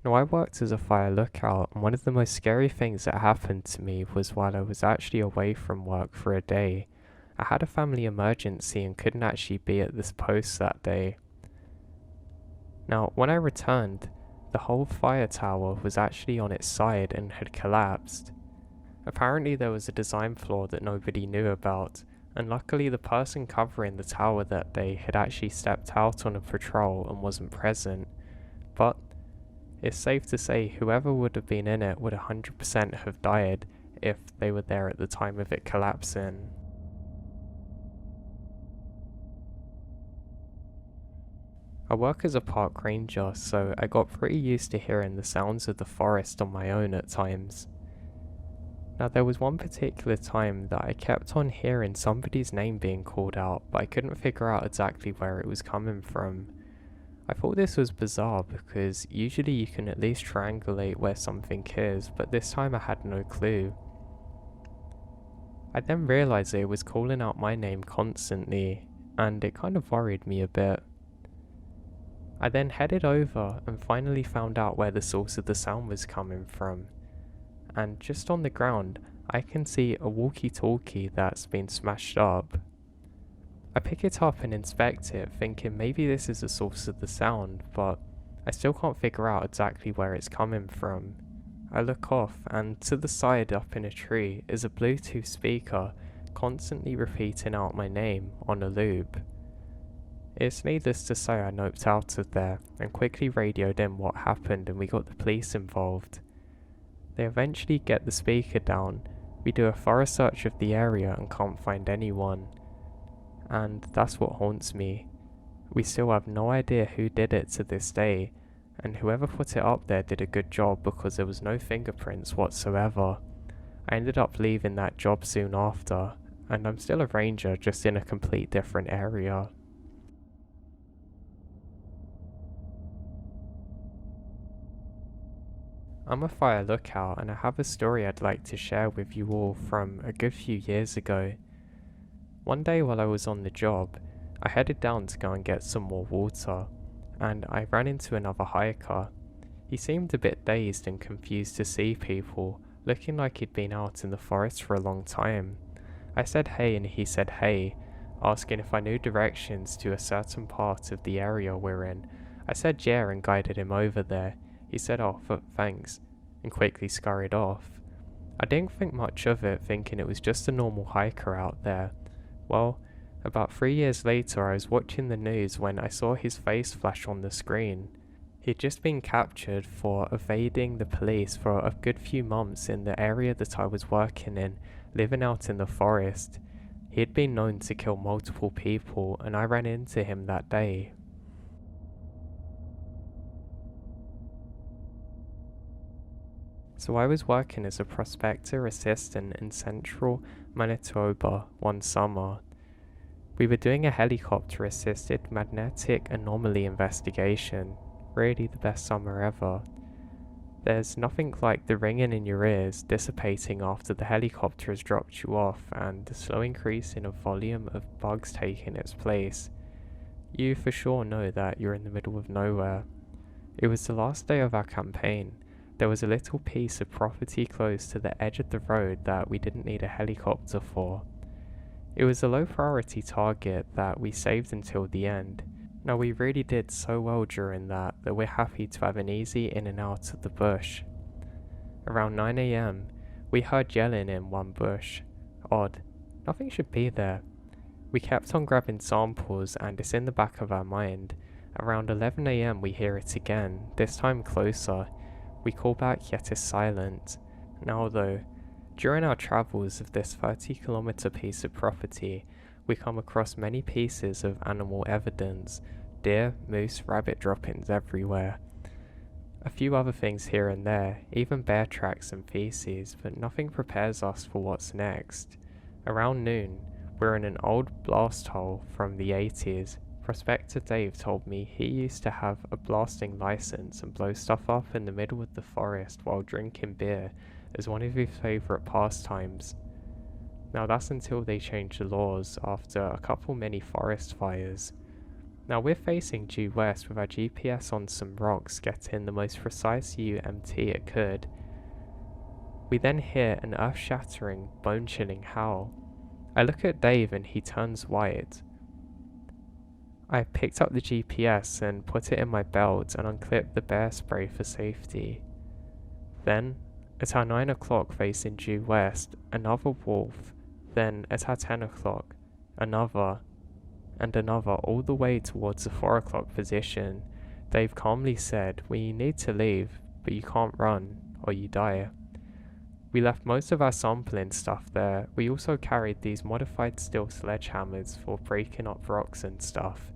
Now, I worked as a fire lookout, and one of the most scary things that happened to me was while I was actually away from work for a day. I had a family emergency and couldn't actually be at this post that day. Now, when I returned, the whole fire tower was actually on its side and had collapsed. Apparently there was a design flaw that nobody knew about, and luckily the person covering the tower that day had actually stepped out on a patrol and wasn't present. But it's safe to say whoever would have been in it would 100% have died if they were there at the time of it collapsing. I work as a park ranger, so I got pretty used to hearing the sounds of the forest on my own at times. Now, there was one particular time that I kept on hearing somebody's name being called out, but I couldn't figure out exactly where it was coming from. I thought this was bizarre because usually you can at least triangulate where something is, but this time I had no clue. I then realised that it was calling out my name constantly, and it kind of worried me a bit. I then headed over and finally found out where the source of the sound was coming from, and just on the ground I can see a walkie-talkie that's been smashed up. I pick it up and inspect it, thinking maybe this is the source of the sound, but I still can't figure out exactly where it's coming from. I look off, and to the side up in a tree is a Bluetooth speaker constantly repeating out my name on a loop. It's needless to say I noped out of there and quickly radioed in what happened, and we got the police involved. They eventually get the speaker down, we do a thorough search of the area and can't find anyone. And that's what haunts me. We still have no idea who did it to this day, and whoever put it up there did a good job because there was no fingerprints whatsoever. I ended up leaving that job soon after, and I'm still a ranger, just in a complete different area. I'm a fire lookout, and I have a story I'd like to share with you all from a good few years ago. One day while I was on the job, I headed down to go and get some more water, and I ran into another hiker. He seemed a bit dazed and confused to see people, looking like he'd been out in the forest for a long time. I said hey and he said hey, asking if I knew directions to a certain part of the area we're in. I said yeah and guided him over there. He said oh thanks, and quickly scurried off. I didn't think much of it, thinking it was just a normal hiker out there. Well, about 3 years later I was watching the news when I saw his face flash on the screen. He'd just been captured for evading the police for a good few months in the area that I was working in, living out in the forest. He had been known to kill multiple people, and I ran into him that day. So I was working as a prospector assistant in central Manitoba one summer. We were doing a helicopter-assisted magnetic anomaly investigation, really the best summer ever. There's nothing like the ringing in your ears dissipating after the helicopter has dropped you off and the slow increase in a volume of bugs taking its place. You for sure know that you're in the middle of nowhere. It was the last day of our campaign. There was a little piece of property close to the edge of the road that we didn't need a helicopter for. It was a low priority target that we saved until the end. Now we really did so well during that we're happy to have an easy in and out of the bush. Around 9 AM, we heard yelling in one bush. Odd, nothing should be there. We kept on grabbing samples and it's in the back of our mind. Around 11 AM we hear it again, this time closer. We call back yet it's silent. Now though, during our travels of this 30-kilometer piece of property, we come across many pieces of animal evidence, deer, moose, rabbit droppings everywhere. A few other things here and there, even bear tracks and feces, but nothing prepares us for what's next. Around noon, we're in an old blast hole from the 80s. Prospector Dave told me he used to have a blasting license and blow stuff up in the middle of the forest while drinking beer as one of his favourite pastimes. Now that's until they changed the laws after a couple mini forest fires. Now we're facing due west with our GPS on some rocks getting the most precise UMT it could. We then hear an earth-shattering, bone-chilling howl. I look at Dave and he turns white. I picked up the GPS and put it in my belt and unclipped the bear spray for safety. Then, at our 9 o'clock facing due west, another wolf. Then, at our 10 o'clock, another, and another, all the way towards the 4 o'clock position. Dave calmly said, "We need to leave, but you can't run, or you die." We left most of our sampling stuff there. We also carried these modified steel sledgehammers for breaking up rocks and stuff.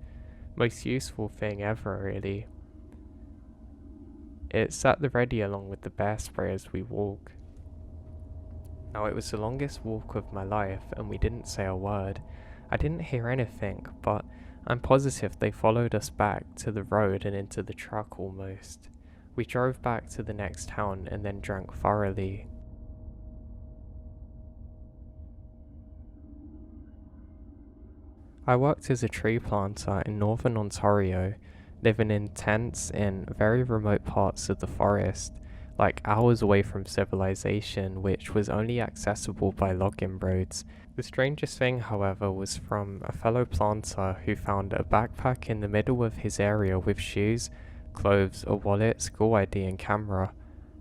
Most useful thing ever, really. It's at the ready along with the bear spray as we walk. Now it was the longest walk of my life and we didn't say a word. I didn't hear anything, but I'm positive they followed us back to the road and into the truck almost. We drove back to the next town and then drank thoroughly. I worked as a tree planter in northern Ontario, living in tents in very remote parts of the forest, like hours away from civilization, which was only accessible by logging roads. The strangest thing, however, was from a fellow planter who found a backpack in the middle of his area with shoes, clothes, a wallet, school ID and camera.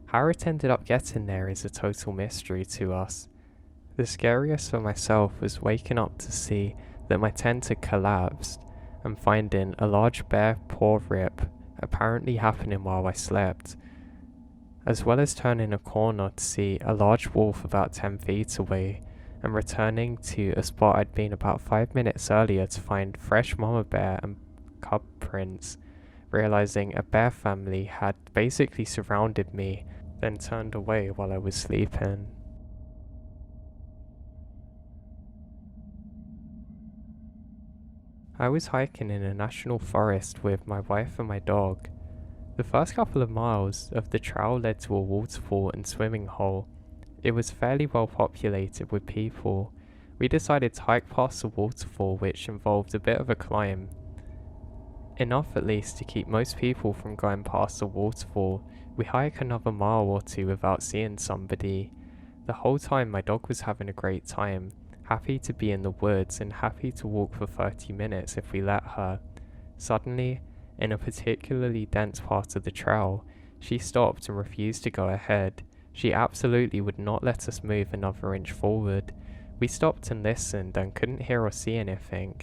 How it ended up getting there is a total mystery to us. The scariest for myself was waking up to see that my tent had collapsed and finding a large bear paw rip apparently happening while I slept, as well as turning a corner to see a large wolf about 10 feet away and returning to a spot I'd been about 5 minutes earlier to find fresh mama bear and cub prints, realizing a bear family had basically surrounded me, then turned away while I was sleeping. I was hiking in a national forest with my wife and my dog. The first couple of miles of the trail led to a waterfall and swimming hole. It was fairly well populated with people. We decided to hike past the waterfall, which involved a bit of a climb. Enough at least to keep most people from going past the waterfall. We hike another mile or two without seeing somebody. The whole time my dog was having a great time, happy to be in the woods and happy to walk for 30 minutes if we let her. Suddenly, in a particularly dense part of the trail, she stopped and refused to go ahead. She absolutely would not let us move another inch forward. We stopped and listened and couldn't hear or see anything.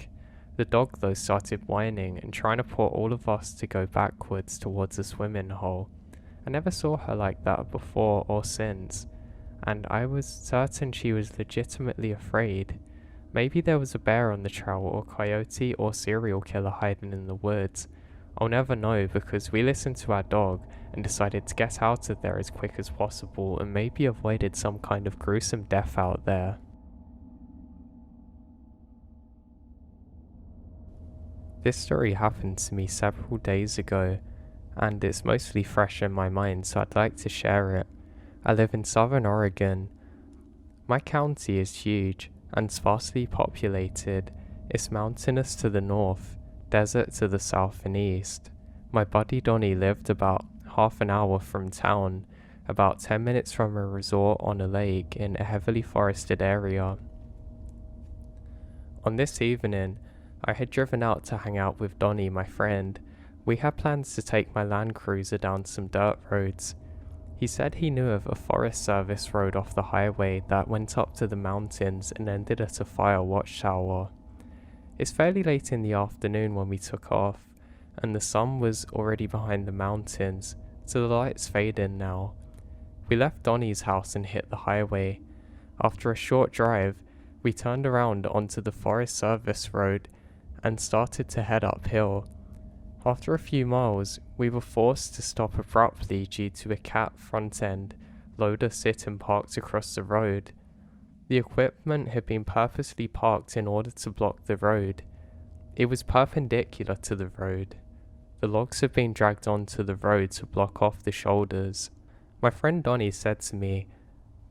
The dog though started whining and trying to pull all of us to go backwards towards the swimming hole. I never saw her like that before or since, and I was certain she was legitimately afraid. Maybe there was a bear on the trail or coyote or serial killer hiding in the woods. I'll never know because we listened to our dog and decided to get out of there as quick as possible and maybe avoided some kind of gruesome death out there. This story happened to me several days ago and it's mostly fresh in my mind, so I'd like to share it. I live in southern Oregon. My county is huge and sparsely populated. It's mountainous to the north, desert to the south and east. My buddy Donnie lived about half an hour from town, about 10 minutes from a resort on a lake in a heavily forested area. On this evening, I had driven out to hang out with Donnie, my friend. We had plans to take my Land Cruiser down some dirt roads. He said he knew of a Forest Service road off the highway that went up to the mountains and ended at a fire watchtower. It's fairly late in the afternoon when we took off, and the sun was already behind the mountains, so the lights fade in now. We left Donnie's house and hit the highway. After a short drive, we turned around onto the Forest Service road and started to head uphill. After a few miles, we were forced to stop abruptly due to a cat front-end loader sitting parked across the road. The equipment had been purposely parked in order to block the road. It was perpendicular to the road. The logs had been dragged onto the road to block off the shoulders. My friend Donnie said to me,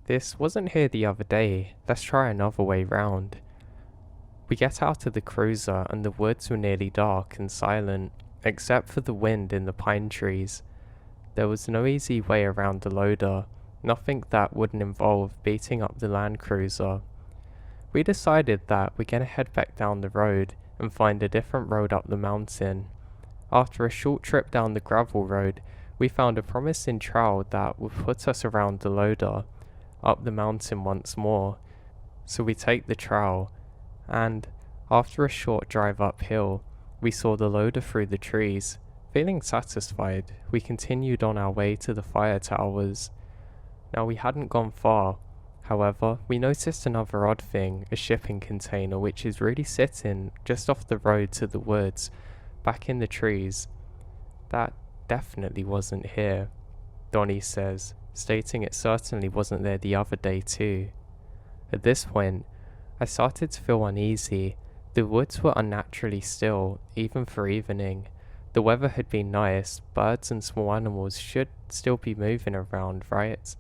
"This wasn't here the other day, let's try another way round." We get out of the cruiser and the woods were nearly dark and silent, except for the wind in the pine trees. There was no easy way around the loader, nothing that wouldn't involve beating up the Land Cruiser. We decided that we're gonna head back down the road and find a different road up the mountain. After a short trip down the gravel road, we found a promising trail that would put us around the loader, up the mountain once more. So we take the trail, and after a short drive uphill, we saw the loader through the trees. Feeling satisfied, we continued on our way to the fire towers. Now we hadn't gone far. However, we noticed another odd thing, a shipping container which is really sitting just off the road to the woods, back in the trees. That definitely wasn't here, Donnie says, stating it certainly wasn't there the other day too. At this point, I started to feel uneasy. The woods were unnaturally still, even for evening. The weather had been nice, birds and small animals should still be moving around, right?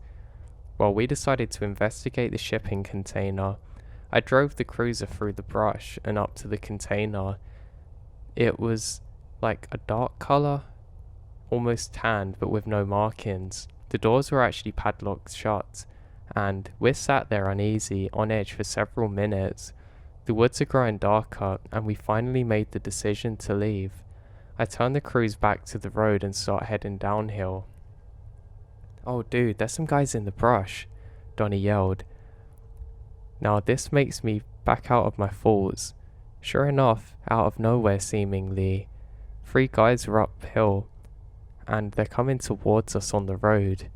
Well, we decided to investigate the shipping container. I drove the cruiser through the brush and up to the container. It was like a dark colour, almost tanned but with no markings. The doors were actually padlocked shut, and we sat there uneasy, on edge for several minutes. The woods are growing darker, and we finally made the decision to leave. I turned the cruise back to the road and start heading downhill. "Oh dude, there's some guys in the brush," Donnie yelled. Now this makes me back out of my thoughts. Sure enough, out of nowhere seemingly, 3 guys were uphill, and they're coming towards us on the road.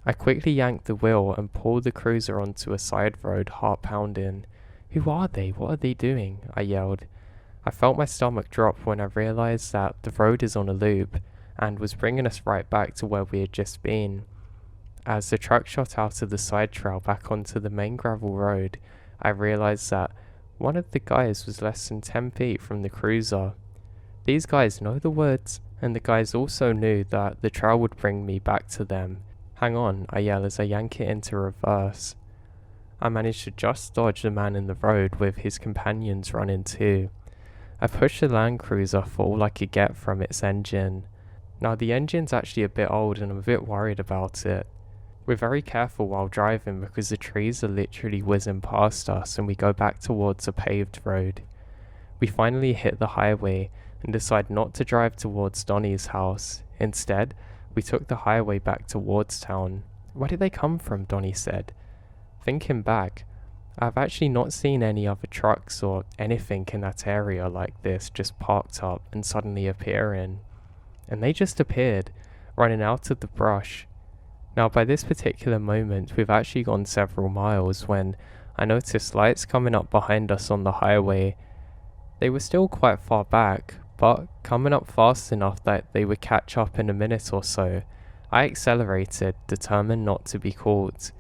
I quickly yanked the wheel and pulled the cruiser onto a side road, heart pounding. "Who are they? What are they doing?" I yelled. I felt my stomach drop when I realized that the road is on a loop and was bringing us right back to where we had just been. As the truck shot out of the side trail back onto the main gravel road, I realized that one of the guys was less than 10 feet from the cruiser. These guys know the woods, and the guys also knew that the trail would bring me back to them. "Hang on," I yell as I yank it into reverse. I managed to just dodge the man in the road with his companions running too. I pushed the Land Cruiser for all I could get from its engine. Now the engine's actually a bit old and I'm a bit worried about it. We're very careful while driving because the trees are literally whizzing past us and we go back towards a paved road. We finally hit the highway and decide not to drive towards Donnie's house. Instead, we took the highway back towards town. "Where did they come from?" Donnie said. Thinking back, I've actually not seen any other trucks or anything in that area like this just parked up and suddenly appearing. And they just appeared, running out of the brush. Now by this particular moment, we've actually gone several miles when I noticed lights coming up behind us on the highway. They were still quite far back, but coming up fast enough that they would catch up in a minute or so. I accelerated, determined not to be caught.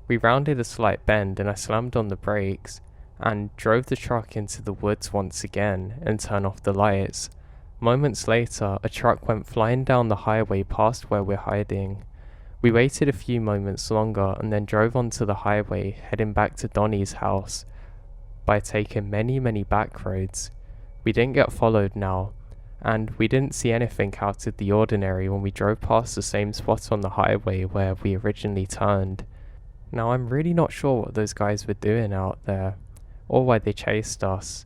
We rounded a slight bend and I slammed on the brakes and drove the truck into the woods once again and turned off the lights. Moments later, a truck went flying down the highway past where we're hiding. We waited a few moments longer and then drove onto the highway, heading back to Donnie's house by taking many back roads. We didn't get followed now, and we didn't see anything out of the ordinary when we drove past the same spot on the highway where we originally turned. Now I'm really not sure what those guys were doing out there, or why they chased us.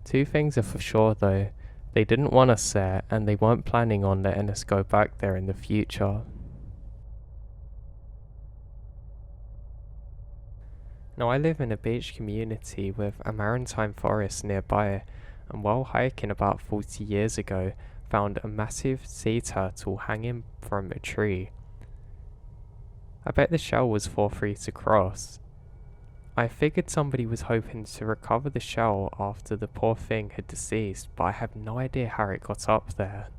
2 things are for sure though, they didn't want us there and they weren't planning on letting us go back there in the future. Now I live in a beach community with a maritime forest nearby, and while hiking about 40 years ago, found a massive sea turtle hanging from a tree. I bet the shell was 4 feet across. I figured somebody was hoping to recover the shell after the poor thing had deceased, but I have no idea how it got up there.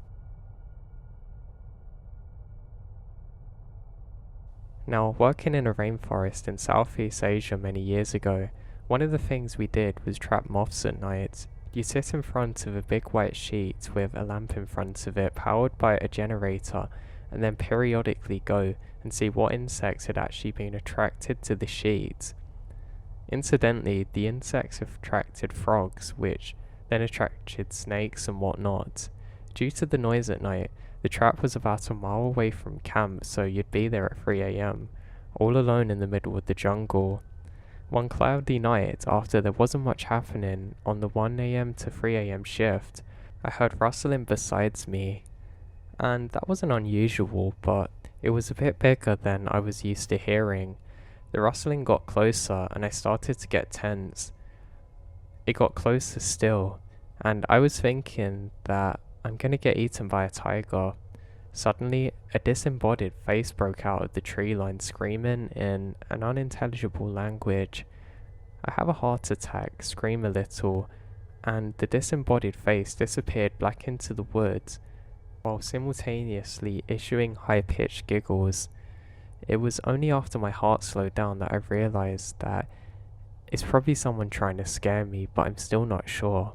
Now, working in a rainforest in Southeast Asia many years ago, one of the things we did was trap moths at night. You sit in front of a big white sheet with a lamp in front of it powered by a generator, and then periodically go and see what insects had actually been attracted to the sheet. Incidentally, the insects attracted frogs, which then attracted snakes and whatnot. Due to the noise at night, the trap was about a mile away from camp, so you'd be there at 3 a.m, all alone in the middle of the jungle. One cloudy night, after there wasn't much happening on the 1 a.m. to 3 a.m. shift, I heard rustling besides me, and that wasn't unusual, but it was a bit bigger than I was used to hearing. The rustling got closer, and I started to get tense. It got closer still, and I was thinking that I'm gonna get eaten by a tiger. Suddenly, a disembodied face broke out of the tree line screaming in an unintelligible language. I have a heart attack, scream a little, and the disembodied face disappeared back into the woods, while simultaneously issuing high-pitched giggles. It was only after my heart slowed down that I realized that it's probably someone trying to scare me, but I'm still not sure.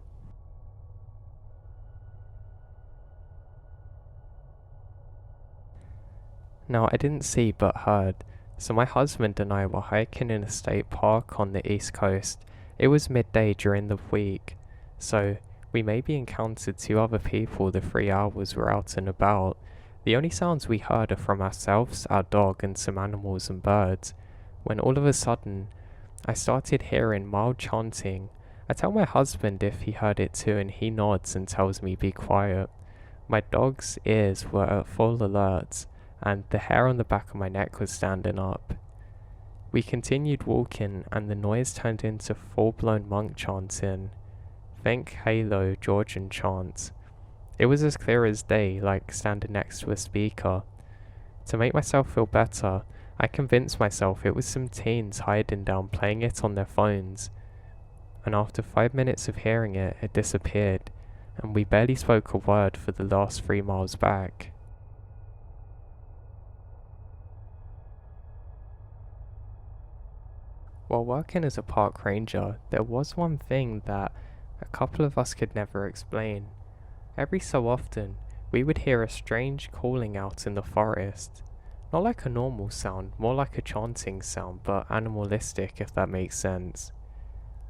Now, I didn't see but heard, so my husband and I were hiking in a state park on the east coast. It was midday during the week, so we maybe encountered 2 other people the 3 hours we're out and about. The only sounds we heard are from ourselves, our dog, and some animals and birds, when all of a sudden, I started hearing mild chanting. I tell my husband if he heard it too, and he nods and tells me be quiet. My dog's ears were at full alert, and the hair on the back of my neck was standing up. We continued walking, and the noise turned into full-blown monk chanting. Think Halo Georgian chants. It was as clear as day, like standing next to a speaker. To make myself feel better, I convinced myself it was some teens hiding down playing it on their phones. And after 5 minutes of hearing it, it disappeared, and we barely spoke a word for the last 3 miles back. While working as a park ranger, there was one thing that a couple of us could never explain. Every so often, we would hear a strange calling out in the forest. Not like a normal sound, more like a chanting sound, but animalistic, if that makes sense.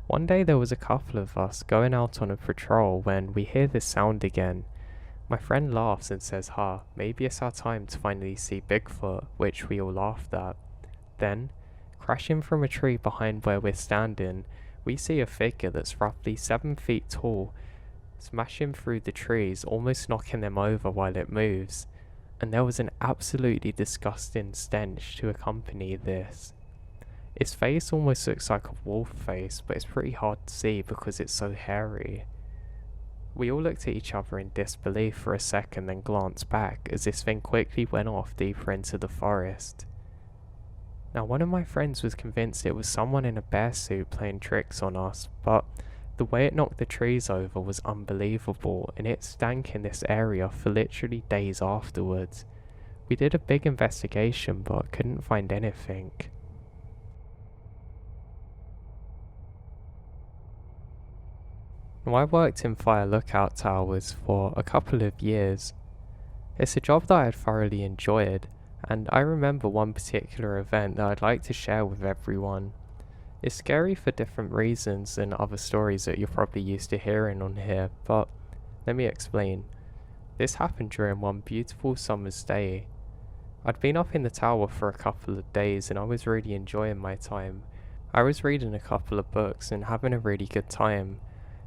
One day there was a couple of us going out on a patrol when we hear this sound again. My friend laughs and says, maybe it's our time to finally see Bigfoot, which we all laughed at. Then, crashing from a tree behind where we're standing, we see a figure that's roughly 7 feet tall, smashing through the trees, almost knocking them over while it moves, and there was an absolutely disgusting stench to accompany this. Its face almost looks like a wolf face, but it's pretty hard to see because it's so hairy. We all looked at each other in disbelief for a second, then glanced back as this thing quickly went off deeper into the forest. Now, one of my friends was convinced it was someone in a bear suit playing tricks on us, but the way it knocked the trees over was unbelievable, and it stank in this area for literally days afterwards. We did a big investigation, but couldn't find anything. Now, I worked in fire lookout towers for a couple of years. It's a job that I had thoroughly enjoyed, and I remember one particular event that I'd like to share with everyone. It's scary for different reasons than other stories that you're probably used to hearing on here, but let me explain. This happened during one beautiful summer's day. I'd been up in the tower for a couple of days and I was really enjoying my time. I was reading a couple of books and having a really good time.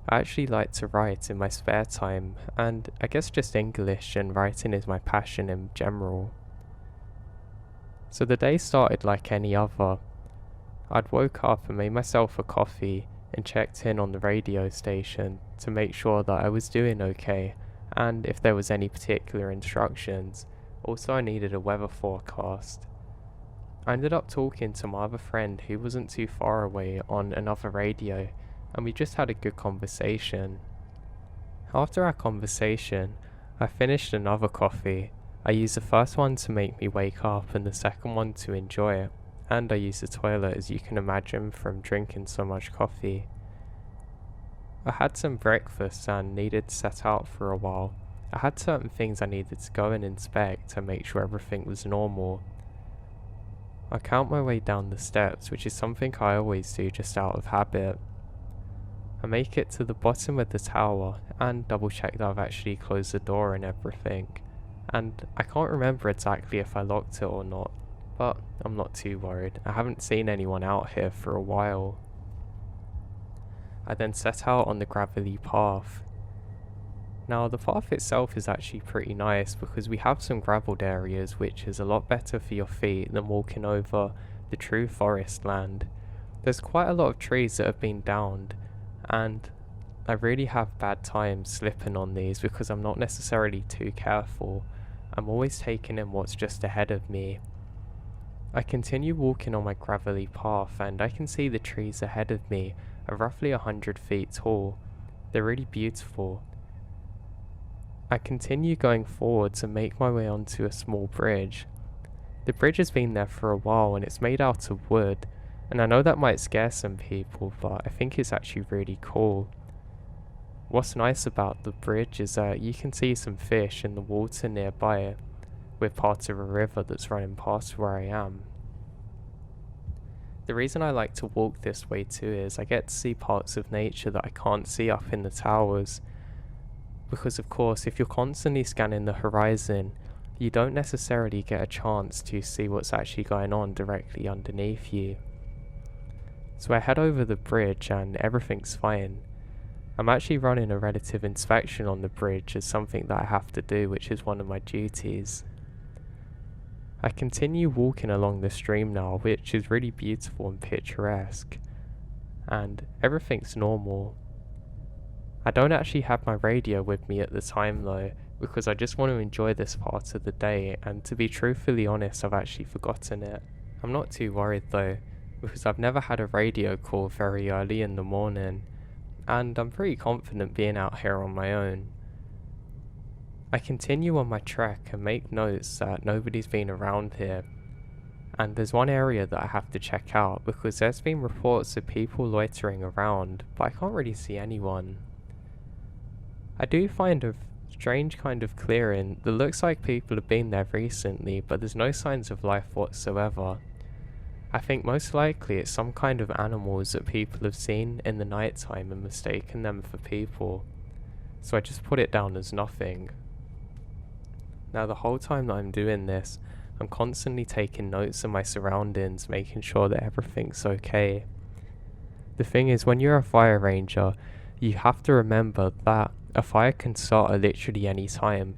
I actually like to write in my spare time, and I guess just English and writing is my passion in general. So the day started like any other. I'd woke up and made myself a coffee and checked in on the radio station to make sure that I was doing okay and if there was any particular instructions. Also, I needed a weather forecast. I ended up talking to my other friend who wasn't too far away on another radio, and we just had a good conversation. After our conversation, I finished another coffee. I used the first one to make me wake up and the second one to enjoy it, and I used the toilet, as you can imagine from drinking so much coffee. I had some breakfast and needed to set out for a while. I had certain things I needed to go and inspect to make sure everything was normal. I count my way down the steps, which is something I always do just out of habit. I make it to the bottom of the tower and double check that I've actually closed the door and everything. And I can't remember exactly if I locked it or not, but I'm not too worried. I haven't seen anyone out here for a while. I then set out on the gravelly path. Now the path itself is actually pretty nice because we have some gravelled areas, which is a lot better for your feet than walking over the true forest land. There's quite a lot of trees that have been downed, and I really have bad times slipping on these because I'm not necessarily too careful. I'm always taking in what's just ahead of me. I continue walking on my gravelly path and I can see the trees ahead of me are roughly 100 feet tall. They're really beautiful. I continue going forwards and make my way onto a small bridge. The bridge has been there for a while and it's made out of wood, and I know that might scare some people, but I think it's actually really cool. What's nice about the bridge is that you can see some fish in the water nearby it, with parts of a river that's running past where I am. The reason I like to walk this way too is I get to see parts of nature that I can't see up in the towers. Because of course, if you're constantly scanning the horizon, you don't necessarily get a chance to see what's actually going on directly underneath you. So I head over the bridge and everything's fine. I'm actually running a relative inspection on the bridge as something that I have to do, which is one of my duties. I continue walking along the stream now, which is really beautiful and picturesque, and everything's normal. I don't actually have my radio with me at the time though, because I just want to enjoy this part of the day, and to be truthfully honest, I've actually forgotten it. I'm not too worried though, because I've never had a radio call very early in the morning, and I'm pretty confident being out here on my own. I continue on my trek and make notes that nobody's been around here, and there's one area that I have to check out because there's been reports of people loitering around, but I can't really see anyone. I do find a strange kind of clearing that looks like people have been there recently, but there's no signs of life whatsoever. I think most likely it's some kind of animals that people have seen in the night time and mistaken them for people, so I just put it down as nothing. Now the whole time that I'm doing this, I'm constantly taking notes of my surroundings, making sure that everything's okay. The thing is, when you're a fire ranger, you have to remember that a fire can start at literally any time,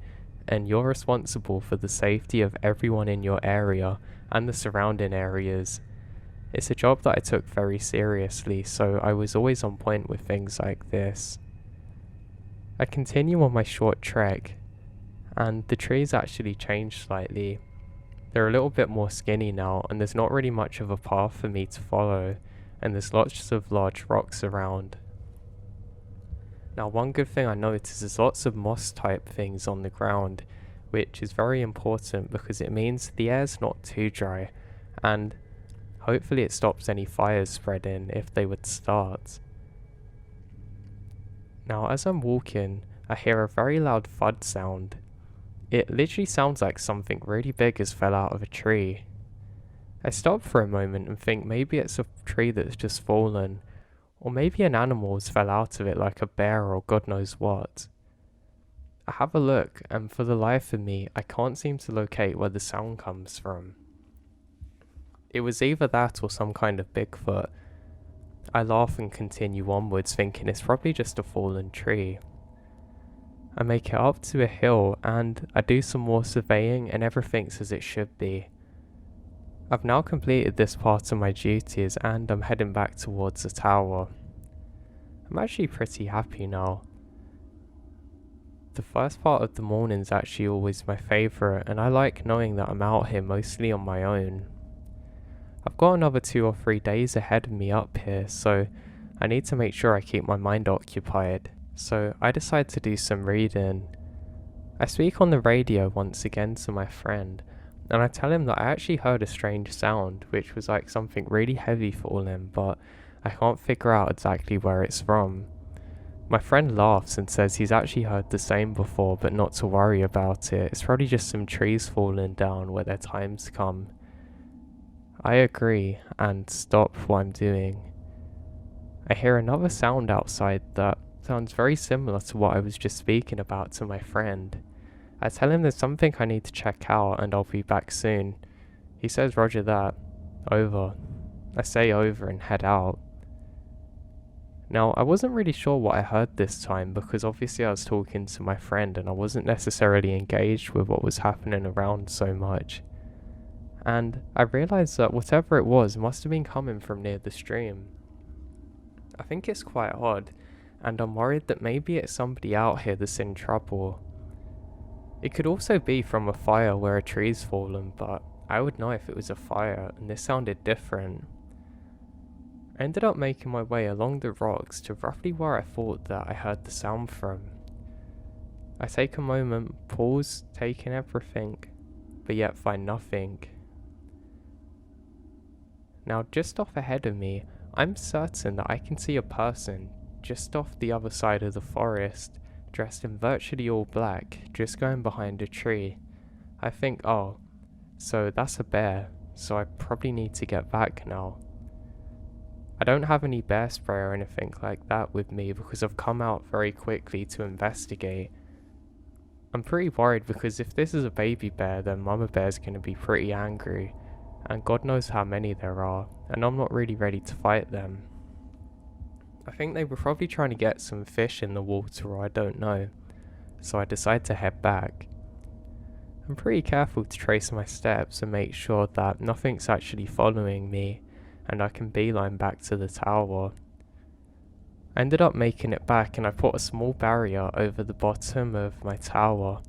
and you're responsible for the safety of everyone in your area and the surrounding areas. It's a job that I took very seriously, so I was always on point with things like this. I continue on my short trek, and the trees actually changed slightly. They're a little bit more skinny now, and there's not really much of a path for me to follow, and there's lots of large rocks around. Now one good thing I noticed is there's lots of moss type things on the ground, which is very important because it means the air's not too dry, and hopefully it stops any fires spreading if they would start. Now as I'm walking, I hear a very loud thud sound. It literally sounds like something really big has fell out of a tree. I stop for a moment and think maybe it's a tree that's just fallen, or maybe an animal has fell out of it like a bear or God knows what. I have a look, and for the life of me, I can't seem to locate where the sound comes from. It was either that or some kind of Bigfoot. I laugh and continue onwards, thinking it's probably just a fallen tree. I make it up to a hill, and I do some more surveying, and everything's as it should be. I've now completed this part of my duties, and I'm heading back towards the tower. I'm actually pretty happy now. The first part of the morning's actually always my favourite, and I like knowing that I'm out here mostly on my own. I've got another 2 or 3 days ahead of me up here, so I need to make sure I keep my mind occupied. So I decide to do some reading. I speak on the radio once again to my friend, and I tell him that I actually heard a strange sound, which was like something really heavy falling, but I can't figure out exactly where it's from. My friend laughs and says he's actually heard the same before, but not to worry about it. It's probably just some trees falling down where their time's come. I agree and stop what I'm doing. I hear another sound outside that sounds very similar to what I was just speaking about to my friend. I tell him there's something I need to check out and I'll be back soon. He says roger that. Over. I say over and head out. Now, I wasn't really sure what I heard this time because obviously I was talking to my friend and I wasn't necessarily engaged with what was happening around so much. And I realised that whatever it was must have been coming from near the stream. I think it's quite odd, and I'm worried that maybe it's somebody out here that's in trouble. It could also be from a fire where a tree's fallen, but I would know if it was a fire, and this sounded different. I ended up making my way along the rocks to roughly where I thought that I heard the sound from. I take a moment, pause, taking everything, but yet find nothing. Now just off ahead of me, I'm certain that I can see a person just off the other side of the forest, dressed in virtually all black, just going behind a tree. I think, oh, so that's a bear, so I probably need to get back now. I don't have any bear spray or anything like that with me because I've come out very quickly to investigate. I'm pretty worried because if this is a baby bear, then mama bear's going to be pretty angry, and God knows how many there are, and I'm not really ready to fight them. I think they were probably trying to get some fish in the water, or I don't know, so I decide to head back. I'm pretty careful to trace my steps and make sure that nothing's actually following me, and I can beeline back to the tower. I ended up making it back and I put a small barrier over the bottom of my tower.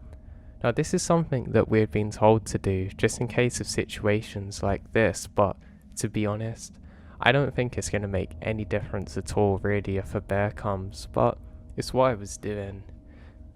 Now this is something that we had been told to do just in case of situations like this, but to be honest, I don't think it's going to make any difference at all really if a bear comes, but it's what I was doing.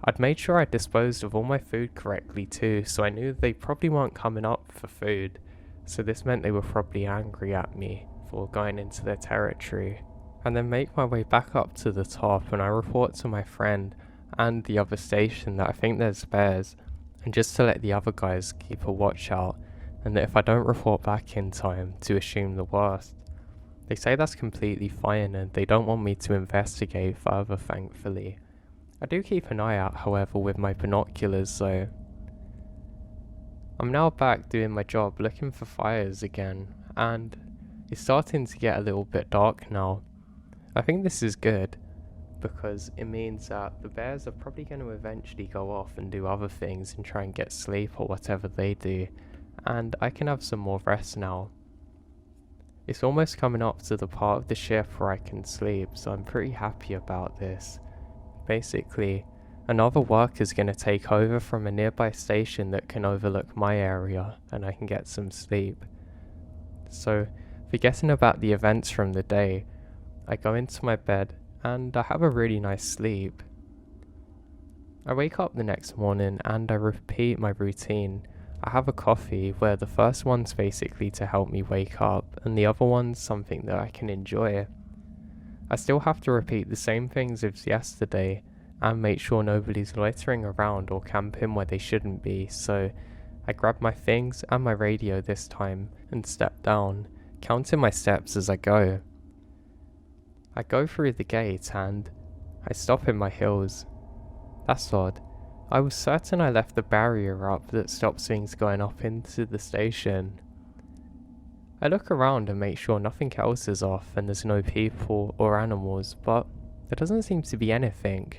I'd made sure I disposed of all my food correctly too, so I knew they probably weren't coming up for food, so this meant they were probably angry at me for going into their territory. And then make my way back up to the top and I report to my friend and the other station that I think there's bears, and just to let the other guys keep a watch out, and that if I don't report back in time, to assume the worst. They say that's completely fine and they don't want me to investigate further, thankfully. I do keep an eye out however with my binoculars though. I'm now back doing my job looking for fires again, and it's starting to get a little bit dark now. I think this is good, because it means that the bears are probably going to eventually go off and do other things and try and get sleep or whatever they do, and I can have some more rest now. It's almost coming up to the part of the shift where I can sleep, so I'm pretty happy about this. Basically, another worker's going to take over from a nearby station that can overlook my area, and I can get some sleep. So, forgetting about the events from the day, I go into my bed and I have a really nice sleep. I wake up the next morning and I repeat my routine. I have a coffee where the first one's basically to help me wake up and the other one's something that I can enjoy. I still have to repeat the same things as yesterday and make sure nobody's loitering around or camping where they shouldn't be, so I grab my things and my radio this time and step down, counting my steps as I go. I go through the gate and I stop in my heels. That's odd. I was certain I left the barrier up that stops things going up into the station. I look around and make sure nothing else is off and there's no people or animals, but there doesn't seem to be anything.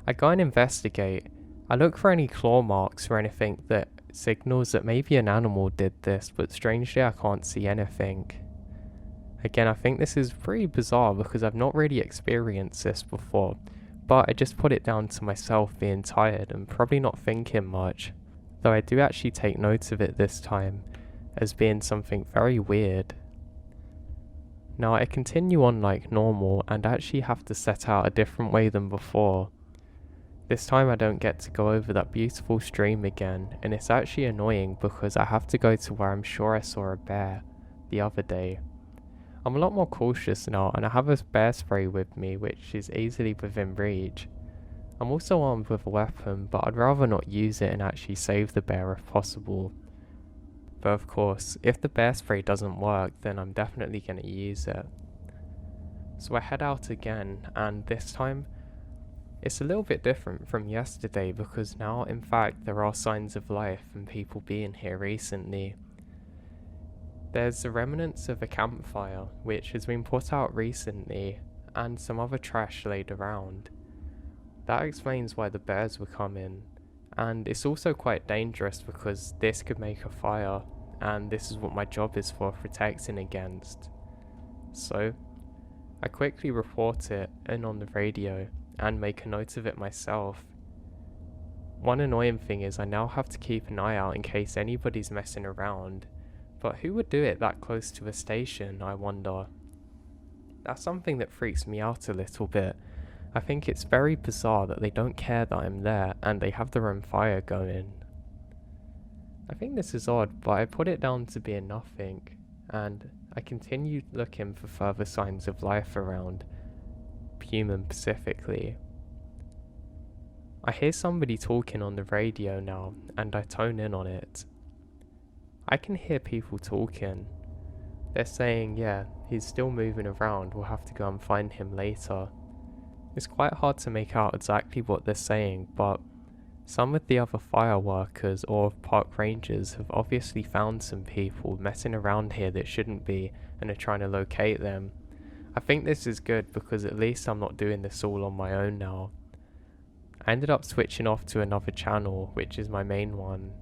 I go and investigate. I look for any claw marks or anything that signals that maybe an animal did this, but strangely I can't see anything. Again, I think this is pretty bizarre because I've not really experienced this before, but I just put it down to myself being tired and probably not thinking much, though I do actually take note of it this time as being something very weird. Now I continue on like normal and actually have to set out a different way than before. This time I don't get to go over that beautiful stream again, and it's actually annoying because I have to go to where I'm sure I saw a bear the other day. I'm a lot more cautious now and I have a bear spray with me which is easily within reach. I'm also armed with a weapon, but I'd rather not use it and actually save the bear if possible. But of course, if the bear spray doesn't work, then I'm definitely going to use it. So I head out again, and this time, it's a little bit different from yesterday because now, in fact, there are signs of life and people being here recently. There's the remnants of a campfire which has been put out recently and some other trash laid around. That explains why the bears were coming, and it's also quite dangerous because this could make a fire, and this is what my job is for, protecting against. So, I quickly report it in on the radio and make a note of it myself. One annoying thing is I now have to keep an eye out in case anybody's messing around, but who would do it that close to a station, I wonder? That's something that freaks me out a little bit. I think it's very bizarre that they don't care that I'm there and they have their own fire going. I think this is odd, but I put it down to being nothing, and I continued looking for further signs of life around, human specifically. I hear somebody talking on the radio now, and I tone in on it. I can hear people talking. They're saying, yeah, he's still moving around, we'll have to go and find him later. It's quite hard to make out exactly what they're saying, but some of the other fire workers or park rangers have obviously found some people messing around here that shouldn't be and are trying to locate them. I think this is good because at least I'm not doing this all on my own now. I ended up switching off to another channel, which is my main one,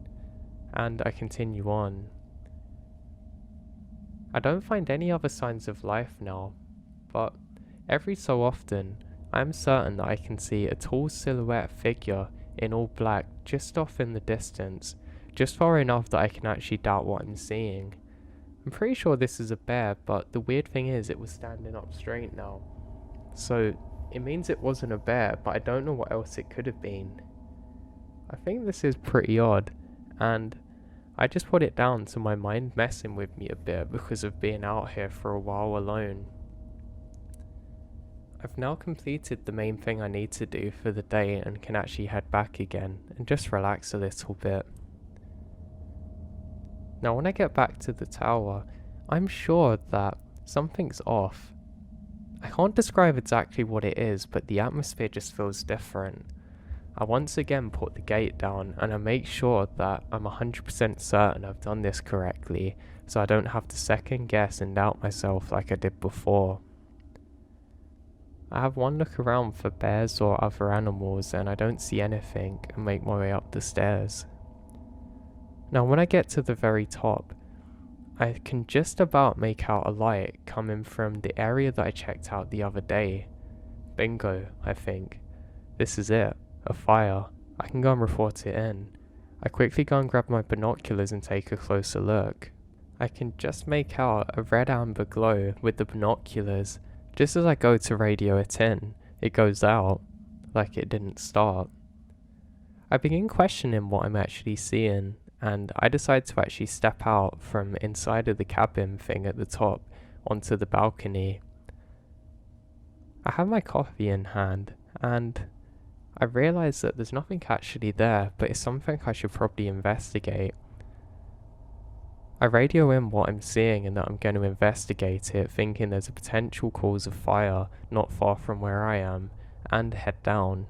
and I continue on. I don't find any other signs of life now, but every so often I am certain that I can see a tall silhouette figure in all black just off in the distance, just far enough that I can actually doubt what I'm seeing. I'm pretty sure this is a bear, but the weird thing is it was standing up straight now. So it means it wasn't a bear, but I don't know what else it could have been. I think this is pretty odd, and I just put it down to my mind messing with me a bit because of being out here for a while alone. I've now completed the main thing I need to do for the day and can actually head back again and just relax a little bit. Now when I get back to the tower, I'm sure that something's off. I can't describe exactly what it is, but the atmosphere just feels different. I once again put the gate down and I make sure that I'm 100% certain I've done this correctly, so I don't have to second guess and doubt myself like I did before. I have one look around for bears or other animals and I don't see anything and make my way up the stairs. Now when I get to the very top, I can just about make out a light coming from the area that I checked out the other day. Bingo, I think. This is it. A fire. I can go and report it in. I quickly go and grab my binoculars and take a closer look. I can just make out a red amber glow with the binoculars. Just as I go to radio it in, it goes out, like it didn't start. I begin questioning what I'm actually seeing, and I decide to actually step out from inside of the cabin thing at the top onto the balcony. I have my coffee in hand, and I realise that there's nothing actually there, but it's something I should probably investigate. I radio in what I'm seeing and that I'm going to investigate it, thinking there's a potential cause of fire not far from where I am, and head down.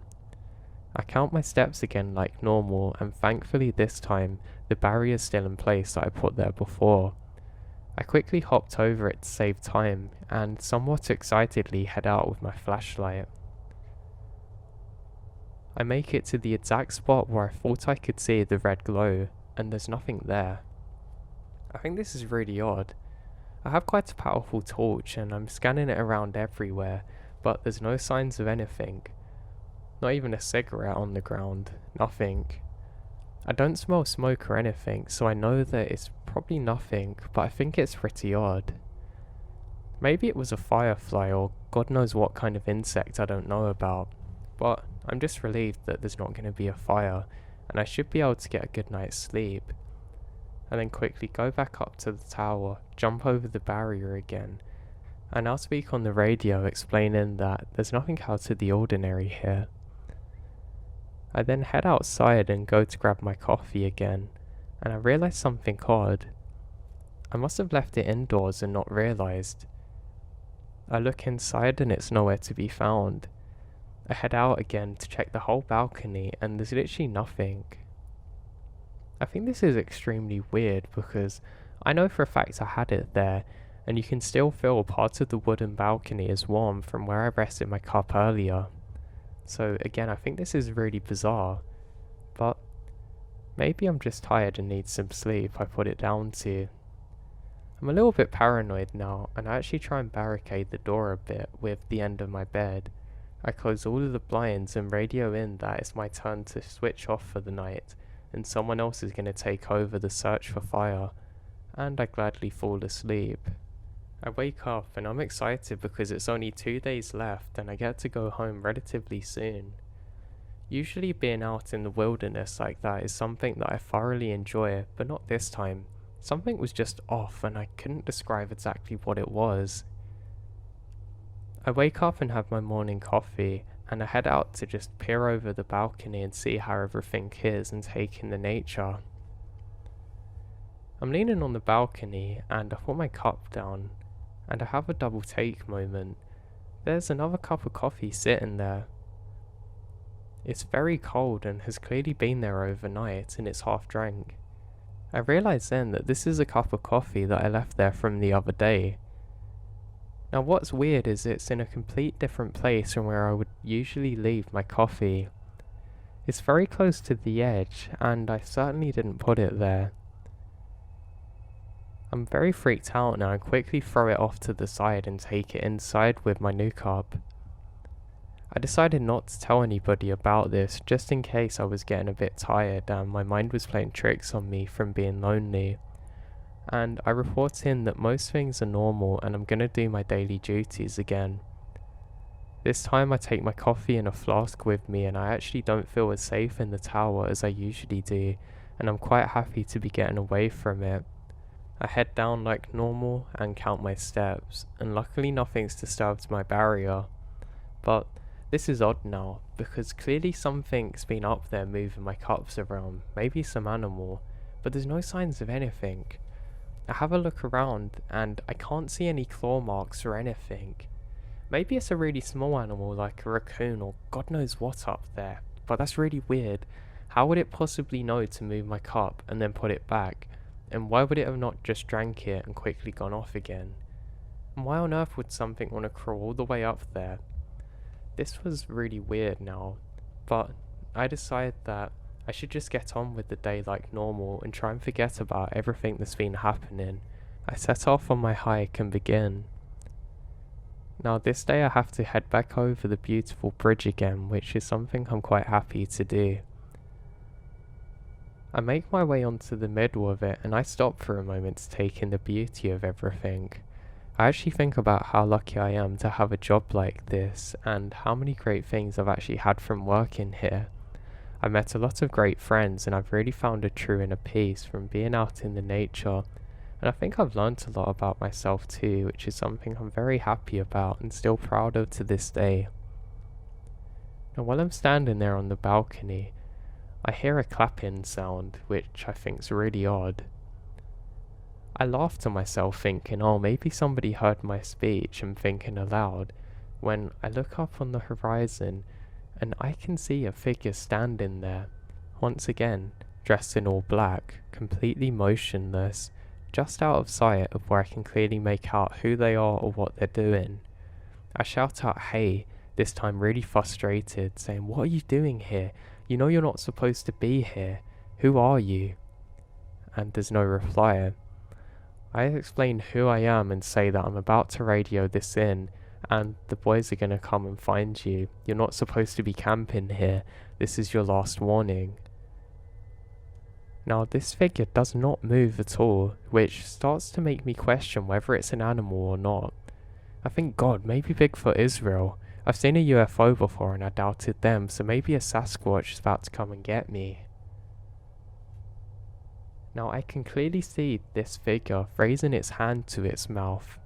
I count my steps again like normal, and thankfully this time the barrier's still in place that I put there before. I quickly hopped over it to save time, and somewhat excitedly head out with my flashlight. I make it to the exact spot where I thought I could see the red glow, and there's nothing there. I think this is really odd. I have quite a powerful torch and I'm scanning it around everywhere, but there's no signs of anything. Not even a cigarette on the ground, nothing. I don't smell smoke or anything, so I know that it's probably nothing, but I think it's pretty odd. Maybe it was a firefly or God knows what kind of insect I don't know about, but I'm just relieved that there's not going to be a fire, and I should be able to get a good night's sleep. And then quickly go back up to the tower, jump over the barrier again, and now speak on the radio explaining that there's nothing out of the ordinary here. I then head outside and go to grab my coffee again, and I realise something odd. I must have left it indoors and not realised. I look inside and it's nowhere to be found. I head out again to check the whole balcony and there's literally nothing. I think this is extremely weird because I know for a fact I had it there, and you can still feel part of the wooden balcony is warm from where I rested my cup earlier. So again, I think this is really bizarre, but maybe I'm just tired and need some sleep, I put it down to. I'm a little bit paranoid now, and I actually try and barricade the door a bit with the end of my bed. I close all of the blinds and radio in that it's my turn to switch off for the night, and someone else is going to take over the search for fire, and I gladly fall asleep. I wake up and I'm excited because it's only 2 days left and I get to go home relatively soon. Usually being out in the wilderness like that is something that I thoroughly enjoy, but not this time. Something was just off and I couldn't describe exactly what it was. I wake up and have my morning coffee, and I head out to just peer over the balcony and see how everything is and take in the nature. I'm leaning on the balcony and I put my cup down, and I have a double take moment. There's another cup of coffee sitting there. It's very cold and has clearly been there overnight and it's half drank. I realise then that this is a cup of coffee that I left there from the other day. Now what's weird is it's in a complete different place from where I would usually leave my coffee. It's very close to the edge and I certainly didn't put it there. I'm very freaked out now and quickly throw it off to the side and take it inside with my new cup. I decided not to tell anybody about this just in case I was getting a bit tired and my mind was playing tricks on me from being lonely. And I report in that most things are normal and I'm gonna do my daily duties again. This time I take my coffee in a flask with me and I actually don't feel as safe in the tower as I usually do, and I'm quite happy to be getting away from it. I head down like normal and count my steps, and luckily nothing's disturbed my barrier. But this is odd now, because clearly something's been up there moving my cups around, maybe some animal, but there's no signs of anything. I have a look around and I can't see any claw marks or anything. Maybe it's a really small animal like a raccoon or God knows what up there, but that's really weird. How would it possibly know to move my cup and then put it back? And why would it have not just drank it and quickly gone off again? And why on earth would something want to crawl all the way up there? This was really weird now, but I decided that I should just get on with the day like normal and try and forget about everything that's been happening. I set off on my hike and begin. Now this day I have to head back over the beautiful bridge again, which is something I'm quite happy to do. I make my way onto the middle of it and I stop for a moment to take in the beauty of everything. I actually think about how lucky I am to have a job like this and how many great things I've actually had from working here. I met a lot of great friends and I've really found a true inner peace from being out in the nature, and I think I've learnt a lot about myself too, which is something I'm very happy about and still proud of to this day. Now while I'm standing there on the balcony, I hear a clapping sound, which I think's really odd. I laugh to myself thinking, oh, maybe somebody heard my speech and thinking aloud, when I look up on the horizon and I can see a figure standing there, once again, dressed in all black, completely motionless, just out of sight of where I can clearly make out who they are or what they're doing. I shout out, hey, this time really frustrated, saying, what are you doing here? You know you're not supposed to be here. Who are you? And there's no reply. I explain who I am and say that I'm about to radio this in, and the boys are gonna come and find you. You're not supposed to be camping here. This is your last warning. Now this figure does not move at all, which starts to make me question whether it's an animal or not. I think, God, maybe Bigfoot is real. I've seen a UFO before and I doubted them, so maybe a Sasquatch is about to come and get me. Now I can clearly see this figure raising its hand to its mouth,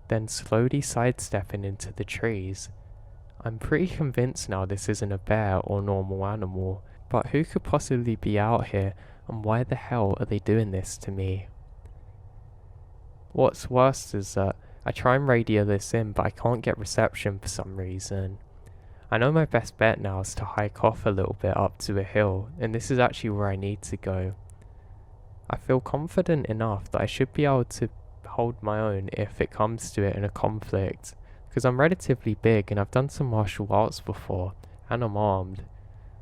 then slowly sidestepping into the trees. I'm pretty convinced now this isn't a bear or normal animal, but who could possibly be out here and why the hell are they doing this to me? What's worse is that I try and radio this in, but I can't get reception for some reason. I know my best bet now is to hike off a little bit up to a hill, and this is actually where I need to go. I feel confident enough that I should be able to hold my own if it comes to it in a conflict, because I'm relatively big and I've done some martial arts before, and I'm armed.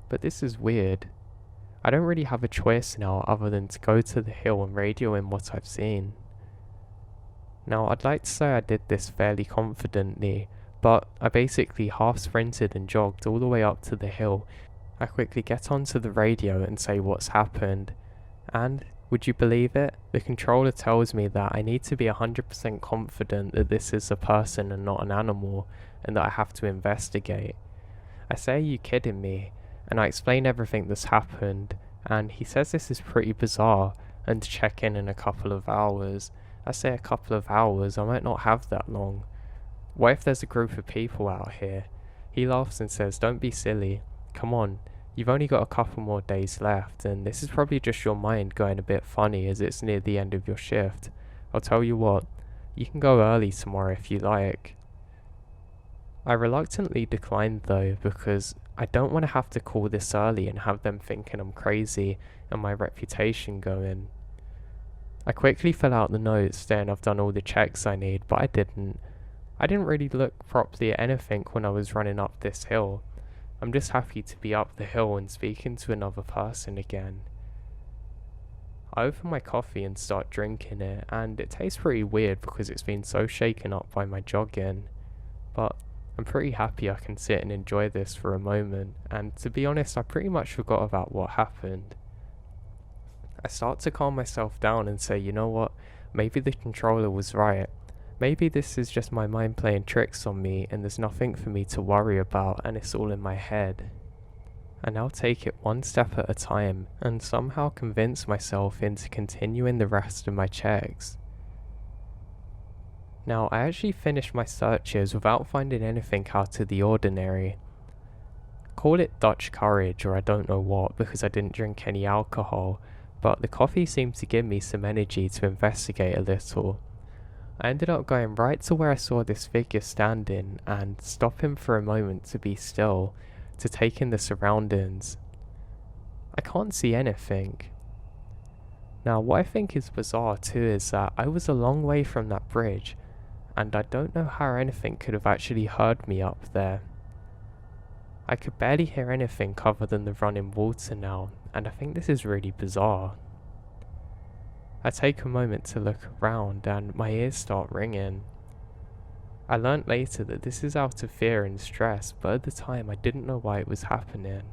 But this is weird. I don't really have a choice now other than to go to the hill and radio in what I've seen. Now, I'd like to say I did this fairly confidently, but I basically half sprinted and jogged all the way up to the hill. I quickly get onto the radio and say what's happened, and, would you believe it? The controller tells me that I need to be 100% confident that this is a person and not an animal, and that I have to investigate. I say, are you kidding me? And I explain everything that's happened, and he says this is pretty bizarre, and to check in a couple of hours. I say a couple of hours, I might not have that long. What if there's a group of people out here? He laughs and says, don't be silly. Come on, you've only got a couple more days left, and this is probably just your mind going a bit funny as it's near the end of your shift. I'll tell you what, you can go early tomorrow if you like. I reluctantly declined though, because I don't want to have to call this early and have them thinking I'm crazy and my reputation going. I quickly fill out the notes saying I've done all the checks I need, but I didn't. I didn't really look properly at anything when I was running up this hill. I'm just happy to be up the hill and speaking to another person again. I open my coffee and start drinking it, and it tastes pretty weird because it's been so shaken up by my jogging. But I'm pretty happy I can sit and enjoy this for a moment, and to be honest, I pretty much forgot about what happened. I start to calm myself down and say, you know what, maybe the controller was right. Maybe this is just my mind playing tricks on me and there's nothing for me to worry about and it's all in my head. I now take it one step at a time and somehow convince myself into continuing the rest of my checks. Now, I actually finished my searches without finding anything out of the ordinary. Call it Dutch courage or I don't know what because I didn't drink any alcohol, but the coffee seemed to give me some energy to investigate a little. I ended up going right to where I saw this figure standing and stopping for a moment to be still, to take in the surroundings. I can't see anything. Now, what I think is bizarre too is that I was a long way from that bridge, and I don't know how anything could have actually heard me up there. I could barely hear anything other than the running water now, and I think this is really bizarre. I take a moment to look around and my ears start ringing. I learnt later that this is out of fear and stress, but at the time I didn't know why it was happening.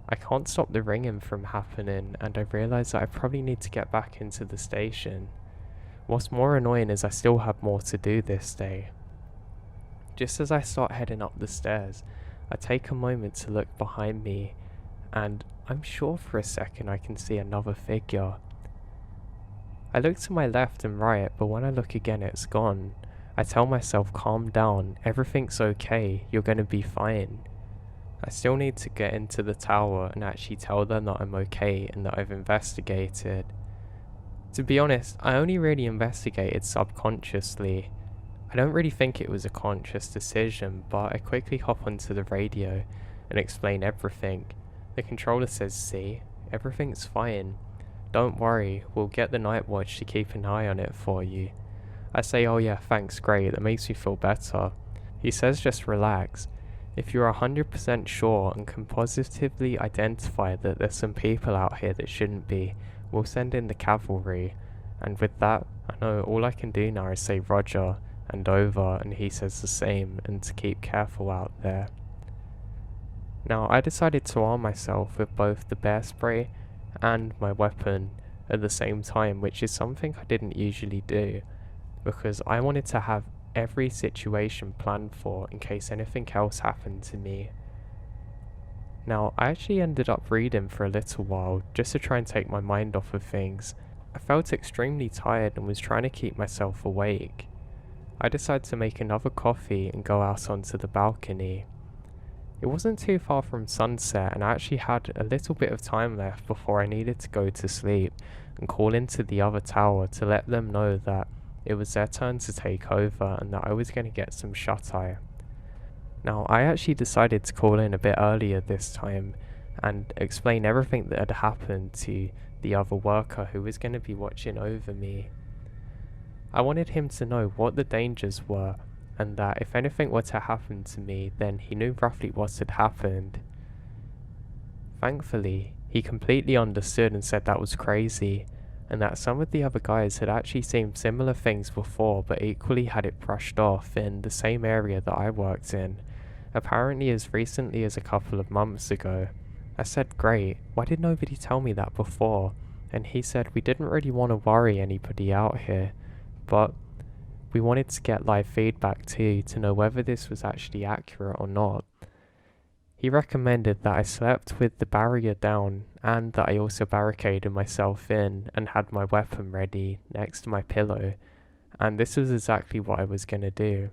I can't stop the ringing from happening, and I realise that I probably need to get back into the station. What's more annoying is I still have more to do this day. Just as I start heading up the stairs, I take a moment to look behind me, and I'm sure for a second I can see another figure. I look to my left and right, but when I look again it's gone. I tell myself, calm down, everything's okay, you're gonna be fine. I still need to get into the tower and actually tell them that I'm okay and that I've investigated. To be honest, I only really investigated subconsciously. I don't really think it was a conscious decision, but I quickly hop onto the radio and explain everything. The controller says, see, everything's fine. Don't worry, we'll get the night watch to keep an eye on it for you. I say, oh yeah, thanks, great, that makes me feel better. He says just relax. If you're 100% sure and can positively identify that there's some people out here that shouldn't be, we'll send in the cavalry. And with that, I know all I can do now is say Roger and over, and he says the same, and to keep careful out there. Now, I decided to arm myself with both the bear spray and my weapon at the same time, which is something I didn't usually do, because I wanted to have every situation planned for in case anything else happened to me. Now, I actually ended up reading for a little while just to try and take my mind off of things. I felt extremely tired and was trying to keep myself awake. I decided to make another coffee and go out onto the balcony. It wasn't too far from sunset, and I actually had a little bit of time left before I needed to go to sleep and call into the other tower to let them know that it was their turn to take over and that I was going to get some shut-eye. Now, I actually decided to call in a bit earlier this time and explain everything that had happened to the other worker who was going to be watching over me. I wanted him to know what the dangers were and that if anything were to happen to me, then he knew roughly what had happened. Thankfully, he completely understood and said that was crazy, and that some of the other guys had actually seen similar things before but equally had it brushed off in the same area that I worked in, apparently as recently as a couple of months ago. I said, great, why did nobody tell me that before? And he said we didn't really want to worry anybody out here, but we wanted to get live feedback too to know whether this was actually accurate or not. He recommended that I slept with the barrier down and that I also barricaded myself in and had my weapon ready next to my pillow, and this was exactly what I was going to do.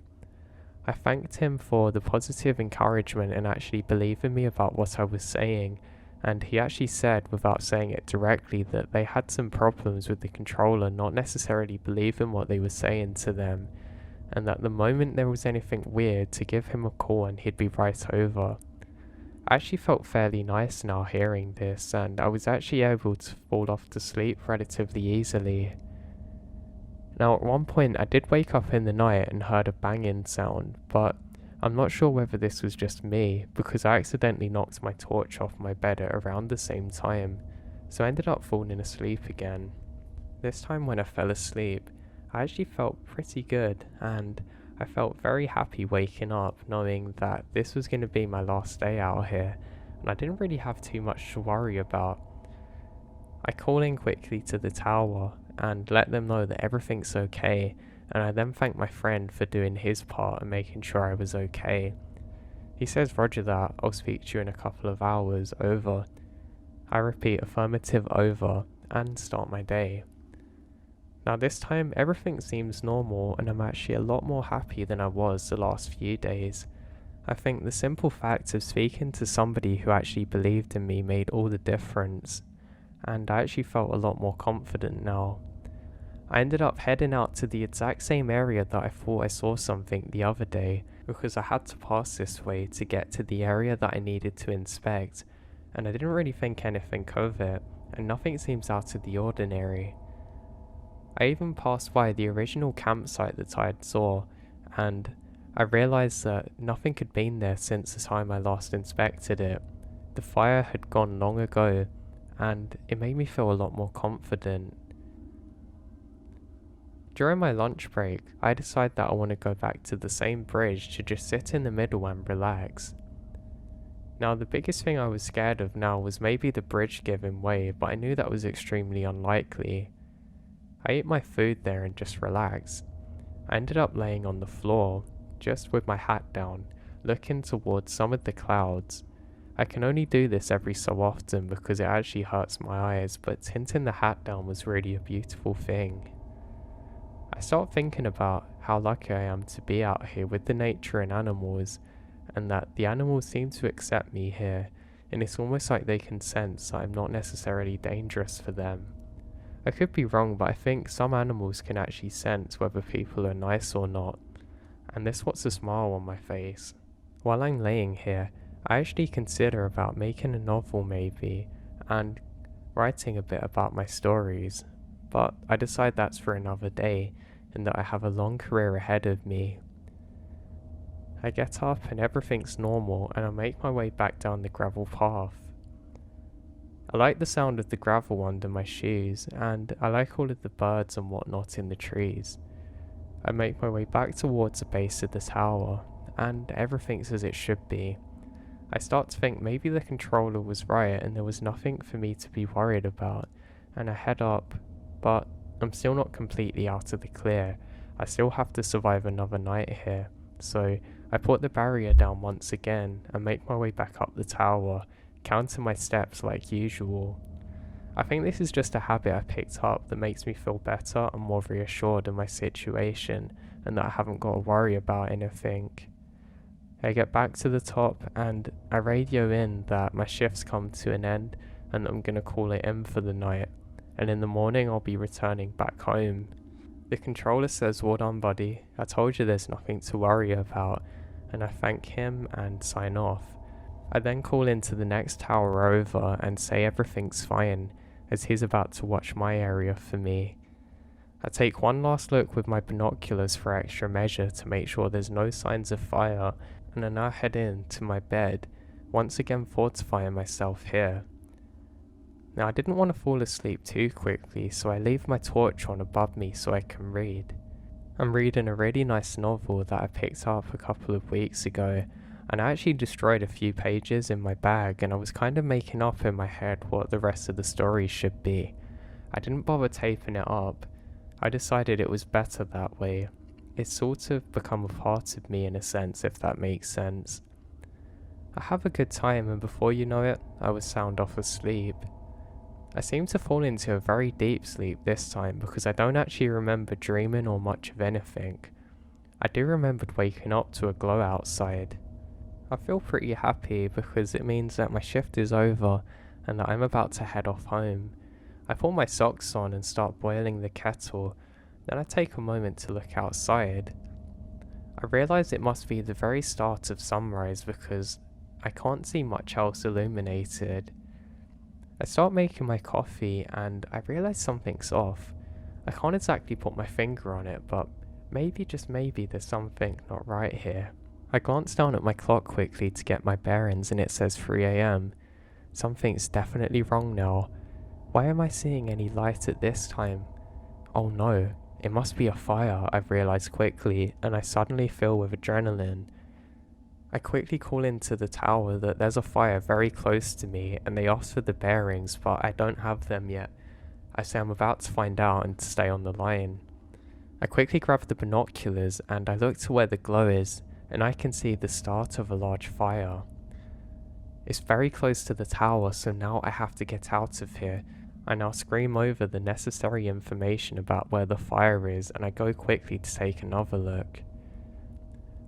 I thanked him for the positive encouragement and actually believing me about what I was saying, and he actually said, without saying it directly, that they had some problems with the controller not necessarily believing what they were saying to them, and that the moment there was anything weird to give him a call and he'd be right over. I actually felt fairly nice now hearing this, and I was actually able to fall off to sleep relatively easily. Now at one point I did wake up in the night and heard a banging sound, but I'm not sure whether this was just me, because I accidentally knocked my torch off my bed at around the same time, so I ended up falling asleep again. This time when I fell asleep, I actually felt pretty good, and I felt very happy waking up knowing that this was going to be my last day out here, and I didn't really have too much to worry about. I call in quickly to the tower and let them know that everything's okay, and I then thank my friend for doing his part and making sure I was okay. He says roger that, I'll speak to you in a couple of hours, over. I repeat affirmative, over, and start my day. Now this time everything seems normal and I'm actually a lot more happy than I was the last few days. I think the simple fact of speaking to somebody who actually believed in me made all the difference, and I actually felt a lot more confident now. I ended up heading out to the exact same area that I thought I saw something the other day, because I had to pass this way to get to the area that I needed to inspect, and I didn't really think anything of it, and nothing seems out of the ordinary. I even passed by the original campsite that I had saw, and I realised that nothing had been there since the time I last inspected it. The fire had gone long ago, and it made me feel a lot more confident. During my lunch break, I decided that I want to go back to the same bridge to just sit in the middle and relax. Now the biggest thing I was scared of now was maybe the bridge giving way, but I knew that was extremely unlikely. I ate my food there and just relaxed. I ended up laying on the floor, just with my hat down, looking towards some of the clouds. I can only do this every so often because it actually hurts my eyes, but tinting the hat down was really a beautiful thing. I start thinking about how lucky I am to be out here with the nature and animals, and that the animals seem to accept me here, and it's almost like they can sense that I'm not necessarily dangerous for them. I could be wrong, but I think some animals can actually sense whether people are nice or not, and this puts a smile on my face. While I'm laying here, I actually consider about making a novel maybe, and writing a bit about my stories, but I decide that's for another day, and that I have a long career ahead of me. I get up and everything's normal, and I make my way back down the gravel path. I like the sound of the gravel under my shoes, and I like all of the birds and whatnot in the trees. I make my way back towards the base of the tower, and everything's as it should be. I start to think maybe the controller was right and there was nothing for me to be worried about, and I head up, but I'm still not completely out of the clear. I still have to survive another night here, so I put the barrier down once again and make my way back up the tower, counting my steps like usual. I think this is just a habit I picked up that makes me feel better and more reassured in my situation, and that I haven't got to worry about anything. I get back to the top and I radio in that my shift's come to an end and I'm gonna call it in for the night, and in the morning I'll be returning back home. The controller says, "Well done, buddy. I told you there's nothing to worry about," and I thank him and sign off. I then call into the next tower over and say everything's fine, as he's about to watch my area for me. I take one last look with my binoculars for extra measure to make sure there's no signs of fire, and I now head in to my bed, once again fortifying myself here. Now I didn't want to fall asleep too quickly, so I leave my torch on above me so I can read. I'm reading a really nice novel that I picked up a couple of weeks ago, and I actually destroyed a few pages in my bag, and I was kind of making up in my head what the rest of the story should be. I didn't bother taping it up. I decided it was better that way. It's sort of become a part of me in a sense, if that makes sense. I have a good time, and before you know it, I was sound off asleep. I seem to fall into a very deep sleep this time because I don't actually remember dreaming or much of anything. I do remember waking up to a glow outside. I feel pretty happy because it means that my shift is over and that I'm about to head off home. I put my socks on and start boiling the kettle, then I take a moment to look outside. I realise it must be the very start of sunrise because I can't see much else illuminated. I start making my coffee and I realise something's off. I can't exactly put my finger on it, but maybe, just maybe, there's something not right here. I glance down at my clock quickly to get my bearings and it says 3 AM. Something's definitely wrong now. Why am I seeing any light at this time? Oh no, it must be a fire, I've realised quickly, and I suddenly feel with adrenaline. I quickly call into the tower that there's a fire very close to me and they ask for the bearings, but I don't have them yet. I say I'm about to find out and to stay on the line. I quickly grab the binoculars and I look to where the glow is and I can see the start of a large fire. It's very close to the tower, so now I have to get out of here. I now scream over the necessary information about where the fire is and I go quickly to take another look.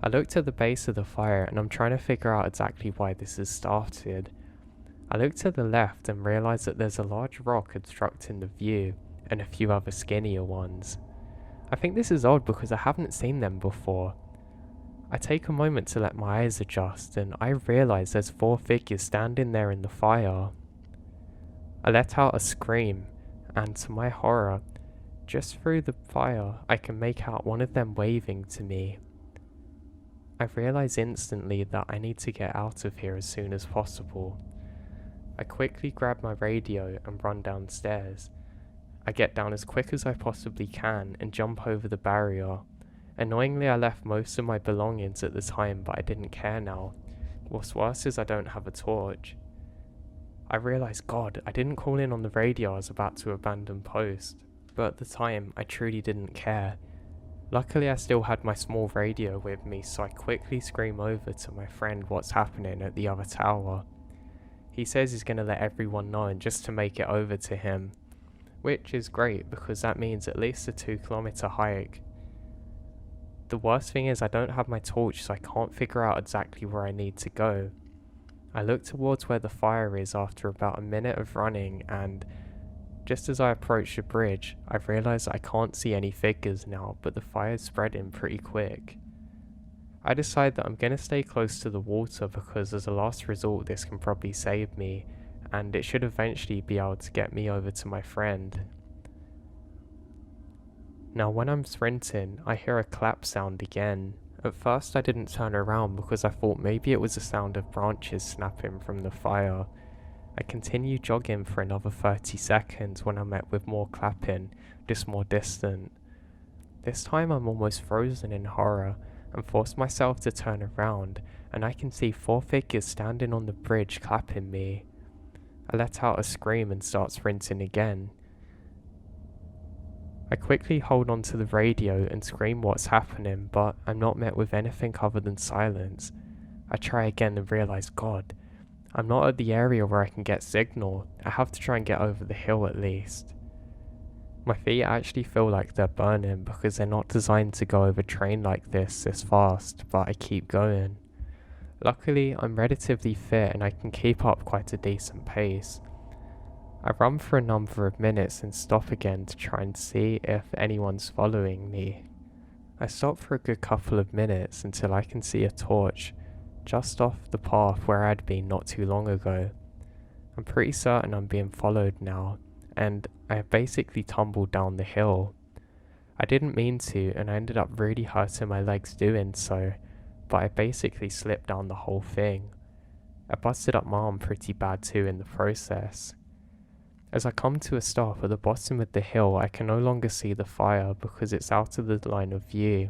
I look to the base of the fire and I'm trying to figure out exactly why this has started. I look to the left and realise that there's a large rock obstructing the view and a few other skinnier ones. I think this is odd because I haven't seen them before. I take a moment to let my eyes adjust and I realise there's 4 figures standing there in the fire. I let out a scream and to my horror, just through the fire I can make out one of them waving to me. I realise instantly that I need to get out of here as soon as possible. I quickly grab my radio and run downstairs. I get down as quick as I possibly can and jump over the barrier. Annoyingly, I left most of my belongings at the time, but I didn't care now. What's worse is I don't have a torch. I realise, God, I didn't call in on the radio I was about to abandon post, but at the time I truly didn't care. Luckily I still had my small radio with me, so I quickly scream over to my friend what's happening at the other tower. He says he's going to let everyone know and just to make it over to him, which is great because that means at least a 2-kilometer hike. The worst thing is I don't have my torch, so I can't figure out exactly where I need to go. I look towards where the fire is after about a minute of running, and just as I approach the bridge, I realise I can't see any figures now, but the fire's spreading pretty quick. I decide that I'm going to stay close to the water because as a last resort this can probably save me, and it should eventually be able to get me over to my friend. Now when I'm sprinting, I hear a clap sound again. At first I didn't turn around because I thought maybe it was the sound of branches snapping from the fire. I continue jogging for another 30 seconds when I'm met with more clapping, just more distant. This time I'm almost frozen in horror and force myself to turn around, and I can see 4 figures standing on the bridge clapping me. I let out a scream and start sprinting again. I quickly hold onto the radio and scream what's happening, but I'm not met with anything other than silence. I try again and realise, God, I'm not at the area where I can get signal. I have to try and get over the hill at least. My feet actually feel like they're burning because they're not designed to go over terrain like this fast, but I keep going. Luckily, I'm relatively fit and I can keep up quite a decent pace. I run for a number of minutes and stop again to try and see if anyone's following me. I stop for a good couple of minutes until I can see a torch just off the path where I'd been not too long ago. I'm pretty certain I'm being followed now, and I have basically tumbled down the hill. I didn't mean to, and I ended up really hurting my legs doing so, but I basically slipped down the whole thing. I busted up my arm pretty bad too in the process. As I come to a stop at the bottom of the hill, I can no longer see the fire because it's out of the line of view.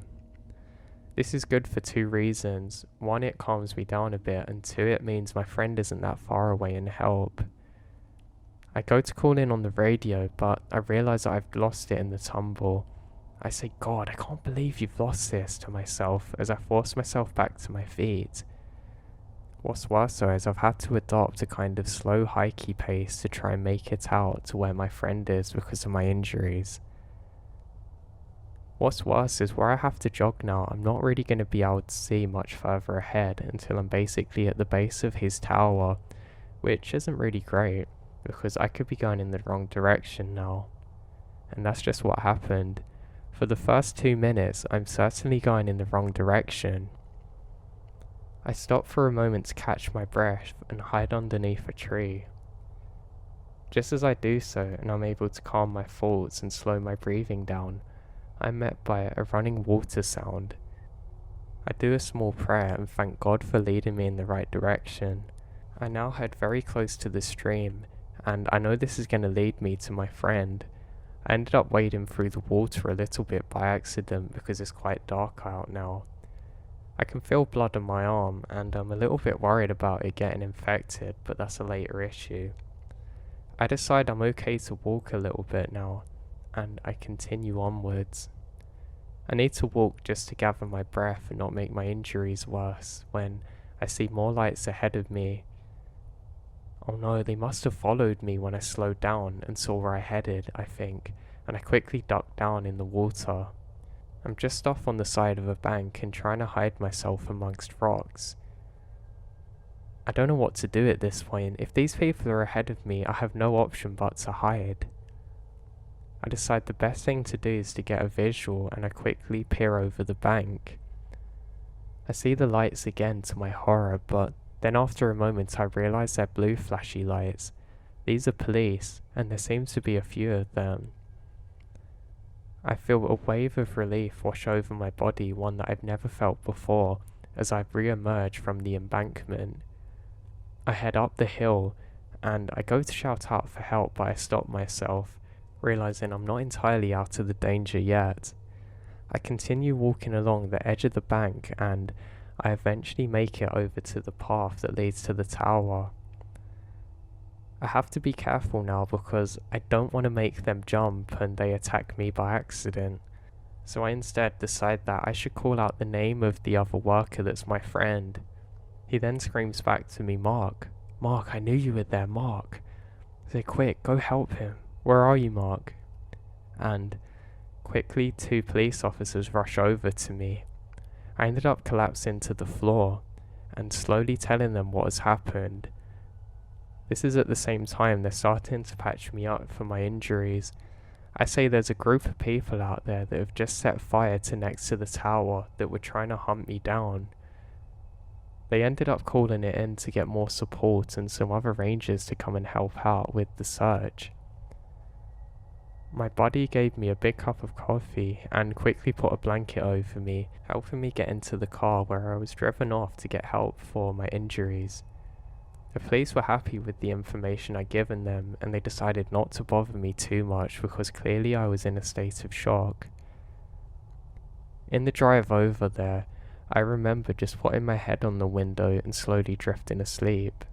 This is good for two reasons. One, it calms me down a bit, and two, it means my friend isn't that far away and help. I go to call in on the radio, but I realise that I've lost it in the tumble. I say, "God, I can't believe you've lost this," to myself as I force myself back to my feet. What's worse though is I've had to adopt a kind of slow hikey pace to try and make it out to where my friend is because of my injuries. What's worse is where I have to jog now, I'm not really going to be able to see much further ahead until I'm basically at the base of his tower, which isn't really great because I could be going in the wrong direction now. And that's just what happened. For the first 2 minutes, I'm certainly going in the wrong direction. I stop for a moment to catch my breath and hide underneath a tree. Just as I do so, and I'm able to calm my thoughts and slow my breathing down, I'm met by a running water sound. I do a small prayer and thank God for leading me in the right direction. I now head very close to the stream, and I know this is going to lead me to my friend. I ended up wading through the water a little bit by accident because it's quite dark out now. I can feel blood on my arm, and I'm a little bit worried about it getting infected, but that's a later issue. I decide I'm okay to walk a little bit now, and I continue onwards. I need to walk just to gather my breath and not make my injuries worse when I see more lights ahead of me. Oh no, they must have followed me when I slowed down and saw where I headed, I think, and I quickly ducked down in the water. I'm just off on the side of a bank and trying to hide myself amongst rocks. I don't know what to do at this point. If these people are ahead of me, I have no option but to hide. I decide the best thing to do is to get a visual, and I quickly peer over the bank. I see the lights again to my horror, but then after a moment I realise they're blue flashy lights. These are police, and there seems to be a few of them. I feel a wave of relief wash over my body, one that I've never felt before, as I re-emerge from the embankment. I head up the hill, and I go to shout out for help, but I stop myself, realising I'm not entirely out of the danger yet. I continue walking along the edge of the bank, and I eventually make it over to the path that leads to the tower. I have to be careful now because I don't want to make them jump and they attack me by accident. So I instead decide that I should call out the name of the other worker that's my friend. He then screams back to me, "Mark, Mark, I knew you were there, Mark." I say, "Quick, go help him. Where are you, Mark?" And quickly 2 police officers rush over to me. I ended up collapsing to the floor and slowly telling them what has happened. This is at the same time they're starting to patch me up for my injuries. I say there's a group of people out there that have just set fire to next to the tower that were trying to hunt me down. They ended up calling it in to get more support and some other rangers to come and help out with the search. My buddy gave me a big cup of coffee and quickly put a blanket over me, helping me get into the car where I was driven off to get help for my injuries. The police were happy with the information I'd given them, and they decided not to bother me too much because clearly I was in a state of shock. In the drive over there, I remember just putting my head on the window and slowly drifting asleep.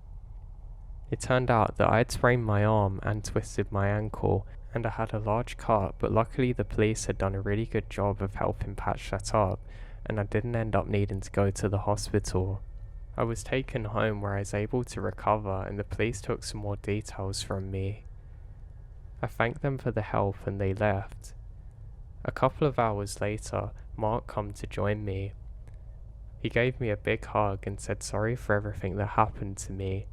It turned out that I had sprained my arm and twisted my ankle, and I had a large cut, but luckily the police had done a really good job of helping patch that up, and I didn't end up needing to go to the hospital. I was taken home where I was able to recover, and the police took some more details from me. I thanked them for the help and they left. A couple of hours later, Mark came to join me. He gave me a big hug and said sorry for everything that happened to me.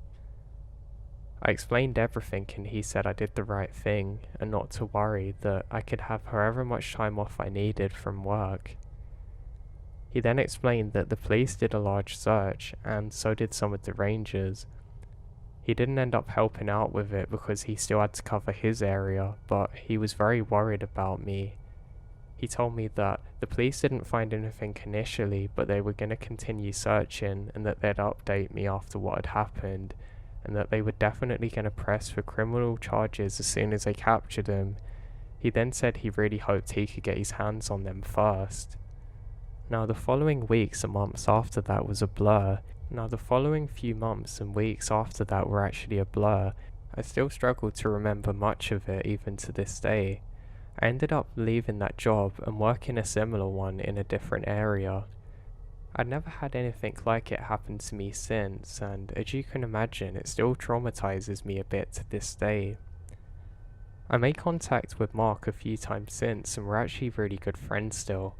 I explained everything and he said I did the right thing and not to worry, that I could have however much time off I needed from work. He then explained that the police did a large search and so did some of the rangers. He didn't end up helping out with it because he still had to cover his area, but he was very worried about me. He told me that the police didn't find anything initially, but they were going to continue searching and that they'd update me after what had happened, and that they were definitely going to press for criminal charges as soon as they captured him. He then said he really hoped he could get his hands on them first. Now the following weeks and months after that was a blur. The following few months and weeks after that were actually a blur. I still struggle to remember much of it even to this day. I ended up leaving that job and working a similar one in a different area. I'd never had anything like it happen to me since, and as you can imagine, it still traumatizes me a bit to this day. I made contact with Mark a few times since and we're actually really good friends still.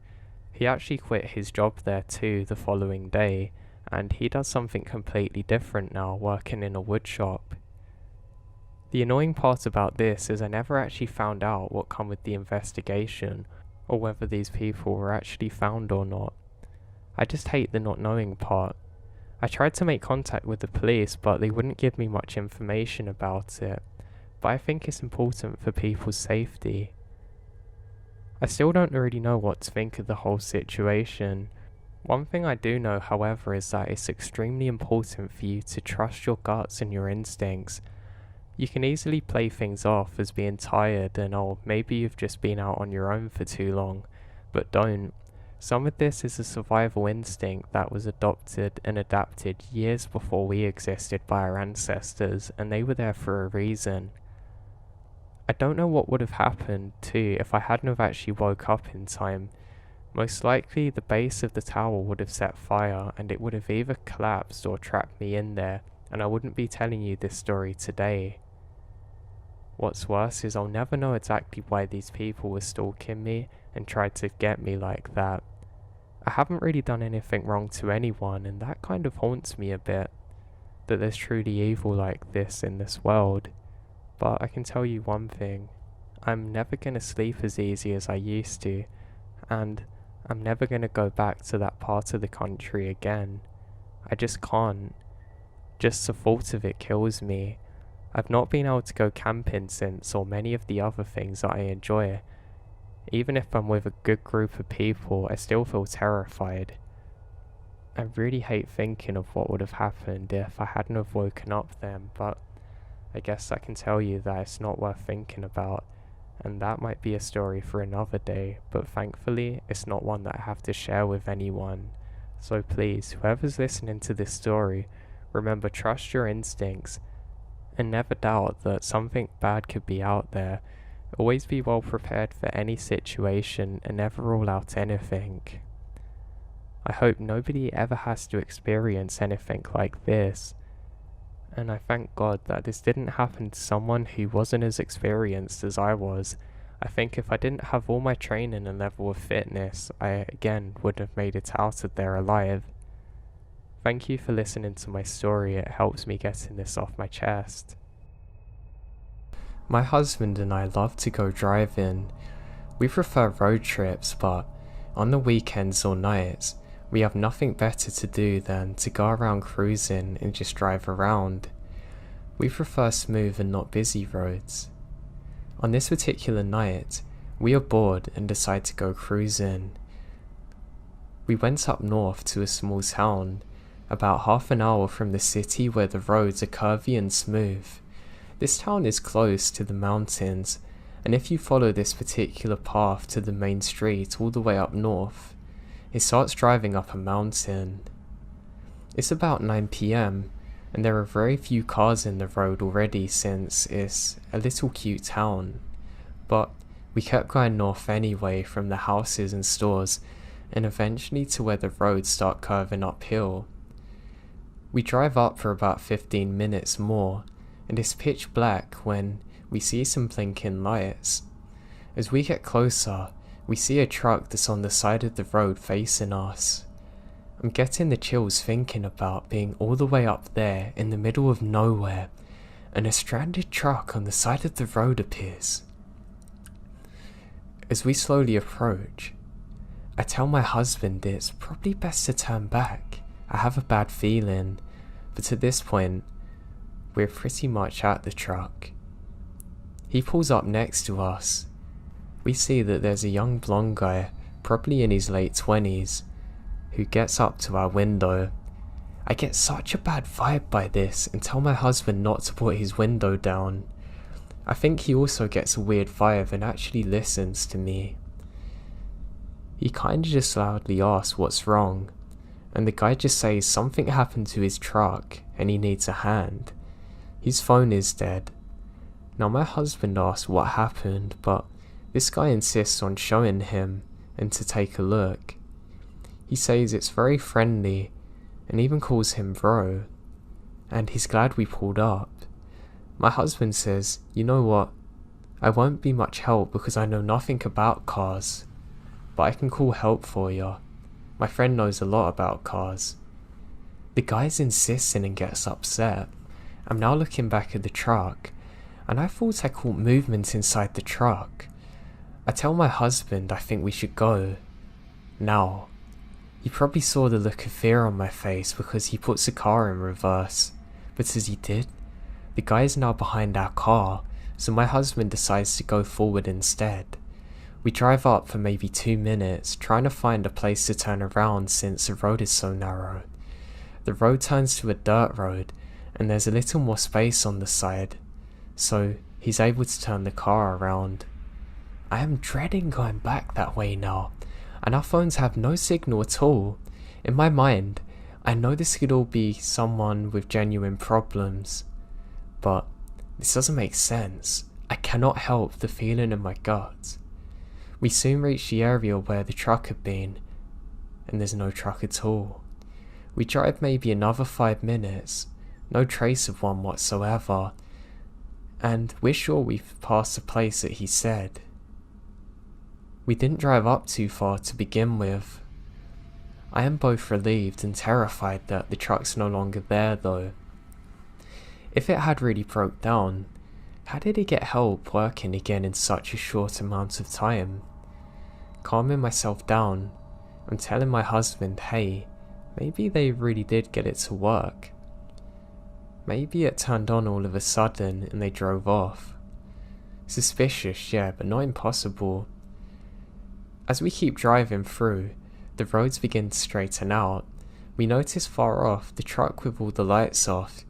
He actually quit his job there too the following day, and he does something completely different now, working in a wood shop. The annoying part about this is I never actually found out what come with the investigation, or whether these people were actually found or not. I just hate the not knowing part. I tried to make contact with the police, but they wouldn't give me much information about it, but I think it's important for people's safety. I still don't really know what to think of the whole situation. One thing I do know, however, is that it's extremely important for you to trust your guts and your instincts. You can easily play things off as being tired and maybe you've just been out on your own for too long, but don't. Some of this is a survival instinct that was adopted and adapted years before we existed by our ancestors, and they were there for a reason. I don't know what would have happened too if I hadn't have actually woke up in time. Most likely the base of the tower would have set fire and it would have either collapsed or trapped me in there, and I wouldn't be telling you this story today. What's worse is I'll never know exactly why these people were stalking me and tried to get me like that. I haven't really done anything wrong to anyone, and that kind of haunts me a bit, that there's truly evil like this in this world. But I can tell you one thing, I'm never going to sleep as easy as I used to, and I'm never going to go back to that part of the country again. I just can't. Just the thought of it kills me. I've not been able to go camping since, or many of the other things that I enjoy. Even if I'm with a good group of people, I still feel terrified. I really hate thinking of what would have happened if I hadn't have woken up then, but I guess I can tell you that it's not worth thinking about, and that might be a story for another day, but thankfully it's not one that I have to share with anyone. So please, whoever's listening to this story, remember, trust your instincts, and never doubt that something bad could be out there. Always be well prepared for any situation and never rule out anything. I hope nobody ever has to experience anything like this, and I thank God that this didn't happen to someone who wasn't as experienced as I was. I think if I didn't have all my training and level of fitness, I again wouldn't have made it out of there alive. Thank you for listening to my story, it helps me getting this off my chest. My husband and I love to go driving. We prefer road trips, but on the weekends or nights, we have nothing better to do than to go around cruising and just drive around. We prefer smooth and not busy roads. On this particular night, we are bored and decide to go cruising. We went up north to a small town, about half an hour from the city, where the roads are curvy and smooth. This town is close to the mountains, and if you follow this particular path to the main street all the way up north, it starts driving up a mountain. It's about 9 PM, and there are very few cars in the road already since it's a little cute town. But we kept going north anyway, from the houses and stores, and eventually to where the roads start curving uphill. We drive up for about 15 minutes more, and it's pitch black when we see some blinking lights. As we get closer, we see a truck that's on the side of the road facing us. I'm getting the chills thinking about being all the way up there in the middle of nowhere, and a stranded truck on the side of the road appears. As we slowly approach, I tell my husband it's probably best to turn back. I have a bad feeling, but at this point, we're pretty much at the truck. He pulls up next to us. We see that there's a young blonde guy, probably in his late 20s, who gets up to our window. I get such a bad vibe by this and tell my husband not to put his window down. I think he also gets a weird vibe and actually listens to me. He kinda just loudly asks what's wrong, and the guy just says something happened to his truck and he needs a hand. His phone is dead. Now my husband asks what happened, but this guy insists on showing him and to take a look. He says it's very friendly and even calls him bro, and he's glad we pulled up. My husband says, you know what, I won't be much help because I know nothing about cars, but I can call help for you. My friend knows a lot about cars. The guy's insisting and gets upset. I'm now looking back at the truck, and I thought I caught movement inside the truck. I tell my husband I think we should go. Now, he probably saw the look of fear on my face because he puts the car in reverse, but as he did, the guy is now behind our car, so my husband decides to go forward instead. We drive up for maybe 2 minutes, trying to find a place to turn around since the road is so narrow. The road turns to a dirt road, and there's a little more space on the side, so he's able to turn the car around. I am dreading going back that way now, and our phones have no signal at all. In my mind, I know this could all be someone with genuine problems, but this doesn't make sense. I cannot help the feeling in my gut. We soon reach the area where the truck had been, and there's no truck at all. We drive maybe another 5 minutes, no trace of one whatsoever, and we're sure we've passed the place that he said. We didn't drive up too far to begin with. I am both relieved and terrified that the truck's no longer there though. If it had really broke down, how did it get help working again in such a short amount of time? Calming myself down, I'm telling my husband, hey, maybe they really did get it to work. Maybe it turned on all of a sudden and they drove off. Suspicious, yeah, but not impossible. As we keep driving through, the roads begin to straighten out. We notice far off the truck with all the lights off,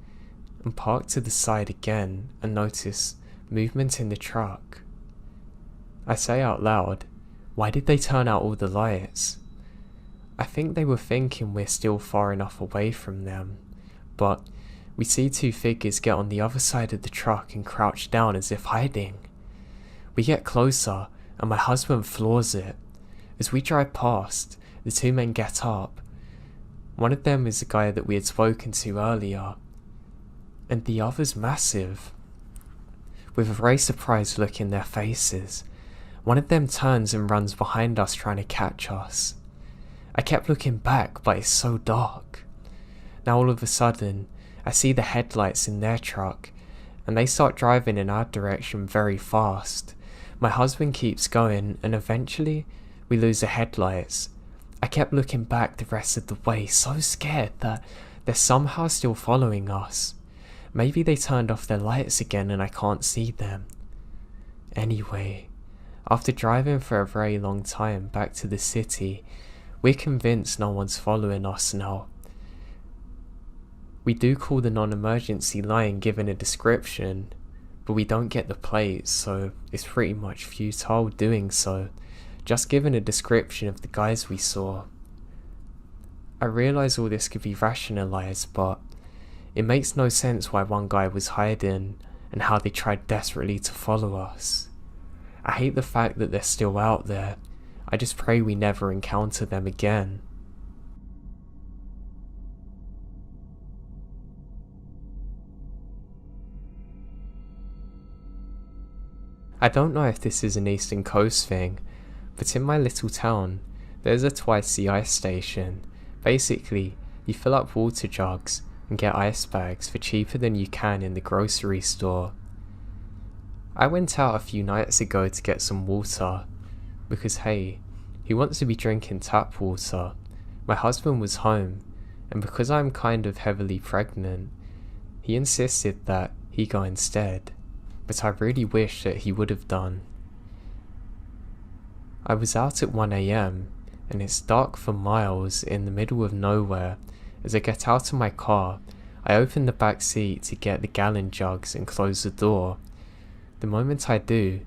and park to the side again and notice movement in the truck. I say out loud, why did they turn out all the lights? I think they were thinking we're still far enough away from them, but we see 2 figures get on the other side of the truck and crouch down as if hiding. We get closer and my husband floors it. As we drive past, the 2 men get up. One of them is the guy that we had spoken to earlier, and the other's massive. With a very surprised look in their faces, one of them turns and runs behind us trying to catch us. I kept looking back, but it's so dark. Now all of a sudden, I see the headlights in their truck, and they start driving in our direction very fast. My husband keeps going, and eventually, we lose the headlights. I kept looking back the rest of the way, so scared that they're somehow still following us. Maybe they turned off their lights again and I can't see them. Anyway, after driving for a very long time back to the city, we're convinced no one's following us now. We do call the non-emergency line given a description, but we don't get the plates, so it's pretty much futile doing so, just given a description of the guys we saw. I realise all this could be rationalised, but it makes no sense why one guy was hiding and how they tried desperately to follow us. I hate the fact that they're still out there. I just pray we never encounter them again. I don't know if this is an Eastern Coast thing, but in my little town, there's a twice the ice station, Basically, you fill up water jugs and get ice bags for cheaper than you can in the grocery store. I went out a few nights ago to get some water, because hey, who wants to be drinking tap water? My husband was home, and because I'm kind of heavily pregnant, he insisted that he go instead, but I really wish that he would have done. I was out at 1 AM, and it's dark for miles in the middle of nowhere. As I get out of my car, I open the back seat to get the gallon jugs and close the door. The moment I do,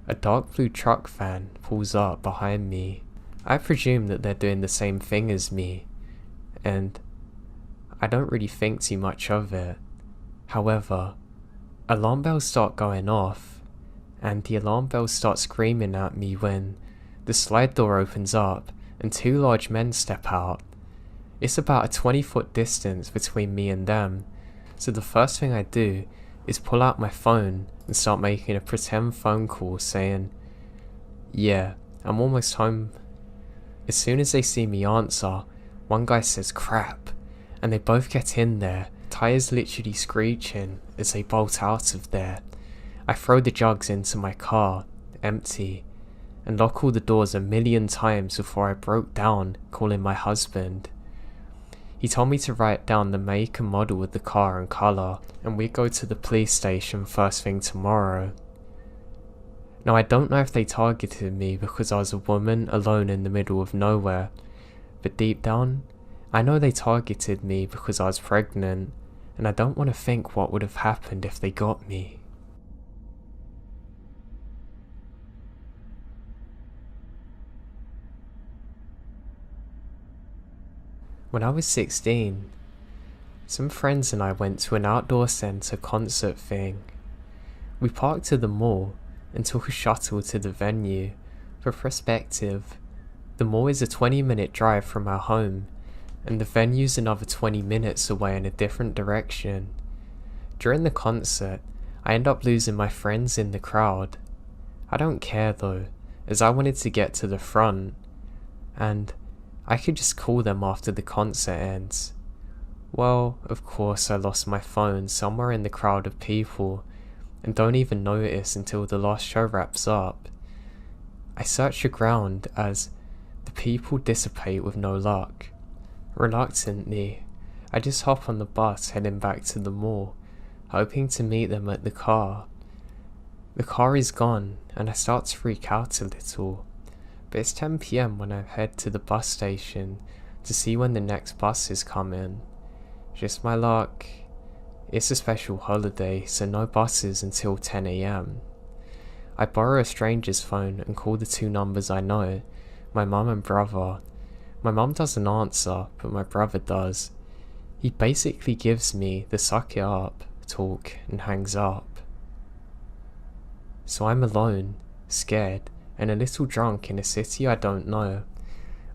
a dark blue truck van pulls up behind me. I presume that they're doing the same thing as me, and I don't really think too much of it. However, alarm bells start going off, and the alarm bells start screaming at me when the slide door opens up and two large men step out. It's about a 20-foot distance between me and them, so the first thing I do is pull out my phone and start making a pretend phone call saying, "Yeah, I'm almost home." As soon as they see me answer, one guy says "crap," and they both get in there, tires literally screeching as they bolt out of there. I throw the jugs into my car, empty, and lock all the doors a million times before I broke down calling my husband. He told me to write down the make and model of the car and colour, and we'd go to the police station first thing tomorrow. Now I don't know if they targeted me because I was a woman alone in the middle of nowhere, but deep down, I know they targeted me because I was pregnant, and I don't want to think what would have happened if they got me. When I was 16, some friends and I went to an outdoor centre concert thing. We parked at the mall and took a shuttle to the venue. For perspective, the mall is a 20-minute drive from our home, and the venue's another 20 minutes away in a different direction. During the concert, I end up losing my friends in the crowd. I don't care though, as I wanted to get to the front, and I could just call them after the concert ends. Well, of course I lost my phone somewhere in the crowd of people, and don't even notice until the last show wraps up. I search the ground as the people dissipate with no luck. Reluctantly, I just hop on the bus heading back to the mall, hoping to meet them at the car. The car is gone, and I start to freak out a little. But it's 10 PM when I head to the bus station to see when the next bus is coming. Just my luck, it's a special holiday, so no buses until 10 AM. I borrow a stranger's phone and call the two numbers I know, my mum and brother. My mum doesn't answer, but my brother does. He basically gives me the suck it up talk and hangs up. So I'm alone, scared, and a little drunk in a city I don't know.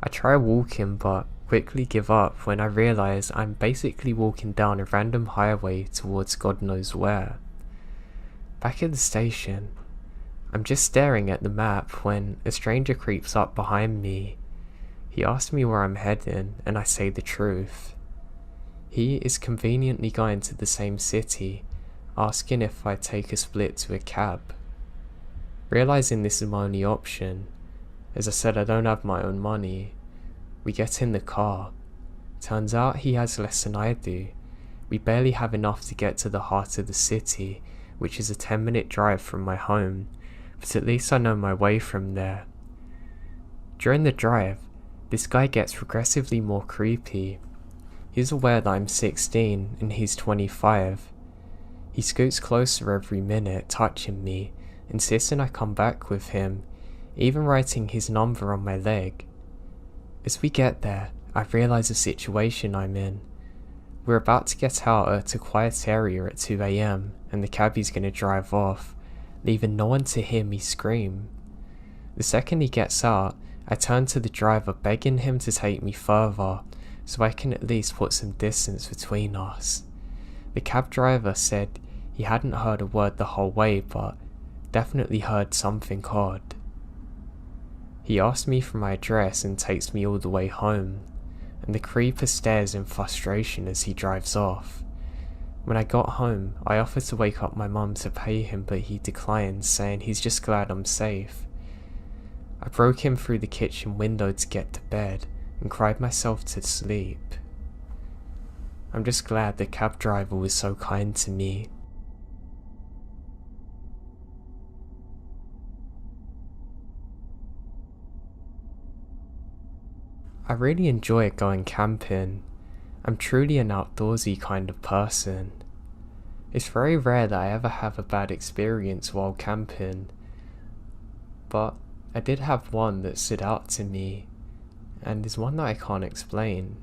I try walking but quickly give up when I realise I'm basically walking down a random highway towards God knows where. Back at the station, I'm just staring at the map when a stranger creeps up behind me. He asks me where I'm heading and I say the truth. He is conveniently going to the same city, asking if I take a split to a cab. Realising this is my only option, as I said I don't have my own money, we get in the car. Turns out he has less than I do. We barely have enough to get to the heart of the city, which is a 10-minute drive from my home, but at least I know my way from there. During the drive, this guy gets progressively more creepy. He's aware that I'm 16 and he's 25. He scoots closer every minute, touching me, insisting I come back with him, even writing his number on my leg. As we get there, I realise the situation I'm in. We're about to get out at a quiet area at 2 AM and the cabbie's going to drive off, leaving no one to hear me scream. The second he gets out, I turn to the driver begging him to take me further, so I can at least put some distance between us. The cab driver said he hadn't heard a word the whole way, but definitely heard something odd. He asked me for my address and takes me all the way home. and the creeper stares in frustration as he drives off. When I got home, I offered to wake up my mum to pay him, but he declined, saying he's just glad I'm safe. I broke him through the kitchen window to get to bed and cried myself to sleep. I'm just glad the cab driver was so kind to me. I really enjoy going camping. I'm truly an outdoorsy kind of person. It's very rare that I ever have a bad experience while camping, but I did have one that stood out to me, and is one that I can't explain.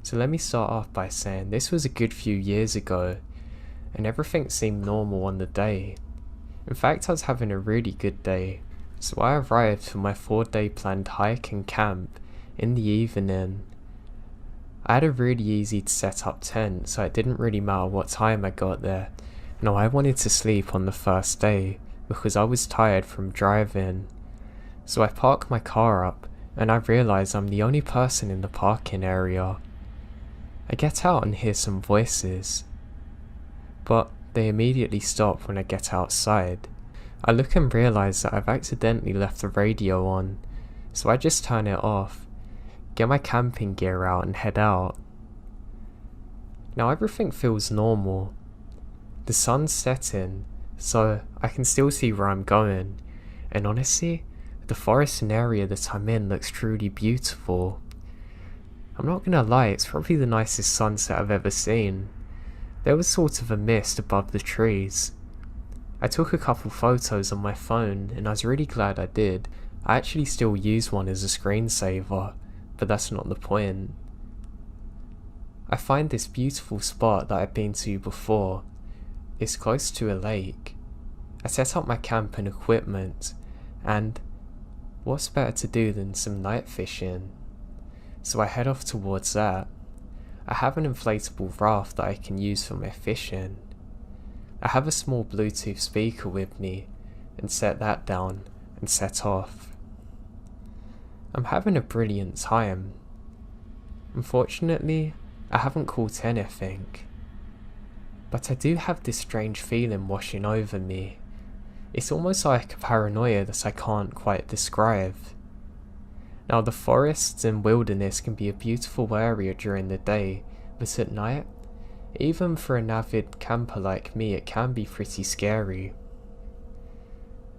So let me start off by saying this was a good few years ago, and everything seemed normal on the day. In fact, I was having a really good day, so I arrived for my 4-day planned hike and camp in the evening. I had a really easy to set up tent, so it didn't really matter what time I got there. No, I wanted to sleep on the first day, because I was tired from driving. So I park my car up, and I realise I'm the only person in the parking area. I get out and hear some voices, but they immediately stop when I get outside. I look and realise that I've accidentally left the radio on, so I just turn it off, get my camping gear out and head out. Now everything feels normal. The sun's setting, so I can still see where I'm going, and honestly, the forest and area that I'm in looks truly beautiful. I'm not gonna lie, it's probably the nicest sunset I've ever seen. There was sort of a mist above the trees. I took a couple photos on my phone, and I was really glad I did. I actually still use one as a screensaver, but that's not the point. I find this beautiful spot that I've been to before. It's close to a lake. I set up my camp and equipment, and what's better to do than some night fishing? So I head off towards that. I have an inflatable raft that I can use for my fishing. I have a small Bluetooth speaker with me, and set that down and set off. I'm having a brilliant time. Unfortunately, I haven't caught anything, but I do have this strange feeling washing over me. It's almost like a paranoia that I can't quite describe. Now, the forests and wilderness can be a beautiful area during the day, but at night, even for an avid camper like me, it can be pretty scary.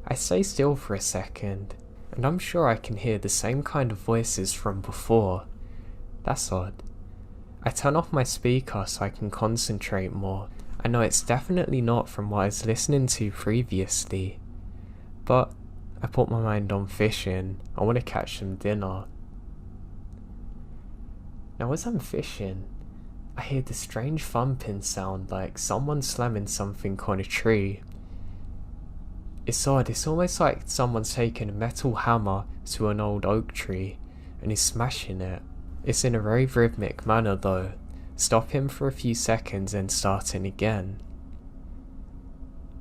I stay still for a second, and I'm sure I can hear the same kind of voices from before. That's odd. I turn off my speaker so I can concentrate more. I know it's definitely not from what I was listening to previously, but I put my mind on fishing. I want to catch some dinner. Now as I'm fishing, I hear the strange thumping sound like someone slamming something on a tree. It's odd, it's almost like someone's taken a metal hammer to an old oak tree and is smashing it. It's in a very rhythmic manner though, stopping for a few seconds and starting again.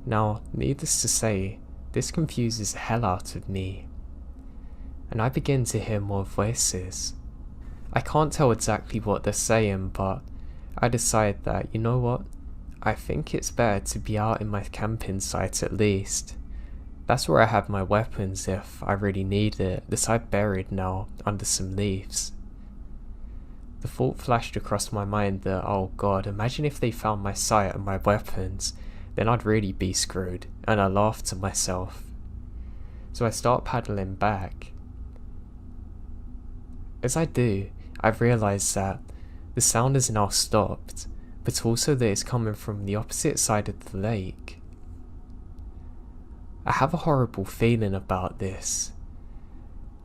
Now, needless to say, this confuses the hell out of me, and I begin to hear more voices. I can't tell exactly what they're saying, but I decide that, you know what, I think it's better to be out in my camping site at least. That's where I have my weapons if I really need it, that I've buried now under some leaves. The thought flashed across my mind that, oh god, imagine if they found my site and my weapons, then I'd really be screwed, and I laughed to myself. So I start paddling back. As I do, I've realised that the sound has now stopped, but also that it's coming from the opposite side of the lake. I have a horrible feeling about this.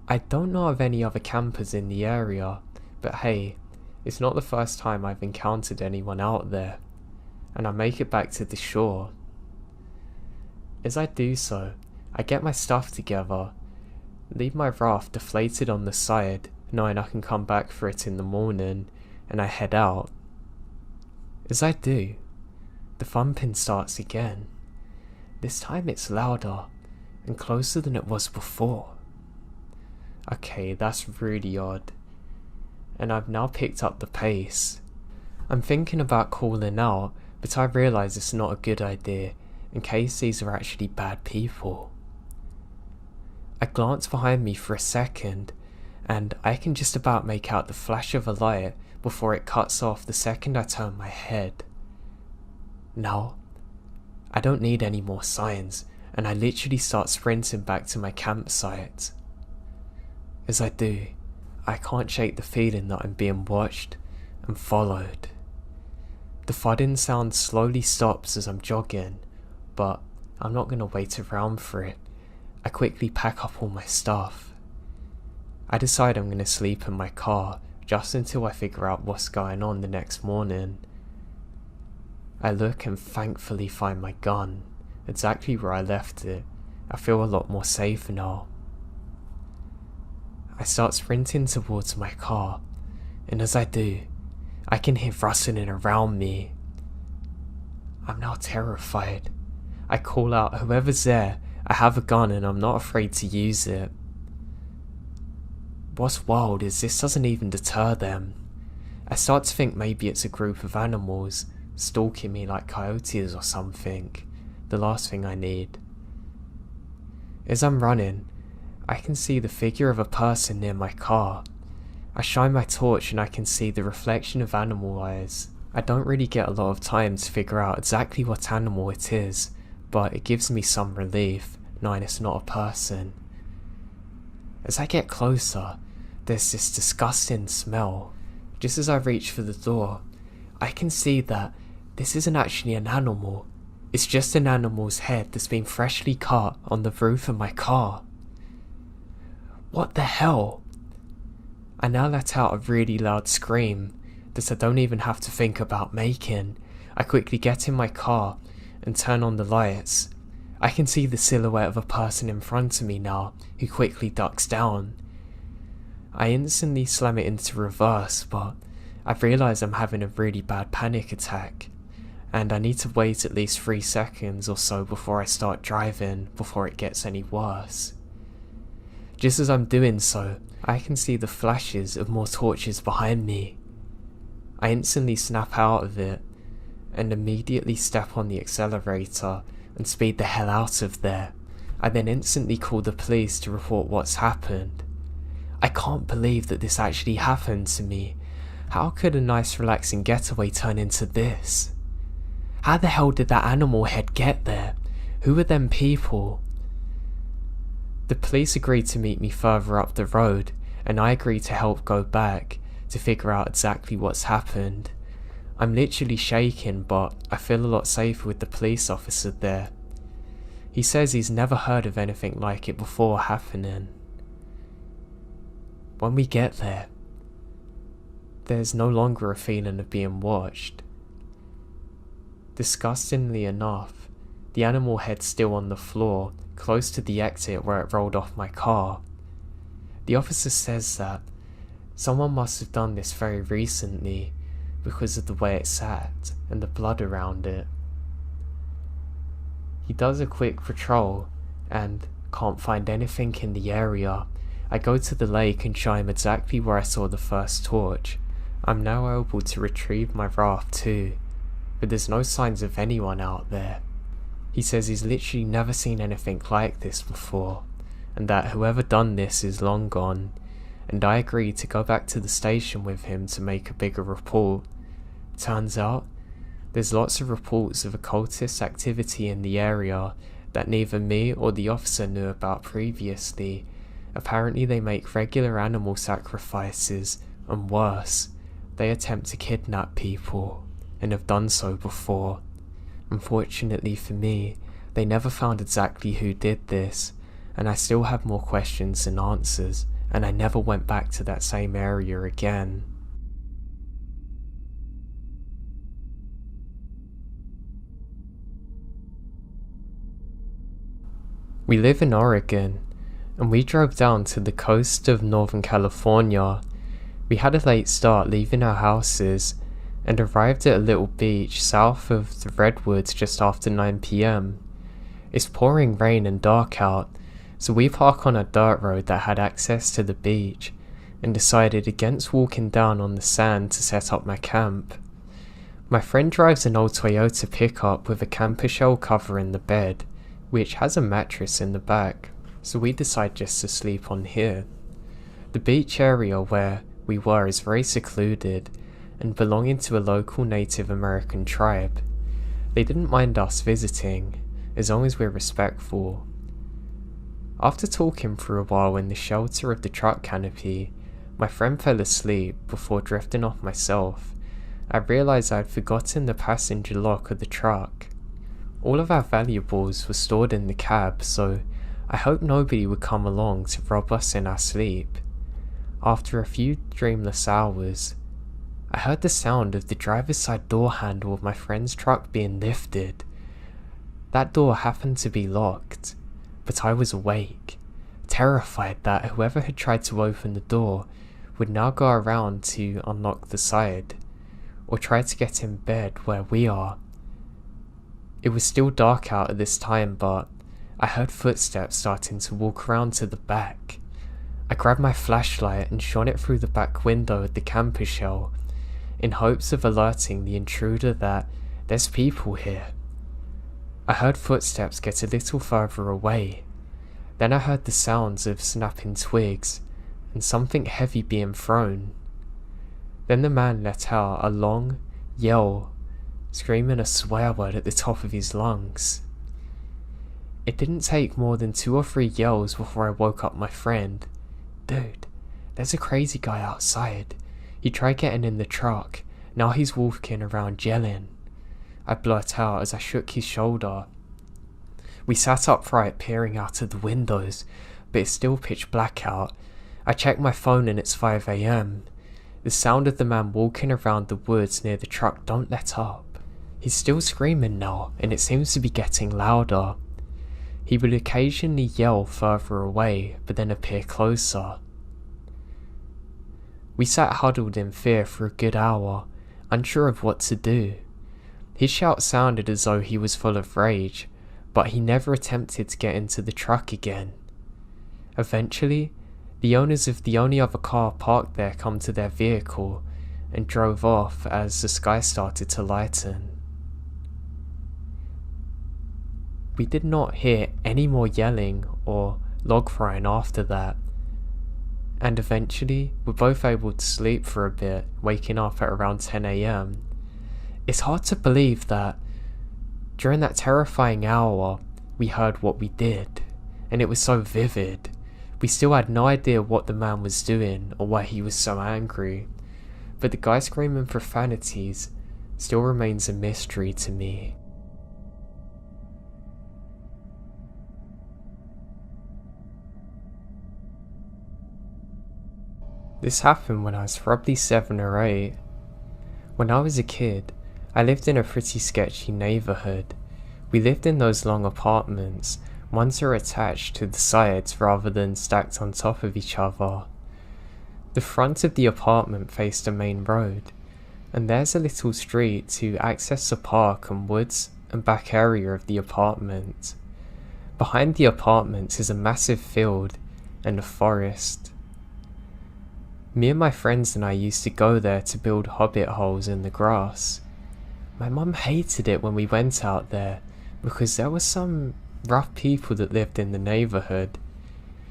I don't know of any other campers in the area, but hey, it's not the first time I've encountered anyone out there, and I make it back to the shore. As I do so, I get my stuff together, leave my raft deflated on the side, knowing I can come back for it in the morning, and I head out. As I do, the thumping starts again. This time it's louder and closer than it was before. Okay, that's really odd. and I've now picked up the pace. I'm thinking about calling out, but I realise it's not a good idea in case these are actually bad people. I glance behind me for a second, and I can just about make out the flash of a light before it cuts off the second I turn my head. Now, I don't need any more signs, and I literally start sprinting back to my campsite. As I do, I can't shake the feeling that I'm being watched and followed. The thudding sound slowly stops as I'm jogging, but I'm not going to wait around for it. I quickly pack up all my stuff. I decide I'm going to sleep in my car just until I figure out what's going on the next morning. I look and thankfully find my gun, exactly where I left it. I feel a lot more safe now. I start sprinting towards my car, and as I do, I can hear rustling around me. I'm now terrified. I call out, "Whoever's there, I have a gun and I'm not afraid to use it." What's wild is this doesn't even deter them. I start to think maybe it's a group of animals stalking me like coyotes or something. The last thing I need. As I'm running, I can see the figure of a person near my car. I shine my torch and I can see the reflection of animal eyes. I don't really get a lot of time to figure out exactly what animal it is, but it gives me some relief, knowing it's not a person. As I get closer, there's this disgusting smell. Just as I reach for the door, I can see that this isn't actually an animal. It's just an animal's head that's been freshly cut on the roof of my car. What the hell? I now let out a really loud scream that I don't even have to think about making. I quickly get in my car and turn on the lights. I can see the silhouette of a person in front of me now, who quickly ducks down. I instantly slam it into reverse, but I realise I'm having a really bad panic attack, and I need to wait at least 3 seconds or so before I start driving, before it gets any worse. Just as I'm doing so, I can see the flashes of more torches behind me. I instantly snap out of it, and immediately step on the accelerator and speed the hell out of there. I then instantly call the police to report what's happened. I can't believe that this actually happened to me. How could a nice relaxing getaway turn into this? How the hell did that animal head get there? Who were them people? The police agreed to meet me further up the road, and I agreed to help go back to figure out exactly what's happened. I'm literally shaking, but I feel a lot safer with the police officer there. He says he's never heard of anything like it before happening. When we get there, there's no longer a feeling of being watched. Disgustingly enough, the animal head's still on the floor, close to the exit where it rolled off my car. The officer says that someone must have done this very recently because of the way it sat and the blood around it. He does a quick patrol and can't find anything in the area. I go to the lake and show him exactly where I saw the first torch. I'm now able to retrieve my raft too, but there's no signs of anyone out there. He says he's literally never seen anything like this before, and that whoever done this is long gone, and I agreed to go back to the station with him to make a bigger report. Turns out, there's lots of reports of occultist activity in the area that neither me or the officer knew about previously. Apparently they make regular animal sacrifices, and worse, they attempt to kidnap people, and have done so before. Unfortunately for me, they never found exactly who did this, and I still have more questions than answers, and I never went back to that same area again. We live in Oregon, and we drove down to the coast of Northern California. We had a late start leaving our houses, and arrived at a little beach south of the Redwoods just after 9 PM. It's pouring rain and dark out, so we park on a dirt road that had access to the beach, and decided against walking down on the sand to set up my camp. My friend drives an old Toyota pickup with a camper shell covering the bed, which has a mattress in the back, so we decide just to sleep on here. The beach area where we were is very secluded and belonging to a local Native American tribe. They didn't mind us visiting, as long as we're respectful. After talking for a while in the shelter of the truck canopy, my friend fell asleep before drifting off myself. I realised I had forgotten the passenger lock of the truck. All of our valuables were stored in the cab, so I hoped nobody would come along to rob us in our sleep. After a few dreamless hours, I heard the sound of the driver's side door handle of my friend's truck being lifted. That door happened to be locked, but I was awake, terrified that whoever had tried to open the door would now go around to unlock the side, or try to get in bed where we are. It was still dark out at this time, but I heard footsteps starting to walk around to the back. I grabbed my flashlight and shone it through the back window of the camper shell, in hopes of alerting the intruder that there's people here. I heard footsteps get a little further away. Then I heard the sounds of snapping twigs and something heavy being thrown. Then the man let out a long yell, screaming a swear word at the top of his lungs. It didn't take more than 2 or 3 yells before I woke up my friend. "Dude, there's a crazy guy outside. He tried getting in the truck, now he's walking around yelling," I blurt out as I shook his shoulder. We sat upright peering out of the windows, but it's still pitch black out. I check my phone and it's 5 AM. The sound of the man walking around the woods near the truck don't let up. He's still screaming now, and it seems to be getting louder. He would occasionally yell further away, but then appear closer. We sat huddled in fear for a good hour, unsure of what to do. His shout sounded as though he was full of rage, but he never attempted to get into the truck again. Eventually, the owners of the only other car parked there come to their vehicle and drove off as the sky started to lighten. We did not hear any more yelling or log throwing after that, and eventually we're both able to sleep for a bit, waking up at around 10 AM. It's hard to believe that during that terrifying hour we heard what we did, and it was so vivid. We still had no idea what the man was doing or why he was so angry, but the guy screaming profanities still remains a mystery to me. This happened when I was probably 7 or 8. When I was a kid, I lived in a pretty sketchy neighbourhood. We lived in those long apartments. Ones are attached to the sides rather than stacked on top of each other. The front of the apartment faced a main road, and there's a little street to access the park and woods and back area of the apartment. Behind the apartment is a massive field and a forest. Me and my friends and I used to go there to build hobbit holes in the grass. My mum hated it when we went out there because there were some rough people that lived in the neighbourhood.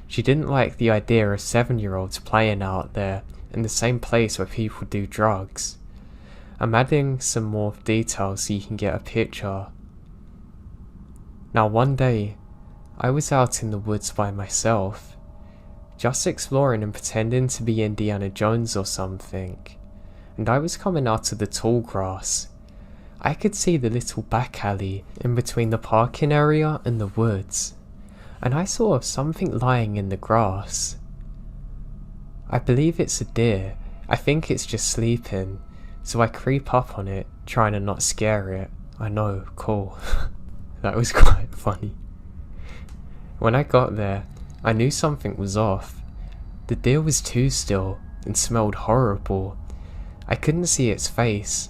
She didn't like the idea of 7-year-olds playing out there in the same place where people do drugs. I'm adding some more details so you can get a picture. Now one day, I was out in the woods by myself, just exploring and pretending to be Indiana Jones or something, and I was coming out of the tall grass. I could see the little back alley in between the parking area and the woods, and I saw something lying in the grass. I believe it's a deer. I think it's just sleeping, so I creep up on it, trying to not scare it. I know, cool. That was quite funny. When I got there, I knew something was off. The deer was too still and smelled horrible. I couldn't see its face,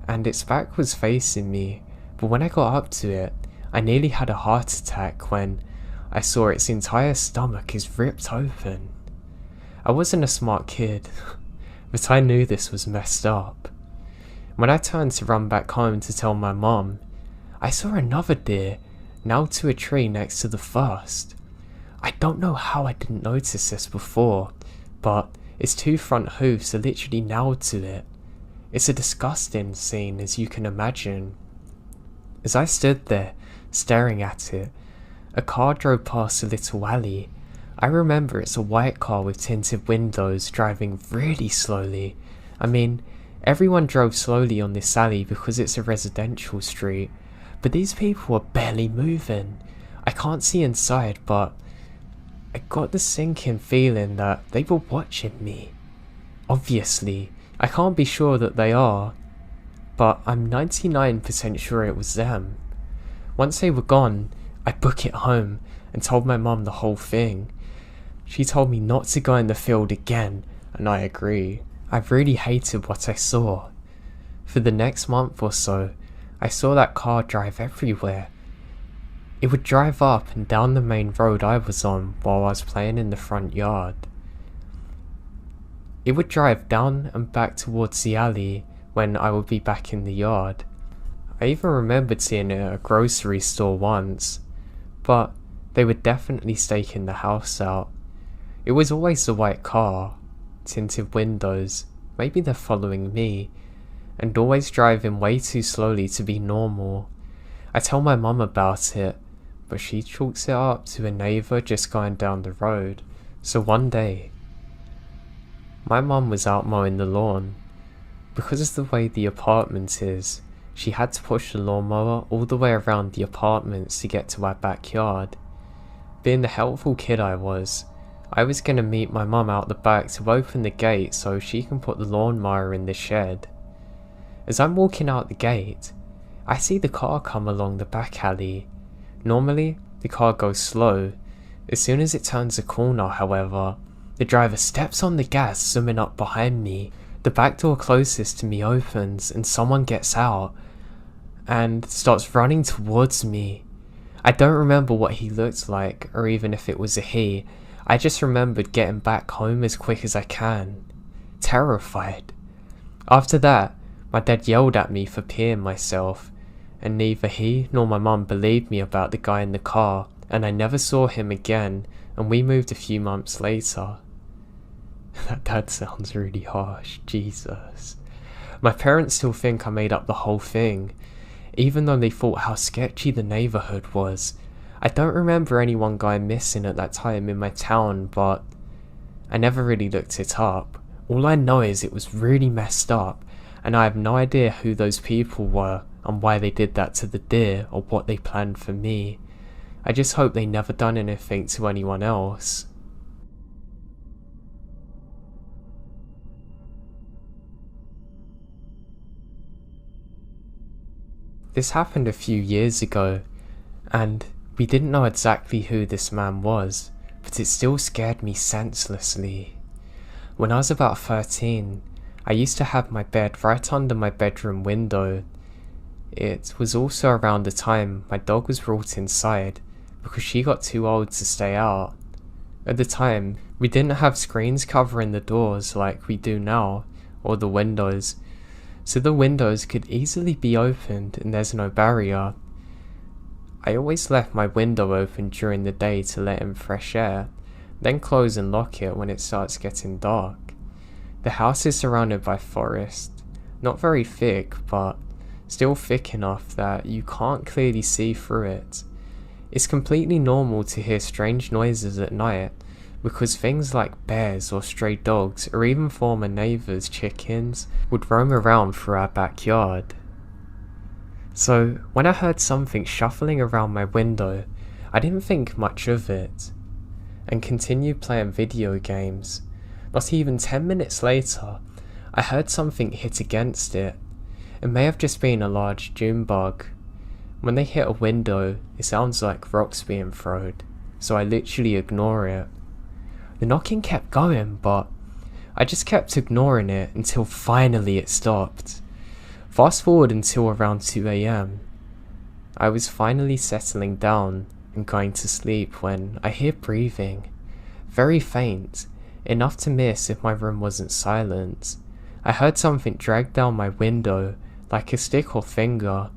and its back was facing me, but when I got up to it, I nearly had a heart attack when I saw its entire stomach is ripped open. I wasn't a smart kid, but I knew this was messed up. When I turned to run back home to tell my mom, I saw another deer nailed to a tree next to the first. I don't know how I didn't notice this before, but its two front hooves are literally nailed to it. It's a disgusting scene, as you can imagine. As I stood there, staring at it, a car drove past a little alley. I remember it's a white car with tinted windows driving really slowly. I mean, everyone drove slowly on this alley because it's a residential street, but these people were barely moving. I can't see inside, but I got the sinking feeling that they were watching me. Obviously, I can't be sure that they are, but I'm 99% sure it was them. Once they were gone, I booked it home and told my mum the whole thing. She told me not to go in the field again, and I agree. I really hated what I saw. For the next month or so, I saw that car drive everywhere. It would drive up and down the main road I was on while I was playing in the front yard. It would drive down and back towards the alley when I would be back in the yard. I even remembered seeing it at a grocery store once, but they were definitely staking the house out. It was always the white car, tinted windows, maybe they're following me, and always driving way too slowly to be normal. I tell my mum about it, but she chalks it up to a neighbour just going down the road. So one day, my mum was out mowing the lawn. Because of the way the apartment is, she had to push the lawnmower all the way around the apartments to get to our backyard. Being the helpful kid I was going to meet my mum out the back to open the gate so she can put the lawnmower in the shed. As I'm walking out the gate, I see the car come along the back alley. Normally, the car goes slow. As soon as it turns a corner, however, the driver steps on the gas, zooming up behind me. The back door closest to me opens and someone gets out and starts running towards me. I don't remember what he looked like or even if it was a he. I just remembered getting back home as quick as I can, terrified. After that, my dad yelled at me for peeing myself, and neither he nor my mum believed me about the guy in the car, and I never saw him again, and we moved a few months later. That sounds really harsh, Jesus. My parents still think I made up the whole thing, even though they thought how sketchy the neighbourhood was. I don't remember anyone going missing at that time in my town, but I never really looked it up. All I know is it was really messed up, and I have no idea who those people were and why they did that to the deer or what they planned for me. I just hope they never done anything to anyone else. This happened a few years ago, and we didn't know exactly who this man was, but it still scared me senselessly. When I was about 13, I used to have my bed right under my bedroom window. It was also around the time my dog was brought inside because she got too old to stay out. At the time, we didn't have screens covering the doors like we do now, or the windows, so the windows could easily be opened and there's no barrier. I always left my window open during the day to let in fresh air, then close and lock it when it starts getting dark. The house is surrounded by forest, not very thick, but still thick enough that you can't clearly see through it. It's completely normal to hear strange noises at night, because things like bears or stray dogs or even former neighbours' chickens would roam around through our backyard. So when I heard something shuffling around my window, I didn't think much of it, and continued playing video games. Not even 10 minutes later, I heard something hit against it. It may have just been a large June bug. When they hit a window, it sounds like rocks being thrown, so I literally ignore it. The knocking kept going, but I just kept ignoring it until finally it stopped. Fast forward until around 2 AM. I was finally settling down and going to sleep when I hear breathing. Very faint, enough to miss if my room wasn't silent. I heard something drag down my window, like a stick or finger.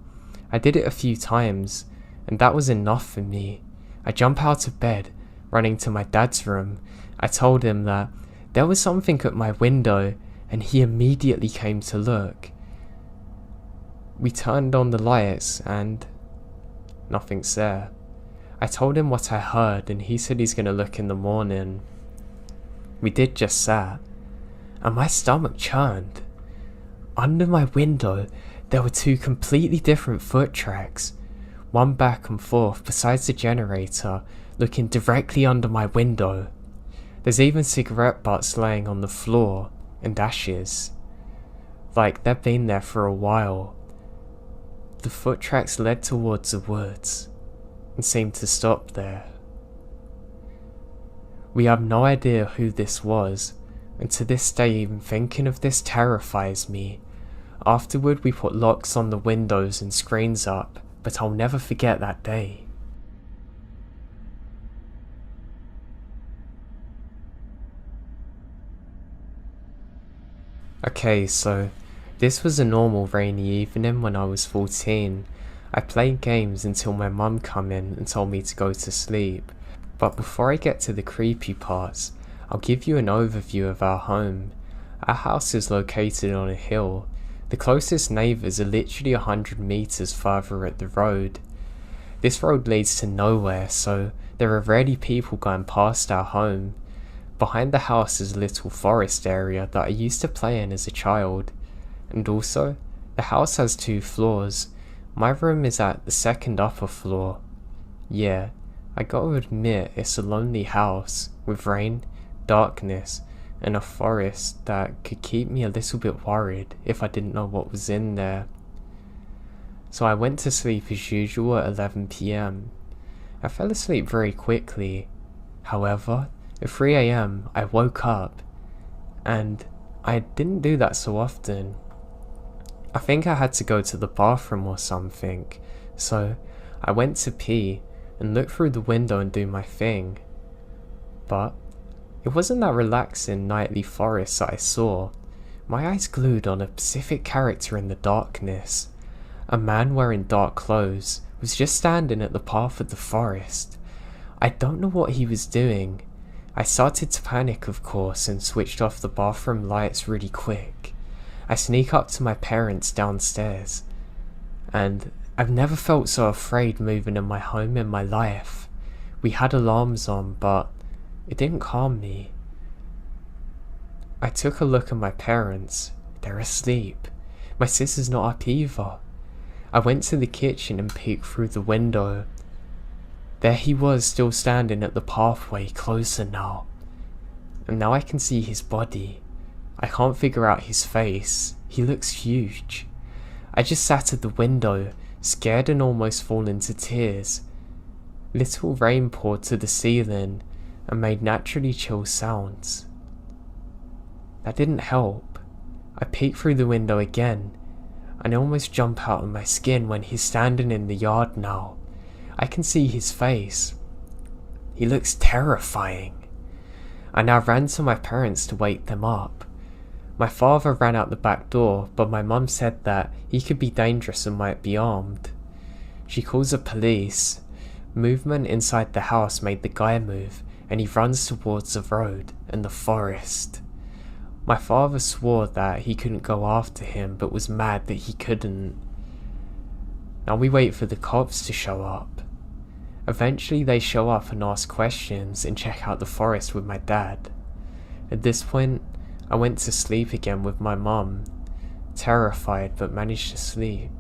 I did it a few times, and that was enough for me. I jump out of bed, running to my dad's room. I told him that there was something at my window, and he immediately came to look. We turned on the lights, and nothing's there. I told him what I heard, and he said he's gonna look in the morning. We did just that, and my stomach churned. Under my window, there were two completely different foot tracks, one back and forth besides the generator, looking directly under my window. There's even cigarette butts laying on the floor, and ashes. Like they've been there for a while. The foot tracks led towards the woods, and seemed to stop there. We have no idea who this was, and to this day even thinking of this terrifies me. Afterward we put locks on the windows and screens up, but I'll never forget that day. Okay, so this was a normal rainy evening when I was 14. I played games until my mum come in and told me to go to sleep. But before I get to the creepy parts, I'll give you an overview of our home. Our house is located on a hill. The closest neighbours are literally 100 meters further at the road. This road leads to nowhere, so there are rarely people going past our home. Behind the house is a little forest area that I used to play in as a child. And also, the house has 2 floors. My room is at the second upper floor. Yeah, I gotta admit it's a lonely house, with rain, darkness, and a forest that could keep me a little bit worried if I didn't know what was in there. So I went to sleep as usual at 11 PM. I fell asleep very quickly. However, at 3 AM I woke up, and I didn't do that so often. I think I had to go to the bathroom or something, so I went to pee and look through the window and do my thing. But it wasn't that relaxing nightly forest that I saw. My eyes glued on a specific character in the darkness. A man wearing dark clothes was just standing at the path of the forest. I don't know what he was doing. I started to panic, of course, and switched off the bathroom lights really quick. I sneak up to my parents downstairs, and I've never felt so afraid moving in my home in my life. We had alarms on, but it didn't calm me. I took a look at my parents. They're asleep. My sister's not up either. I went to the kitchen and peeked through the window. There he was, still standing at the pathway, closer now. And now I can see his body. I can't figure out his face. He looks huge. I just sat at the window, scared and almost falling to tears. Little rain poured to the ceiling and made naturally chill sounds. That didn't help. I peeked through the window again, and I almost jump out of my skin when he's standing in the yard now. I can see his face. He looks terrifying. I now ran to my parents to wake them up. My father ran out the back door, but my mum said that he could be dangerous and might be armed. She calls the police. Movement inside the house made the guy move, and he runs towards the road and the forest. My father swore that he couldn't go after him, but was mad that he couldn't. Now we wait for the cops to show up. Eventually they show up and ask questions and check out the forest with my dad. At this point, I went to sleep again with my mum, terrified but managed to sleep.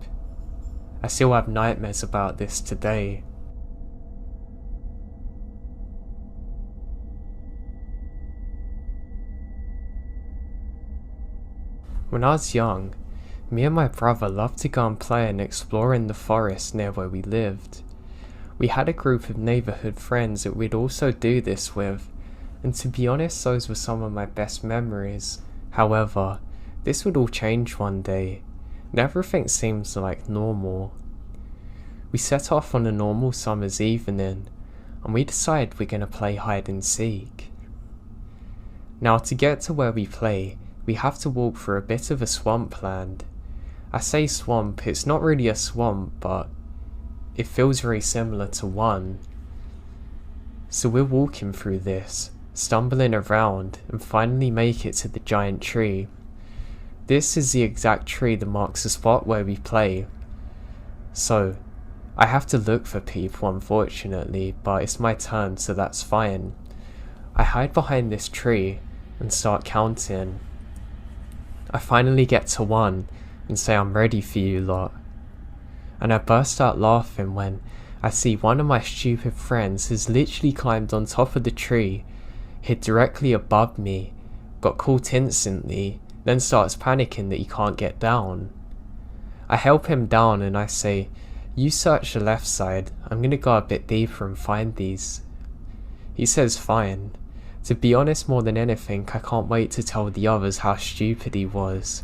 I still have nightmares about this today. When I was young, me and my brother loved to go and play and explore in the forest near where we lived. We had a group of neighbourhood friends that we'd also do this with, and to be honest, those were some of my best memories. However, this would all change one day, and everything seems like normal. We set off on a normal summer's evening, and we decide we're going to play hide and seek. Now to get to where we play, we have to walk through a bit of a swampland. I say swamp, it's not really a swamp, but it feels very similar to one. So we're walking through this, stumbling around, and finally make it to the giant tree. This is the exact tree that marks the spot where we play. So, I have to look for people unfortunately, but it's my turn, so that's fine. I hide behind this tree and start counting. I finally get to 1 and say I'm ready for you lot. And I burst out laughing when I see one of my stupid friends has literally climbed on top of the tree, hid directly above me, got caught instantly, then starts panicking that he can't get down. I help him down and I say, "You search the left side, I'm gonna go a bit deeper and find these." He says fine. To be honest, more than anything, I can't wait to tell the others how stupid he was.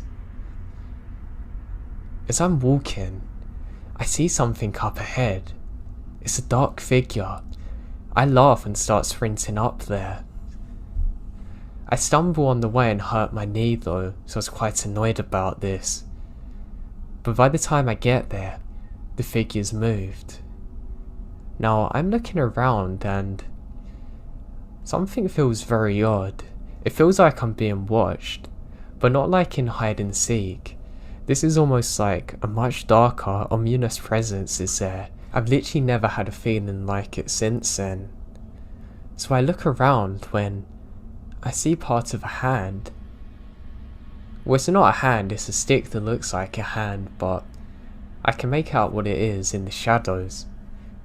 As I'm walking, I see something up ahead. It's a dark figure. I laugh and start sprinting up there. I stumble on the way and hurt my knee though, so I was quite annoyed about this. But by the time I get there, the figure's moved. Now I'm looking around and something feels very odd. It feels like I'm being watched, but not like in hide and seek. This is almost like a much darker, ominous presence is there. I've literally never had a feeling like it since then. So I look around when I see part of a hand. Well, it's not a hand, it's a stick that looks like a hand, but I can make out what it is in the shadows.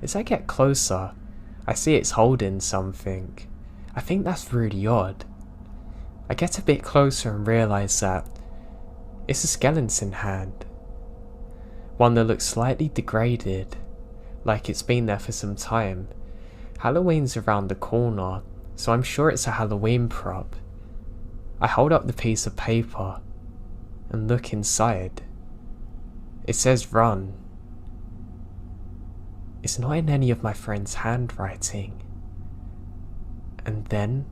As I get closer, I see it's holding something. I think that's really odd. I get a bit closer and realise that it's a skeleton hand. One that looks slightly degraded, like it's been there for some time. Halloween's around the corner, so I'm sure it's a Halloween prop. I hold up the piece of paper and look inside. It says run. It's not in any of my friend's handwriting. And then,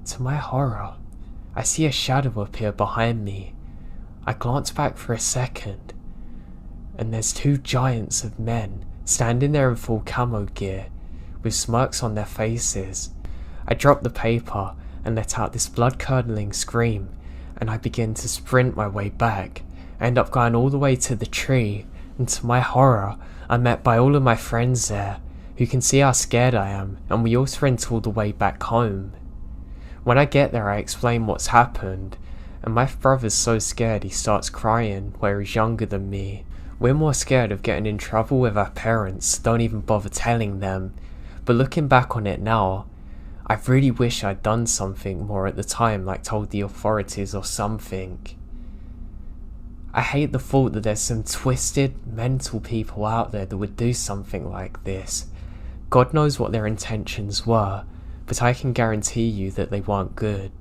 to my horror, I see a shadow appear behind me. I glance back for a second, and there's 2 giants of men standing there in full camo gear, with smirks on their faces. I drop the paper and let out this blood-curdling scream, and I begin to sprint my way back. I end up going all the way to the tree, and to my horror, I'm met by all of my friends there, who can see how scared I am, and we all sprint all the way back home. When I get there I explain what's happened, and my brother's so scared he starts crying, where he's younger than me. We're more scared of getting in trouble with our parents, don't even bother telling them. But looking back on it now, I really wish I'd done something more at the time, like told the authorities or something. I hate the thought that there's some twisted, mental people out there that would do something like this. God knows what their intentions were, but I can guarantee you that they weren't good.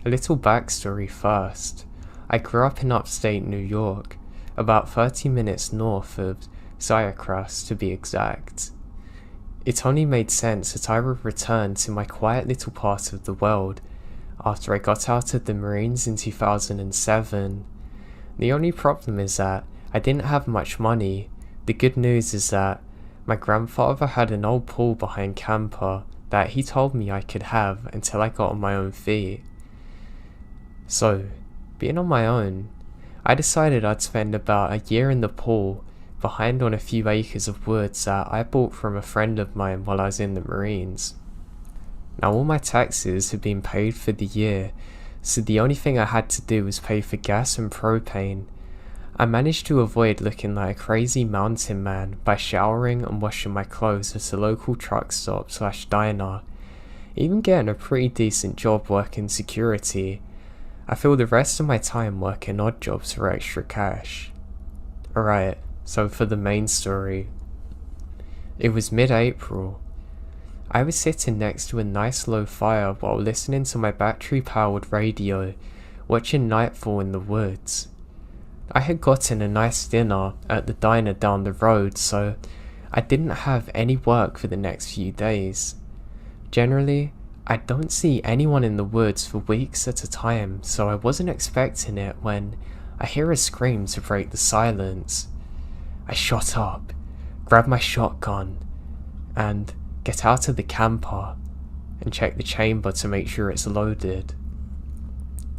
A little backstory first. I grew up in upstate New York, about 30 minutes north of Syracuse to be exact. It only made sense that I would return to my quiet little part of the world after I got out of the Marines in 2007. The only problem is that I didn't have much money. The good news is that my grandfather had an old pool behind camper that he told me I could have until I got on my own feet. So, being on my own, I decided I'd spend about a year in the pool, behind on a few acres of woods that I bought from a friend of mine while I was in the Marines. Now all my taxes had been paid for the year, so the only thing I had to do was pay for gas and propane. I managed to avoid looking like a crazy mountain man by showering and washing my clothes at a local truck stop / diner, even getting a pretty decent job working security. I filled the rest of my time working odd jobs for extra cash. Alright, so for the main story. It was mid-April. I was sitting next to a nice low fire while listening to my battery-powered radio, watching nightfall in the woods. I had gotten a nice dinner at the diner down the road, so I didn't have any work for the next few days. Generally, I don't see anyone in the woods for weeks at a time, so I wasn't expecting it when I hear a scream to break the silence. I shot up, grab my shotgun, and get out of the camper and check the chamber to make sure it's loaded.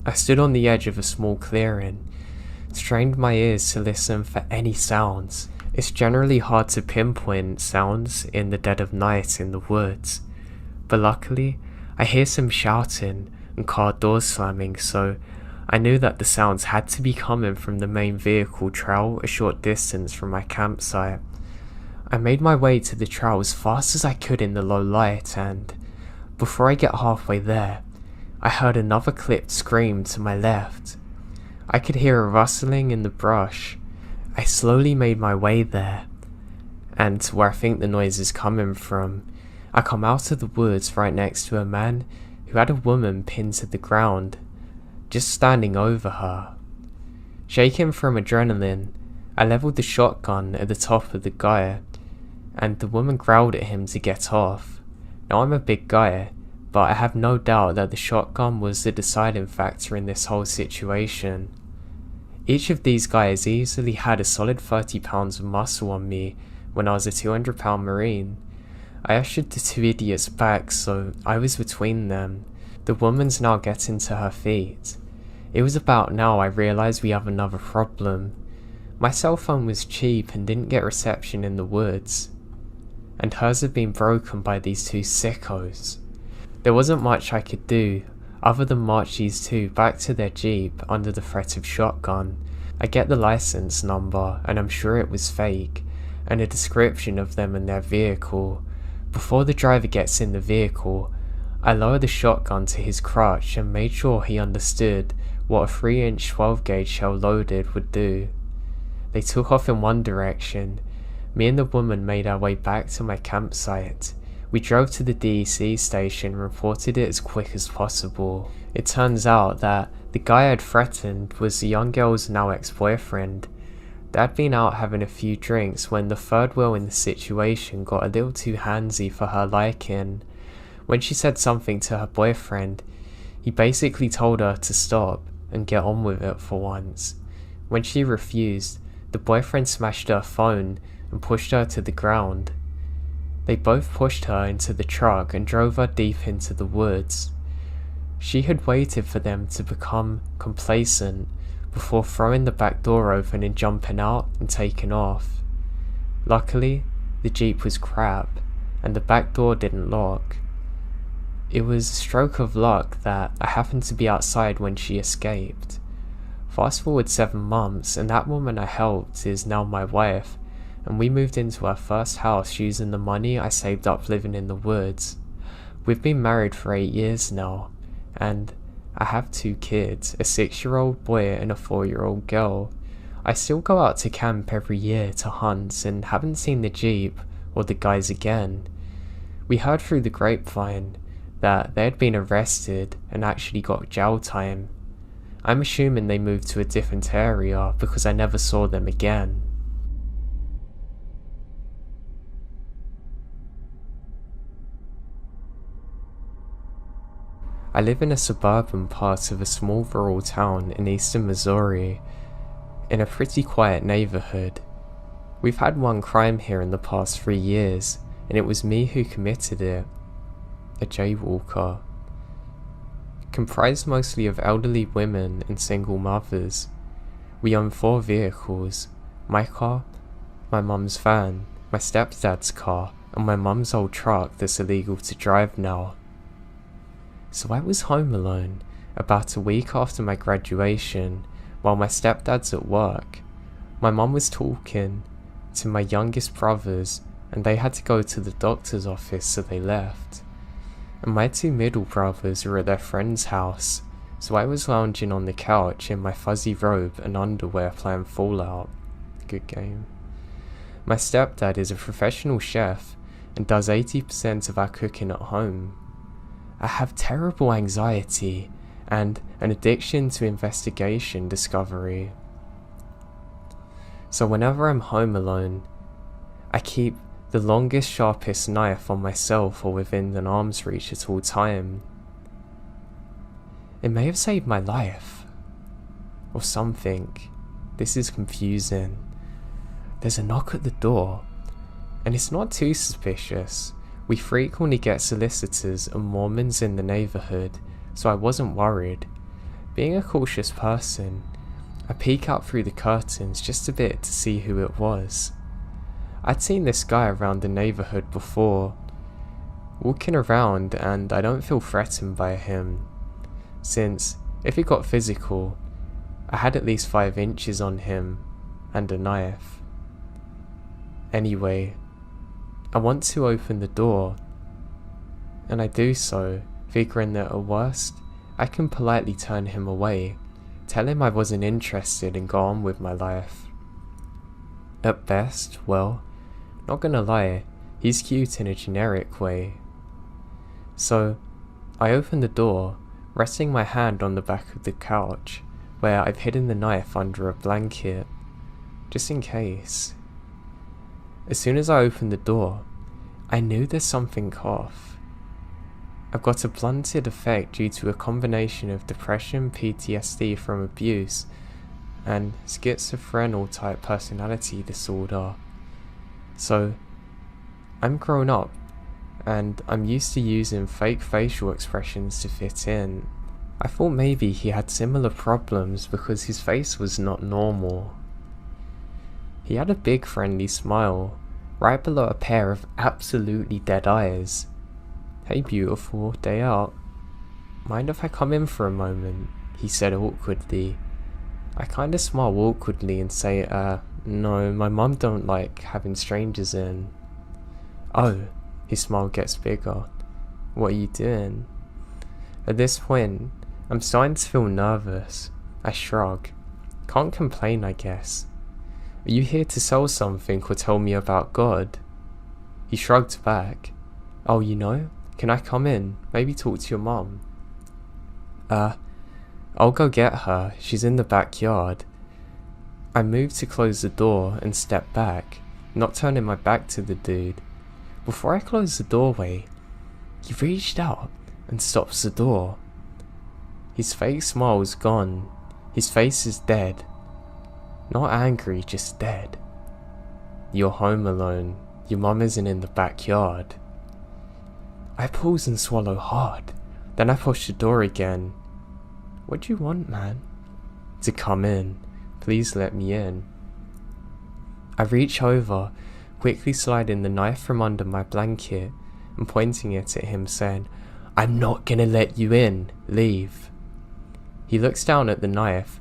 I stood on the edge of a small clearing, strained my ears to listen for any sounds. It's generally hard to pinpoint sounds in the dead of night in the woods, but luckily I hear some shouting and car doors slamming, so I knew that the sounds had to be coming from the main vehicle trail a short distance from my campsite. I made my way to the trail as fast as I could in the low light, and before I get halfway there, I heard another clipped scream to my left. I could hear a rustling in the brush. I slowly made my way there, and to where I think the noise is coming from, I come out of the woods right next to a man who had a woman pinned to the ground, just standing over her. Shaking from adrenaline, I leveled the shotgun at the top of the guy, and the woman growled at him to get off. Now I'm a big guy, but I have no doubt that the shotgun was the deciding factor in this whole situation. Each of these guys easily had a solid 30 pounds of muscle on me when I was a 200-pound Marine. I ushered the two idiots back, so I was between them. The woman's now getting to her feet. It was about now I realised we have another problem. My cell phone was cheap and didn't get reception in the woods, and hers had been broken by these two sickos. There wasn't much I could do other than march these two back to their jeep under the threat of shotgun. I get the license number, and I'm sure it was fake, and a description of them and their vehicle. Before the driver gets in the vehicle, I lower the shotgun to his crotch and made sure he understood what a 3-inch 12-gauge shell loaded would do. They took off in one direction. Me and the woman made our way back to my campsite. We drove to the DEC station and reported it as quick as possible. It turns out that the guy I'd threatened was the young girl's now ex-boyfriend. They'd been out having a few drinks when the third wheel in the situation got a little too handsy for her liking. When she said something to her boyfriend, he basically told her to stop and get on with it for once. When she refused, the boyfriend smashed her phone and pushed her to the ground. They both pushed her into the truck and drove her deep into the woods. She had waited for them to become complacent before throwing the back door open and jumping out and taking off. Luckily, the Jeep was crap and the back door didn't lock. It was a stroke of luck that I happened to be outside when she escaped. Fast forward 7 months, and that woman I helped is now my wife, and we moved into our first house using the money I saved up living in the woods. We've been married for 8 years now, and I have 2 kids, a 6-year-old boy and a 4-year-old girl. I still go out to camp every year to hunt and haven't seen the Jeep or the guys again. We heard through the grapevine that they had been arrested and actually got jail time. I'm assuming they moved to a different area because I never saw them again. I live in a suburban part of a small rural town in eastern Missouri, in a pretty quiet neighborhood. We've had one crime here in the past 3 years, and it was me who committed it. A jaywalker. Comprised mostly of elderly women and single mothers. We own 4 vehicles: my car, my mum's van, my stepdad's car, and my mum's old truck that's illegal to drive now. So I was home alone about a week after my graduation while my stepdad's at work. My mum was talking to my youngest brothers and they had to go to the doctor's office, so they left. And my 2 middle brothers were at their friend's house, so I was lounging on the couch in my fuzzy robe and underwear playing Fallout. Good game. My stepdad is a professional chef and does 80% of our cooking at home. I have terrible anxiety and an addiction to investigation discovery. So whenever I'm home alone, I keep the longest, sharpest knife on myself or within an arm's reach at all time. It may have saved my life, or something. This is confusing. There's a knock at the door, and it's not too suspicious. We frequently get solicitors and Mormons in the neighborhood, so I wasn't worried. Being a cautious person, I peek out through the curtains just a bit to see who it was. I'd seen this guy around the neighborhood before, walking around, and I don't feel threatened by him, since if it got physical, I had at least 5 inches on him and a knife. Anyway, I want to open the door, and I do so, figuring that at worst, I can politely turn him away, tell him I wasn't interested and go on with my life. At best, well, not gonna lie, he's cute in a generic way. So, I open the door, resting my hand on the back of the couch, where I've hidden the knife under a blanket, just in case. As soon as I opened the door, I knew there's something off. I've got a blunted effect due to a combination of depression, PTSD from abuse, and schizophrenic type personality disorder. So, I'm grown up, and I'm used to using fake facial expressions to fit in. I thought maybe he had similar problems because his face was not normal. He had a big friendly smile, right below a pair of absolutely dead eyes. "Hey beautiful, day out. Mind if I come in for a moment?" he said awkwardly. I kinda smile awkwardly and say, no, my mum don't like having strangers in. "Oh," his smile gets bigger. "What are you doing?" At this point, I'm starting to feel nervous. I shrug. Can't complain, I guess. "Are you here to sell something or tell me about God?" He shrugged back. "Oh, you know? Can I come in? Maybe talk to your mum?" I'll go get her. She's in the backyard." I moved to close the door and step back, not turning my back to the dude. Before I closed the doorway, he reached out and stops the door. His fake smile is gone. His face is dead. Not angry, just dead. "You're home alone. Your mum isn't in the backyard." I pause and swallow hard. Then I push the door again. "What do you want, man?" "To come in. Please let me in." I reach over, quickly sliding the knife from under my blanket and pointing it at him, saying, "I'm not gonna let you in. Leave." He looks down at the knife,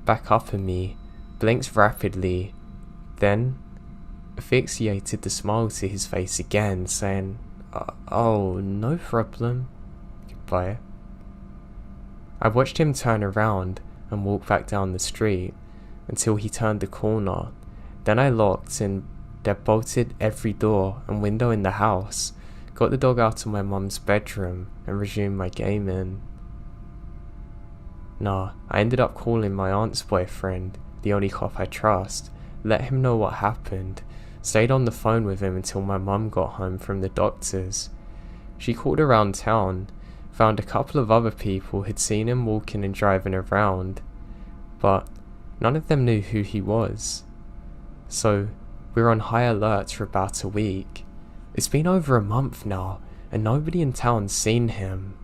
back up at me, blinks rapidly, then asphyxiated the smile to his face again, saying, "Oh, no problem. Goodbye." I watched him turn around and walk back down the street until he turned the corner. Then I locked and deadbolted every door and window in the house, got the dog out of my mum's bedroom and resumed my gaming. I ended up calling my aunt's boyfriend, the only cop I trust, let him know what happened, stayed on the phone with him until my mum got home from the doctors. She called around town, found a couple of other people had seen him walking and driving around, but none of them knew who he was. So we were on high alert for about a week. It's been over a month now, and nobody in town's seen him.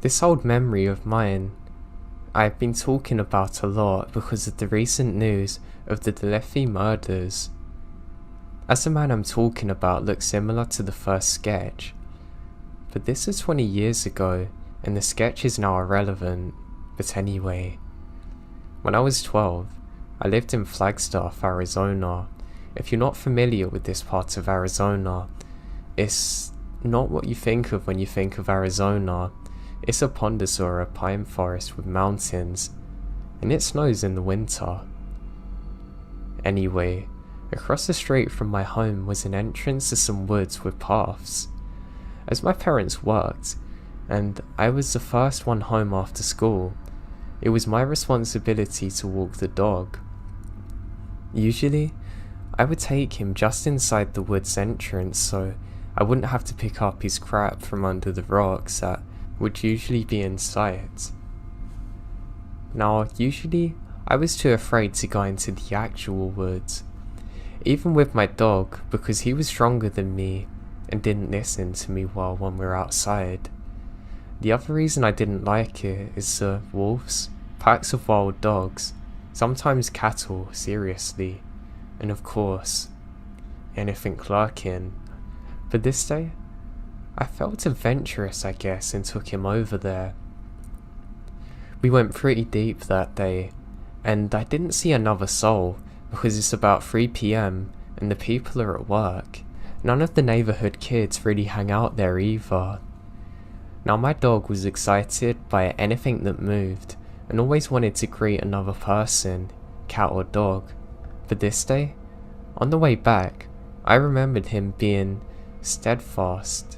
This old memory of mine, I've been talking about a lot because of the recent news of the Delefi murders. As the man I'm talking about looks similar to the first sketch, but this is 20 years ago and the sketch is now irrelevant. But anyway, when I was 12, I lived in Flagstaff, Arizona. If you're not familiar with this part of Arizona, it's not what you think of when you think of Arizona. It's a pondus or a pine forest with mountains, and it snows in the winter. Anyway, across the street from my home was an entrance to some woods with paths. As my parents worked, and I was the first one home after school, it was my responsibility to walk the dog. Usually, I would take him just inside the woods entrance so I wouldn't have to pick up his crap from under the rocks that would usually be in sight. Now, usually, I was too afraid to go into the actual woods, even with my dog, because he was stronger than me and didn't listen to me well when we were outside. The other reason I didn't like it is the wolves, packs of wild dogs, sometimes cattle, seriously, and of course, anything lurking. But this day, I felt adventurous, I guess, and took him over there. We went pretty deep that day, and I didn't see another soul because it's about 3 PM and the people are at work. None of the neighborhood kids really hang out there either. Now my dog was excited by anything that moved and always wanted to greet another person, cat or dog. But this day, on the way back, I remembered him being steadfast,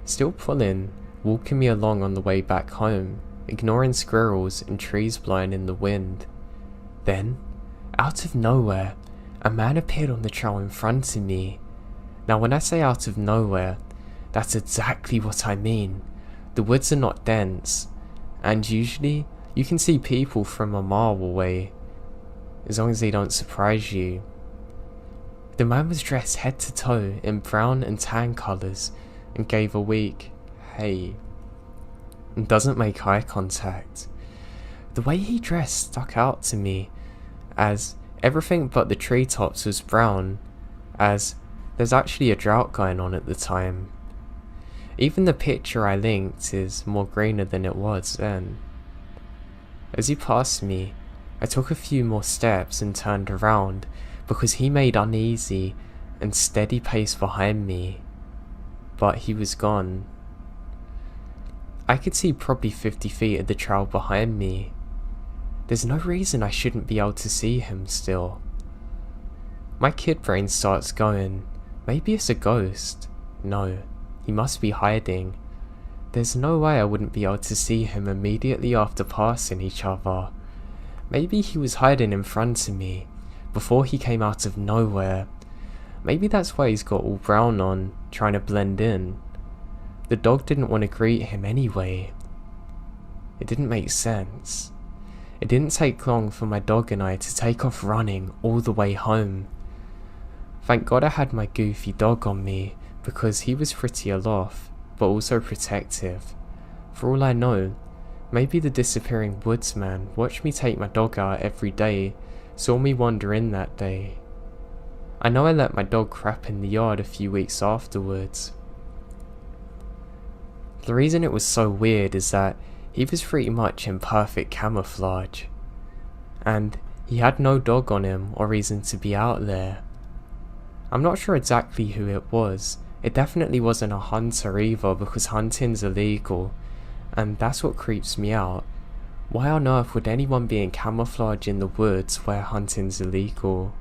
still pulling, walking me along on the way back home, ignoring squirrels and trees blowing in the wind. Then, out of nowhere, a man appeared on the trail in front of me. Now when I say out of nowhere, that's exactly what I mean. The woods are not dense, and usually you can see people from a mile away, as long as they don't surprise you. The man was dressed head to toe in brown and tan colours and gave a weak "hey" and doesn't make eye contact. The way he dressed stuck out to me, as everything but the treetops was brown, as there's actually a drought going on at the time. Even the picture I linked is more greener than it was then. As he passed me, I took a few more steps and turned around because he made uneasy and steady pace behind me, but he was gone. I could see probably 50 feet of the trail behind me. There's no reason I shouldn't be able to see him still. My kid brain starts going, maybe it's a ghost. No, he must be hiding. There's no way I wouldn't be able to see him immediately after passing each other. Maybe he was hiding in front of me, before he came out of nowhere. Maybe that's why he's got all brown on, trying to blend in. The dog didn't want to greet him anyway. It didn't make sense. It didn't take long for my dog and I to take off running all the way home. Thank God I had my goofy dog on me, because he was pretty aloft, but also protective. For all I know, maybe the disappearing woodsman watched me take my dog out every day, saw me wander in that day. I know I let my dog crap in the yard a few weeks afterwards. The reason it was so weird is that he was pretty much in perfect camouflage, and he had no dog on him or reason to be out there. I'm not sure exactly who it was. It definitely wasn't a hunter either, because hunting's illegal, and that's what creeps me out. Why on earth would anyone be in camouflage in the woods where hunting's illegal?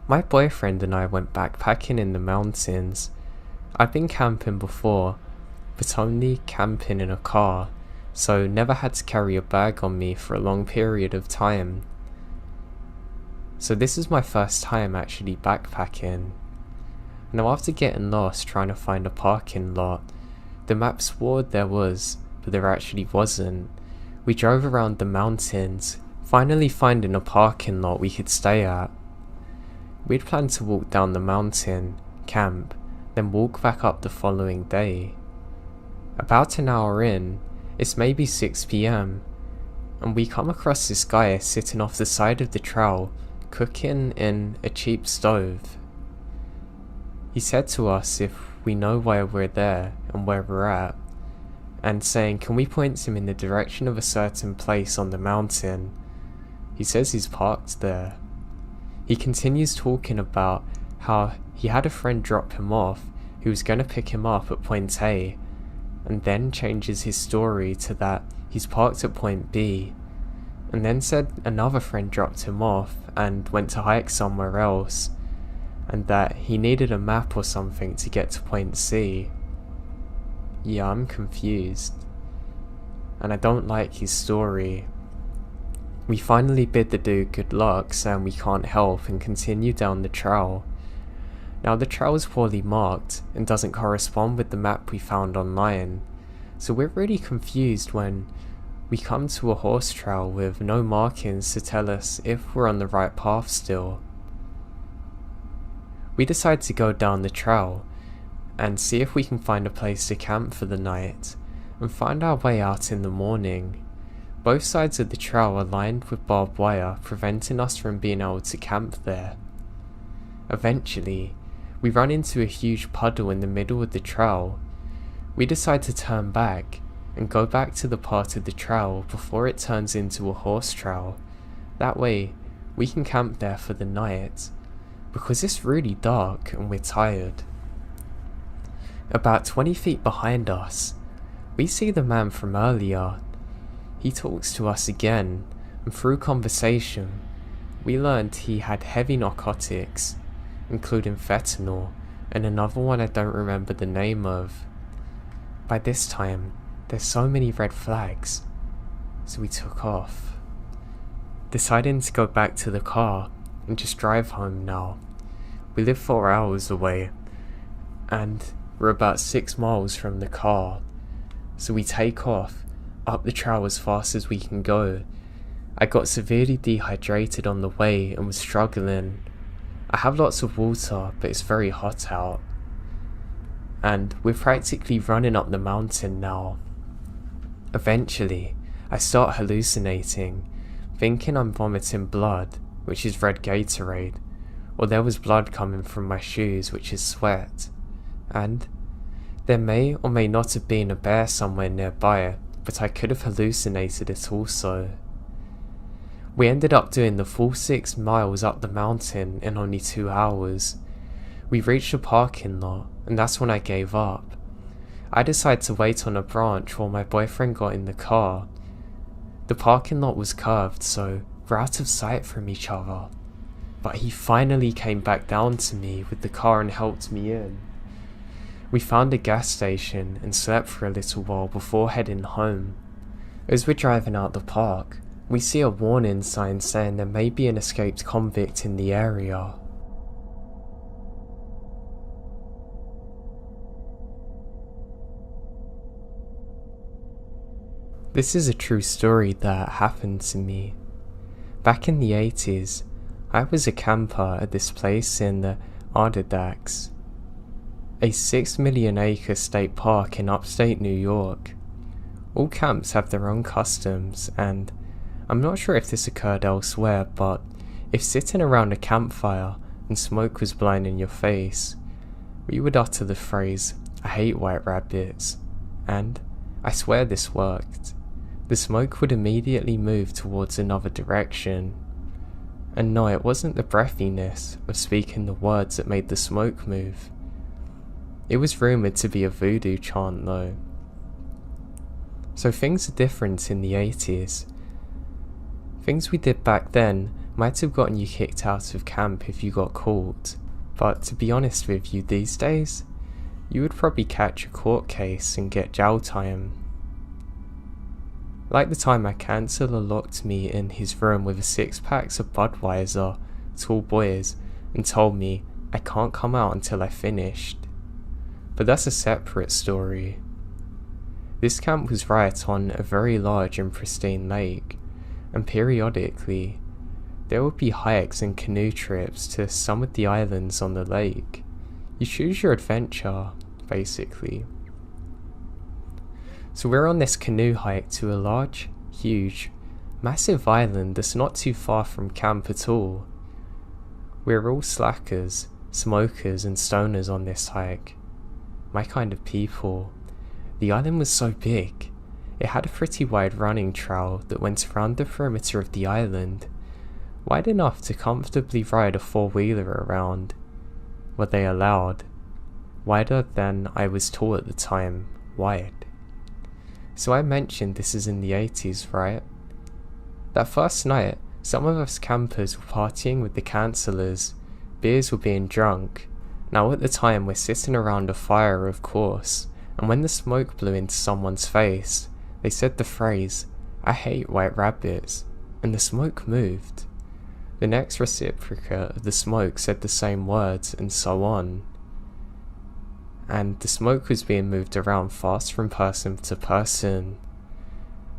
My boyfriend and I went backpacking in the mountains. I'd been camping before, but only camping in a car, so never had to carry a bag on me for a long period of time. So this is my first time actually backpacking. Now after getting lost trying to find a parking lot, the map swore there was, but there actually wasn't. We drove around the mountains, finally finding a parking lot we could stay at. We'd planned to walk down the mountain, camp, then walk back up the following day. About an hour in, it's maybe 6 PM, and we come across this guy sitting off the side of the trail, cooking in a cheap stove. He said to us if we know why we're there and where we're at, and saying can we point him in the direction of a certain place on the mountain. He says he's parked there. He continues talking about how he had a friend drop him off who was going to pick him up at point A, and then changes his story to that he's parked at point B, and then said another friend dropped him off and went to hike somewhere else, and that he needed a map or something to get to point C. Yeah, I'm confused, and I don't like his story. We finally bid the dude good luck, saying we can't help, and continue down the trail. Now the trail is poorly marked and doesn't correspond with the map we found online, so we're really confused when we come to a horse trail with no markings to tell us if we're on the right path still. We decide to go down the trail and see if we can find a place to camp for the night and find our way out in the morning. Both sides of the trail are lined with barbed wire, preventing us from being able to camp there. Eventually, we run into a huge puddle in the middle of the trail. We decide to turn back and go back to the part of the trail before it turns into a horse trail. That way, we can camp there for the night, because it's really dark and we're tired. About 20 feet behind us, we see the man from earlier. He talks to us again, and through conversation, we learned he had heavy narcotics, including fentanyl, and another one I don't remember the name of. By this time, there's so many red flags, so we took off, deciding to go back to the car and just drive home now. We live 4 hours away, and we're about 6 miles from the car, so we take off up the trail as fast as we can go. I got severely dehydrated on the way and was struggling. I have lots of water, but it's very hot out, and we're practically running up the mountain now. Eventually, I start hallucinating, thinking I'm vomiting blood, which is red Gatorade, or there was blood coming from my shoes, which is sweat, and there may or may not have been a bear somewhere nearby, but I could have hallucinated it also. We ended up doing the full 6 miles up the mountain in only 2 hours. We reached a parking lot, and that's when I gave up. I decided to wait on a branch while my boyfriend got in the car. The parking lot was curved, so we're out of sight from each other. But he finally came back down to me with the car and helped me in. We found a gas station and slept for a little while before heading home. As we're driving out the park, we see a warning sign saying there may be an escaped convict in the area. This is a true story that happened to me. Back in the 80s, I was a camper at this place in the Adirondacks, a 6 million acre state park in upstate New York. All camps have their own customs, and I'm not sure if this occurred elsewhere, but if sitting around a campfire and smoke was blowing in your face, we would utter the phrase, "I hate white rabbits," and I swear this worked. The smoke would immediately move towards another direction. And no, it wasn't the breathiness of speaking the words that made the smoke move. It was rumoured to be a voodoo chant though. So things are different in the 80s. Things we did back then might have gotten you kicked out of camp if you got caught, but to be honest with you, these days, you would probably catch a court case and get jail time. Like the time my counsellor locked me in his room with a 6-pack of Budweiser, tall boys, and told me I can't come out until I finished. But that's a separate story. This camp was right on a very large and pristine lake, and periodically, there would be hikes and canoe trips to some of the islands on the lake. You choose your adventure, basically. So we're on this canoe hike to a large, huge, massive island that's not too far from camp at all. We're all slackers, smokers and stoners on this hike. My kind of people. The island was so big, it had a pretty wide running trail that went around the perimeter of the island, wide enough to comfortably ride a 4-wheeler around. Were they allowed? Wider than I was tall at the time, wide. So I mentioned this is in the 80s, right? That first night, some of us campers were partying with the cancellors. Beers were being drunk. Now at the time we're sitting around a fire, of course, and when the smoke blew into someone's face, they said the phrase, "I hate white rabbits," and the smoke moved. The next reciprocate of the smoke said the same words, and so on. And the smoke was being moved around fast from person to person.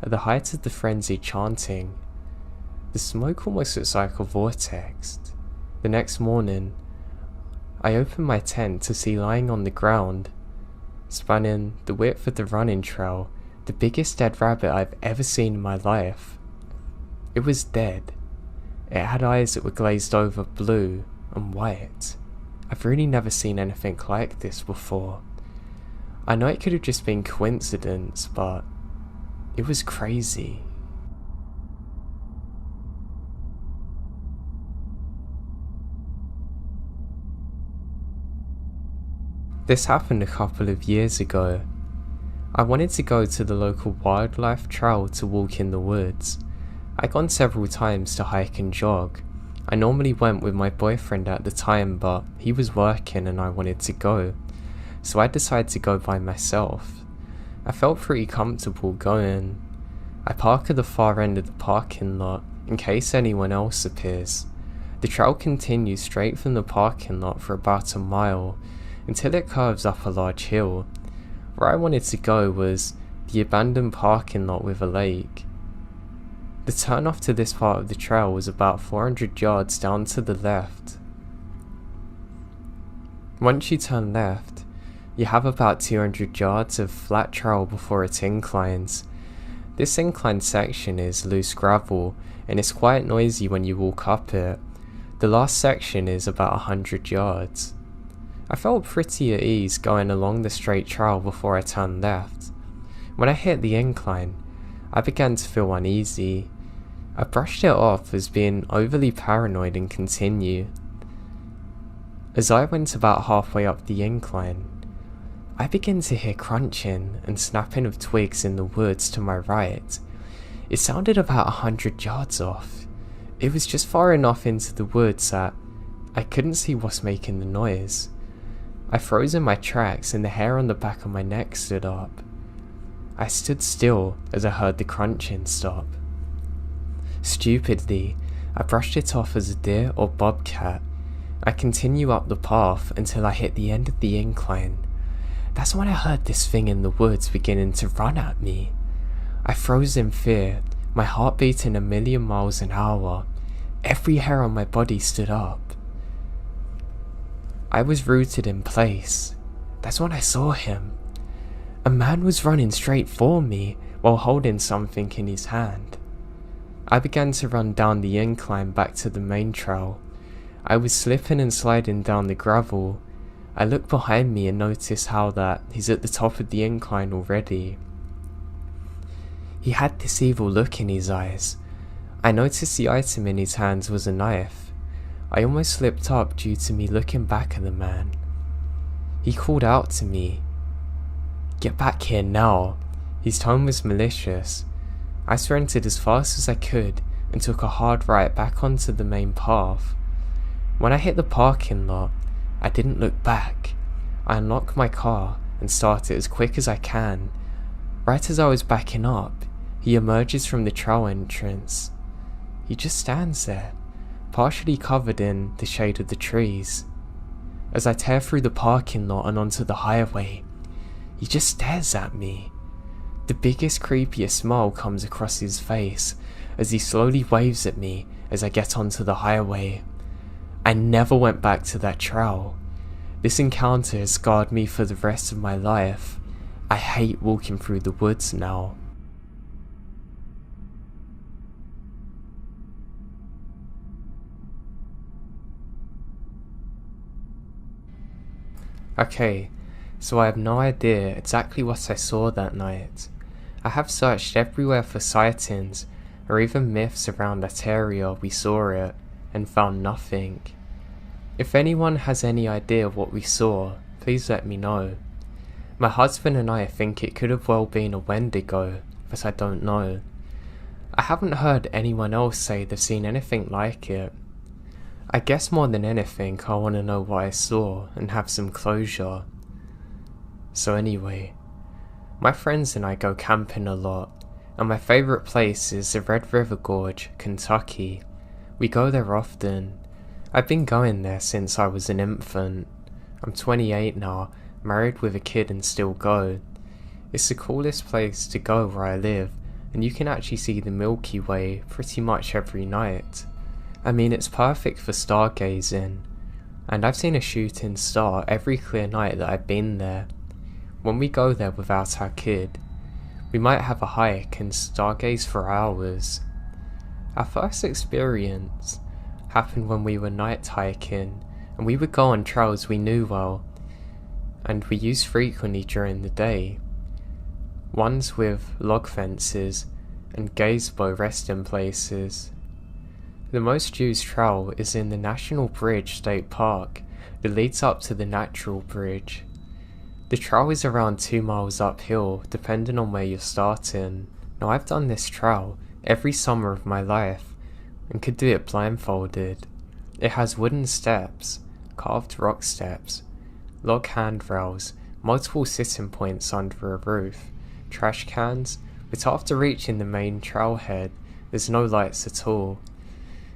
At the height of the frenzied chanting, the smoke almost looks like a vortex. The next morning, I opened my tent to see lying on the ground, spanning the width of the running trail, the biggest dead rabbit I've ever seen in my life. It was dead. It had eyes that were glazed over blue and white. I've really never seen anything like this before. I know it could have just been coincidence, but it was crazy. This happened a couple of years ago. I wanted to go to the local wildlife trail to walk in the woods. I'd gone several times to hike and jog. I normally went with my boyfriend at the time, but he was working and I wanted to go, so I decided to go by myself. I felt pretty comfortable going. I park at the far end of the parking lot in case anyone else appears. The trail continues straight from the parking lot for about a mile until it curves up a large hill. Where I wanted to go was the abandoned parking lot with a lake. The turn off to this part of the trail was about 400 yards down to the left. Once you turn left, you have about 200 yards of flat trail before it inclines. This inclined section is loose gravel and it's quite noisy when you walk up it. The last section is about 100 yards. I felt pretty at ease going along the straight trail before I turned left. When I hit the incline, I began to feel uneasy. I brushed it off as being overly paranoid and continued. As I went about halfway up the incline, I began to hear crunching and snapping of twigs in the woods to my right. It sounded about 100 yards off. It was just far enough into the woods that I couldn't see what's making the noise. I froze in my tracks and the hair on the back of my neck stood up. I stood still as I heard the crunching stop. Stupidly, I brushed it off as a deer or bobcat. I continue up the path until I hit the end of the incline. That's when I heard this thing in the woods beginning to run at me. I froze in fear, my heart beating 1,000,000 miles an hour. Every hair on my body stood up. I was rooted in place. That's when I saw him. A man was running straight for me while holding something in his hand. I began to run down the incline back to the main trail. I was slipping and sliding down the gravel. I looked behind me and noticed how that he's at the top of the incline already. He had this evil look in his eyes. I noticed the item in his hands was a knife. I almost slipped up due to me looking back at the man. He called out to me, "Get back here now." His tone was malicious. I sprinted as fast as I could and took a hard right back onto the main path. When I hit the parking lot, I didn't look back. I unlocked my car and started as quick as I can. Right as I was backing up, he emerges from the trail entrance. He just stands there, partially covered in the shade of the trees. As I tear through the parking lot and onto the highway, he just stares at me. The biggest, creepiest smile comes across his face as he slowly waves at me as I get onto the highway. I never went back to that trail. This encounter has scarred me for the rest of my life. I hate walking through the woods now. Okay, so I have no idea exactly what I saw that night. I have searched everywhere for sightings or even myths around that area we saw it and found nothing. If anyone has any idea of what we saw, please let me know. My husband and I think it could have well been a Wendigo, but I don't know. I haven't heard anyone else say they've seen anything like it. I guess more than anything, I want to know what I saw and have some closure. So anyway, my friends and I go camping a lot, and my favourite place is the Red River Gorge, Kentucky. We go there often. I've been going there since I was an infant. I'm 28 now, married with a kid, and still go. It's the coolest place to go where I live, and you can actually see the Milky Way pretty much every night. I mean, it's perfect for stargazing, and I've seen a shooting star every clear night that I've been there. When we go there without our kid, we might have a hike and stargaze for hours. Our first experience happened when we were night hiking, and we would go on trails we knew well, and we used frequently during the day. Ones with log fences and gazebo resting places. The most used trail is in the National Bridge State Park that leads up to the Natural Bridge. The trail is around 2 miles uphill depending on where you're starting. Now I've done this trail every summer of my life and could do it blindfolded. It has wooden steps, carved rock steps, log handrails, multiple sitting points under a roof, trash cans, but after reaching the main trailhead there's no lights at all.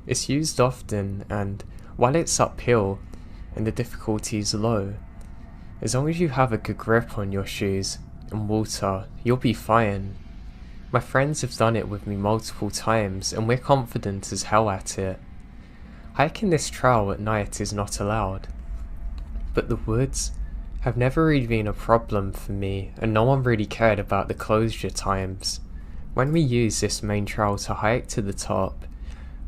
It's used often, and while it's uphill and the difficulty is low, as long as you have a good grip on your shoes and water, you'll be fine. My friends have done it with me multiple times and we're confident as hell at it. Hiking this trail at night is not allowed, but the woods have never really been a problem for me, and no one really cared about the closure times. When we use this main trail to hike to the top,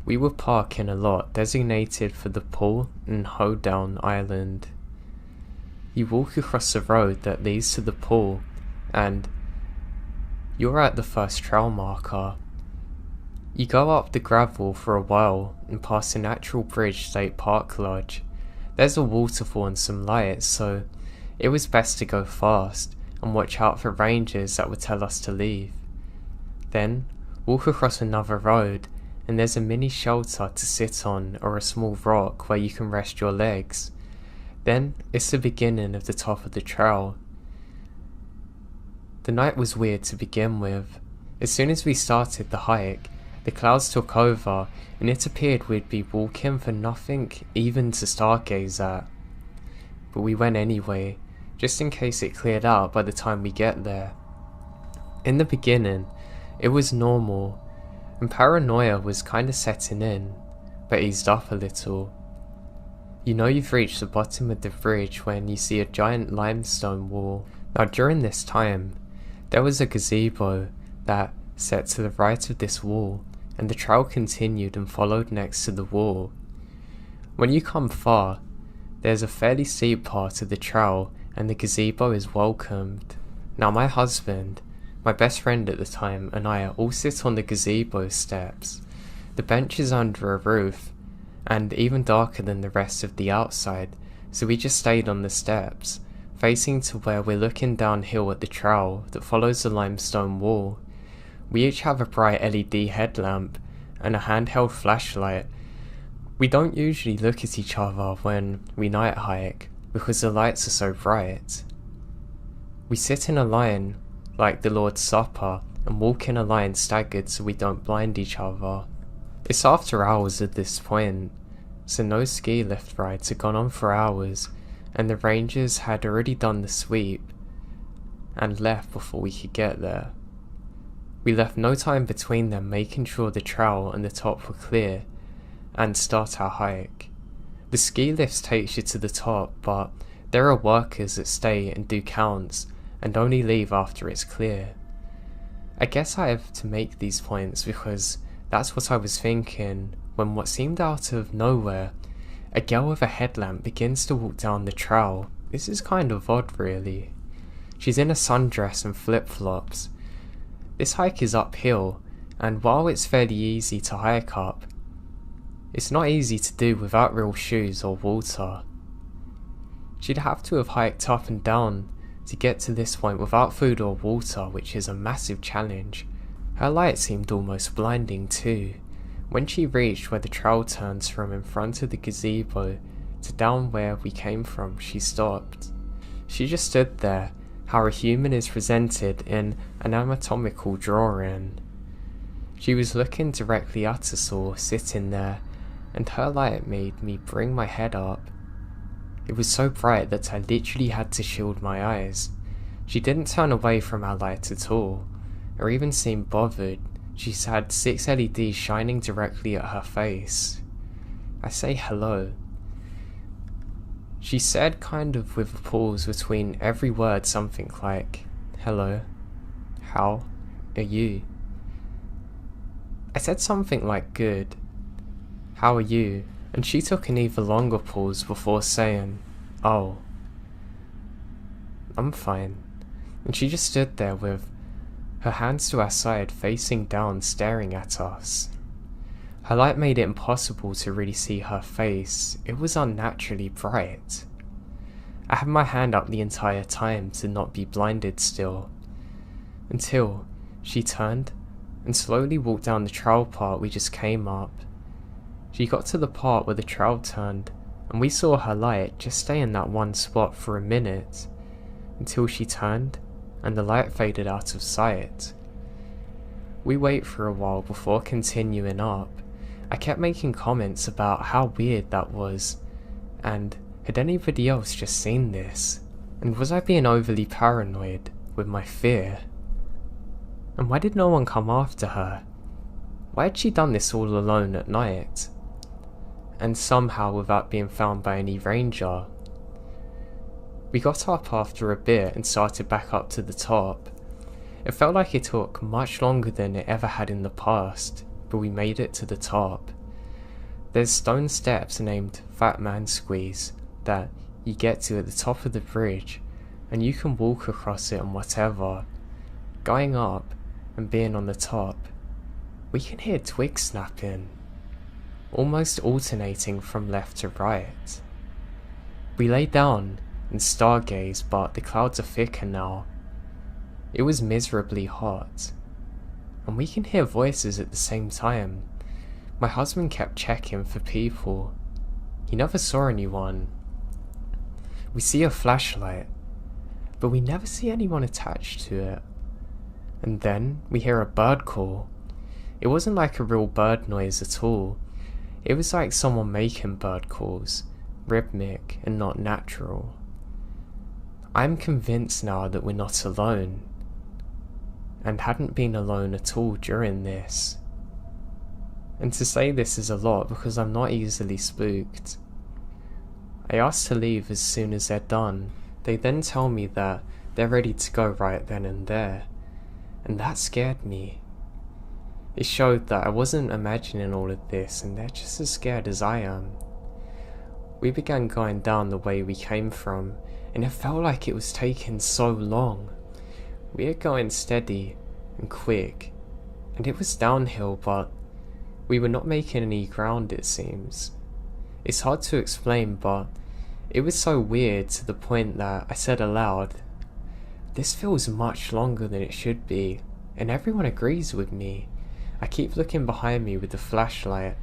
we would park in a lot designated for the Pool and Hoedown Island. You walk across the road that leads to the pool, and you're at the first trail marker. You go up the gravel for a while and pass the Natural Bridge State Park Lodge. There's a waterfall and some lights, so it was best to go fast and watch out for rangers that would tell us to leave. Then walk across another road and there's a mini shelter to sit on or a small rock where you can rest your legs. Then it's the beginning of the top of the trail. The night was weird to begin with. As soon as we started the hike, the clouds took over and it appeared we'd be walking for nothing even to stargaze at. But we went anyway, just in case it cleared out by the time we get there. In the beginning, it was normal, and paranoia was kinda setting in, but eased up a little. You know you've reached the bottom of the bridge when you see a giant limestone wall. Now during this time, there was a gazebo that sat to the right of this wall, and the trail continued and followed next to the wall. When you come far, there's a fairly steep part of the trail and the gazebo is welcomed. Now my husband, my best friend at the time, and I all sit on the gazebo steps. The bench is under a roof and even darker than the rest of the outside, so we just stayed on the steps, facing to where we're looking downhill at the trail that follows the limestone wall. We each have a bright LED headlamp and a handheld flashlight. We don't usually look at each other when we night hike because the lights are so bright. We sit in a line like the Lord's Supper and walk in a line staggered so we don't blind each other. It's after hours at this point, so no ski lift rides had gone on for hours, and the rangers had already done the sweep and left before we could get there. We left no time between them making sure the trail and the top were clear and start our hike. The ski lifts takes you to the top, but there are workers that stay and do counts and only leave after it's clear. I guess I have to make these points because that's what I was thinking when what seemed out of nowhere, a girl with a headlamp begins to walk down the trail. This is kind of odd really. She's in a sundress and flip-flops. This hike is uphill, and while it's fairly easy to hike up, it's not easy to do without real shoes or water. She'd have to have hiked up and down to get to this point without food or water, which is a massive challenge. Her light seemed almost blinding too. When she reached where the trail turns from in front of the gazebo to down where we came from, she stopped. She just stood there, how a human is presented in an anatomical drawing. She was looking directly at us all, sitting there, and her light made me bring my head up. It was so bright that I literally had to shield my eyes. She didn't turn away from our light at all, or even seem bothered. She had 6 LEDs shining directly at her face. I say hello. She said, kind of with a pause between every word, something like, hello, how are you? I said something like good, how are you? And she took an even longer pause before saying, oh, I'm fine. And she just stood there with her hands to her side, facing down, staring at us. Her light made it impossible to really see her face. It was unnaturally bright. I had my hand up the entire time to not be blinded still, until she turned and slowly walked down the trail part we just came up. She got to the part where the trail turned, and we saw her light just stay in that one spot for a minute, until she turned and the light faded out of sight. We wait for a while before continuing up. I kept making comments about how weird that was, and had anybody else just seen this? And was I being overly paranoid with my fear? And why did no one come after her? Why had she done this all alone at night? And somehow without being found by any ranger. We got up after a bit and started back up to the top. It felt like it took much longer than it ever had in the past, but we made it to the top. There's stone steps named Fat Man Squeeze that you get to at the top of the bridge, and you can walk across it and whatever. Going up and being on the top, we can hear twigs snapping, almost alternating from left to right. We lay down and stargaze, but the clouds are thicker now. It was miserably hot, and we can hear voices at the same time. My husband kept checking for people. He never saw anyone. We see a flashlight, but we never see anyone attached to it. And then we hear a bird call. It wasn't like a real bird noise at all. It was like someone making bird calls, rhythmic and not natural. I'm convinced now that we're not alone, and hadn't been alone at all during this. And to say this is a lot because I'm not easily spooked. I asked to leave as soon as they're done. They then tell me that they're ready to go right then and there, and that scared me. It showed that I wasn't imagining all of this and they're just as scared as I am. We began going down the way we came from, and it felt like it was taking so long. We are going steady and quick, and it was downhill, but we were not making any ground, it seems. It's hard to explain, but it was so weird to the point that I said aloud, "This feels much longer than it should be," and everyone agrees with me. I keep looking behind me with the flashlight,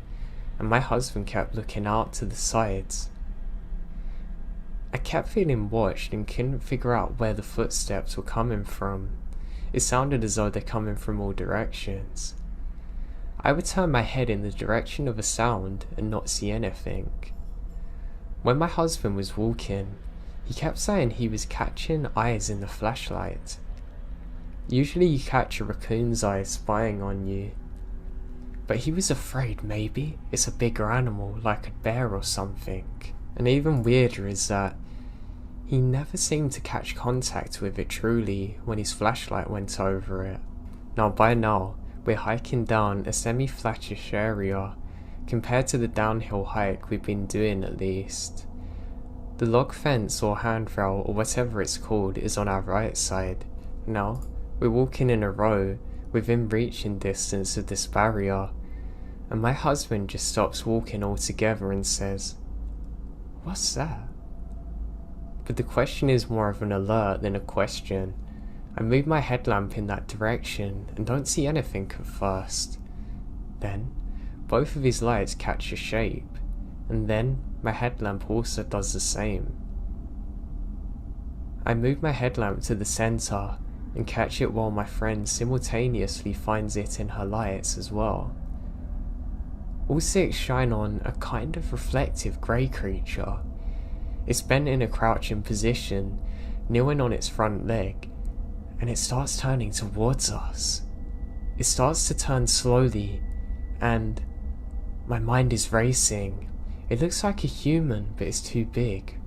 and my husband kept looking out to the sides. I kept feeling watched and couldn't figure out where the footsteps were coming from. It sounded as though they're coming from all directions. I would turn my head in the direction of a sound and not see anything. When my husband was walking, he kept saying he was catching eyes in the flashlight. Usually you catch a raccoon's eyes spying on you. But he was afraid maybe it's a bigger animal like a bear or something. And even weirder is that he never seemed to catch contact with it truly when his flashlight went over it. Now by now, we're hiking down a semi-flattish area, compared to the downhill hike we've been doing at least. The log fence or handrail or whatever it's called is on our right side. Now, we're walking in a row within reaching distance of this barrier, and my husband just stops walking altogether and says, "What's that?" But the question is more of an alert than a question. I move my headlamp in that direction and don't see anything at first. Then, both of his lights catch a shape, and then my headlamp also does the same. I move my headlamp to the center and catch it while my friend simultaneously finds it in her lights as well. All six shine on a kind of reflective grey creature. It's bent in a crouching position, kneeling on its front leg, and it starts turning towards us. It starts to turn slowly, and my mind is racing. It looks like a human, but it's too big.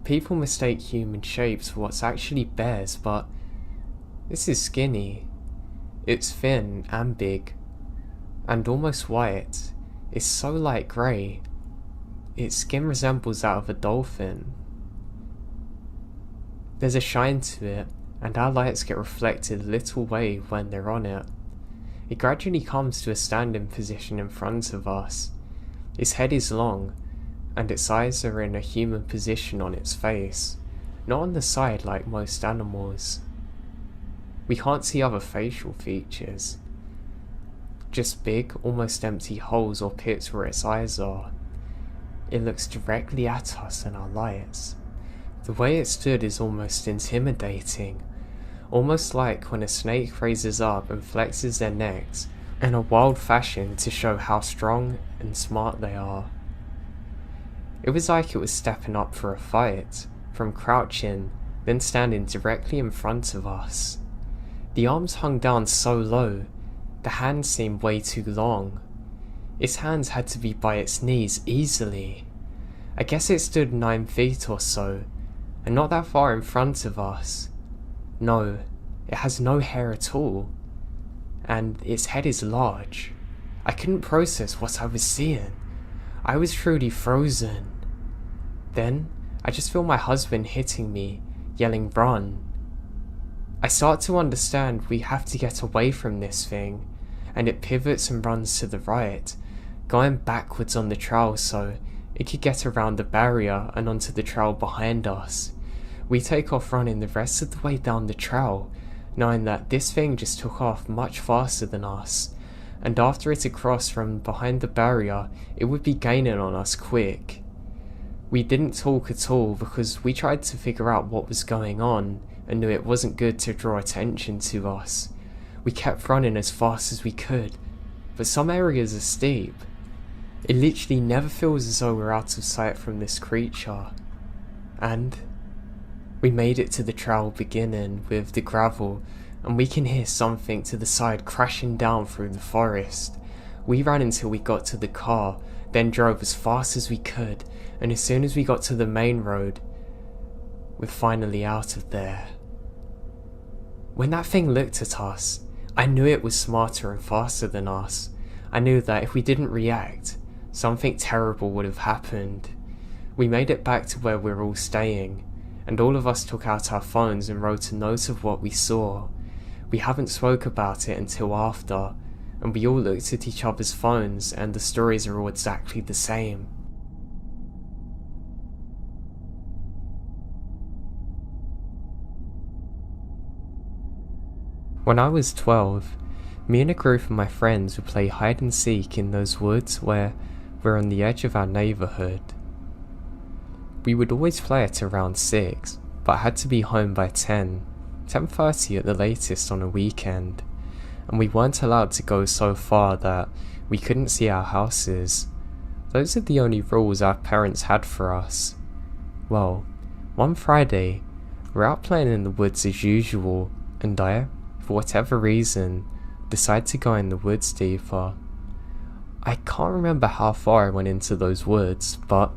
People mistake human shapes for what's actually bears, but this is skinny. It's thin and big, and almost white. It's so light grey. Its skin resembles that of a dolphin. There's a shine to it, and our lights get reflected a little way when they're on it. It gradually comes to a standing position in front of us. Its head is long, and its eyes are in a human position on its face, not on the side like most animals. We can't see other facial features, just big, almost empty holes or pits where its eyes are. It looks directly at us in our lights. The way it stood is almost intimidating, almost like when a snake raises up and flexes their necks in a wild fashion to show how strong and smart they are. It was like it was stepping up for a fight, from crouching, then standing directly in front of us. The arms hung down so low, the hands seemed way too long. Its hands had to be by its knees easily. I guess it stood 9 feet or so, and not that far in front of us. No, it has no hair at all, and its head is large. I couldn't process what I was seeing. I was truly frozen. Then, I just feel my husband hitting me, yelling run. I start to understand we have to get away from this thing, and it pivots and runs to the right, going backwards on the trail so it could get around the barrier and onto the trail behind us. We take off running the rest of the way down the trail, knowing that this thing just took off much faster than us, and after it had crossed from behind the barrier, it would be gaining on us quick. We didn't talk at all because we tried to figure out what was going on and knew it wasn't good to draw attention to us. We kept running as fast as we could, but some areas are steep. It literally never feels as though we're out of sight from this creature. And we made it to the trail beginning with the gravel, and we can hear something to the side crashing down through the forest. We ran until we got to the car, then drove as fast as we could, and as soon as we got to the main road, we're finally out of there. When that thing looked at us, I knew it was smarter and faster than us. I knew that if we didn't react, something terrible would have happened. We made it back to where we were all staying, and all of us took out our phones and wrote a note of what we saw. We haven't spoke about it until after, and we all looked at each other's phones and the stories are all exactly the same. When I was 12, me and a group of my friends would play hide and seek in those woods where we're on the edge of our neighbourhood. We would always play at around 6, but had to be home by 10:30 at the latest on a weekend, and we weren't allowed to go so far that we couldn't see our houses. Those are the only rules our parents had for us. Well, one Friday, we're out playing in the woods as usual, and I, for whatever reason, decide to go in the woods deeper. I can't remember how far I went into those woods, but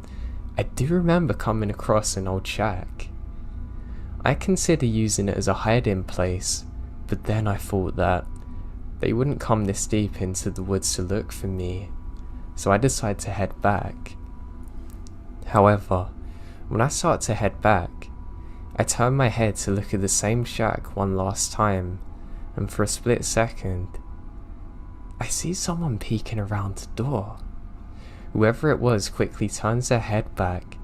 I do remember coming across an old shack. I considered using it as a hiding place, but then I thought that they wouldn't come this deep into the woods to look for me, so I decided to head back. However, when I start to head back, I turn my head to look at the same shack one last time, and for a split second, I see someone peeking around the door. Whoever it was quickly turns their head back.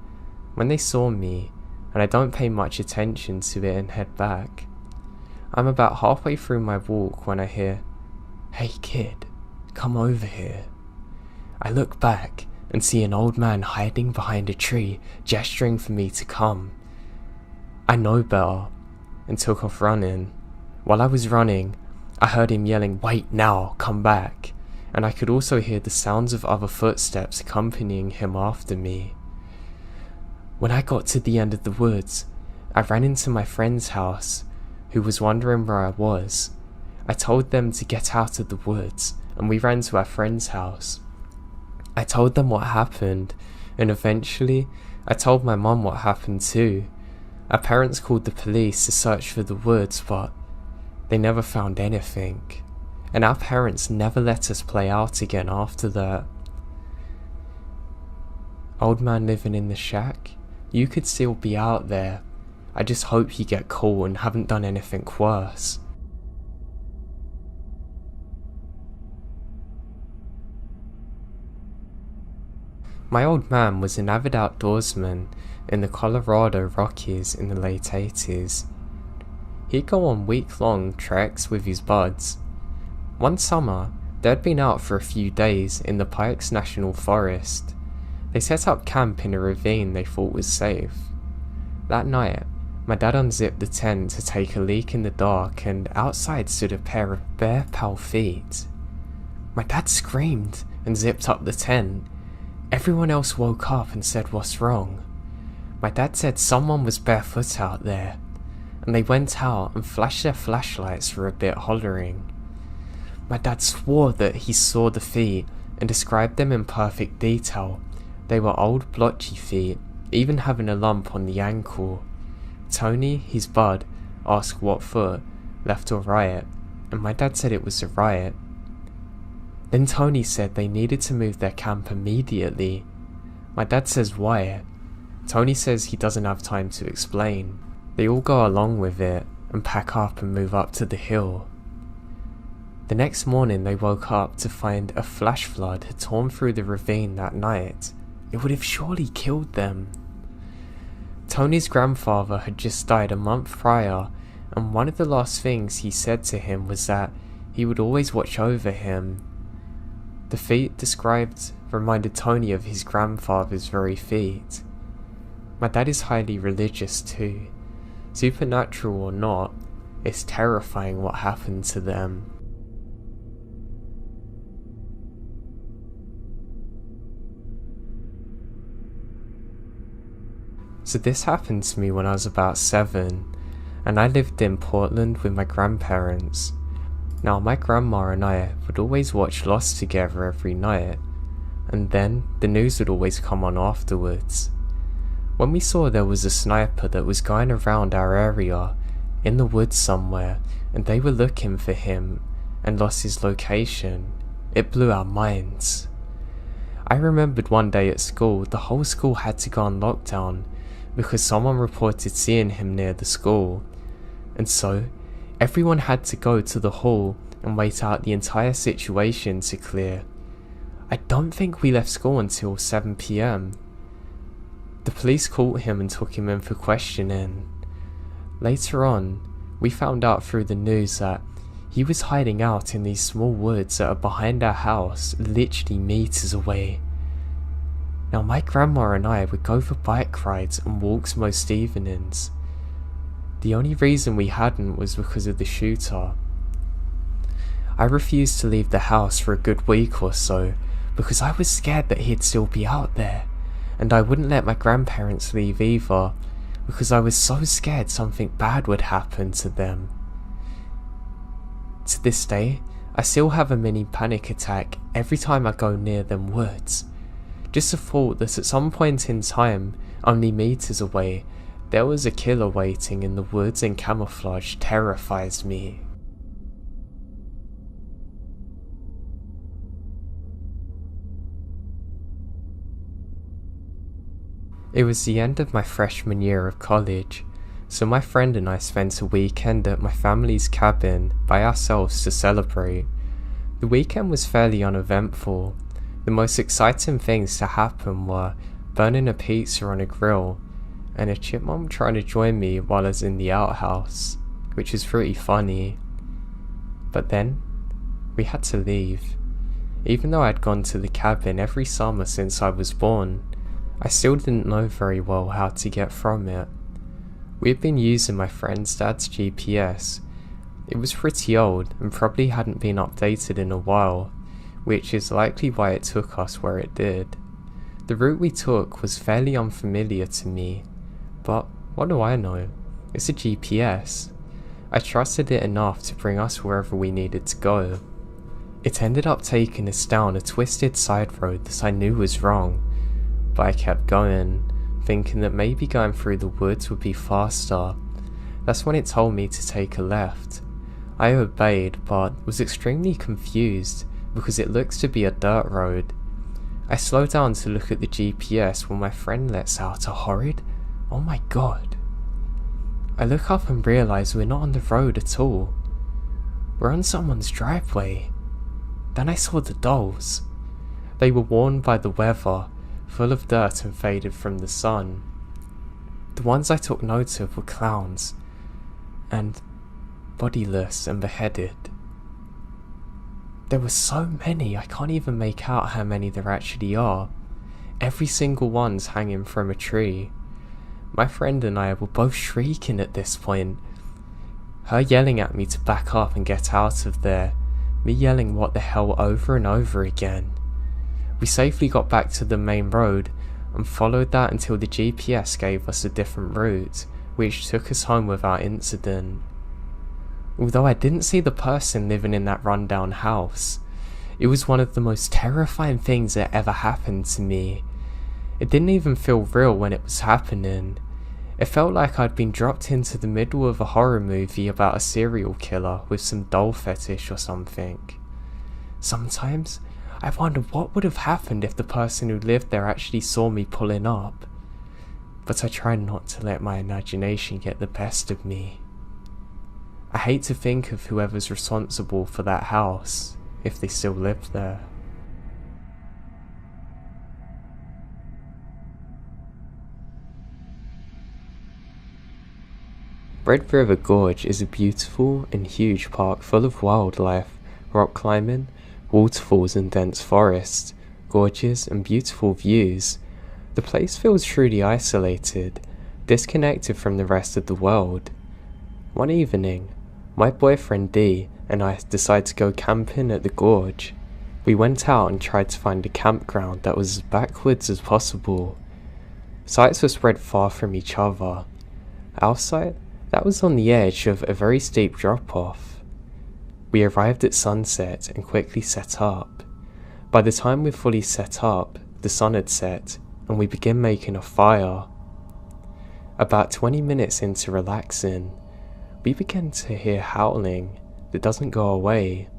When they saw me, and I don't pay much attention to it and head back, I'm about halfway through my walk when I hear, "Hey kid, come over here." I look back and see an old man hiding behind a tree, gesturing for me to come. I know better and took off running. While I was running, I heard him yelling, "Wait now, come back," and I could also hear the sounds of other footsteps accompanying him after me. When I got to the end of the woods, I ran into my friend's house, who was wondering where I was. I told them to get out of the woods, and we ran to our friend's house. I told them what happened, and eventually I told my mum what happened too. Our parents called the police to search for the woods, but they never found anything, and our parents never let us play out again after that. Old man living in the shack, you could still be out there. I just hope you get caught and haven't done anything worse. My old man was an avid outdoorsman in the Colorado Rockies in the late 80s. He'd go on week-long treks with his buds. One summer, they'd been out for a few days in the Pikes National Forest. They set up camp in a ravine they thought was safe. That night, my dad unzipped the tent to take a leak in the dark, and outside stood a pair of bare pale feet. My dad screamed and zipped up the tent. Everyone else woke up and said, "What's wrong?" My dad said someone was barefoot out there, and they went out and flashed their flashlights for a bit, hollering. My dad swore that he saw the feet and described them in perfect detail. They were old blotchy feet, even having a lump on the ankle. Tony, his bud, asked what foot, left or right, and my dad said it was the right. Then Tony said they needed to move their camp immediately. My dad says why. Tony says he doesn't have time to explain. They all go along with it and pack up and move up to the hill. The next morning they woke up to find a flash flood had torn through the ravine that night. It would have surely killed them. Tony's grandfather had just died a month prior, and one of the last things he said to him was that he would always watch over him. The feet described reminded Tony of his grandfather's very feet. My dad is highly religious too. Supernatural or not, it's terrifying what happened to them. So this happened to me when I was about 7, and I lived in Portland with my grandparents. Now my grandma and I would always watch Lost together every night, and then the news would always come on afterwards. When we saw there was a sniper that was going around our area, in the woods somewhere, and they were looking for him and lost his location, it blew our minds. I remembered one day at school, the whole school had to go on lockdown because someone reported seeing him near the school, and so everyone had to go to the hall and wait out the entire situation to clear. I don't think we left school until 7 PM. The police caught him and took him in for questioning. Later on, we found out through the news that he was hiding out in these small woods that are behind our house, literally meters away. Now my grandma and I would go for bike rides and walks most evenings. The only reason we hadn't was because of the shooter. I refused to leave the house for a good week or so because I was scared that he'd still be out there, and I wouldn't let my grandparents leave either because I was so scared something bad would happen to them. To this day, I still have a mini panic attack every time I go near them woods. Just the thought that at some point in time, only meters away, there was a killer waiting in the woods in camouflage terrifies me. It was the end of my freshman year of college, so my friend and I spent a weekend at my family's cabin by ourselves to celebrate. The weekend was fairly uneventful. The most exciting things to happen were burning a pizza on a grill and a chipmunk trying to join me while I was in the outhouse. which is pretty funny. But then, we had to leave. Even though I'd gone to the cabin every summer since I was born, I still didn't know very well how to get from it. We had been using my friend's dad's GPS. It was pretty old and probably hadn't been updated in a while, which is likely why it took us where it did. The route we took was fairly unfamiliar to me, but what do I know? It's a GPS. I trusted it enough to bring us wherever we needed to go. It ended up taking us down a twisted side road that I knew was wrong, but I kept going, thinking that maybe going through the woods would be faster. That's when it told me to take a left. I obeyed, but was extremely confused because it looks to be a dirt road. I slow down to look at the GPS when my friend lets out a horrid, "Oh my god." I look up and realise we're not on the road at all. We're on someone's driveway. Then I saw the dolls. They were worn by the weather, full of dirt and faded from the sun. The ones I took note of were clowns, and bodiless and beheaded. There were so many, I can't even make out how many there actually are. Every single one's hanging from a tree. My friend and I were both shrieking at this point. Her yelling at me to back up and get out of there, me yelling what the hell over and over again. We safely got back to the main road and followed that until the GPS gave us a different route, which took us home without incident. Although I didn't see the person living in that rundown house, it was one of the most terrifying things that ever happened to me. It didn't even feel real when it was happening. It felt like I'd been dropped into the middle of a horror movie about a serial killer with some doll fetish or something. Sometimes, I wonder what would have happened if the person who lived there actually saw me pulling up. But I try not to let my imagination get the best of me. I hate to think of whoever's responsible for that house, if they still lived there. Red River Gorge is a beautiful and huge park full of wildlife, rock climbing, waterfalls and dense forests, gorges and beautiful views. The place feels truly isolated, disconnected from the rest of the world. One evening, my boyfriend D and I decided to go camping at the gorge. We went out and tried to find a campground that was as backwards as possible. Sites were spread far from each other. Our site, that was on the edge of a very steep drop-off. We arrived at sunset and quickly set up. By the time we'd fully set up, the sun had set and we began making a fire. About 20 minutes into relaxing, we began to hear howling that doesn't go away,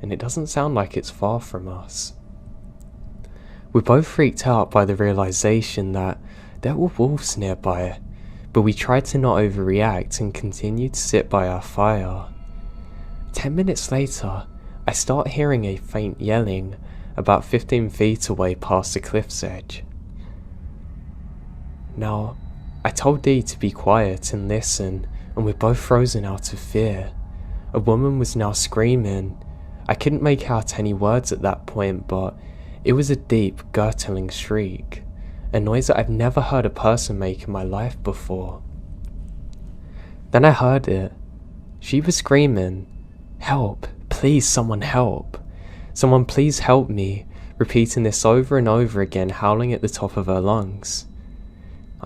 and it doesn't sound like it's far from us. We're both freaked out by the realization that there were wolves nearby, but we tried to not overreact and continued to sit by our fire. 10 minutes later, I start hearing a faint yelling about 15 feet away past the cliff's edge. Now, I told Dee to be quiet and listen, and we're both frozen out of fear. A woman was now screaming. I couldn't make out any words at that point, but it was a deep, gurgling shriek, a noise that I've never heard a person make in my life before. Then I heard it. She was screaming, "Help, please someone help. Someone please help me," repeating this over and over again, howling at the top of her lungs.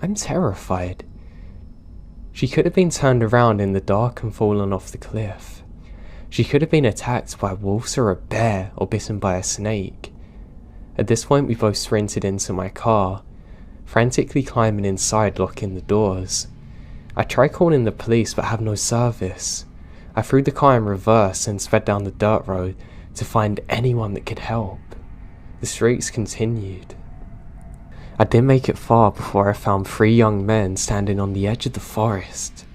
I'm terrified. She could have been turned around in the dark and fallen off the cliff. She could have been attacked by wolves or a bear or bitten by a snake. At this point we both sprinted into my car, frantically climbing inside, locking the doors. I tried calling the police but have no service. I threw the car in reverse and sped down the dirt road to find anyone that could help. The shrieks continued. I didn't make it far before I found 3 young men standing on the edge of the forest.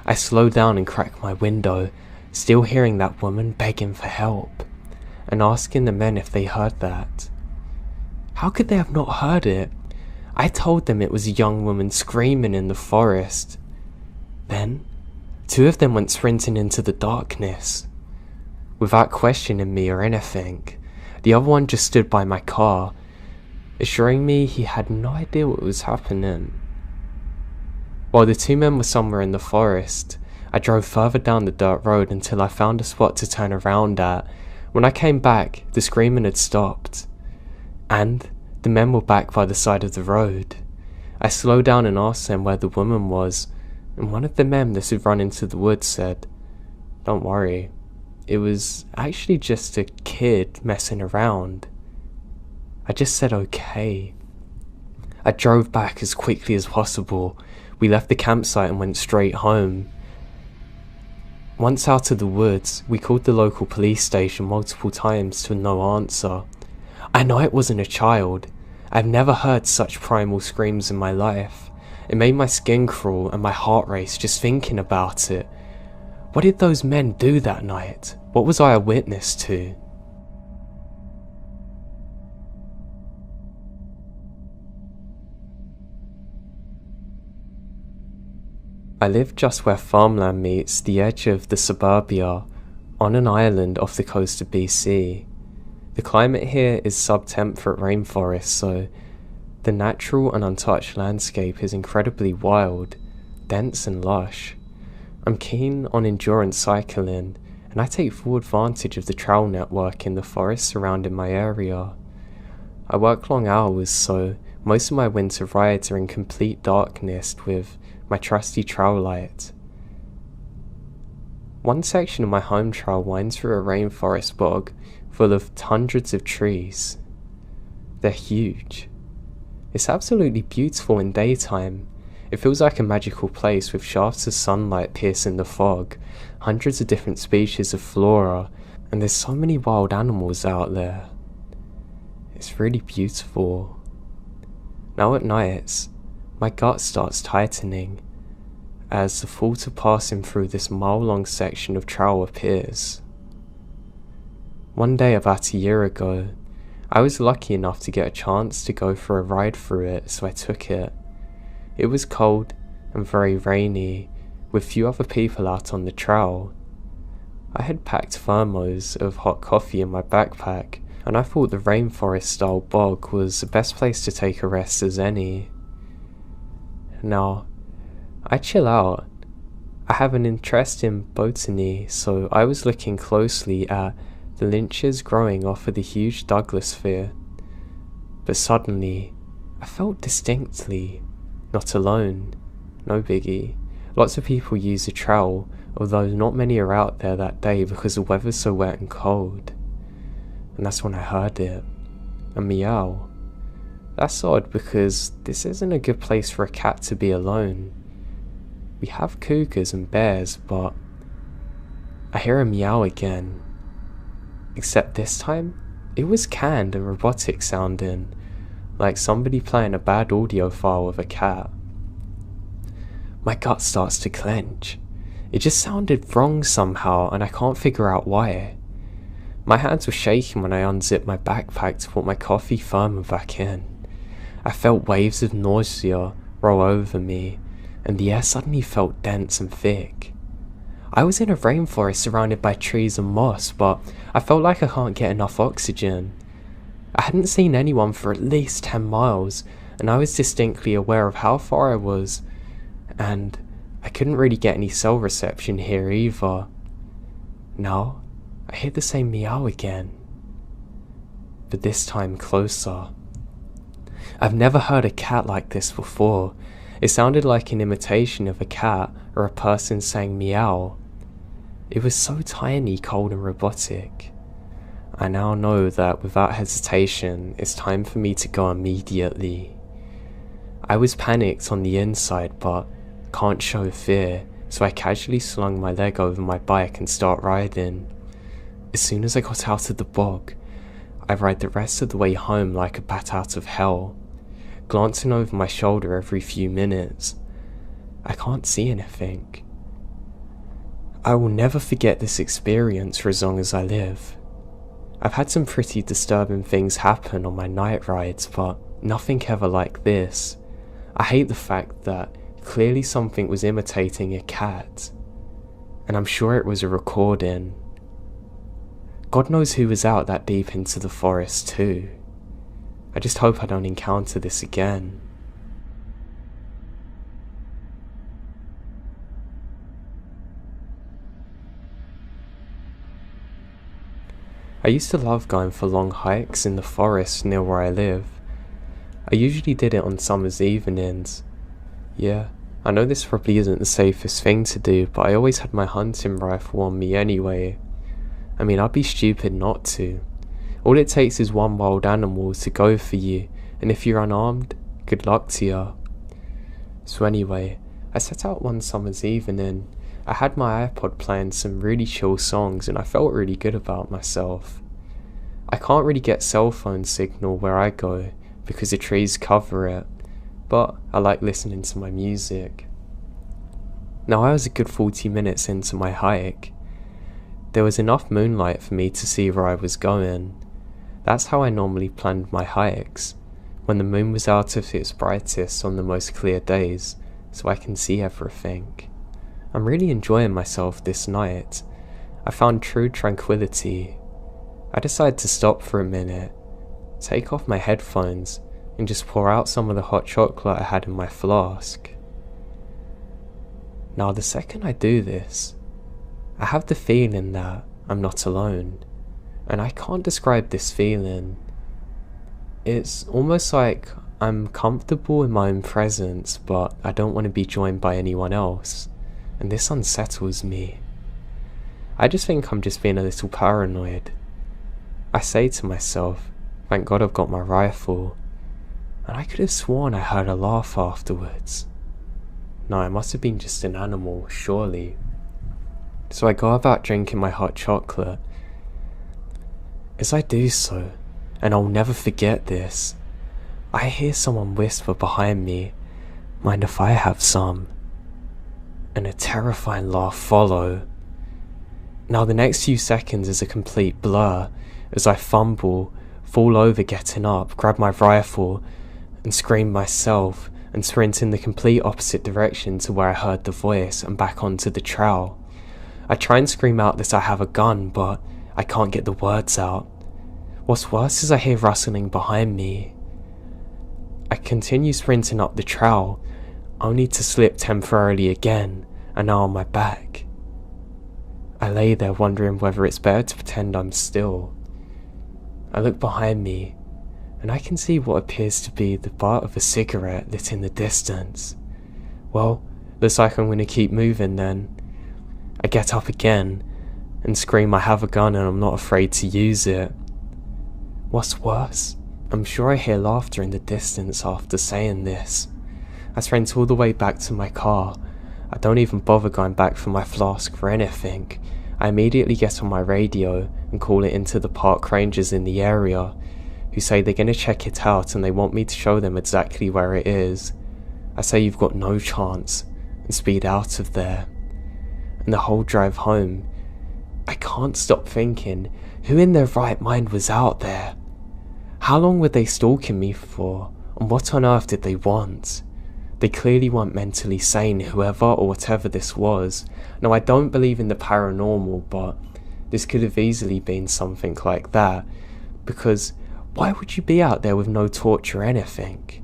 I slowed down and cracked my window, still hearing that woman begging for help, and asking the men if they heard that. How could they have not heard it? I told them it was a young woman screaming in the forest. Then, Two of them went sprinting into the darkness. Without questioning me or anything, the other one just stood by my car, assuring me he had no idea what was happening. While the two men were somewhere in the forest, I drove further down the dirt road until I found a spot to turn around at. When I came back, the screaming had stopped, and the men were back by the side of the road. I slowed down and asked them where the woman was, and one of the men that had run into the woods said, "Don't worry, it was actually just a kid messing around." I just said okay. I drove back as quickly as possible. We left the campsite and went straight home. Once out of the woods, we called the local police station multiple times to no answer. I know it wasn't a child. I've never heard such primal screams in my life. It made my skin crawl and my heart race just thinking about it. What did those men do that night? What was I a witness to? I live just where farmland meets the edge of the suburbia, on an island off the coast of BC. The climate here is sub-temperate rainforest, so the natural and untouched landscape is incredibly wild, dense and lush. I'm keen on endurance cycling, and I take full advantage of the trail network in the forest surrounding my area. I work long hours, so most of my winter rides are in complete darkness with my trusty trail light. One section of my home trail winds through a rainforest bog full of hundreds of trees. They're huge. It's absolutely beautiful in daytime. It feels like a magical place with shafts of sunlight piercing the fog, hundreds of different species of flora, and there's so many wild animals out there. It's really beautiful. Now at nights, my gut starts tightening as the thought of passing through this mile-long section of trail appears. One day about a year ago, I was lucky enough to get a chance to go for a ride through it, so I took it. It was cold and very rainy, with few other people out on the trail. I had packed thermos of hot coffee in my backpack, and I thought the rainforest-style bog was the best place to take a rest as any. Now, I chill out. I have an interest in botany, so I was looking closely at the lynches growing off of the huge Douglas fir. But suddenly, I felt distinctly not alone. No biggie. Lots of people use the trail, although not many are out there that day because the weather's so wet and cold. And that's when I heard it. A meow. That's odd because this isn't a good place for a cat to be alone. We have cougars and bears, but I hear a meow again. Except this time, it was canned and robotic sounding, like somebody playing a bad audio file with a cat. My gut starts to clench. It just sounded wrong somehow, and I can't figure out why. My hands were shaking when I unzipped my backpack to put my coffee thermo back in. I felt waves of nausea roll over me, and the air suddenly felt dense and thick. I was in a rainforest surrounded by trees and moss, but I felt like I can't get enough oxygen. I hadn't seen anyone for at least 10 miles, and I was distinctly aware of how far I was, and I couldn't really get any cell reception here either. Now, I hear the same meow again, but this time closer. I've never heard a cat like this before. It sounded like an imitation of a cat or a person saying meow. It was so tiny, cold and robotic. I now know that without hesitation, it's time for me to go immediately. I was panicked on the inside, but can't show fear, so I casually slung my leg over my bike and start riding. As soon as I got out of the bog, I ride the rest of the way home like a bat out of hell, glancing over my shoulder every few minutes. I can't see anything. I will never forget this experience for as long as I live. I've had some pretty disturbing things happen on my night rides, but nothing ever like this. I hate the fact that clearly something was imitating a cat. and I'm sure it was a recording. God knows who was out that deep into the forest too. I just hope I don't encounter this again. I used to love going for long hikes in the forest near where I live. I usually did it on summer's evenings. Yeah, I know this probably isn't the safest thing to do, but I always had my hunting rifle on me anyway. I mean, I'd be stupid not to. All it takes is one wild animal to go for you, and if you're unarmed, good luck to you. So anyway, I set out one summer's evening. I had my iPod playing some really chill songs and I felt really good about myself. I can't really get cell phone signal where I go because the trees cover it, but I like listening to my music. Now I was a good 40 minutes into my hike. There was enough moonlight for me to see where I was going. That's how I normally planned my hikes, when the moon was out of its brightest on the most clear days, so I can see everything. I'm really enjoying myself this night. I found true tranquility. I decided to stop for a minute, take off my headphones, and just pour out some of the hot chocolate I had in my flask. Now the second I do this, I have the feeling that I'm not alone, and I can't describe this feeling. It's almost like I'm comfortable in my own presence, but I don't want to be joined by anyone else, and this unsettles me. I just think I'm just being a little paranoid. I say to myself, thank God I've got my rifle, and I could have sworn I heard a laugh afterwards. No, it must have been just an animal, surely. So I go about drinking my hot chocolate. As I do so, and I'll never forget this, I hear someone whisper behind me, "Mind if I have some?" And a terrifying laugh follow. Now the next few seconds is a complete blur as I fumble, fall over getting up, grab my rifle, and scream myself, and sprint in the complete opposite direction to where I heard the voice and back onto the trail. I try and scream out that I have a gun, but I can't get the words out. What's worse is I hear rustling behind me. I continue sprinting up the trail, only to slip temporarily again, and now on my back. I lay there wondering whether it's better to pretend I'm still. I look behind me, and I can see what appears to be the butt of a cigarette lit in the distance. Well, looks like I'm going to keep moving then. I get up again, and scream I have a gun and I'm not afraid to use it. What's worse, I'm sure I hear laughter in the distance after saying this. I sprint all the way back to my car. I don't even bother going back for my flask for anything. I immediately get on my radio and call it into the park rangers in the area, who say they're going to check it out and they want me to show them exactly where it is. I say you've got no chance and speed out of there. And the whole drive home, I can't stop thinking, who in their right mind was out there? How long were they stalking me for, and what on earth did they want? They clearly weren't mentally sane, whoever or whatever this was. Now I don't believe in the paranormal, but this could have easily been something like that, because why would you be out there with no torch or anything?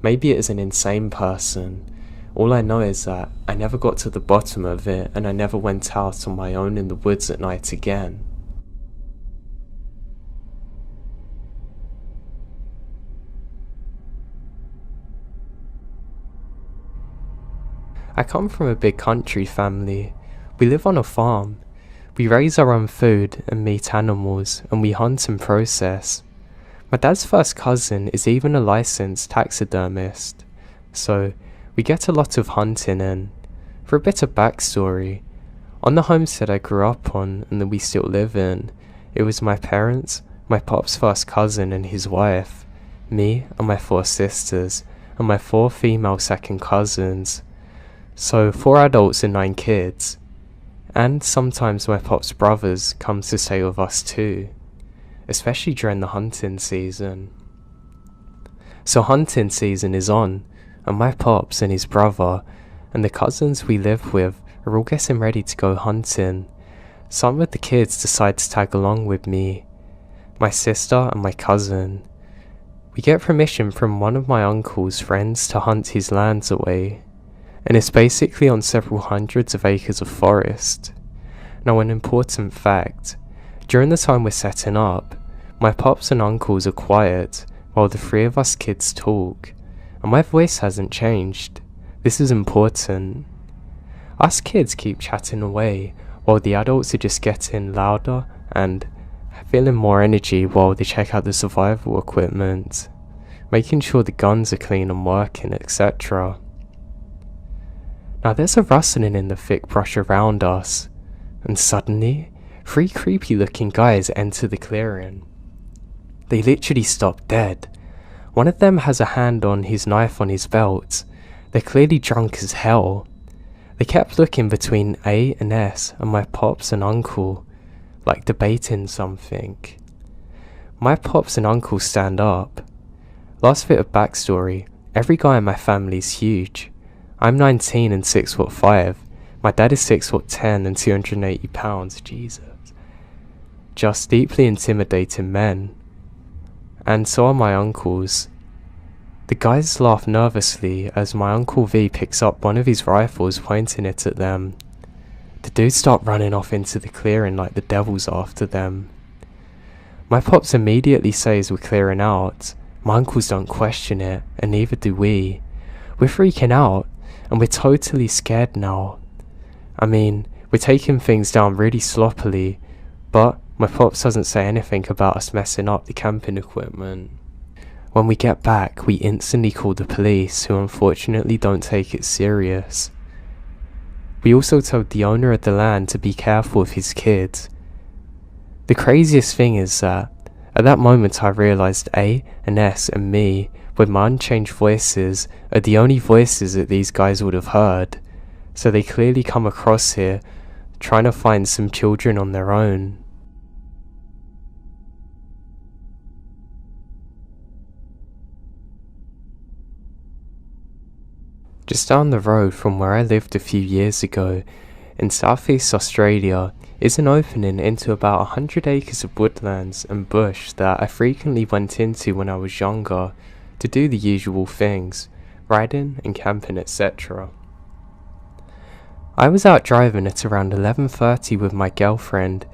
Maybe it is an insane person. All I know is that I never got to the bottom of it, and I never went out on my own in the woods at night again. I come from a big country family. We live on a farm. We raise our own food and meat animals, and we hunt and process. My dad's first cousin is even a licensed taxidermist, so we get a lot of hunting in. For a bit of backstory, on the homestead I grew up on and that we still live in, it was my parents, my pop's first cousin and his wife, me and my 4 sisters, and my 4 female second cousins. So 4 adults and 9 kids. And sometimes my pop's brothers come to stay with us too, especially during the hunting season. So hunting season is on, and my pops and his brother and the cousins we live with are all getting ready to go hunting. Some of the kids decide to tag along with me, my sister and my cousin. We get permission from one of my uncle's friends to hunt his lands away, and it's basically on several hundreds of acres of forest. Now, an important fact, during the time we're setting up, my pops and uncles are quiet while the three of us kids talk, and my voice hasn't changed. This is important. Us kids keep chatting away while the adults are just getting louder and feeling more energy while they check out the survival equipment, making sure the guns are clean and working, etc. Now there's a rustling in the thick brush around us, and suddenly, 3 creepy looking guys enter the clearing. They literally stop dead. One of them has a hand on his knife on his belt. They're clearly drunk as hell. They kept looking between A and S and my pops and uncle, like debating something. My pops and uncle stand up. Last bit of backstory, every guy in my family is huge. I'm 19 and 6'5". My dad is 6'10" and 280 pounds, Jesus. Just deeply intimidating men. And so are my uncles. The guys laugh nervously as my Uncle V picks up one of his rifles, pointing it at them. The dudes start running off into the clearing like the devil's after them. My pops immediately says we're clearing out. My uncles don't question it, and neither do we. We're freaking out, and we're totally scared now. I mean, we're taking things down really sloppily, but my pops doesn't say anything about us messing up the camping equipment. When we get back, we instantly call the police, who unfortunately don't take it serious. We also told the owner of the land to be careful of his kids. The craziest thing is that, at that moment I realised A and S and me, with my unchanged voices, are the only voices that these guys would have heard, so they clearly come across here, trying to find some children on their own. Just down the road from where I lived a few years ago, in southeast Australia, is an opening into about 100 acres of woodlands and bush that I frequently went into when I was younger to do the usual things, riding and camping, etc. I was out driving at around 11:30 with my girlfriend,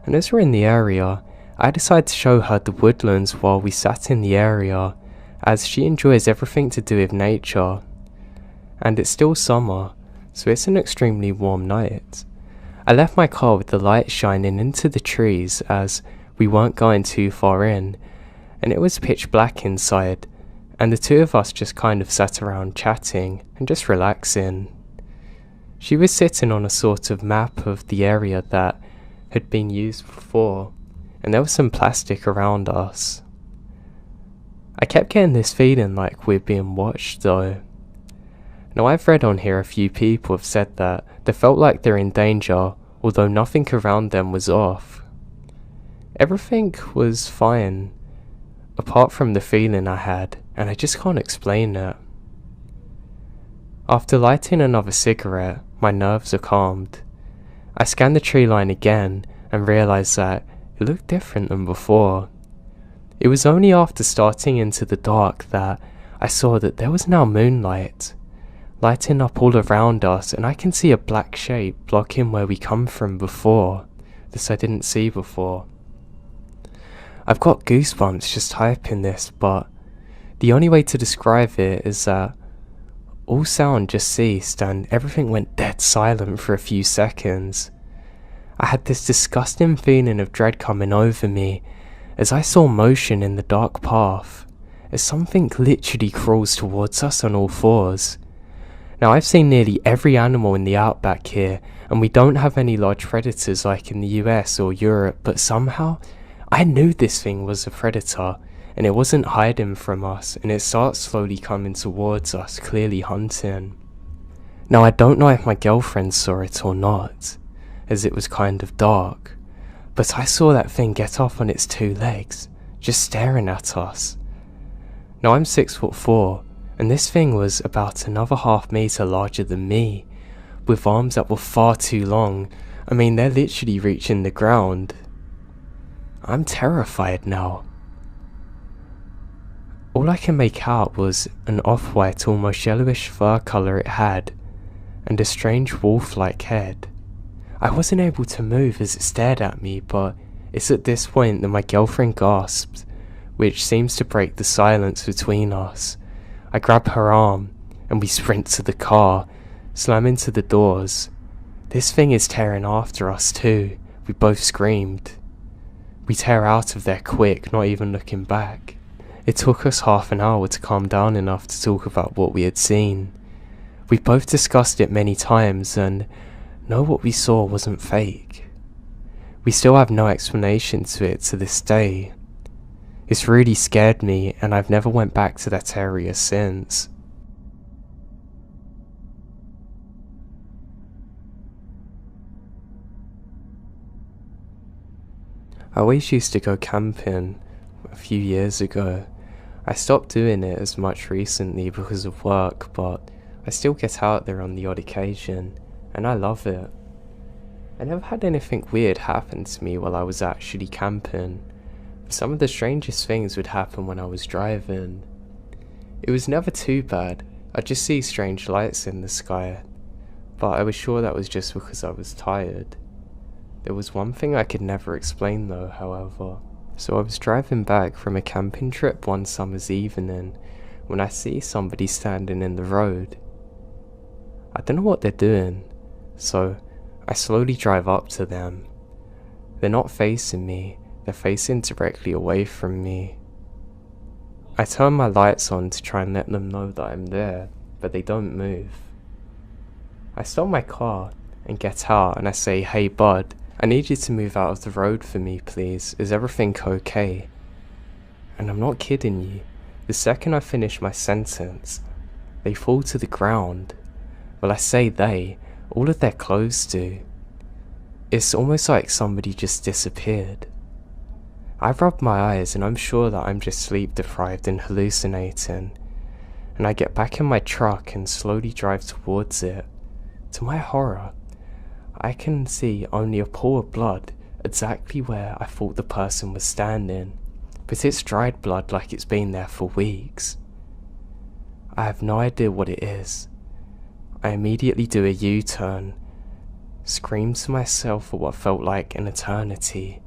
and as we're in the area, I decided to show her the woodlands while we sat in the area, as she enjoys everything to do with nature. And it's still summer, so it's an extremely warm night. I left my car with the light shining into the trees as we weren't going too far in, and it was pitch black inside, and the two of us just kind of sat around chatting and just relaxing. She was sitting on a sort of map of the area that had been used before, and there was some plastic around us. I kept getting this feeling like we're being watched though. Now I've read on here a few people have said that they felt like they're in danger, although nothing around them was off. Everything was fine, apart from the feeling I had, and I just can't explain it. After lighting another cigarette, my nerves are calmed. I scanned the tree line again and realised that it looked different than before. It was only after starting into the dark that I saw that there was now moonlight, lighting up all around us, and I can see a black shape blocking where we come from before. This I didn't see before. I've got goosebumps just typing this, but the only way to describe it is that all sound just ceased and everything went dead silent for a few seconds. I had this disgusting feeling of dread coming over me as I saw motion in the dark path, as something literally crawls towards us on all fours. Now I've seen nearly every animal in the outback here, and we don't have any large predators like in the US or Europe, but somehow I knew this thing was a predator, and it wasn't hiding from us, and it starts slowly coming towards us, clearly hunting. Now I don't know if my girlfriend saw it or not, as it was kind of dark, but I saw that thing get up on its 2 legs, just staring at us. Now I'm 6'4", and this thing was about another half meter larger than me, with arms that were far too long. I mean, they're literally reaching the ground. I'm terrified now. All I can make out was an off-white, almost yellowish fur colour it had, and a strange wolf-like head. I wasn't able to move as it stared at me, but it's at this point that my girlfriend gasped, which seems to break the silence between us. I grab her arm, and we sprint to the car, slam into the doors. This thing is tearing after us too. We both screamed. We tear out of there quick, not even looking back. It took us half an hour to calm down enough to talk about what we had seen. We both discussed it many times and know what we saw wasn't fake. We still have no explanation to it to this day. It's really scared me and I've never went back to that area since. I always used to go camping a few years ago. I stopped doing it as much recently because of work, but I still get out there on the odd occasion, and I love it. I never had anything weird happen to me while I was actually camping. Some of the strangest things would happen when I was driving. It was never too bad, I'd just see strange lights in the sky, but I was sure that was just because I was tired. There was one thing I could never explain though, however. So I was driving back from a camping trip one summer's evening when I see somebody standing in the road. I don't know what they're doing, so I slowly drive up to them. They're not facing me, they're facing directly away from me. I turn my lights on to try and let them know that I'm there, but they don't move. I stop my car and get out and I say, "Hey bud, I need you to move out of the road for me please, is everything okay?" And I'm not kidding you, the second I finish my sentence, they fall to the ground. Well, I say they, all of their clothes do. It's almost like somebody just disappeared. I rub my eyes and I'm sure that I'm just sleep deprived and hallucinating, and I get back in my truck and slowly drive towards it. To my horror, I can see only a pool of blood exactly where I thought the person was standing, but it's dried blood like it's been there for weeks. I have no idea what it is. I immediately do a U-turn, scream to myself for what felt like an eternity,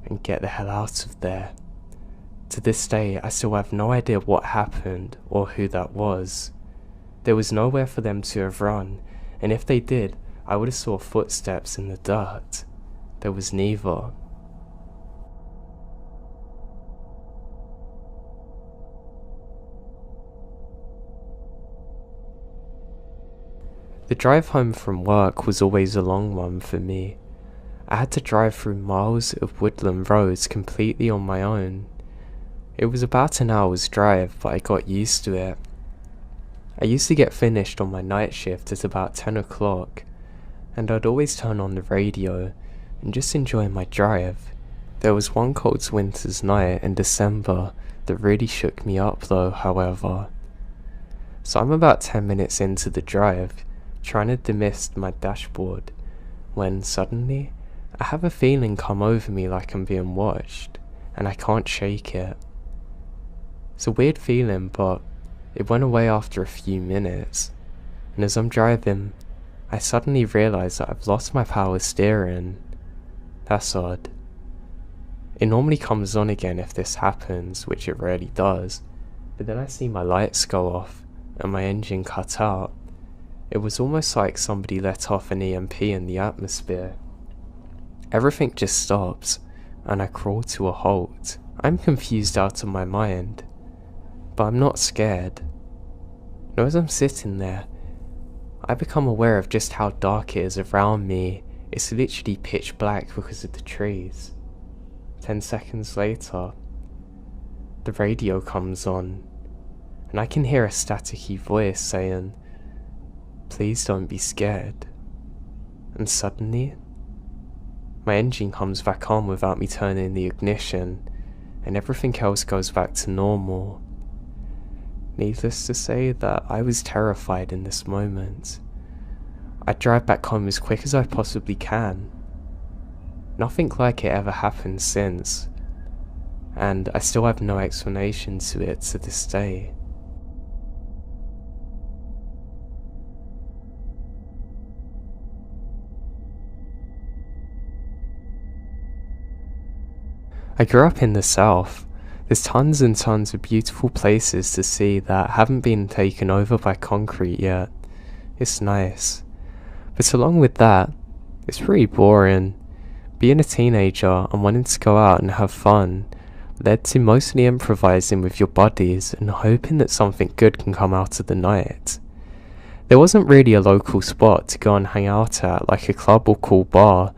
and get the hell out of there. To this day, I still have no idea what happened or who that was. There was nowhere for them to have run, and if they did, I would have saw footsteps in the dirt. There was neither. The drive home from work was always a long one for me. I had to drive through miles of woodland roads completely on my own. It was about an hour's drive, but I got used to it. I used to get finished on my night shift at about 10 o'clock, and I'd always turn on the radio and just enjoy my drive. There was one cold winter's night in December that really shook me up though, however. So I'm about 10 minutes into the drive, trying to demist my dashboard, when suddenly I have a feeling come over me like I'm being watched, and I can't shake it. It's a weird feeling, but it went away after a few minutes, and as I'm driving, I suddenly realise that I've lost my power steering. That's odd. It normally comes on again if this happens, which it rarely does, but then I see my lights go off and my engine cut out. It was almost like somebody let off an EMP in the atmosphere. Everything just stops, and I crawl to a halt. I'm confused out of my mind, but I'm not scared. And as I'm sitting there, I become aware of just how dark it is around me. It's literally pitch black because of the trees. 10 seconds later, the radio comes on, and I can hear a staticky voice saying, "Please don't be scared." And suddenly, my engine comes back on without me turning the ignition, and everything else goes back to normal. Needless to say that I was terrified in this moment. I drive back home as quick as I possibly can. Nothing like it ever happened since, and I still have no explanation to it to this day. I grew up in the south. There's tons and tons of beautiful places to see that haven't been taken over by concrete yet. It's nice. But along with that, it's pretty boring. Being a teenager and wanting to go out and have fun led to mostly improvising with your buddies and hoping that something good can come out of the night. There wasn't really a local spot to go and hang out at, like a club or cool bar,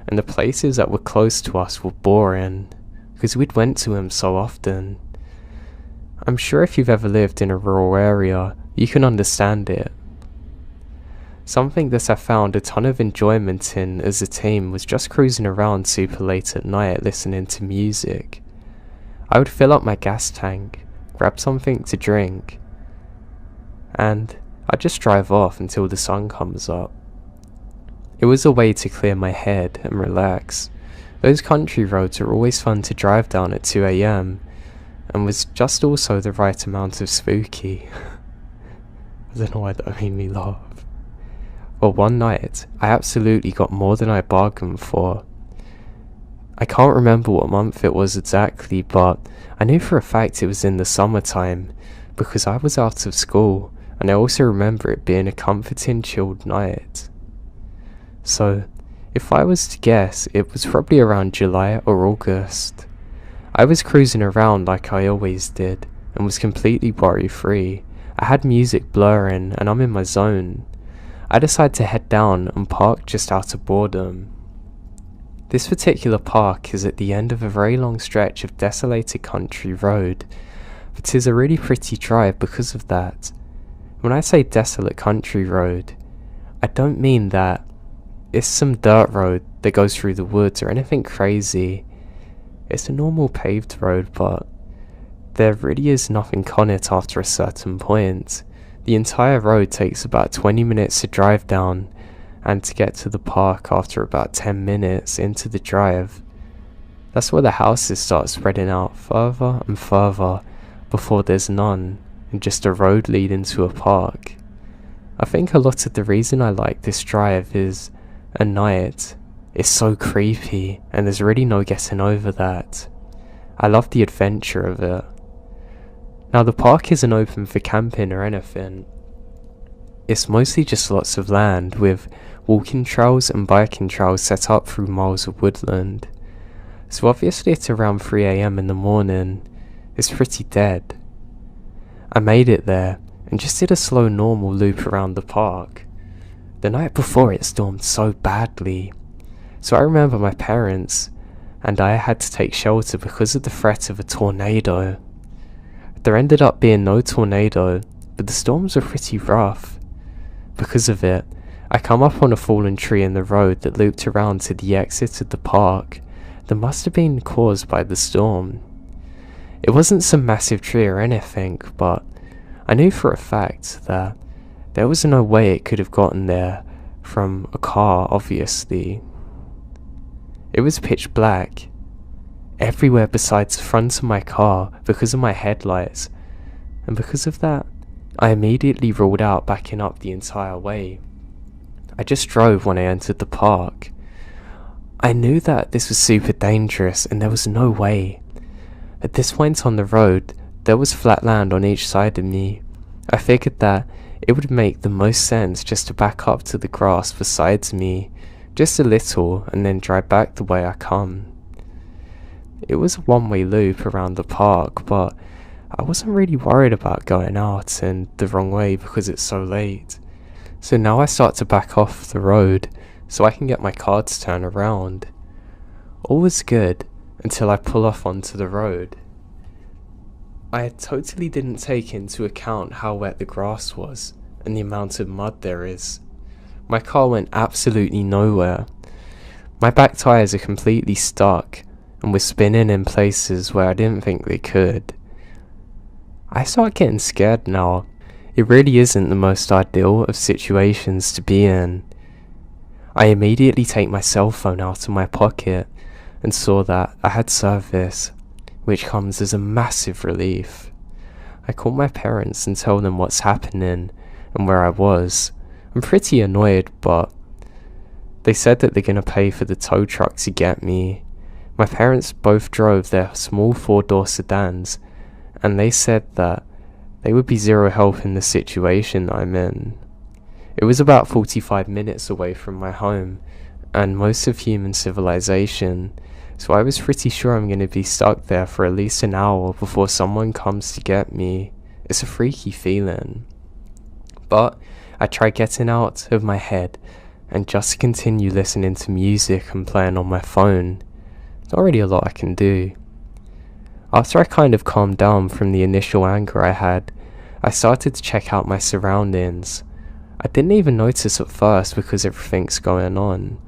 and the places that were close to us were boring, because we'd went to them so often. I'm sure if you've ever lived in a rural area, you can understand it. Something that I found a ton of enjoyment in as a team was just cruising around super late at night listening to music. I would fill up my gas tank, grab something to drink, and I'd just drive off until the sun comes up. It was a way to clear my head and relax. Those country roads are always fun to drive down at 2 AM, and was just also the right amount of spooky. I don't know why that made me laugh. Well, one night, I absolutely got more than I bargained for. I can't remember what month it was exactly, but I knew for a fact it was in the summertime, because I was out of school, and I also remember it being a comforting, chilled night. So, if I was to guess, it was probably around July or August. I was cruising around like I always did, and was completely worry-free. I had music blaring, and I'm in my zone. I decided to head down and park just out of boredom. This particular park is at the end of a very long stretch of desolated country road, but 'tis a really pretty drive because of that. When I say desolate country road, I don't mean that it's some dirt road that goes through the woods or anything crazy. It's a normal paved road, but there really is nothing on it after a certain point. The entire road takes about 20 minutes to drive down, and to get to the park after about 10 minutes into the drive. That's where the houses start spreading out further and further before there's none, and just a road leading to a park. I think a lot of the reason I like this drive is, at night, it's so creepy, and there's really no getting over that. I love the adventure of it. Now, the park isn't open for camping or anything. It's mostly just lots of land with walking trails and biking trails set up through miles of woodland. So obviously at around 3 AM in the morning, it's pretty dead. I made it there and just did a slow normal loop around the park. The night before it stormed so badly, so I remember my parents and I had to take shelter because of the threat of a tornado. There ended up being no tornado, but the storms were pretty rough. Because of it, I come up on a fallen tree in the road that looped around to the exit of the park that must have been caused by the storm. It wasn't some massive tree or anything, but I knew for a fact that there was no way it could have gotten there from a car, obviously. It was pitch black everywhere besides the front of my car because of my headlights, and because of that, I immediately ruled out backing up the entire way. I just drove when I entered the park. I knew that this was super dangerous and there was no way. At this point on the road, there was flat land on each side of me. I figured that it would make the most sense just to back up to the grass beside me, just a little, and then drive back the way I come. It was a one-way loop around the park, but I wasn't really worried about going out and the wrong way because it's so late. So now I start to back off the road so I can get my car to turn around. All was good until I pull off onto the road. I totally didn't take into account how wet the grass was and the amount of mud there is. My car went absolutely nowhere. My back tyres are completely stuck and were spinning in places where I didn't think they could. I start getting scared now. It really isn't the most ideal of situations to be in. I immediately take my cell phone out of my pocket and saw that I had service, which comes as a massive relief. I call my parents and tell them what's happening and where I was. I'm pretty annoyed, but they said that they're gonna pay for the tow truck to get me. My parents both drove their small 4-door sedans, and they said that they would be zero help in the situation I'm in. It was about 45 minutes away from my home and most of human civilization, so I was pretty sure I'm going to be stuck there for at least an hour before someone comes to get me. It's a freaky feeling. But I try getting out of my head and just continue listening to music and playing on my phone. There's not really a lot I can do. After I kind of calmed down from the initial anger I had, I started to check out my surroundings. I didn't even notice at first because everything's going on,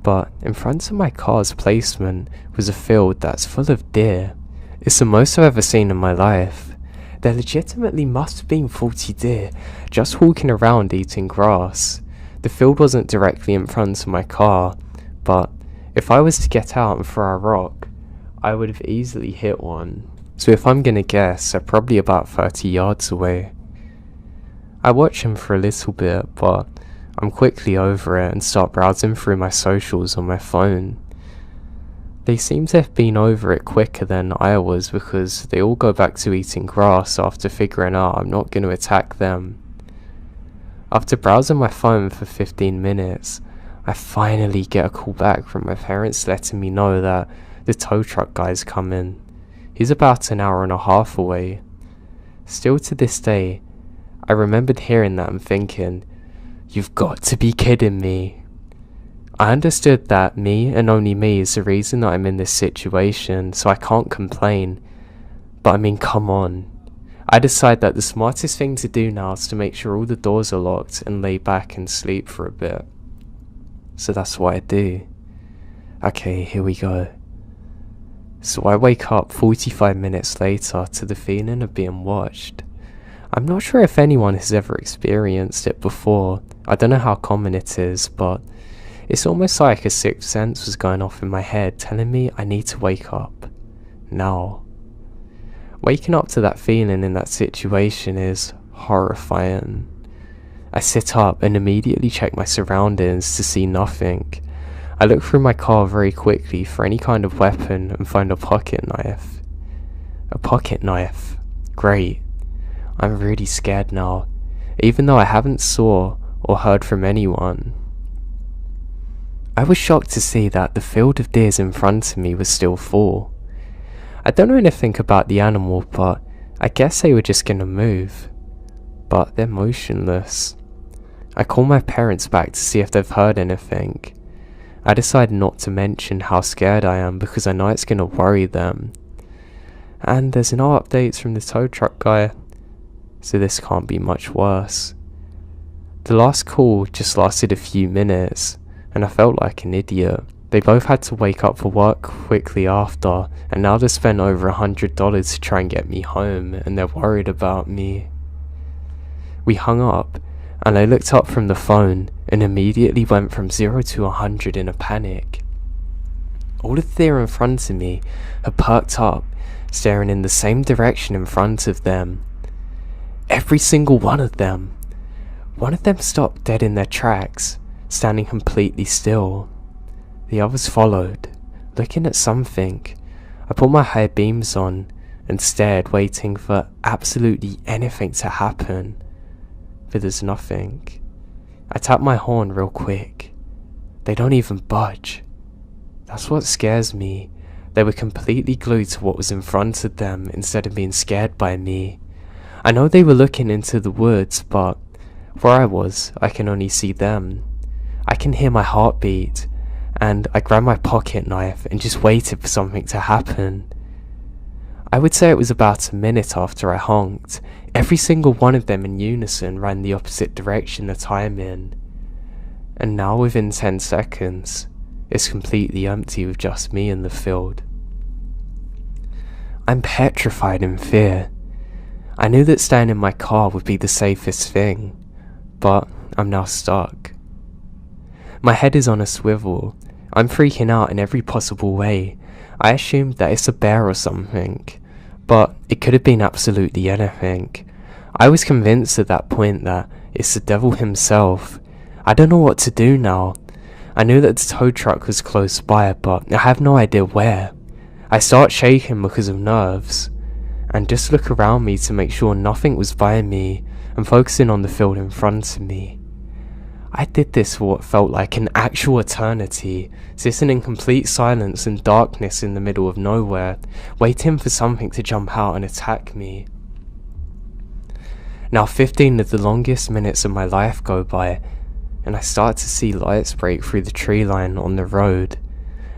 but in front of my car's placement was a field that's full of deer. It's the most I've ever seen in my life. There legitimately must have been 40 deer just walking around eating grass. The field wasn't directly in front of my car, but if I was to get out and throw a rock, I would have easily hit one. So if I'm gonna guess, they're probably about 30 yards away. I watch them for a little bit, but I'm quickly over it and start browsing through my socials on my phone. They seem to have been over it quicker than I was because they all go back to eating grass after figuring out I'm not going to attack them. After browsing my phone for 15 minutes, I finally get a call back from my parents letting me know that the tow truck guy's coming. He's about an hour and a half away. Still to this day, I remembered hearing that and thinking, "You've got to be kidding me." I understood that me and only me is the reason that I'm in this situation, so I can't complain. But I mean, come on. I decide that the smartest thing to do now is to make sure all the doors are locked and lay back and sleep for a bit. So that's what I do. Okay, here we go. So I wake up 45 minutes later to the feeling of being watched. I'm not sure if anyone has ever experienced it before. I don't know how common it is, but it's almost like a sixth sense was going off in my head telling me I need to wake up. Now. Waking up to that feeling in that situation is horrifying. I sit up and immediately check my surroundings to see nothing. I look through my car very quickly for any kind of weapon and find a pocket knife. A pocket knife. Great. I'm really scared now, even though I haven't saw or heard from anyone. I was shocked to see that the field of deers in front of me was still full. I don't know anything about the animal, but I guess they were just gonna move. But they're motionless. I call my parents back to see if they've heard anything. I decide not to mention how scared I am because I know it's gonna worry them. And there's no updates from the tow truck guy, so this can't be much worse. The last call just lasted a few minutes, and I felt like an idiot. They both had to wake up for work quickly after, and now they've spent over $100 to try and get me home, and they're worried about me. We hung up, and I looked up from the phone, and immediately went from 0 to 100 in a panic. All of the deer in front of me had perked up, staring in the same direction in front of them. Every single one of them. One of them stopped dead in their tracks, standing completely still. The others followed, looking at something. I put my high beams on and stared, waiting for absolutely anything to happen. But there's nothing. I tap my horn real quick. They don't even budge. That's what scares me. They were completely glued to what was in front of them instead of being scared by me. I know they were looking into the woods, but where I was, I can only see them. I can hear my heartbeat, and I grabbed my pocket knife and just waited for something to happen. I would say it was about a minute after I honked. Every single one of them in unison ran the opposite direction that I'm in. And now within 10 seconds, it's completely empty with just me in the field. I'm petrified in fear. I knew that staying in my car would be the safest thing, but I'm now stuck. My head is on a swivel. I'm freaking out in every possible way. I assumed that it's a bear or something, but it could have been absolutely anything. I was convinced at that point that it's the devil himself. I don't know what to do now. I knew that the tow truck was close by, but I have no idea where. I start shaking because of nerves, and just look around me to make sure nothing was by me, and focusing on the field in front of me. I did this for what felt like an actual eternity, sitting in complete silence and darkness in the middle of nowhere, waiting for something to jump out and attack me. Now 15 of the longest minutes of my life go by, and I start to see lights break through the tree line on the road.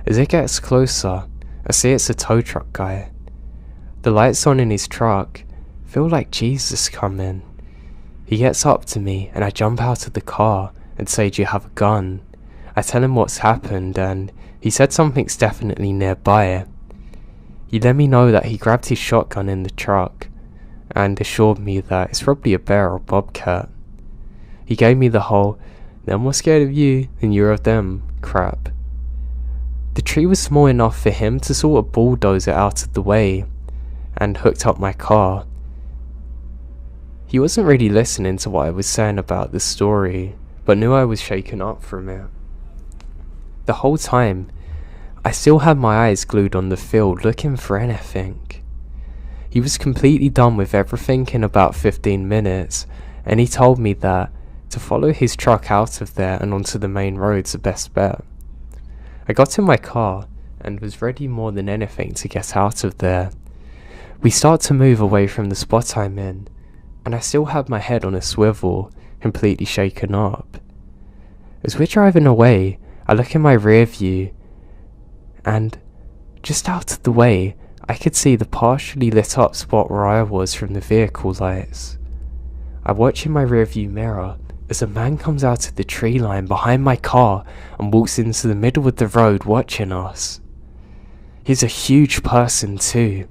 As it gets closer, I see it's a tow truck guy. The lights on in his truck feel like Jesus coming. He gets up to me and I jump out of the car and say, "Do you have a gun?" I tell him what's happened, and he said something's definitely nearby. He let me know that he grabbed his shotgun in the truck and assured me that it's probably a bear or bobcat. He gave me the whole "they're more scared of you than you're of them" crap. The tree was small enough for him to sort of bulldoze it out of the way and hooked up my car. He wasn't really listening to what I was saying about the story, but knew I was shaken up from it. The whole time, I still had my eyes glued on the field looking for anything. He was completely done with everything in about 15 minutes, and he told me that to follow his truck out of there and onto the main road's the best bet. I got in my car and was ready more than anything to get out of there. We start to move away from the spot I'm in, and I still had my head on a swivel, completely shaken up. As we're driving away, I look in my rear view, and just out of the way, I could see the partially lit up spot where I was from the vehicle lights. I watch in my rear view mirror as a man comes out of the tree line behind my car and walks into the middle of the road watching us. He's a huge person too.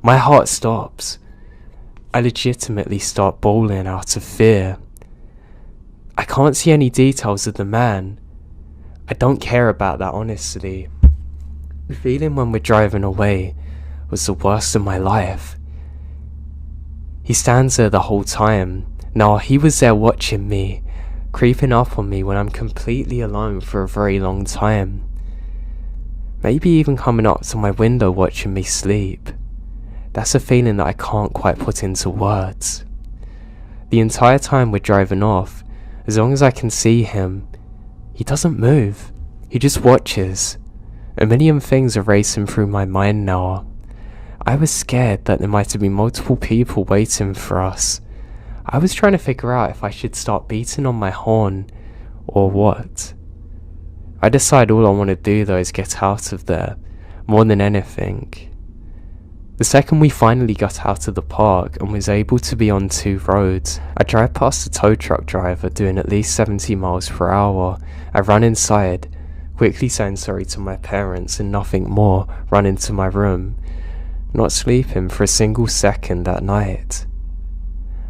My heart stops. I legitimately start bawling out of fear. I can't see any details of the man. I don't care about that, honestly. The feeling when we're driving away was the worst of my life. He stands there the whole time. Now he was there watching me, creeping up on me when I'm completely alone for a very long time. Maybe even coming up to my window watching me sleep. That's a feeling that I can't quite put into words. The entire time we're driving off, as long as I can see him, he doesn't move. He just watches. A million things are racing through my mind now. I was scared that there might have been multiple people waiting for us. I was trying to figure out if I should start beating on my horn or what. I decide all I want to do though is get out of there, more than anything. The second we finally got out of the park and was able to be on two roads, I drive past the tow truck driver doing at least 70 miles per hour. I run inside, quickly saying sorry to my parents and nothing more, run into my room, not sleeping for a single second that night.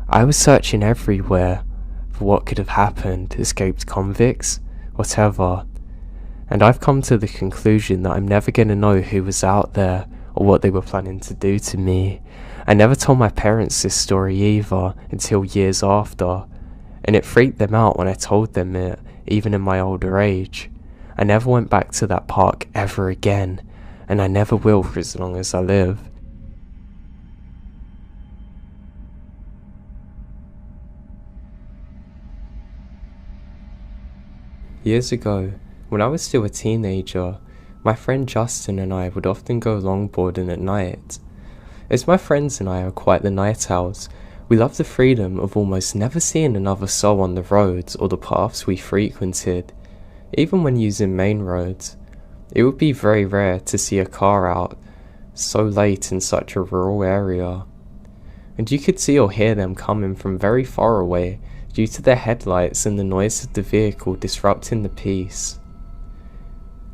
I was searching everywhere for what could have happened, escaped convicts, whatever, and I've come to the conclusion that I'm never going to know who was out there or what they were planning to do to me. I never told my parents this story either until years after, and it freaked them out when I told them it, even in my older age. I never went back to that park ever again, and I never will for as long as I live. Years ago, when I was still a teenager, my friend Justin and I would often go longboarding at night. As my friends and I are quite the night owls, we love the freedom of almost never seeing another soul on the roads or the paths we frequented. Even when using main roads, it would be very rare to see a car out so late in such a rural area. And you could see or hear them coming from very far away due to their headlights and the noise of the vehicle disrupting the peace.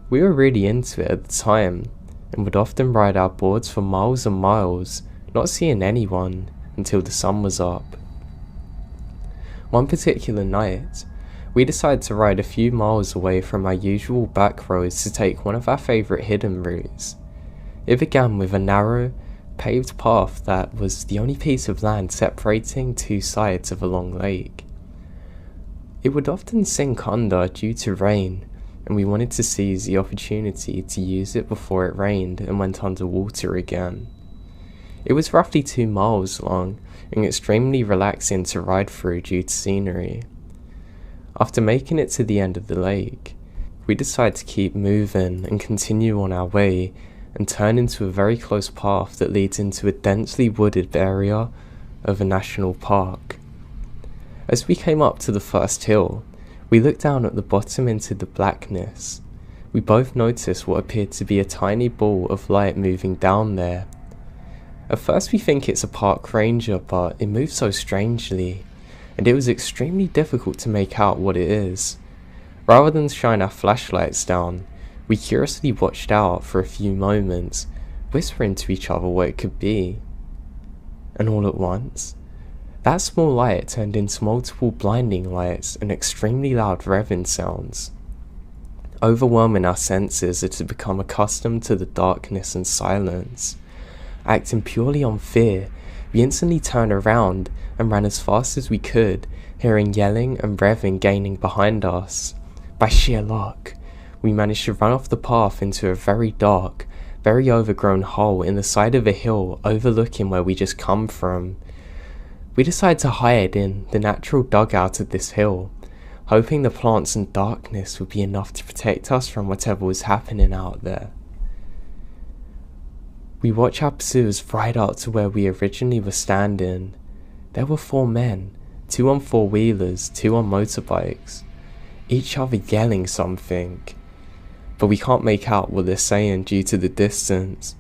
We were really into it at the time, and would often ride our boards for miles and miles, not seeing anyone until the sun was up. One particular night, We decided to ride a few miles away from our usual back roads to take one of our favourite hidden routes. It began with a narrow, paved path that was the only piece of land separating two sides of a long lake. It would often sink under due to rain, and we wanted to seize the opportunity to use it before it rained and went underwater again. It was roughly 2 miles long and extremely relaxing to ride through due to scenery. After making it to the end of the lake, we decided to keep moving and continue on our way and turn into a very close path that leads into a densely wooded area of a national park. As we came up to the first hill, we looked down at the bottom into the blackness. We both noticed what appeared to be a tiny ball of light moving down there. At first we think it's a park ranger, but it moves so strangely, and it was extremely difficult to make out what it is. Rather than shine our flashlights down, we curiously watched out for a few moments, whispering to each other what it could be. And all at once, that small light turned into multiple blinding lights and extremely loud revving sounds. Overwhelming our senses as to become accustomed to the darkness and silence. Acting purely on fear, we instantly turned around and ran as fast as we could, hearing yelling and revving gaining behind us. By sheer luck, we managed to run off the path into a very dark, very overgrown hole in the side of a hill overlooking where we just come from. We decided to hide in the natural dugout of this hill, hoping the plants and darkness would be enough to protect us from whatever was happening out there. We watched our pursuers ride out to where we originally were standing. There were 4 men, 2 on 4-wheelers, 2 on motorbikes, each other yelling something, but we can't make out what they're saying due to the distance.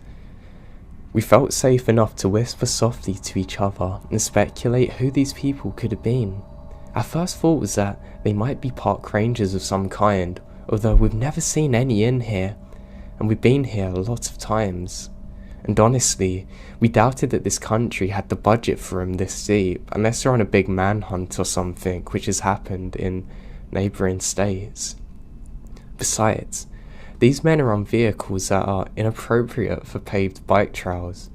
We felt safe enough to whisper softly to each other and speculate who these people could have been. Our first thought was that they might be park rangers of some kind, although we've never seen any in here, and we've been here a lot of times. And honestly, we doubted that this country had the budget for them this deep, unless they're on a big manhunt or something, which has happened in neighbouring states. Besides, these men are on vehicles that are inappropriate for paved bike trails.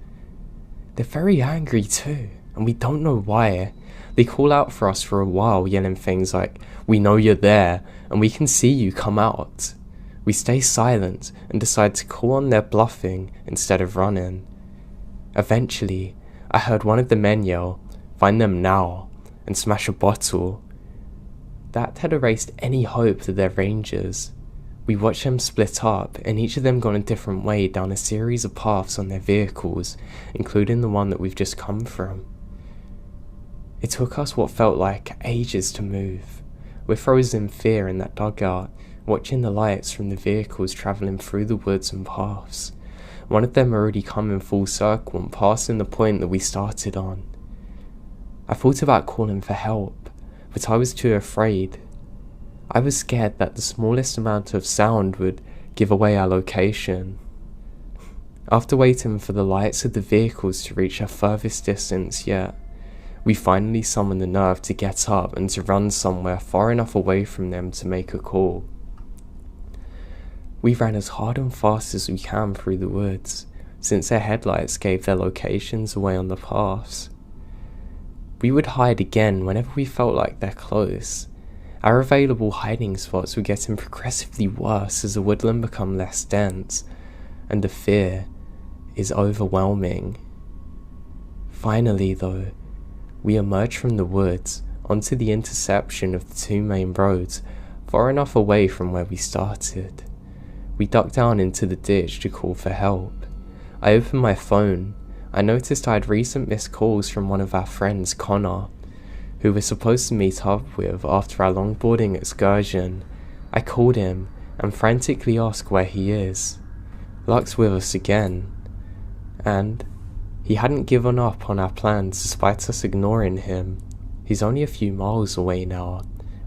They're very angry too, and we don't know why. They call out for us for a while, yelling things like, "We know you're there, and we can see you, come out." We stay silent and decide to call on their bluffing instead of running. Eventually, I heard one of the men yell, "Find them now," and smash a bottle. That had erased any hope that they're rangers. We watched them split up, and each of them gone a different way down a series of paths on their vehicles, including the one that we've just come from. It took us what felt like ages to move. We're frozen in fear in that dugout, watching the lights from the vehicles travelling through the woods and paths. One of them already come in full circle and passing the point that we started on. I thought about calling for help, but I was too afraid. I was scared that the smallest amount of sound would give away our location. After waiting for the lights of the vehicles to reach our furthest distance yet, we finally summoned the nerve to get up and to run somewhere far enough away from them to make a call. We ran as hard and fast as we can through the woods, since their headlights gave their locations away on the paths. We would hide again whenever we felt like they're close. Our available hiding spots were getting progressively worse as the woodland became less dense, and the fear is overwhelming. Finally though, we emerged from the woods onto the intersection of the 2 main roads, far enough away from where we started. We ducked down into the ditch to call for help. I opened my phone. I noticed I had recent missed calls from one of our friends, Connor, who we're supposed to meet up with after our longboarding excursion. I called him and frantically asked where he is. Luck's with us again, and he hadn't given up on our plans despite us ignoring him. He's only a few miles away now,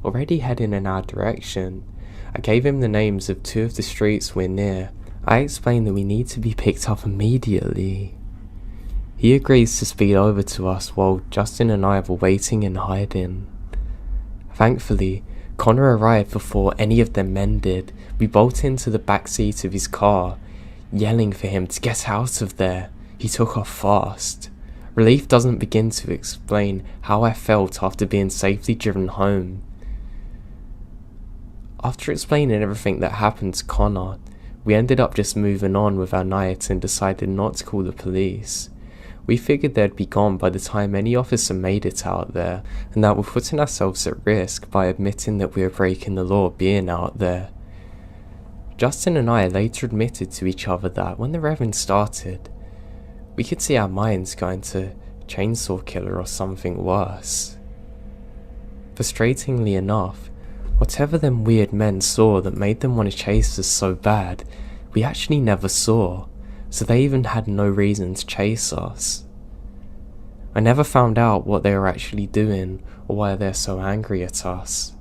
already heading in our direction. I gave him the names of 2 of the streets we're near. I explained that we need to be picked up immediately. He agrees to speed over to us while Justin and I were waiting and hiding. Thankfully, Connor arrived before any of them men did. We bolted into the back seat of his car, yelling for him to get out of there. He took off fast. Relief doesn't begin to explain how I felt after being safely driven home. After explaining everything that happened to Connor, we ended up just moving on with our night and decided not to call the police. We figured they'd be gone by the time any officer made it out there, and that we're putting ourselves at risk by admitting that we were breaking the law being out there. Justin and I later admitted to each other that when the Reverend started, we could see our minds going to Chainsaw Killer or something worse. Frustratingly enough, whatever them weird men saw that made them want to chase us so bad, we actually never saw, so they even had no reason to chase us. I never found out what they were actually doing or why they're so angry at us.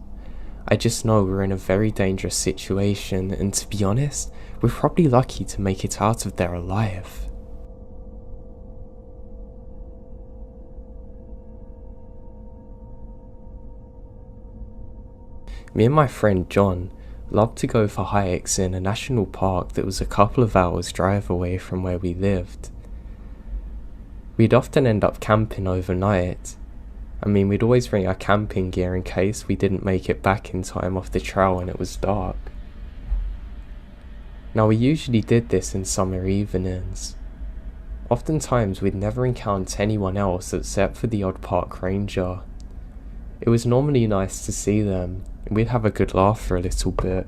I just know we're in a very dangerous situation, and to be honest, we're probably lucky to make it out of there alive. Me and my friend John loved to go for hikes in a national park that was a couple of hours drive away from where we lived. We'd often end up camping overnight. We'd always bring our camping gear in case we didn't make it back in time off the trail when it was dark. Now, we usually did this in summer evenings. Oftentimes we'd never encounter anyone else except for the odd park ranger. It was normally nice to see them, and we'd have a good laugh for a little bit.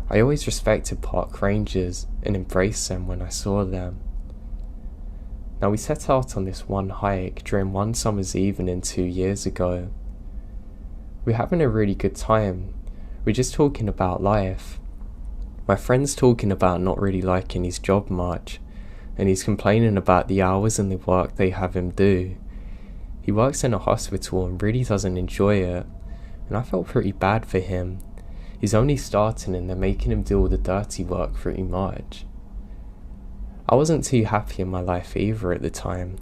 I always respected park rangers and embraced them when I saw them. Now, we set out on this one hike during one summer's evening 2 years ago. We're having a really good time. We're just talking about life. My friend's talking about not really liking his job much, and he's complaining about the hours and the work they have him do. He works in a hospital and really doesn't enjoy it, and I felt pretty bad for him. He's only starting and they're making him do all the dirty work pretty much. I wasn't too happy in my life either at the time.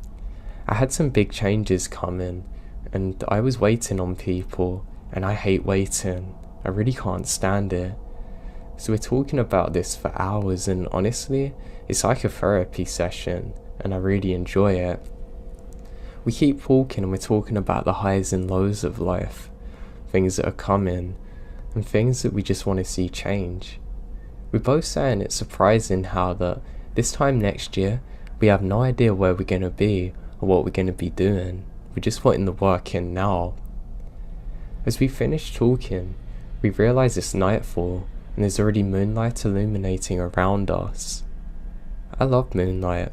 I had some big changes coming, and I was waiting on people, and I hate waiting. I really can't stand it. So we're talking about this for hours, and honestly, it's like a therapy session, and I really enjoy it. We keep walking and we're talking about the highs and lows of life, things that are coming, and things that we just want to see change. We're both saying it's surprising how that this time next year, we have no idea where we're going to be or what we're going to be doing. We're just putting the work in now. As we finish talking, we realise it's nightfall and there's already moonlight illuminating around us. I love moonlight,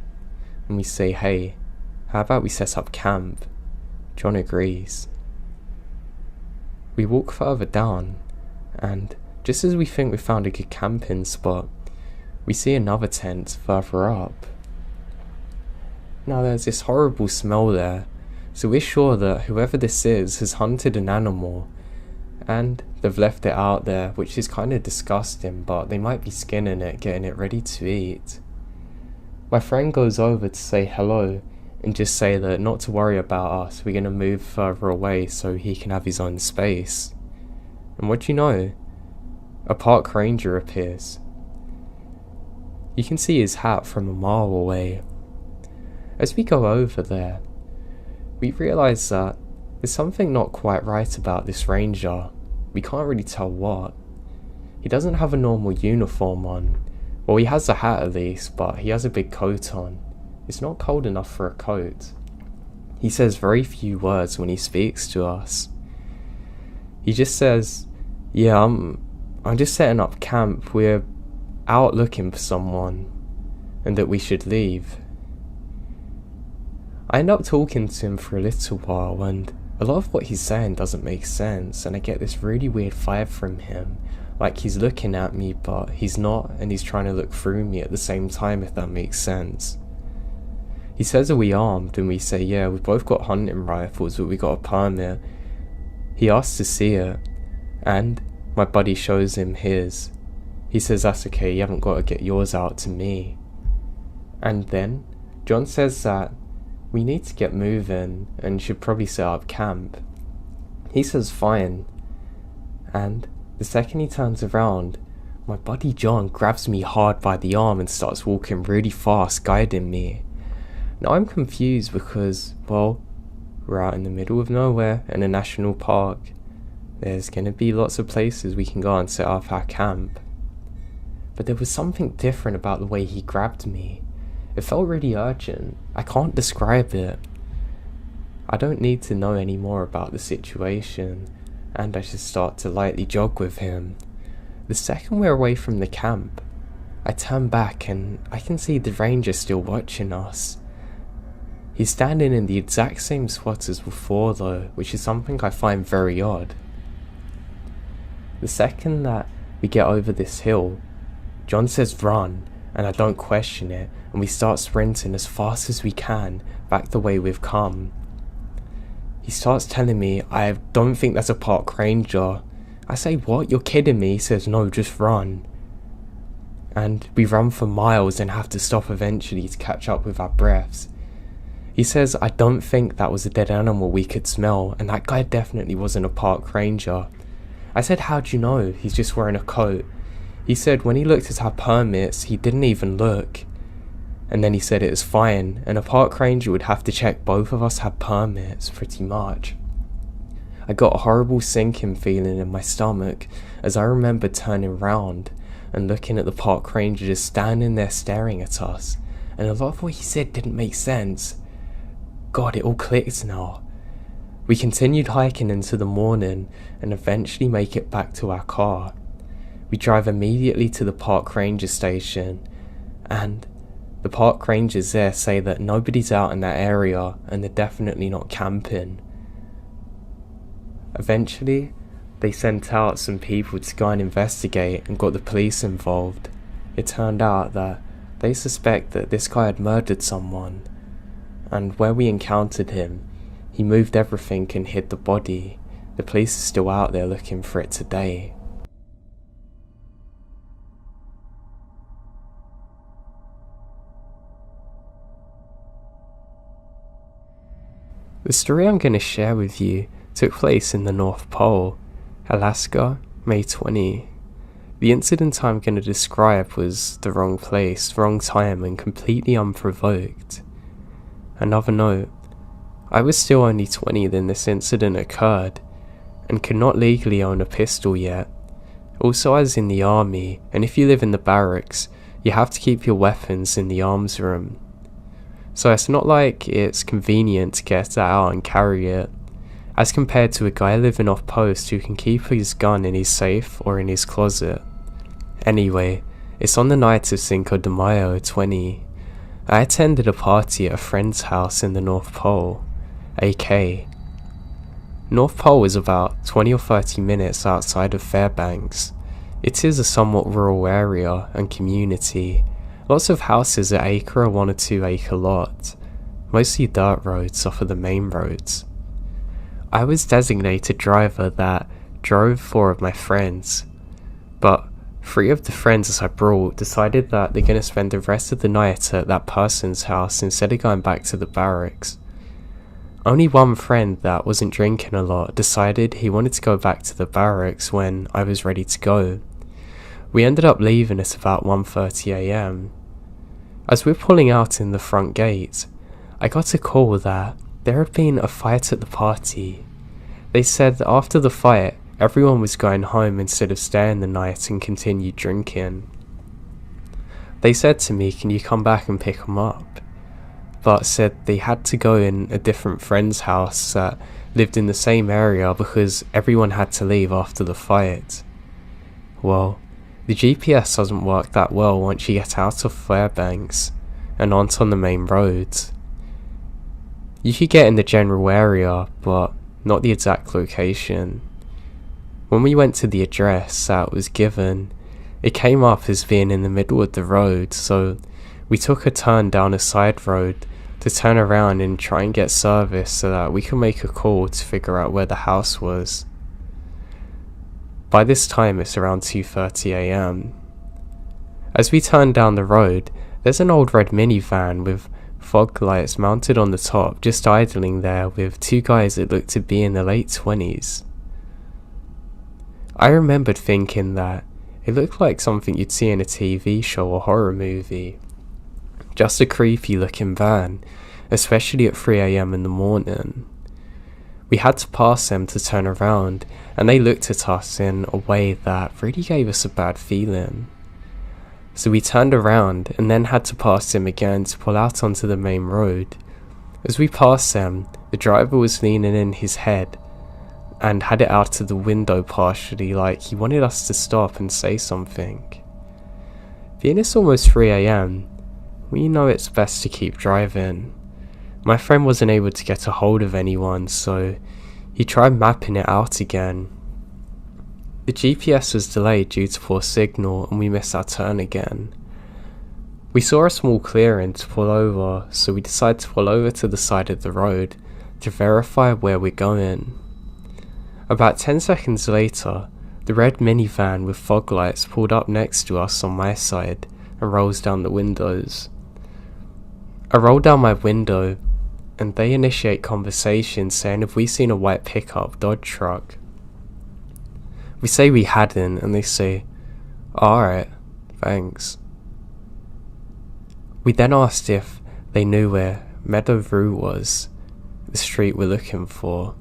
and we say, hey, how about we set up camp? John agrees. We walk further down, and just as we think we found a good camping spot, we see another tent further up. Now there's this horrible smell there, so we're sure that whoever this is has hunted an animal, and they've left it out there, which is kind of disgusting, but they might be skinning it, getting it ready to eat. My friend goes over to say hello, and just say that not to worry about us, we're going to move further away so he can have his own space. And what do you know? A park ranger appears. You can see his hat from a mile away. As we go over there, we realise that there's something not quite right about this ranger. We can't really tell what. He doesn't have a normal uniform on. Well, he has a hat at least, but he has a big coat on. It's not cold enough for a coat. He says very few words when he speaks to us. He just says, yeah, I'm just setting up camp. We're out looking for someone, and that we should leave. I end up talking to him for a little while, and a lot of what he's saying doesn't make sense, and I get this really weird vibe from him, like he's looking at me but he's not, and he's trying to look through me at the same time, if that makes sense. He says, are we armed? And we say, yeah, we've both got hunting rifles, but we got a permit. He asks to see it, and my buddy shows him his. He says, that's okay, you haven't got to get yours out to me. And then John says that we need to get moving and should probably set up camp. He says fine, And the second he turns around, my buddy John grabs me hard by the arm and starts walking really fast, guiding me. Now I'm confused because, well, we're out in the middle of nowhere in a national park. There's gonna be lots of places we can go and set up our camp. But there was something different about the way he grabbed me. It felt really urgent. I can't describe it. I don't need to know any more about the situation, and I just start to lightly jog with him. The second we're away from the camp, I turn back and I can see the ranger still watching us. He's standing in the exact same spot as before though, which is something I find very odd. The second that we get over this hill, John says run, and I don't question it, and we start sprinting as fast as we can back the way we've come. He starts telling me, I don't think that's a park ranger. I say, what? You're kidding me? He says, no, just run. And we run for miles and have to stop eventually to catch up with our breaths. He says, I don't think that was a dead animal we could smell, and that guy definitely wasn't a park ranger. I said, how'd you know? He's just wearing a coat. He said when he looked at our permits, he didn't even look. And then he said it was fine, and a park ranger would have to check both of us had permits, pretty much. I got a horrible sinking feeling in my stomach as I remember turning round and looking at the park ranger just standing there staring at us, and a lot of what he said didn't make sense. God, it all clicked now. We continued hiking into the morning and eventually make it back to our car. We drive immediately to the park ranger station, and the park rangers there say that nobody's out in that area and they're definitely not camping. Eventually, they sent out some people to go and investigate and got the police involved. It turned out that they suspect that this guy had murdered someone, and where we encountered him, he moved everything and hid the body. The police are still out there looking for it today. The story I'm going to share with you took place in the North Pole, Alaska, May 20. The incident I'm going to describe was the wrong place, wrong time, and completely unprovoked. Another note, I was still only 20 when this incident occurred, and could not legally own a pistol yet. Also, I was in the army, and if you live in the barracks, you have to keep your weapons in the arms room. So it's not like it's convenient to get that out and carry it, as compared to a guy living off post who can keep his gun in his safe or in his closet. Anyway, it's on the night of Cinco de Mayo 20. I attended a party at a friend's house in the North Pole, AK. North Pole is about 20 or 30 minutes outside of Fairbanks. It is a somewhat rural area and community. Lots of houses at acre or 1 or 2 acre lot, mostly dirt roads off of the main roads. I was designated driver that drove 4 of my friends, but 3 of the friends I brought decided that they're going to spend the rest of the night at that person's house instead of going back to the barracks. Only one friend that wasn't drinking a lot decided he wanted to go back to the barracks when I was ready to go. We ended up leaving at about 1:30 AM. As we're pulling out in the front gate, I got a call that there had been a fight at the party. They said that after the fight, everyone was going home instead of staying the night and continued drinking. They said to me, can you come back and pick them up? But said they had to go in a different friend's house that lived in the same area because everyone had to leave after the fight. Well, the GPS doesn't work that well once you get out of Fairbanks and onto the main roads. You could get in the general area, but not the exact location. When we went to the address that was given, it came up as being in the middle of the road, so we took a turn down a side road to turn around and try and get service so that we could make a call to figure out where the house was. By this time it's around 2:30 AM. As we turn down the road, there's an old red minivan with fog lights mounted on the top, just idling there with 2 guys that look to be in their late 20s. I remembered thinking that it looked like something you'd see in a TV show or horror movie. Just a creepy looking van, especially at 3 AM in the morning. We had to pass them to turn around, and they looked at us in a way that really gave us a bad feeling. So we turned around and then had to pass them again to pull out onto the main road. As we passed them, the driver was leaning in his head and had it out to the window partially, like he wanted us to stop and say something. Being it's almost 3 AM, we know it's best to keep driving. My friend wasn't able to get a hold of anyone, so he tried mapping it out again. The GPS was delayed due to poor signal and we missed our turn again. We saw a small clearing to pull over, so we decided to pull over to the side of the road to verify where we're going. About 10 seconds later, the red minivan with fog lights pulled up next to us on my side and rolls down the windows. I roll down my window and they initiate conversation saying if we seen a white pickup Dodge truck. We say we hadn't and they say, alright, thanks. We then asked if they knew where Meadow Rue was, the street we're looking for.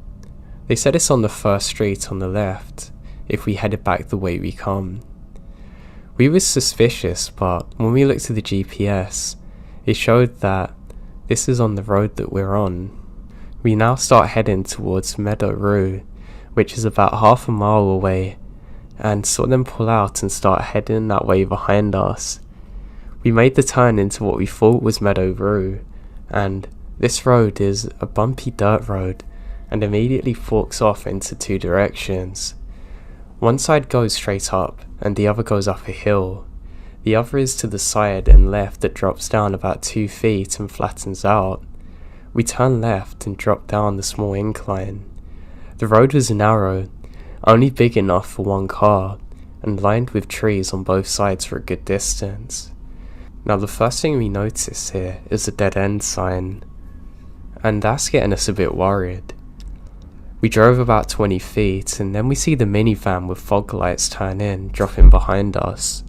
They said it's on the first street on the left, if we headed back the way we come. We was suspicious, but when we looked at the GPS, it showed that this is on the road that we're on. We now start heading towards Meadow Rue, which is about half a mile away, and saw them pull out and start heading that way behind us. We made the turn into what we thought was Meadow Rue, and this road is a bumpy dirt road and immediately forks off into two directions. One side goes straight up and the other goes up a hill. The other is to the side and left that drops down about 2 feet and flattens out. We turned left and dropped down the small incline. The road was narrow, only big enough for one car, and lined with trees on both sides for a good distance. Now the first thing we notice here is a dead end sign, and that's getting us a bit worried. We drove about 20 feet and then we see the minivan with fog lights turn in, dropping behind us.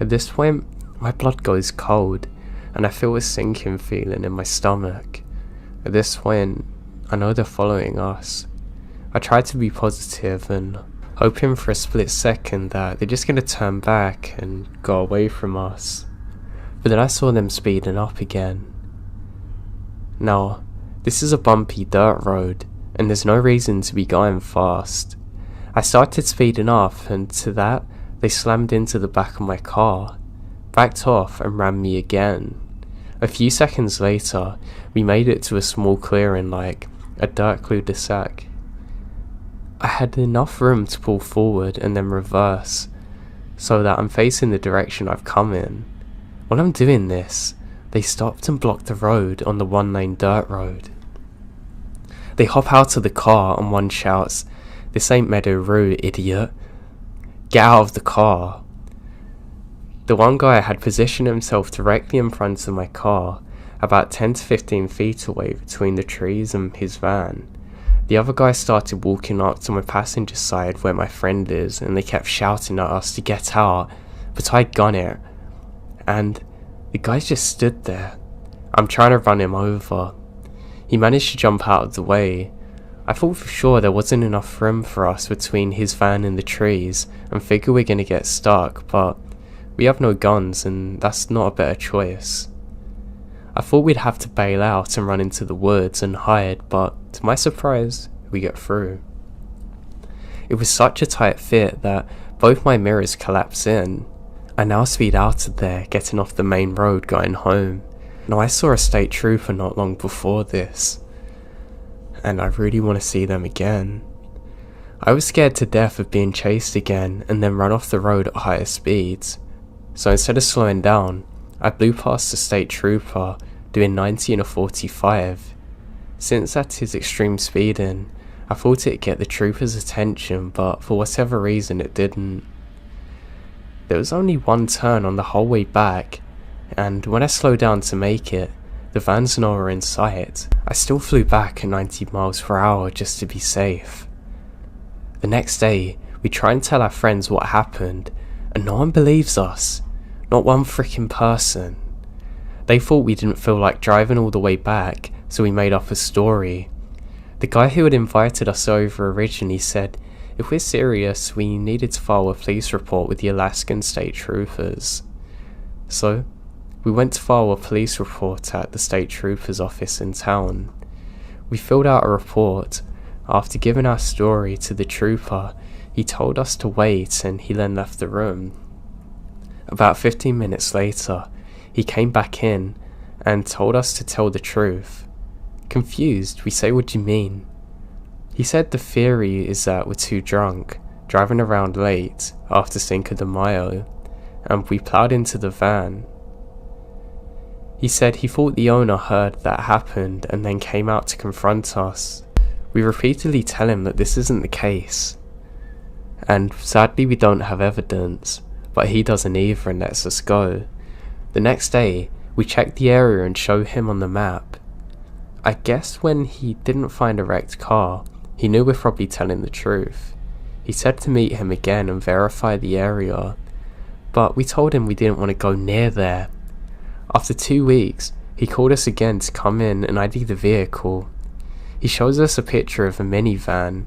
At this point, my blood goes cold and I feel a sinking feeling in my stomach. At this point, I know they're following us. I try to be positive and hoping for a split second that they're just going to turn back and go away from us. But then I saw them speeding up again. Now, this is a bumpy dirt road and there's no reason to be going fast. I started speeding up and to that they slammed into the back of my car, backed off and ran me again. A few seconds later we made it to a small clearing like a dirt cul-de-sac. I had enough room to pull forward and then reverse so that I'm facing the direction I've come in. While I'm doing this, they stopped and blocked the road on the one-lane dirt road. They hop out of the car and one shouts, "This ain't Meadow Rue, idiot. Get out of the car." The one guy had positioned himself directly in front of my car, about 10 to 15 feet away between the trees and his van. The other guy started walking up to my passenger side where my friend is and they kept shouting at us to get out, but I'd gun it. And the guy just stood there. I'm trying to run him over. He managed to jump out of the way. I thought for sure there wasn't enough room for us between his van and the trees and figured we're gonna get stuck, but we have no guns and that's not a better choice. I thought we'd have to bail out and run into the woods and hide, but to my surprise, we get through. It was such a tight fit that both my mirrors collapse in. I now speed out of there, getting off the main road going home. Now I saw a state trooper not long before this, and I really want to see them again. I was scared to death of being chased again and then run off the road at higher speeds, so instead of slowing down, I blew past the state trooper doing 90 in a 45. Since that is extreme speeding, I thought it'd get the trooper's attention, but for whatever reason it didn't. There was only one turn on the whole way back, and when I slowed down to make it, the van's nowhere in sight. I still flew back at 90 miles per hour just to be safe. The next day, We try and tell our friends what happened, and no one believes us. Not one freaking person. They thought we didn't feel like driving all the way back, so we made up a story. The guy who had invited us over originally said if we're serious, we needed to file a police report with the Alaskan state troopers. So, we went to file a police report at the state trooper's office in town. We filled out a report. After giving our story to the trooper, he told us to wait and he then left the room. About 15 minutes later, he came back in and told us to tell the truth. Confused, we say, "What do you mean?" He said the theory is that we're too drunk, driving around late after Cinco de Mayo, and we plowed into the van. He said he thought the owner heard that happened and then came out to confront us. We repeatedly tell him that this isn't the case, and sadly we don't have evidence, but he doesn't either and lets us go. The next day, we check the area and show him on the map. I guess when he didn't find a wrecked car, he knew we're probably telling the truth. He said to meet him again and verify the area, but we told him we didn't want to go near there. After 2 weeks, he called us again to come in and ID the vehicle. He shows us a picture of a minivan,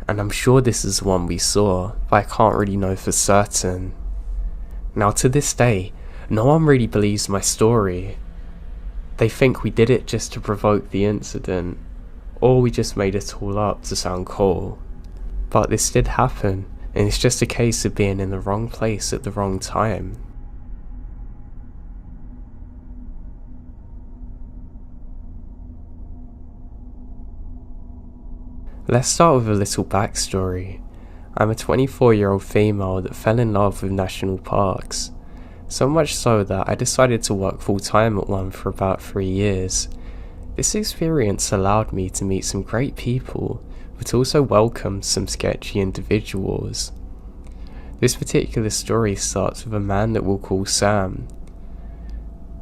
and I'm sure this is the one we saw, but I can't really know for certain. Now to this day, no one really believes my story. They think we did it just to provoke the incident, or we just made it all up to sound cool. But this did happen, and it's just a case of being in the wrong place at the wrong time. Let's start with a little backstory. I'm a 24-year-old female that fell in love with national parks. So much so that I decided to work full-time at one for about 3 years. This experience allowed me to meet some great people, but also welcome some sketchy individuals. This particular story starts with a man that we'll call Sam.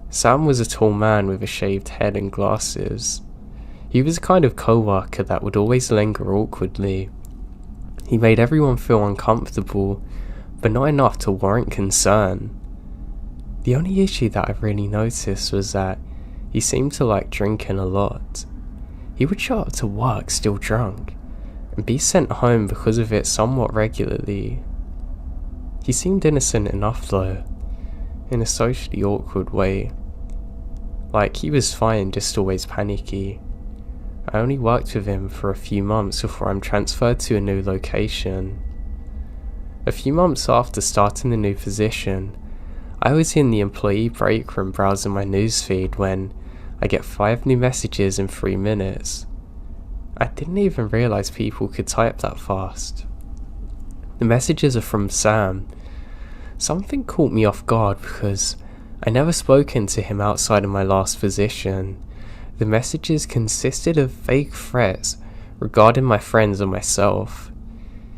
Sam was a tall man with a shaved head and glasses. He was a kind of co-worker that would always linger awkwardly. He made everyone feel uncomfortable, but not enough to warrant concern. The only issue that I really noticed was that he seemed to like drinking a lot. He would show up to work still drunk, and be sent home because of it somewhat regularly. He seemed innocent enough though, in a socially awkward way. Like he was fine, just always panicky. I only worked with him for a few months before I'm transferred to a new location. A few months after starting the new position, I was in the employee break room browsing my newsfeed when I get 5 new messages in 3 minutes. I didn't even realise people could type that fast. The messages are from Sam. Something caught me off guard because I never spoken to him outside of my last position. The messages consisted of vague threats regarding my friends and myself.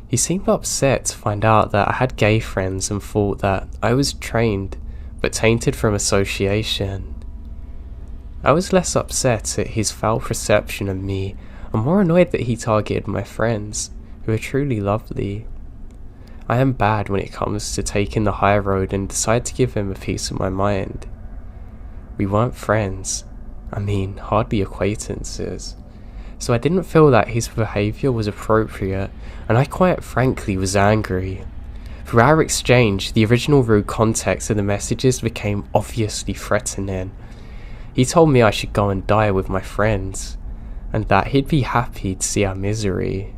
He seemed upset to find out that I had gay friends and thought that I was trained but tainted from association. I was less upset at his foul perception of me and more annoyed that he targeted my friends, who are truly lovely. I am bad when it comes to taking the high road and decide to give him a piece of my mind. We weren't friends. I mean, hardly acquaintances. So I didn't feel that his behaviour was appropriate, and I quite frankly was angry. Through our exchange, the original rude context of the messages became obviously threatening. He told me I should go and die with my friends, and that he'd be happy to see our misery.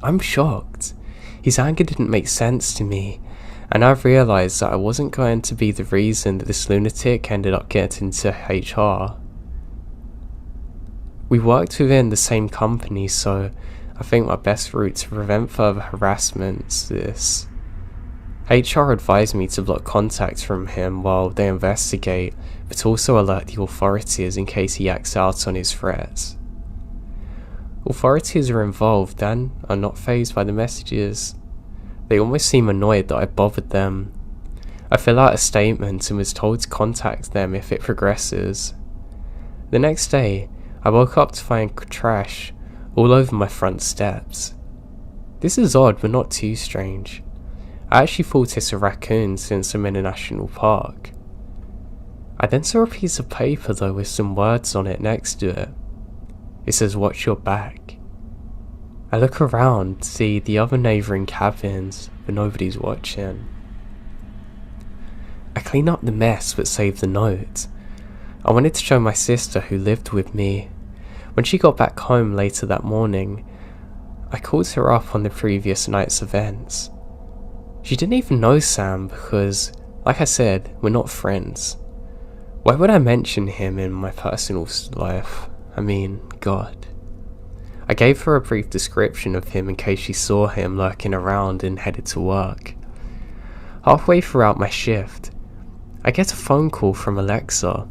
I'm shocked. His anger didn't make sense to me, and I've realised that I wasn't going to be the reason that this lunatic ended up getting to HR. We worked within the same company, so I think my best route to prevent further harassment is this. HR advised me to block contact from him while they investigate, but also alert the authorities in case he acts out on his threats. Authorities are involved and are not fazed by the messages. They almost seem annoyed that I bothered them. I fill out a statement and was told to contact them if it progresses. The next day, I woke up to find trash all over my front steps. This is odd, but not too strange. I actually thought it's a raccoon since I'm in a national park. I then saw a piece of paper though with some words on it next to it. It says, "Watch your back." I look around, see the other neighbouring cabins, but nobody's watching. I clean up the mess but save the note. I wanted to show my sister who lived with me. When she got back home later that morning, I called her up on the previous night's events. She didn't even know Sam because, like I said, we're not friends. Why would I mention him in my personal life? I mean, God. I gave her a brief description of him in case she saw him lurking around and headed to work. Halfway throughout my shift, I get a phone call from Alexa.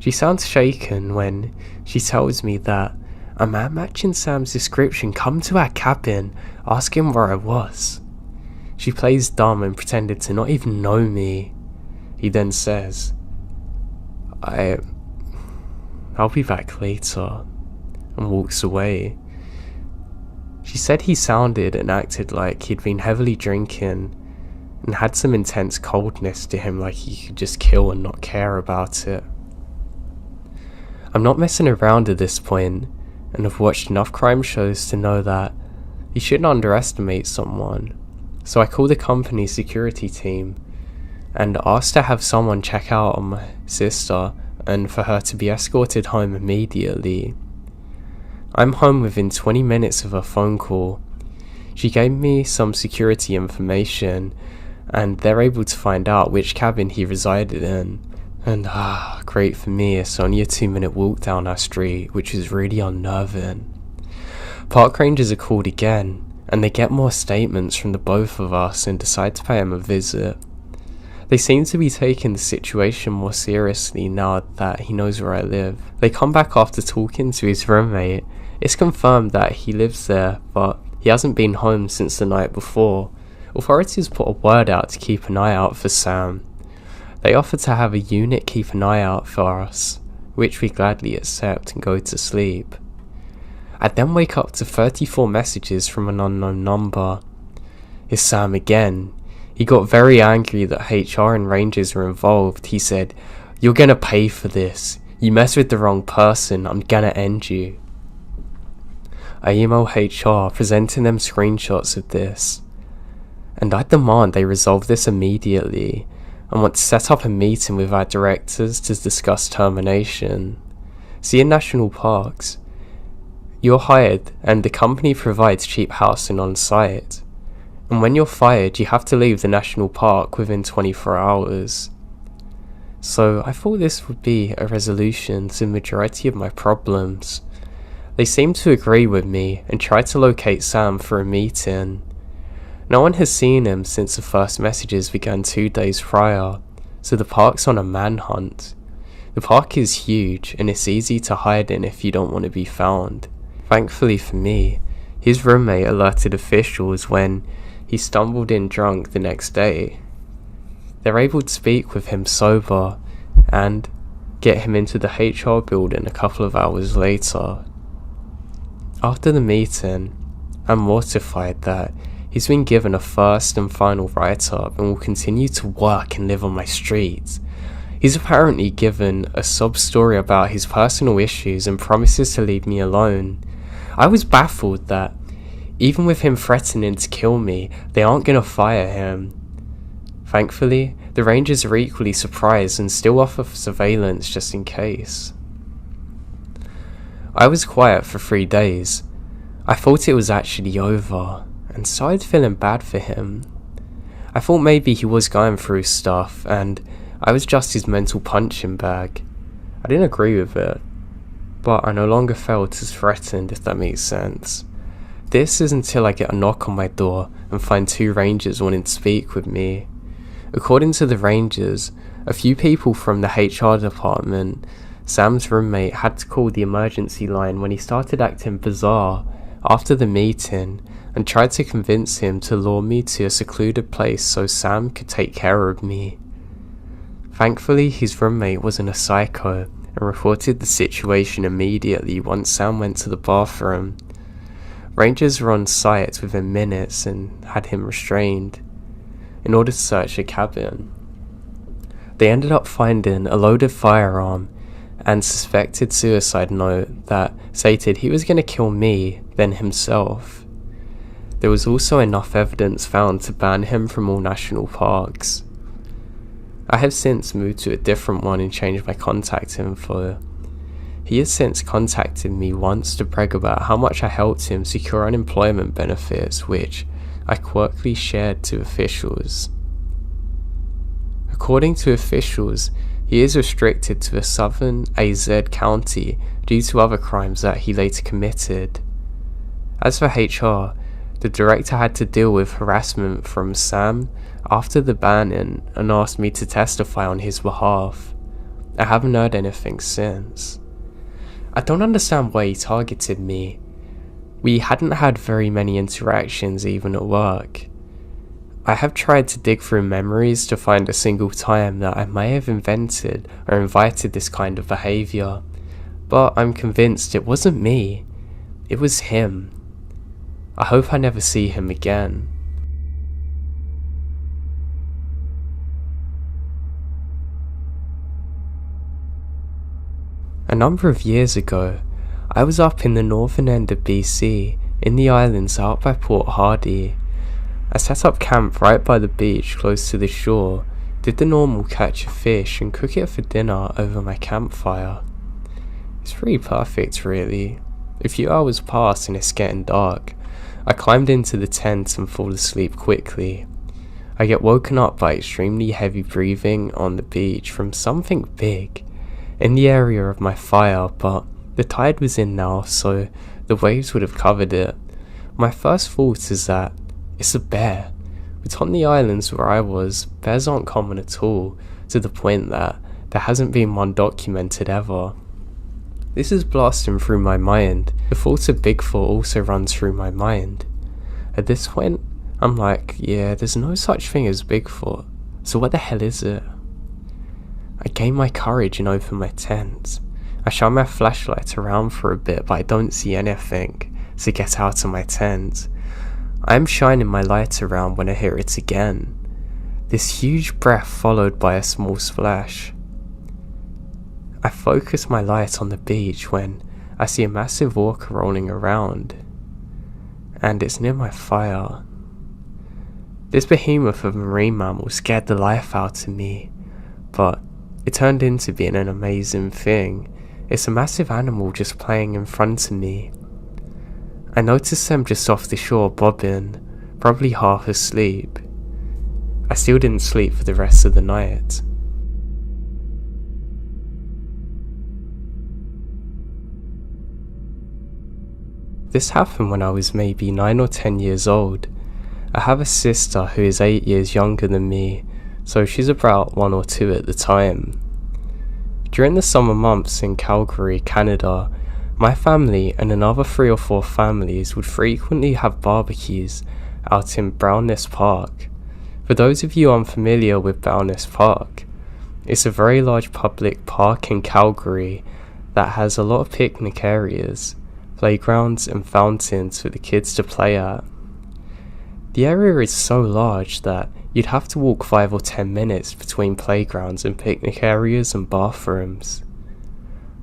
She sounds shaken when she tells me that a man matching Sam's description come to our cabin asking where I was. She plays dumb and pretended to not even know me. He then says, I'll be back later, and walks away. She said he sounded and acted like he'd been heavily drinking and had some intense coldness to him, like he could just kill and not care about it. I'm not messing around at this point, and have watched enough crime shows to know that you shouldn't underestimate someone. So I called the company's security team and asked to have someone check out on my sister and for her to be escorted home immediately. I'm home within 20 minutes of her phone call. She gave me some security information and they're able to find out which cabin he resided in. And great for me, it's only a 2-minute walk down our street, which is really unnerving. Park rangers are called again, and they get more statements from the both of us and decide to pay him a visit. They seem to be taking the situation more seriously now that he knows where I live. They come back after talking to his roommate. It's confirmed that he lives there, but he hasn't been home since the night before. Authorities put a word out to keep an eye out for Sam. They offer to have a unit keep an eye out for us, which we gladly accept and go to sleep. I then wake up to 34 messages from an unknown number. It's Sam again. He got very angry that HR and Rangers were involved. He said, "You're gonna pay for this. You mess with the wrong person, I'm gonna end you." I email HR presenting them screenshots of this, and I demand they resolve this immediately and want to set up a meeting with our directors to discuss termination. See, in national parks, you're hired and the company provides cheap housing on site, and when you're fired you have to leave the national park within 24 hours. So I thought this would be a resolution to the majority of my problems. They seem to agree with me and try to locate Sam for a meeting. No one has seen him since the first messages began 2 days prior, so the park's on a manhunt. The park is huge and it's easy to hide in if you don't want to be found. Thankfully for me, his roommate alerted officials when he stumbled in drunk the next day. They're able to speak with him sober and get him into the HR building a couple of hours later. After the meeting, I'm mortified that he's been given a first and final write-up and will continue to work and live on my street. He's apparently given a sob-story about his personal issues and promises to leave me alone. I was baffled that, even with him threatening to kill me, they aren't gonna fire him. Thankfully, the Rangers are equally surprised and still offer surveillance just in case. I was quiet for 3 days. I thought it was actually over, and started feeling bad for him. I thought maybe he was going through stuff, and I was just his mental punching bag. I didn't agree with it, but I no longer felt as threatened, if that makes sense. This is until I get a knock on my door and find 2 Rangers wanting to speak with me. According to the Rangers, a few people from the HR department, Sam's roommate had to call the emergency line when he started acting bizarre after the meeting and tried to convince him to lure me to a secluded place so Sam could take care of me. Thankfully, his roommate wasn't a psycho and reported the situation immediately once Sam went to the bathroom. Rangers were on site within minutes and had him restrained in order to search the cabin. They ended up finding a loaded firearm and suspected suicide note that stated he was going to kill me, then himself. There was also enough evidence found to ban him from all national parks. I have since moved to a different one and changed my contact info. He has since contacted me once to brag about how much I helped him secure unemployment benefits, which I quirkily shared to officials. According to officials, he is restricted to a southern AZ county due to other crimes that he later committed. As for HR, the director had to deal with harassment from Sam after the banning and asked me to testify on his behalf. I haven't heard anything since. I don't understand why he targeted me. We hadn't had very many interactions even at work. I have tried to dig through memories to find a single time that I may have invented or invited this kind of behaviour, but I'm convinced it wasn't me, it was him. I hope I never see him again. A number of years ago, I was up in the northern end of BC, in the islands out by Port Hardy. I set up camp right by the beach close to the shore, did the normal catch of fish and cook it for dinner over my campfire. It's pretty perfect really. A few hours pass and it's getting dark. I climbed into the tent and fall asleep quickly. I get woken up by extremely heavy breathing on the beach from something big in the area of my fire, but the tide was in now, so the waves would have covered it. My first thought is that it's a bear, but on the islands where I was, bears aren't common at all, to the point that there hasn't been one documented ever. This is blasting through my mind. The thought of Bigfoot also runs through my mind. At this point, I'm like, yeah, there's no such thing as Bigfoot, so what the hell is it? I gain my courage and open my tent. I shine my flashlight around for a bit, but I don't see anything, so get out of my tent. I am shining my light around when I hear it again. This huge breath followed by a small splash. I focus my light on the beach when I see a massive orca rolling around, and it's near my fire. This behemoth of a marine mammal scared the life out of me, but it turned into being an amazing thing. It's a massive animal just playing in front of me. I noticed them just off the shore bobbing, probably half asleep. I still didn't sleep for the rest of the night. This happened when I was maybe 9 or 10 years old. I have a sister who is 8 years younger than me, so she's about 1 or 2 at the time. During the summer months in Calgary, Canada, my family and another 3 or 4 families would frequently have barbecues out in Browness Park. For those of you unfamiliar with Browness Park, it's a very large public park in Calgary that has a lot of picnic areas, playgrounds and fountains for the kids to play at. The area is so large that you'd have to walk 5 or 10 minutes between playgrounds and picnic areas and bathrooms.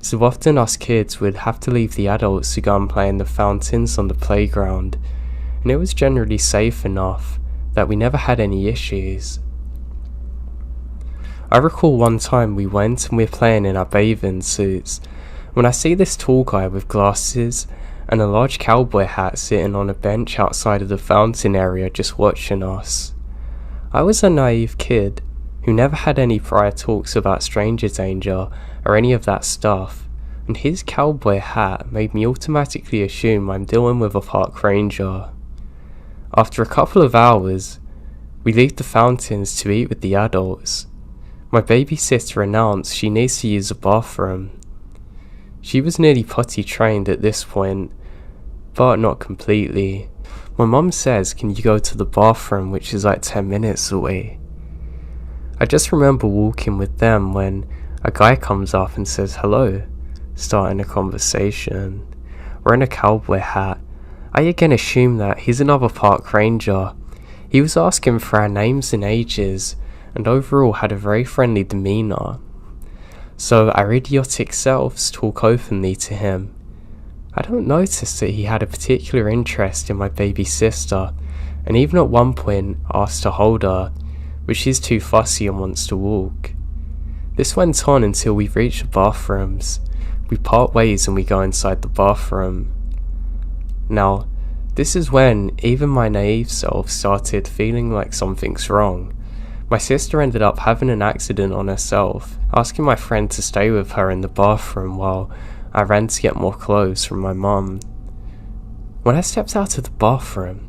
So often us kids would have to leave the adults to go and play in the fountains on the playground, and it was generally safe enough that we never had any issues. I recall one time we went and we were playing in our bathing suits when I see this tall guy with glasses and a large cowboy hat sitting on a bench outside of the fountain area just watching us. I was a naive kid who never had any prior talks about stranger danger or any of that stuff, and his cowboy hat made me automatically assume I'm dealing with a park ranger. After a couple of hours, we leave the fountains to eat with the adults. My babysitter announced she needs to use the bathroom. She was nearly potty trained at this point, but not completely. My mum says, "Can you go to the bathroom," which is like 10 minutes away. I just remember walking with them when a guy comes up and says hello, starting a conversation. Wearing a cowboy hat, I again assume that he's another park ranger. He was asking for our names and ages, and overall had a very friendly demeanour. So our idiotic selves talk openly to him. I don't notice that he had a particular interest in my baby sister, and even at one point asked to hold her, but she's too fussy and wants to walk. This went on until we reached the bathrooms. We part ways and we go inside the bathroom. Now, this is when even my naive self started feeling like something's wrong. My sister ended up having an accident on herself, asking my friend to stay with her in the bathroom while I ran to get more clothes from my mum. When I stepped out of the bathroom,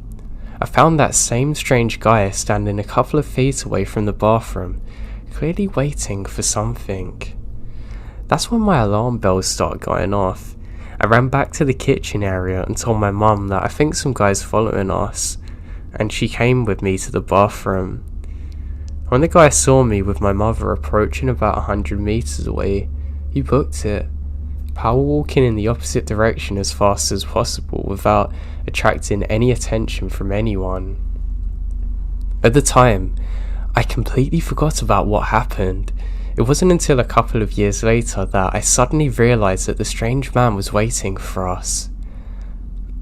I found that same strange guy standing a couple of feet away from the bathroom, clearly waiting for something. That's when my alarm bells started going off. I ran back to the kitchen area and told my mum that I think some guy's following us, and she came with me to the bathroom. When the guy saw me with my mother approaching about 100 meters away, he booked it, power walking in the opposite direction as fast as possible without attracting any attention from anyone. At the time, I completely forgot about what happened. It wasn't until a couple of years later that I suddenly realised that the strange man was waiting for us.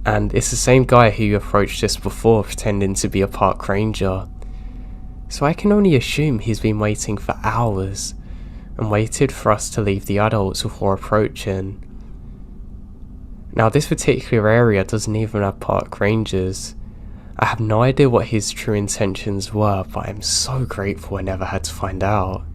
And it's the same guy who approached us before pretending to be a park ranger. So I can only assume he's been waiting for hours and waited for us to leave the adults before approaching. Now this particular area doesn't even have park rangers. I have no idea what his true intentions were, but I'm so grateful I never had to find out.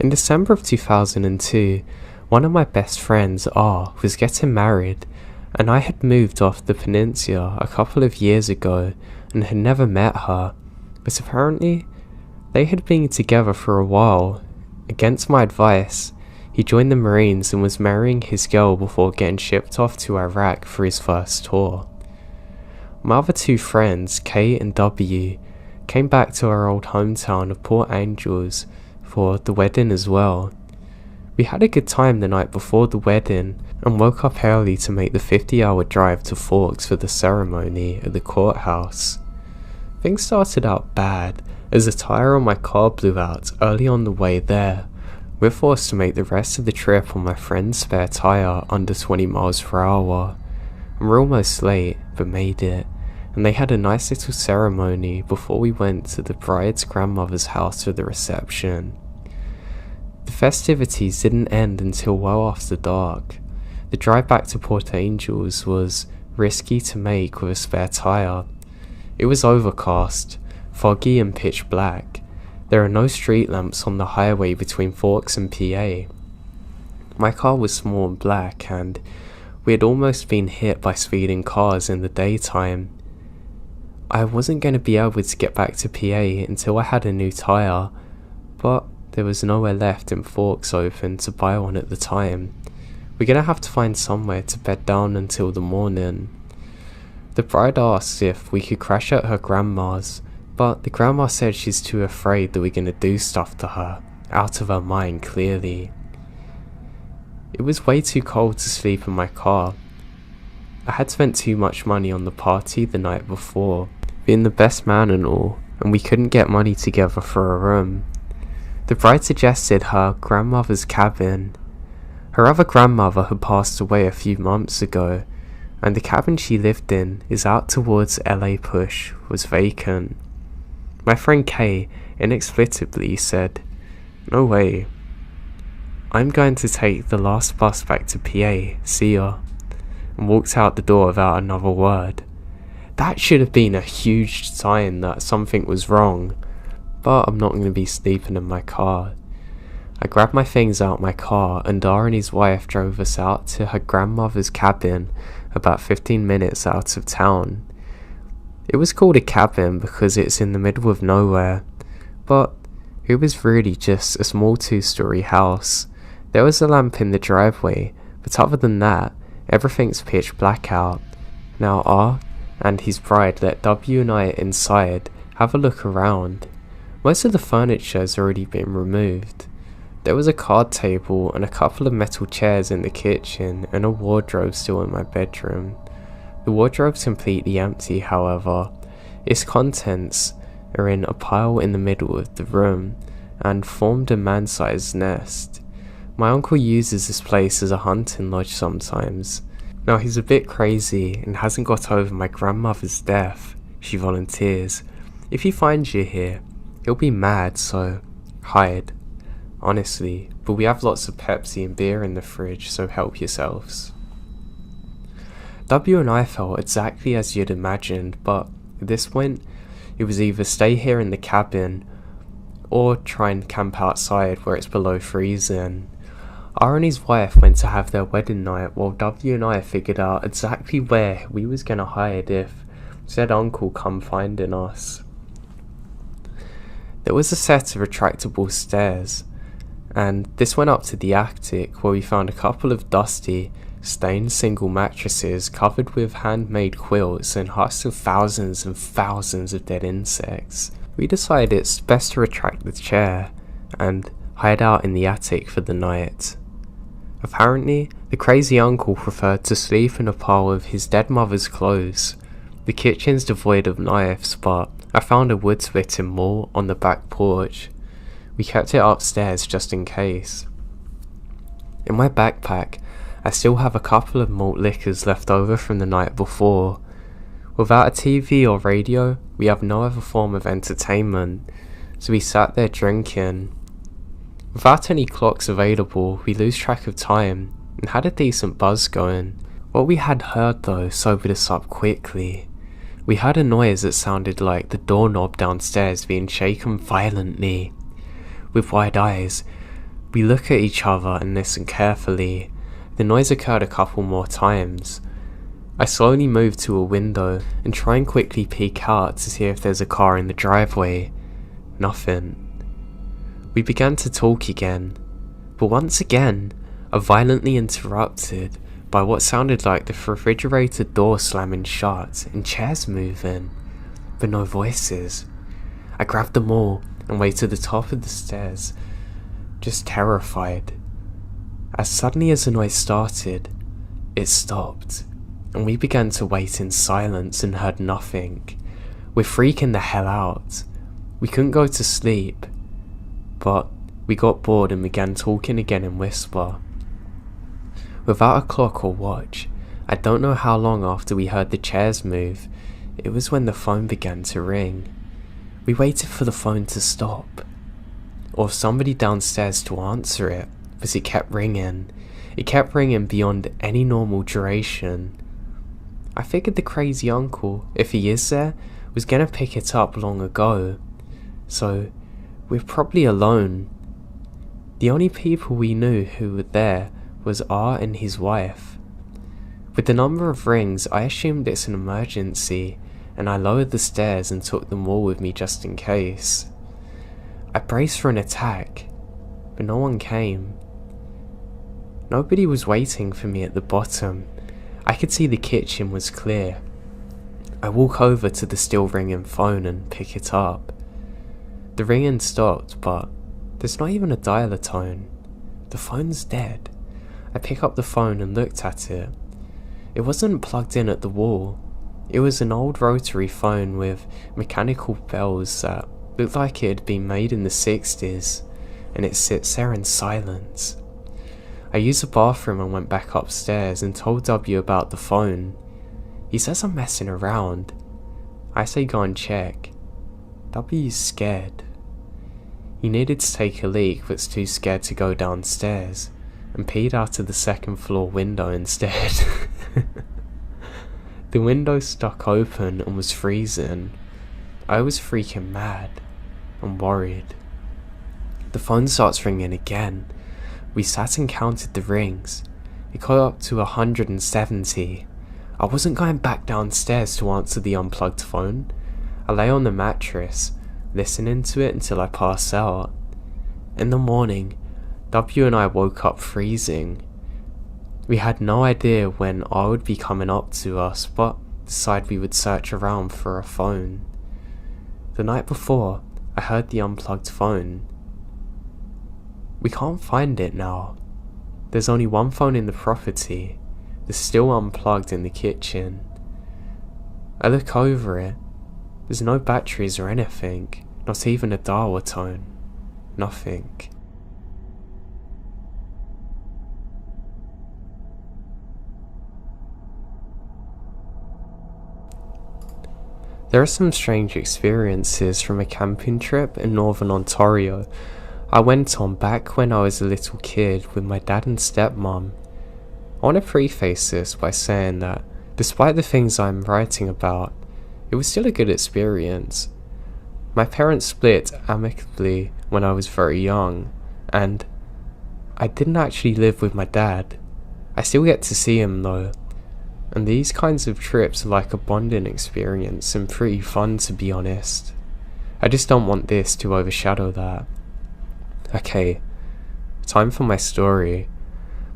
In December of 2002, one of my best friends, R, was getting married, and I had moved off the peninsula a couple of years ago and had never met her, but apparently they had been together for a while. Against my advice, he joined the Marines and was marrying his girl before getting shipped off to Iraq for his first tour. My other two friends, K and W, came back to our old hometown of Port Angels for the wedding as well. We had a good time the night before the wedding and woke up early to make the 50-hour drive to Forks for the ceremony at the courthouse. Things started out bad as a tyre on my car blew out early on the way there. We're forced to make the rest of the trip on my friend's spare tyre under 20 miles per hour. And we're almost late, but made it, and they had a nice little ceremony before we went to the bride's grandmother's house for the reception. The festivities didn't end until well after dark. The drive back to Port Angels was risky to make with a spare tyre. It was overcast, foggy and pitch black. There are no street lamps on the highway between Forks and PA. My car was small and black, and we had almost been hit by speeding cars in the daytime. I wasn't going to be able to get back to PA until I had a new tyre, but there was nowhere left in Forks open to buy one at the time. We're going to have to find somewhere to bed down until the morning. The bride asked if we could crash at her grandma's, but the grandma said she's too afraid that we're going to do stuff to her, out of her mind clearly. It was way too cold to sleep in my car. I had spent too much money on the party the night before, being the best man and all, and we couldn't get money together for a room. The bride suggested her grandmother's cabin. Her other grandmother had passed away a few months ago, and the cabin she lived in is out towards LA Push was vacant. My friend Kay inexplicably said, "No way. I'm going to take the last bus back to PA, see ya," and walked out the door without another word. That should have been a huge sign that something was wrong, but I'm not going to be sleeping in my car. I grabbed my things out my car, and Dar and his wife drove us out to her grandmother's cabin about 15 minutes out of town. It was called a cabin because it's in the middle of nowhere, but it was really just a small 2-story house. There was a lamp in the driveway, but other than that, everything's pitch black out. Now R and his bride let W and I inside have a look around. Most of the furniture has already been removed. There was a card table and a couple of metal chairs in the kitchen and a wardrobe still in my bedroom. The wardrobe's completely empty, however. Its contents are in a pile in the middle of the room and formed a man-sized nest. My uncle uses this place as a hunting lodge sometimes. Now he's a bit crazy and hasn't got over my grandmother's death. She volunteers. If he finds you here, he'll be mad, so hide. Honestly, but we have lots of Pepsi and beer in the fridge, so help yourselves. W and I felt exactly as you'd imagined, but at this point, it was either stay here in the cabin or try and camp outside where it's below freezing. R and his wife went to have their wedding night while W and I figured out exactly where we was gonna hide if said uncle come finding us. There was a set of retractable stairs, and this went up to the attic where we found a couple of dusty, stained single mattresses covered with handmade quilts and husks of thousands and thousands of dead insects. We decided it's best to retract the chair and hide out in the attic for the night. Apparently, the crazy uncle preferred to sleep in a pile of his dead mother's clothes. The kitchen's devoid of knives, but I found a wood splitting maul on the back porch. We kept it upstairs just in case. In my backpack, I still have a couple of malt liquors left over from the night before. Without a TV or radio, we have no other form of entertainment, so we sat there drinking. Without any clocks available, we lose track of time and had a decent buzz going. What we had heard though sobered us up quickly. We heard a noise that sounded like the doorknob downstairs being shaken violently. With wide eyes, we look at each other and listen carefully. The noise occurred a couple more times. I slowly move to a window and try and quickly peek out to see if there's a car in the driveway. Nothing. We began to talk again, but once again, are violently interrupted by what sounded like the refrigerator door slamming shut and chairs moving, but no voices. I grabbed them all and went to the top of the stairs, just terrified. As suddenly as the noise started, it stopped, and we began to wait in silence and heard nothing. We're freaking the hell out. We couldn't go to sleep, but we got bored and began talking again in whisper. Without a clock or watch, I don't know how long after we heard the chairs move, it was when the phone began to ring. We waited for the phone to stop, or somebody downstairs to answer it, but it kept ringing. It kept ringing beyond any normal duration. I figured the crazy uncle, if he is there, was gonna pick it up long ago, so we're probably alone. The only people we knew who were there was R and his wife. With the number of rings, I assumed it's an emergency, and I lowered the stairs and took them all with me just in case. I braced for an attack, but no one came. Nobody was waiting for me at the bottom. I could see the kitchen was clear. I walk over to the still ringing phone and pick it up. The ringing stopped, but there's not even a dialer tone. The phone's dead. I pick up the phone and looked at it. It wasn't plugged in at the wall. It was an old rotary phone with mechanical bells that looked like it had been made in the 60s, and it sits there in silence. I used the bathroom and went back upstairs and told W about the phone. He says I'm messing around. I say go and check. W's scared. He needed to take a leak but's too scared to go downstairs, and peed out of the second floor window instead. The window stuck open and was freezing. I was freaking mad and worried. The phone starts ringing again. We sat and counted the rings. It got up to 170. I wasn't going back downstairs to answer the unplugged phone. I lay on the mattress, listening to it until I passed out. In the morning, W and I woke up freezing. We had no idea when R would be coming up to us, but decided we would search around for a phone. The night before, I heard the unplugged phone. We can't find it now. There's only one phone in the property. It's still unplugged in the kitchen. I look over it. There's no batteries or anything, not even a dial or tone. Nothing. There are some strange experiences from a camping trip in northern Ontario I went on back when I was a little kid with my dad and stepmom. I want to preface this by saying that, despite the things I'm writing about, it was still a good experience. My parents split amicably when I was very young, and I didn't actually live with my dad. I still get to see him though, and these kinds of trips are like a bonding experience and pretty fun, to be honest. I just don't want this to overshadow that. Okay, time for my story.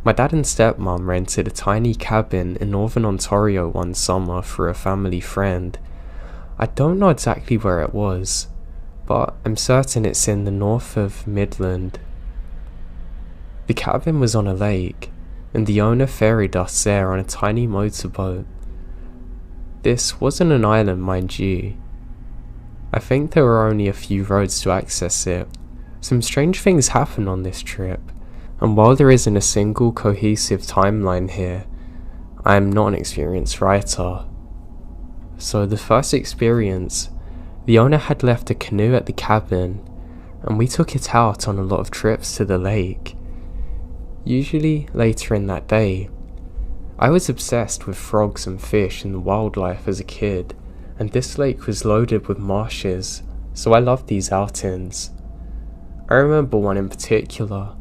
My dad and stepmom rented a tiny cabin in northern Ontario one summer for a family friend. I don't know exactly where it was, but I'm certain it's in the north of Midland. The cabin was on a lake, and the owner ferried us there on a tiny motorboat. This wasn't an island, mind you. I think there were only a few roads to access it. Some strange things happened on this trip, and while there isn't a single cohesive timeline here, I am not an experienced writer. So the first experience, the owner had left a canoe at the cabin, and we took it out on a lot of trips to the lake. Usually later in that day. I was obsessed with frogs and fish and wildlife as a kid, and this lake was loaded with marshes, so I loved these outings. I remember one in particular.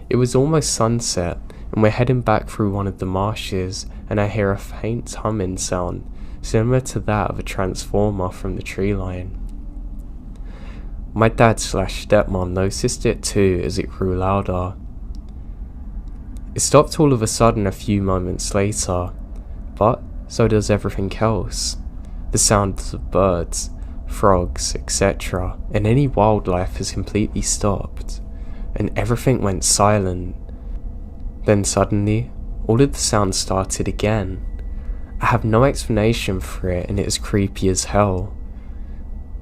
It was almost sunset, and we're heading back through one of the marshes, and I hear a faint humming sound, similar to that of a transformer from the tree line. My dad/stepmom noticed it too as it grew louder. It stopped all of a sudden a few moments later, but so does everything else. The sounds of birds, frogs, etc., and any wildlife has completely stopped, and everything went silent. Then suddenly, all of the sounds started again. I have no explanation for it, and it is creepy as hell.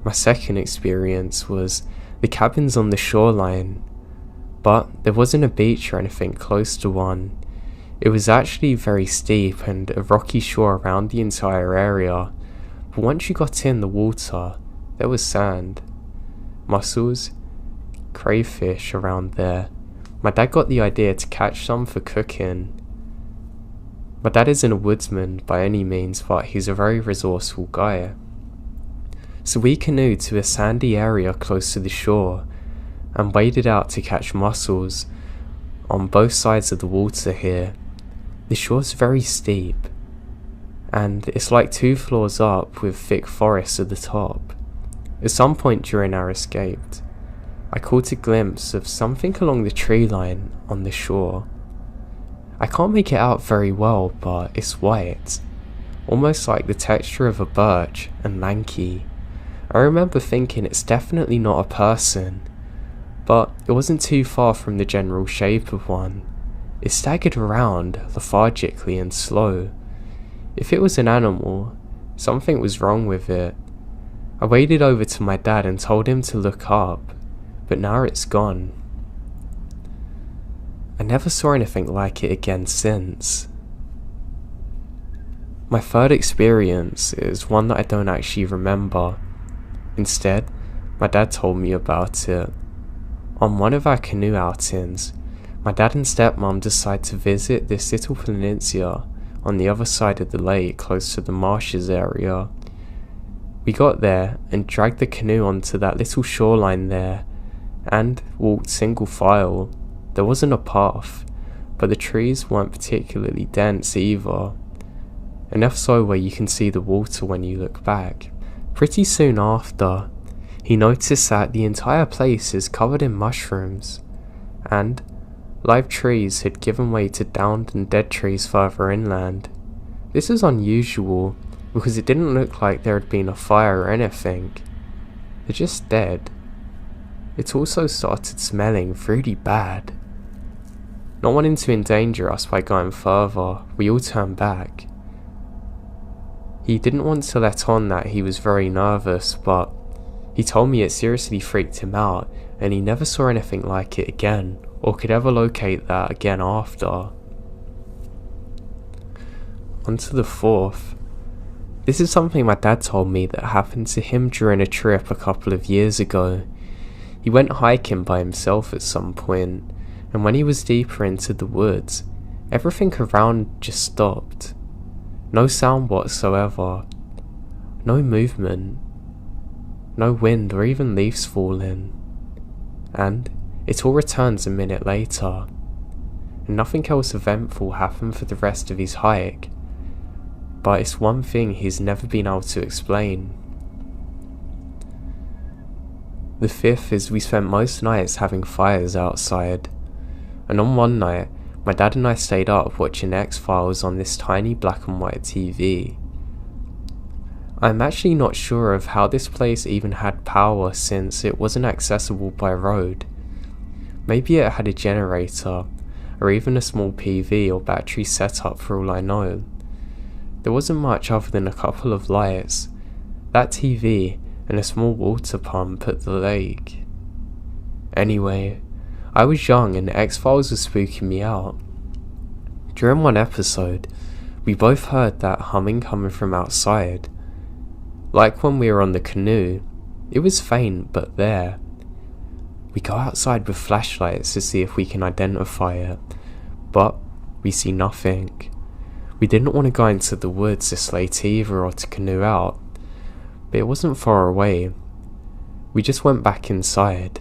My second experience was the cabins on the shoreline, but there wasn't a beach or anything close to one. It was actually very steep and a rocky shore around the entire area, but once you got in the water, there was sand, mussels, crayfish around there. My dad got the idea to catch some for cooking. My dad isn't a woodsman by any means, but he's a very resourceful guy. So we canoed to a sandy area close to the shore and waded out to catch mussels on both sides of the water here. The shore's very steep, and it's like 2 floors up with thick forests at the top. At some point during our escape, I caught a glimpse of something along the tree line on the shore. I can't make it out very well, but it's white, almost like the texture of a birch, and lanky. I remember thinking it's definitely not a person, but it wasn't too far from the general shape of one. It staggered around, lethargically and slow. If it was an animal, something was wrong with it. I waded over to my dad and told him to look up, but now it's gone. I never saw anything like it again since. My third experience is one that I don't actually remember. Instead, my dad told me about it. On one of our canoe outings, my dad and stepmom decided to visit this little peninsula on the other side of the lake close to the marshes area. We got there and dragged the canoe onto that little shoreline there and walked single file. There wasn't a path, but the trees weren't particularly dense either. Enough so where you can see the water when you look back. Pretty soon after, he noticed that the entire place is covered in mushrooms, and live trees had given way to downed and dead trees further inland. This is unusual, because it didn't look like there had been a fire or anything. They're just dead. It also started smelling really bad. Not wanting to endanger us by going further, we all turned back. He didn't want to let on that he was very nervous, but he told me it seriously freaked him out and he never saw anything like it again or could ever locate that again after. On to the fourth. This is something my dad told me that happened to him during a trip a couple of years ago. He went hiking by himself at some point, and when he was deeper into the woods, everything around just stopped. No sound whatsoever. No movement. No wind or even leaves falling. And it all returns a minute later. And nothing else eventful happened for the rest of his hike. But it's one thing he's never been able to explain. The fifth is we spent most nights having fires outside. And on one night, my dad and I stayed up watching X-Files on this tiny black and white TV. I'm actually not sure of how this place even had power since it wasn't accessible by road. Maybe it had a generator, or even a small PV or battery setup for all I know. There wasn't much other than a couple of lights, that TV, and a small water pump at the lake. Anyway, I was young and X-Files was spooking me out. During one episode, we both heard that humming coming from outside. Like when we were on the canoe, it was faint but there. We go outside with flashlights to see if we can identify it, but we see nothing. We didn't want to go into the woods this late either or to canoe out, but it wasn't far away. We just went back inside.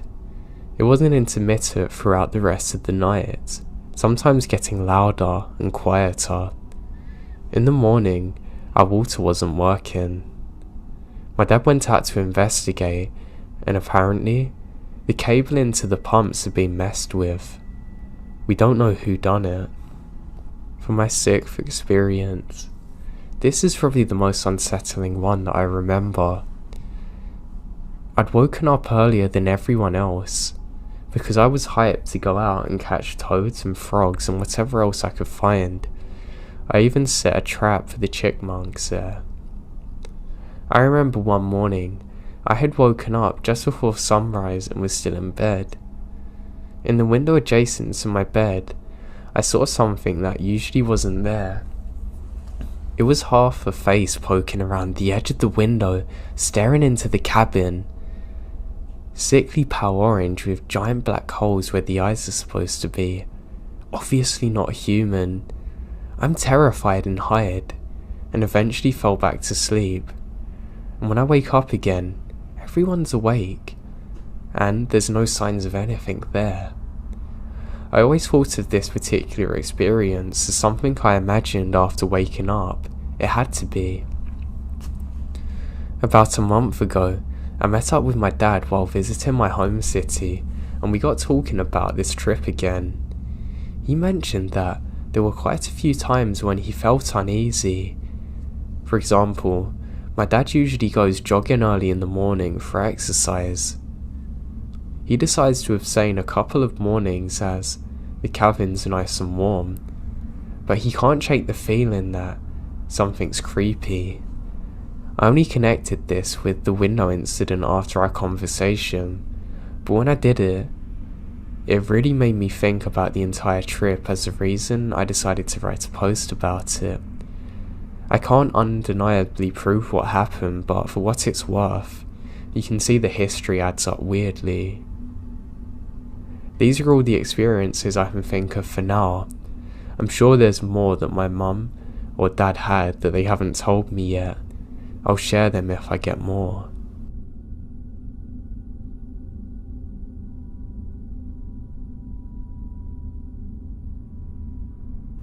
It wasn't intermittent throughout the rest of the night, sometimes getting louder and quieter. In the morning, our water wasn't working. My dad went out to investigate, and apparently, the cable into the pumps had been messed with. We don't know who done it. For my sixth experience, this is probably the most unsettling one that I remember. I'd woken up earlier than everyone else, because I was hyped to go out and catch toads and frogs and whatever else I could find. I even set a trap for the chipmunks there. I remember one morning, I had woken up just before sunrise and was still in bed. In the window adjacent to my bed, I saw something that usually wasn't there. It was half a face poking around the edge of the window, staring into the cabin. Sickly pale orange with giant black holes where the eyes are supposed to be. Obviously not human. I'm terrified and hide, and eventually fell back to sleep. And when I wake up again, everyone's awake, and there's no signs of anything there. I always thought of this particular experience as something I imagined after waking up. It had to be. About a month ago, I met up with my dad while visiting my home city, and we got talking about this trip again. He mentioned that there were quite a few times when he felt uneasy. For example, my dad usually goes jogging early in the morning for exercise. He decides to abstain a couple of mornings as the cabin's nice and warm, but he can't shake the feeling that something's creepy. I only connected this with the window incident after our conversation, but when I did it really made me think about the entire trip as a reason I decided to write a post about it. I can't undeniably prove what happened, but for what it's worth, you can see the history adds up weirdly. These are all the experiences I can think of for now. I'm sure there's more that my mum or dad had that they haven't told me yet. I'll share them if I get more.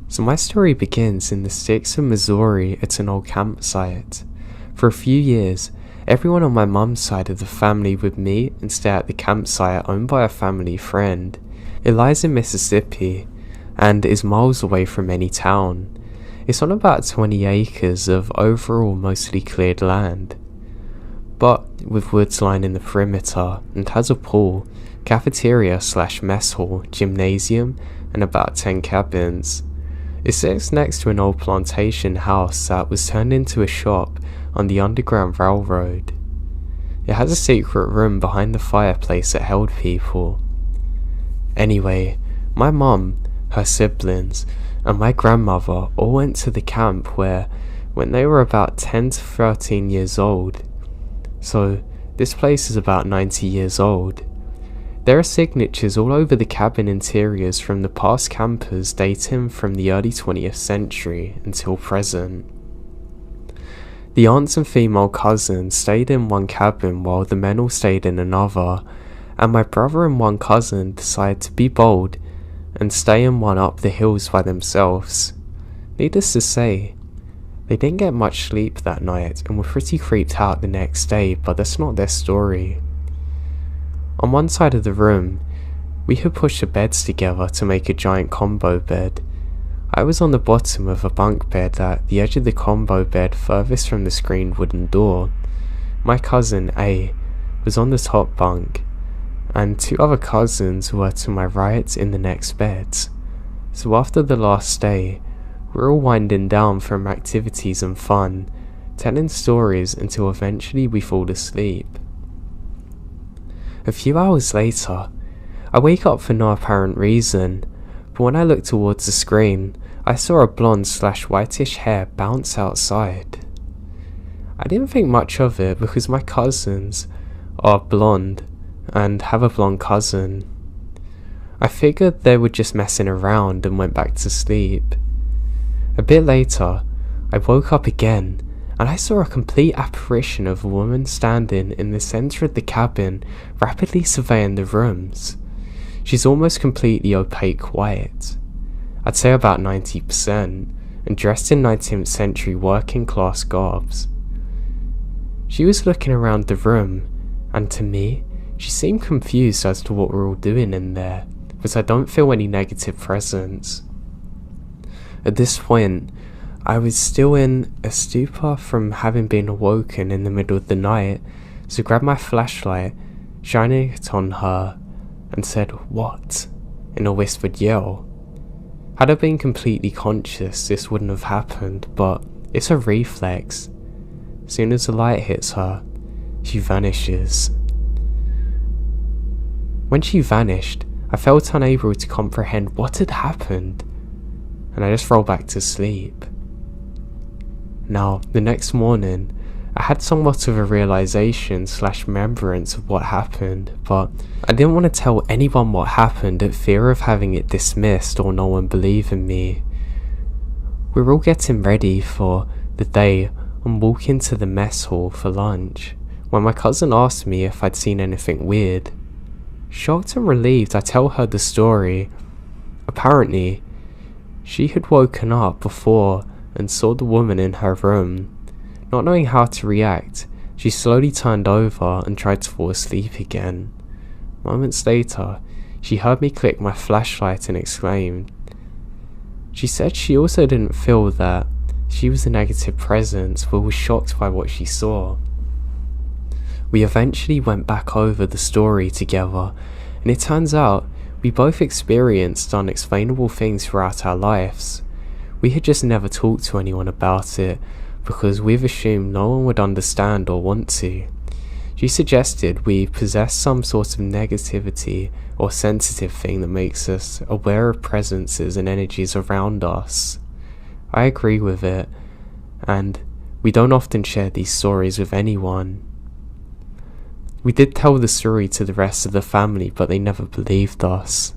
So my story begins in the sticks of Missouri at an old campsite. For a few years, everyone on my mum's side of the family would meet and stay at the campsite owned by a family friend. It lies in Mississippi and is miles away from any town. It's on about 20 acres of overall mostly cleared land. but with woods lining the perimeter, and has a pool, cafeteria/mess hall, gymnasium, and about 10 cabins. It sits next to an old plantation house that was turned into a shop on the Underground Railroad. It has a secret room behind the fireplace that held people. Anyway, my mum, her siblings, and my grandmother all went to the camp when they were about 10 to 13 years old. So this place is about 90 years old. There are signatures all over the cabin interiors from the past campers dating from the early 20th century until present. The aunts and female cousins stayed in one cabin while the men all stayed in another, and my brother and one cousin decided to be bold and stay in one up the hills by themselves. Needless to say, they didn't get much sleep that night and were pretty creeped out the next day, but that's not their story. On one side of the room, we had pushed the beds together to make a giant combo bed. I was on the bottom of a bunk bed at the edge of the combo bed furthest from the screened wooden door. My cousin A was on the top bunk, and two other cousins were to my right in the next beds. So after the last day, we're all winding down from activities and fun, telling stories until eventually we fall asleep. A few hours later, I wake up for no apparent reason, but when I looked towards the screen, I saw a blonde/whitish hair bounce outside. I didn't think much of it because my cousins are blonde and have a blonde cousin. I figured they were just messing around and went back to sleep. A bit later, I woke up again and I saw a complete apparition of a woman standing in the centre of the cabin, rapidly surveying the rooms. She's almost completely opaque white, I'd say about 90%, and dressed in 19th century working class garbs. She was looking around the room, and to me, she seemed confused as to what we're all doing in there, but I don't feel any negative presence. At this point, I was still in a stupor from having been awoken in the middle of the night, so grabbed my flashlight, shining it on her, and said, "What?" in a whispered yell. Had I been completely conscious, this wouldn't have happened, but it's a reflex. As soon as the light hits her, she vanishes. When she vanished, I felt unable to comprehend what had happened, and I just rolled back to sleep. Now, the next morning, I had somewhat of a realization/remembrance of what happened, but I didn't want to tell anyone what happened at fear of having it dismissed or no one believing me. We were all getting ready for the day and walking to the mess hall for lunch, when my cousin asked me if I'd seen anything weird. Shocked and relieved, I tell her the story. Apparently, she had woken up before and saw the woman in her room. Not knowing how to react, she slowly turned over and tried to fall asleep again. Moments later, she heard me click my flashlight and exclaimed. She said she also didn't feel that she was a negative presence, but was shocked by what she saw. We eventually went back over the story together, and it turns out we both experienced unexplainable things throughout our lives. We had just never talked to anyone about it, because we've assumed no one would understand or want to. She suggested we possess some sort of negativity or sensitive thing that makes us aware of presences and energies around us. I agree with it, and we don't often share these stories with anyone. We did tell the story to the rest of the family, but they never believed us.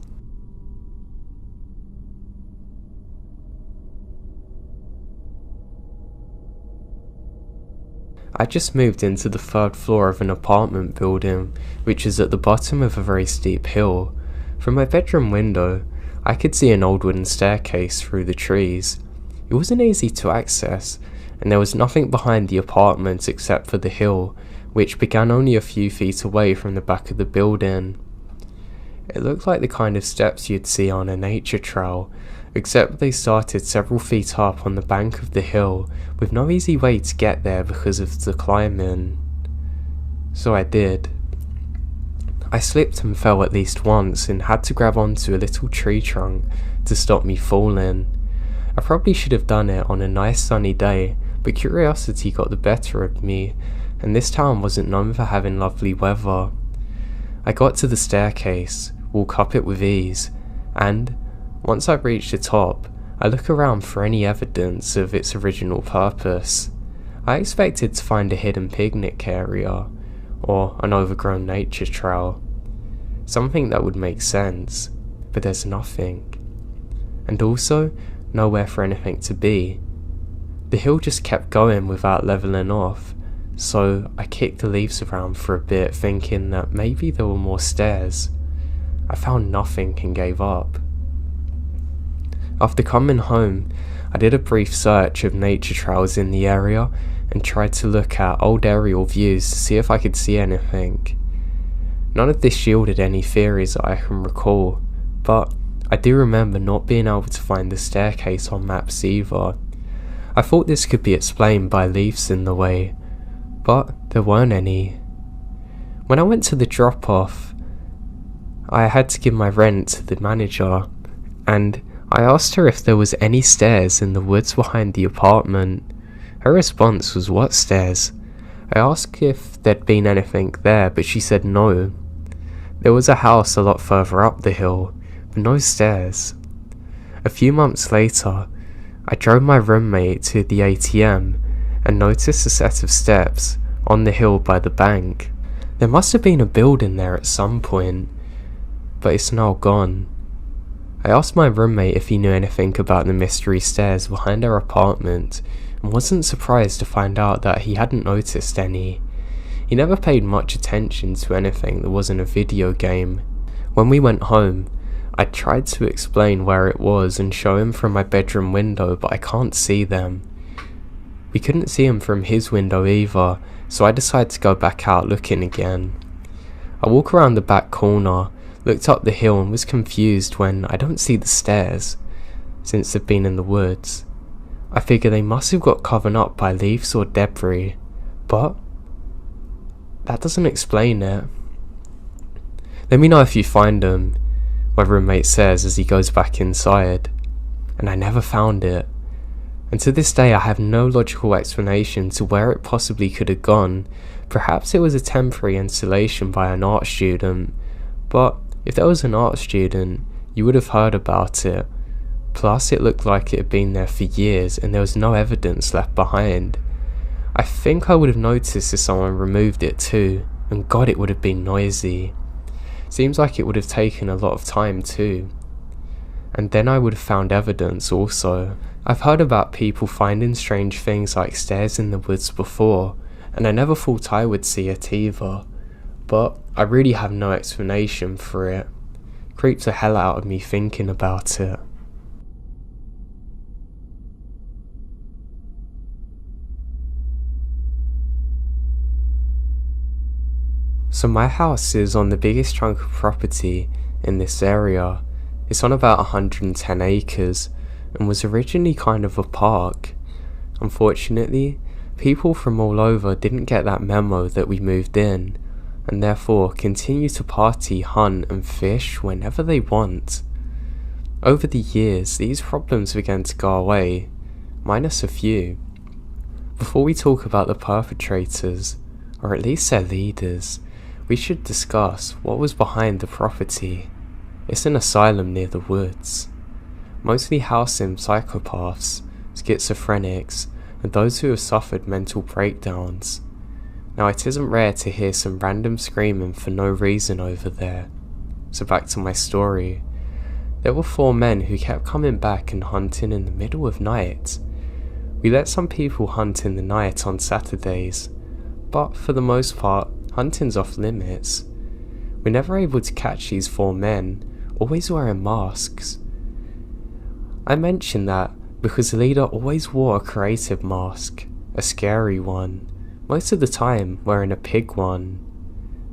I just moved into the third floor of an apartment building, which is at the bottom of a very steep hill. From my bedroom window, I could see an old wooden staircase through the trees. It wasn't easy to access, and there was nothing behind the apartment except for the hill, which began only a few feet away from the back of the building. It looked like the kind of steps you'd see on a nature trail, except they started several feet up on the bank of the hill, with no easy way to get there because of the climbing. So I did. I slipped and fell at least once and had to grab onto a little tree trunk to stop me falling. I probably should have done it on a nice sunny day, but curiosity got the better of me, and this town wasn't known for having lovely weather. I got to the staircase, walk up it with ease, and, once I reached the top, I look around for any evidence of its original purpose. I expected to find a hidden picnic area, or an overgrown nature trail. Something that would make sense, but there's nothing. And also, nowhere for anything to be. The hill just kept going without levelling off, so I kicked the leaves around for a bit, thinking that maybe there were more stairs. I found nothing and gave up. After coming home, I did a brief search of nature trails in the area and tried to look at old aerial views to see if I could see anything. None of this yielded any theories that I can recall, but I do remember not being able to find the staircase on maps either. I thought this could be explained by leaves in the way, but there weren't any. When I went to the drop-off, I had to give my rent to the manager, and I asked her if there was any stairs in the woods behind the apartment. Her response was, "What stairs?" I asked if there'd been anything there, but she said no. There was a house a lot further up the hill, but no stairs. A few months later, I drove my roommate to the ATM and noticed a set of steps on the hill by the bank. There must have been a building there at some point, but it's now gone. I asked my roommate if he knew anything about the mystery stairs behind our apartment, and wasn't surprised to find out that he hadn't noticed any. He never paid much attention to anything that wasn't a video game. When we went home, I tried to explain where it was and show him from my bedroom window, but I can't see them. We couldn't see him from his window either, so I decided to go back out looking again. I walk around the back corner, looked up the hill and was confused when I don't see the stairs, since they've been in the woods. I figure they must have got covered up by leaves or debris, but that doesn't explain it. Let me know if you find them, my roommate says as he goes back inside, and I never found it. And to this day I have no logical explanation to where it possibly could have gone. Perhaps it was a temporary installation by an art student, but if there was an art student, you would have heard about it. Plus it looked like it had been there for years and there was no evidence left behind. I think I would have noticed if someone removed it too, and God, it would have been noisy. Seems like it would have taken a lot of time too. And then I would have found evidence also. I've heard about people finding strange things like stairs in the woods before, and I never thought I would see it either. But I really have no explanation for it. Creeps the hell out of me thinking about it. So my house is on the biggest chunk of property in this area. It's on about 110 acres and was originally kind of a park. Unfortunately, people from all over didn't get that memo that we moved in, and therefore continue to party, hunt and fish whenever they want. Over the years, these problems began to go away, minus a few. Before we talk about the perpetrators, or at least their leaders, we should discuss what was behind the property. It's an asylum near the woods, mostly housing psychopaths, schizophrenics, and those who have suffered mental breakdowns. Now it isn't rare to hear some random screaming for no reason over there. So back to my story. There were 4 men who kept coming back and hunting in the middle of night. We let some people hunt in the night on Saturdays, but for the most part, hunting's off limits. We're never able to catch these 4 men, always wearing masks. I mention that because the leader always wore a creative mask, a scary one, most of the time wearing a pig one.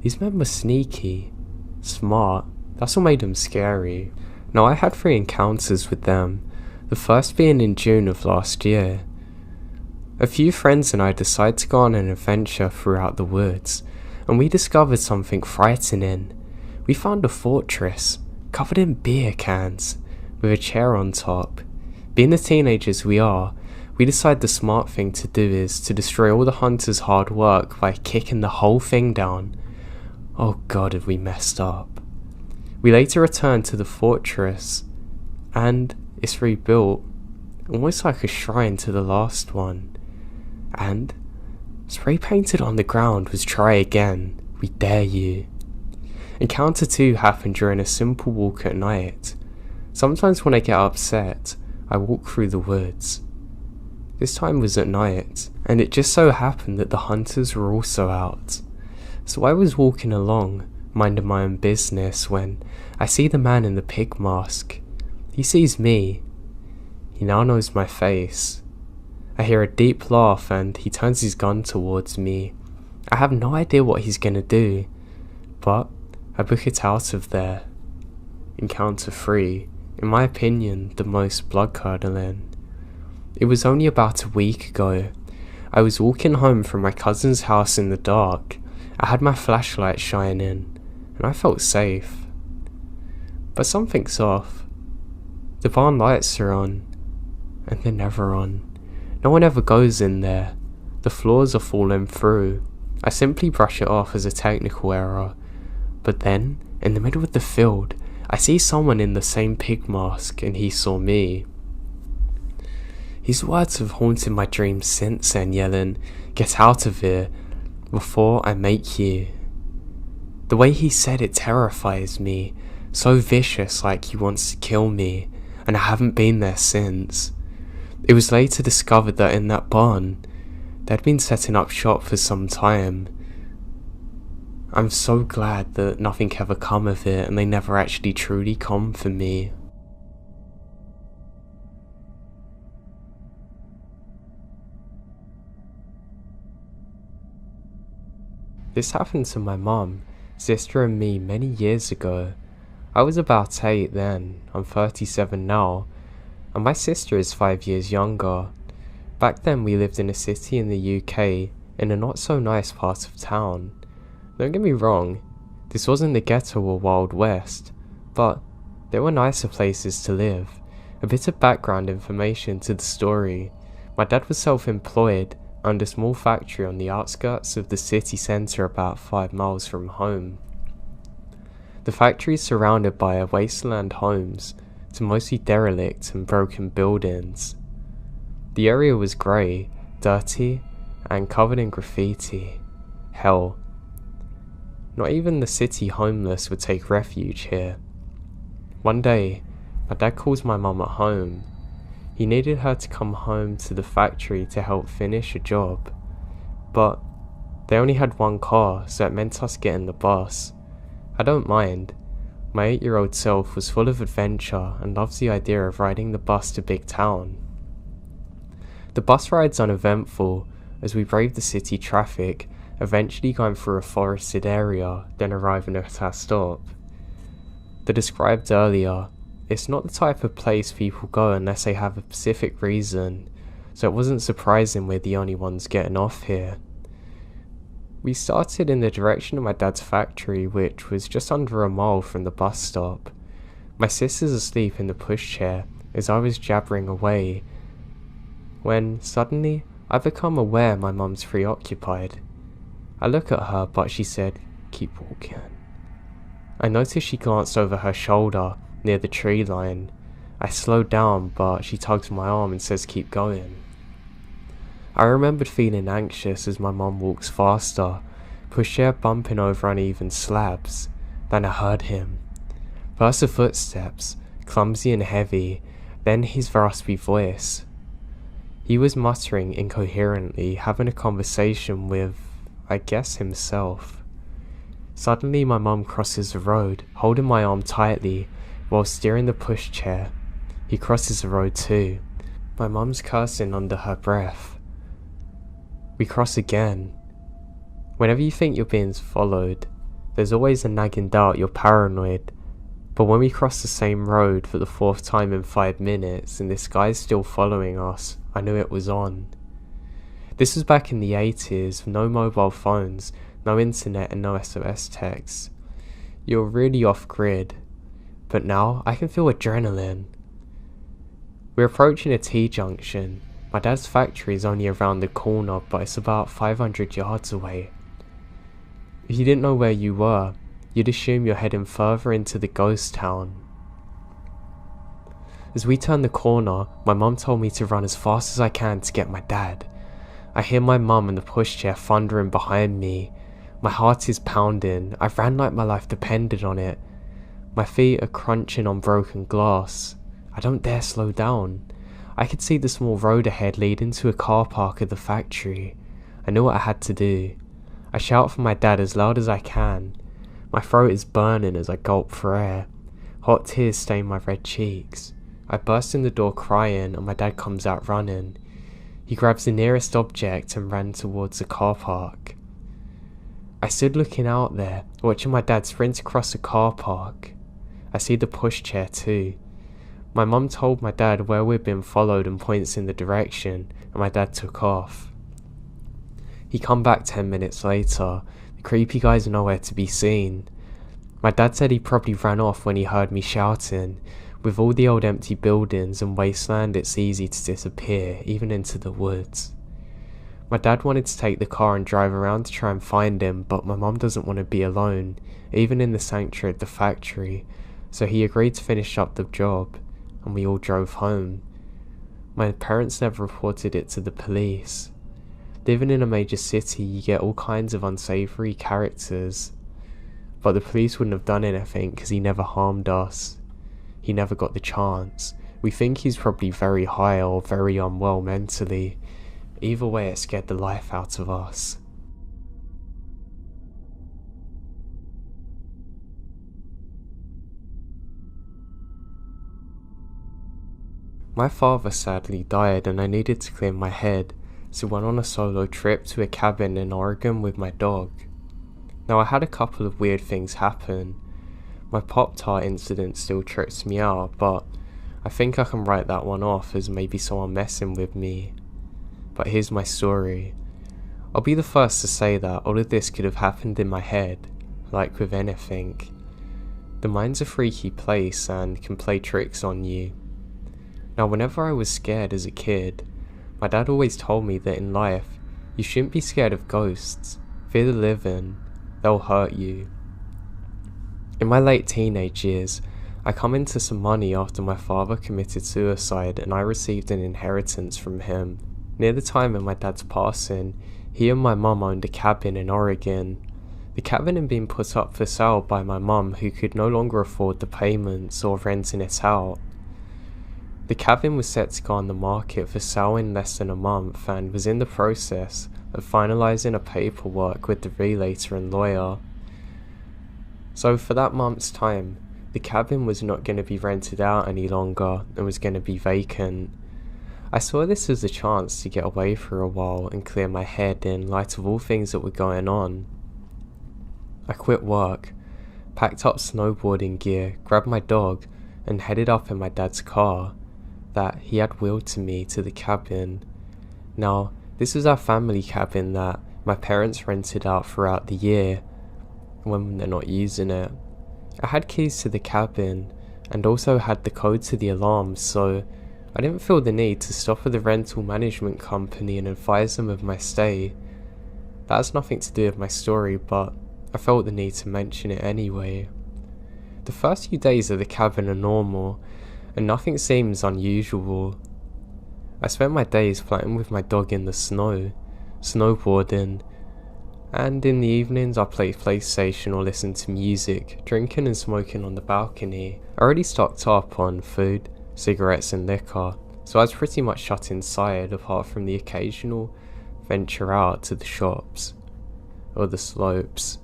These men were sneaky, smart, that's what made them scary. Now I had 3 encounters with them, the first being in June of last year. A few friends and I decided to go on an adventure throughout the woods, and we discovered something frightening. We found a fortress, covered in beer cans, with a chair on top. Being the teenagers we are, we decide the smart thing to do is to destroy all the hunters' hard work by kicking the whole thing down. Oh god, have we messed up. We later return to the fortress, and it's rebuilt, almost like a shrine to the last one. And spray painted on the ground was "Try again, we dare you." Encounter 2 happened during a simple walk at night. Sometimes when I get upset, I walk through the woods. This time was at night, and it just so happened that the hunters were also out. So I was walking along, minding my own business, when I see the man in the pig mask. He sees me. He now knows my face. I hear a deep laugh and he turns his gun towards me. I have no idea what he's gonna do, but I book it out of there. Encounter 3, in my opinion, the most blood-curdling. It was only about a week ago. I was walking home from my cousin's house in the dark. I had my flashlight shining, and I felt safe. But something's off. The barn lights are on, and they're never on. No one ever goes in there. The floors are falling through. I simply brush it off as a technical error. But then, in the middle of the field, I see someone in the same pig mask, and he saw me. His words have haunted my dreams since then, yelling, "Get out of here, before I make you." The way he said it terrifies me, so vicious, like he wants to kill me, and I haven't been there since. It was later discovered that in that barn, they'd been setting up shop for some time. I'm so glad that nothing ever come of it, and they never actually truly come for me. This happened to my mum, sister and me many years ago. I was about 8 then, I'm 37 now, and my sister is 5 years younger. Back then we lived in a city in the UK, in a not so nice part of town. Don't get me wrong, this wasn't the ghetto or Wild West, but there were nicer places to live. A bit of background information to the story. My dad was self-employed, owned a small factory on the outskirts of the city centre about 5 miles from home. The factory is surrounded by a wasteland homes to mostly derelict and broken buildings. The area was grey, dirty, and covered in graffiti. Hell, not even the city homeless would take refuge here. One day, my dad calls my mum at home. He needed her to come home to the factory to help finish a job, but they only had one car, so it meant us getting the bus. I don't mind. My 8-year-old self was full of adventure and loves the idea of riding the bus to big town. The bus ride's uneventful as we brave the city traffic, eventually going through a forested area, then arriving at our stop. The described earlier, it's not the type of place people go unless they have a specific reason, so it wasn't surprising we're the only ones getting off here. We started in the direction of my dad's factory, which was just under a mile from the bus stop. My sister's asleep in the pushchair as I was jabbering away, when suddenly I become aware my mum's preoccupied. I look at her, but she said, "Keep walking." I noticed she glanced over her shoulder near the tree line. I slowed down, but she tugs my arm and says keep going. I remembered feeling anxious as my mum walks faster, pushchair bumping over uneven slabs. Then I heard him. First the footsteps, clumsy and heavy, then his raspy voice. He was muttering incoherently, having a conversation with, I guess, himself. Suddenly my mum crosses the road, holding my arm tightly, while steering the pushchair. He crosses the road too. My mum's cursing under her breath. We cross again. Whenever you think you're being followed, there's always a nagging doubt you're paranoid. But when we cross the same road for the 4th time in 5 minutes and this guy's still following us, I knew it was on. This was back in the 80s, no mobile phones, no internet and no SOS texts. You're really off grid. But now I can feel adrenaline. We're approaching a T-junction. My dad's factory is only around the corner, but it's about 500 yards away. If you didn't know where you were, you'd assume you're heading further into the ghost town. As we turn the corner, my mum told me to run as fast as I can to get my dad. I hear my mum in the pushchair thundering behind me. My heart is pounding. I ran like my life depended on it. My feet are crunching on broken glass. I don't dare slow down. I could see the small road ahead leading to a car park of the factory. I knew what I had to do. I shout for my dad as loud as I can. My throat is burning as I gulp for air. Hot tears stain my red cheeks. I burst in the door crying and my dad comes out running. He grabs the nearest object and ran towards the car park. I stood looking out there, watching my dad sprint across the car park. I see the pushchair too. My mum told my dad where we'd been followed and points in the direction, and my dad took off. He come back 10 minutes later. The creepy guy's nowhere to be seen. My dad said he probably ran off when he heard me shouting. With all the old empty buildings and wasteland, it's easy to disappear, even into the woods. My dad wanted to take the car and drive around to try and find him, but my mum doesn't want to be alone, even in the sanctuary of the factory, so he agreed to finish up the job, and we all drove home. My parents never reported it to the police. Living in a major city, you get all kinds of unsavoury characters, but the police wouldn't have done anything because he never harmed us. He never got the chance. We think he's probably very high or very unwell mentally. Either way, it scared the life out of us. My father sadly died and I needed to clear my head, so went on a solo trip to a cabin in Oregon with my dog. Now I had a couple of weird things happen. My Pop-Tart incident still trips me out, but I think I can write that one off as maybe someone messing with me. But here's my story. I'll be the first to say that all of this could have happened in my head, like with anything. The mind's a freaky place and can play tricks on you. Now whenever I was scared as a kid, my dad always told me that in life, you shouldn't be scared of ghosts. Fear the living, they'll hurt you. In my late teenage years, I come into some money after my father committed suicide and I received an inheritance from him. Near the time of my dad's passing, he and my mum owned a cabin in Oregon. The cabin had been put up for sale by my mum, who could no longer afford the payments or renting it out. The cabin was set to go on the market for sale in less than a month and was in the process of finalising a paperwork with the realtor and lawyer. So for that month's time, the cabin was not going to be rented out any longer and was going to be vacant. I saw this as a chance to get away for a while and clear my head in light of all things that were going on. I quit work, packed up snowboarding gear, grabbed my dog and headed up in my dad's car that he had wheeled to me to the cabin. Now, this was our family cabin that my parents rented out throughout the year when they're not using it. I had keys to the cabin and also had the code to the alarm, so I didn't feel the need to stop at the rental management company and advise them of my stay. That has nothing to do with my story, but I felt the need to mention it anyway. The first few days of the cabin are normal, and nothing seems unusual. I spent my days playing with my dog in the snow, snowboarding, and in the evenings I played PlayStation or listened to music, drinking and smoking on the balcony. I already stocked up on food, cigarettes and liquor, so I was pretty much shut inside apart from the occasional venture out to the shops or the slopes.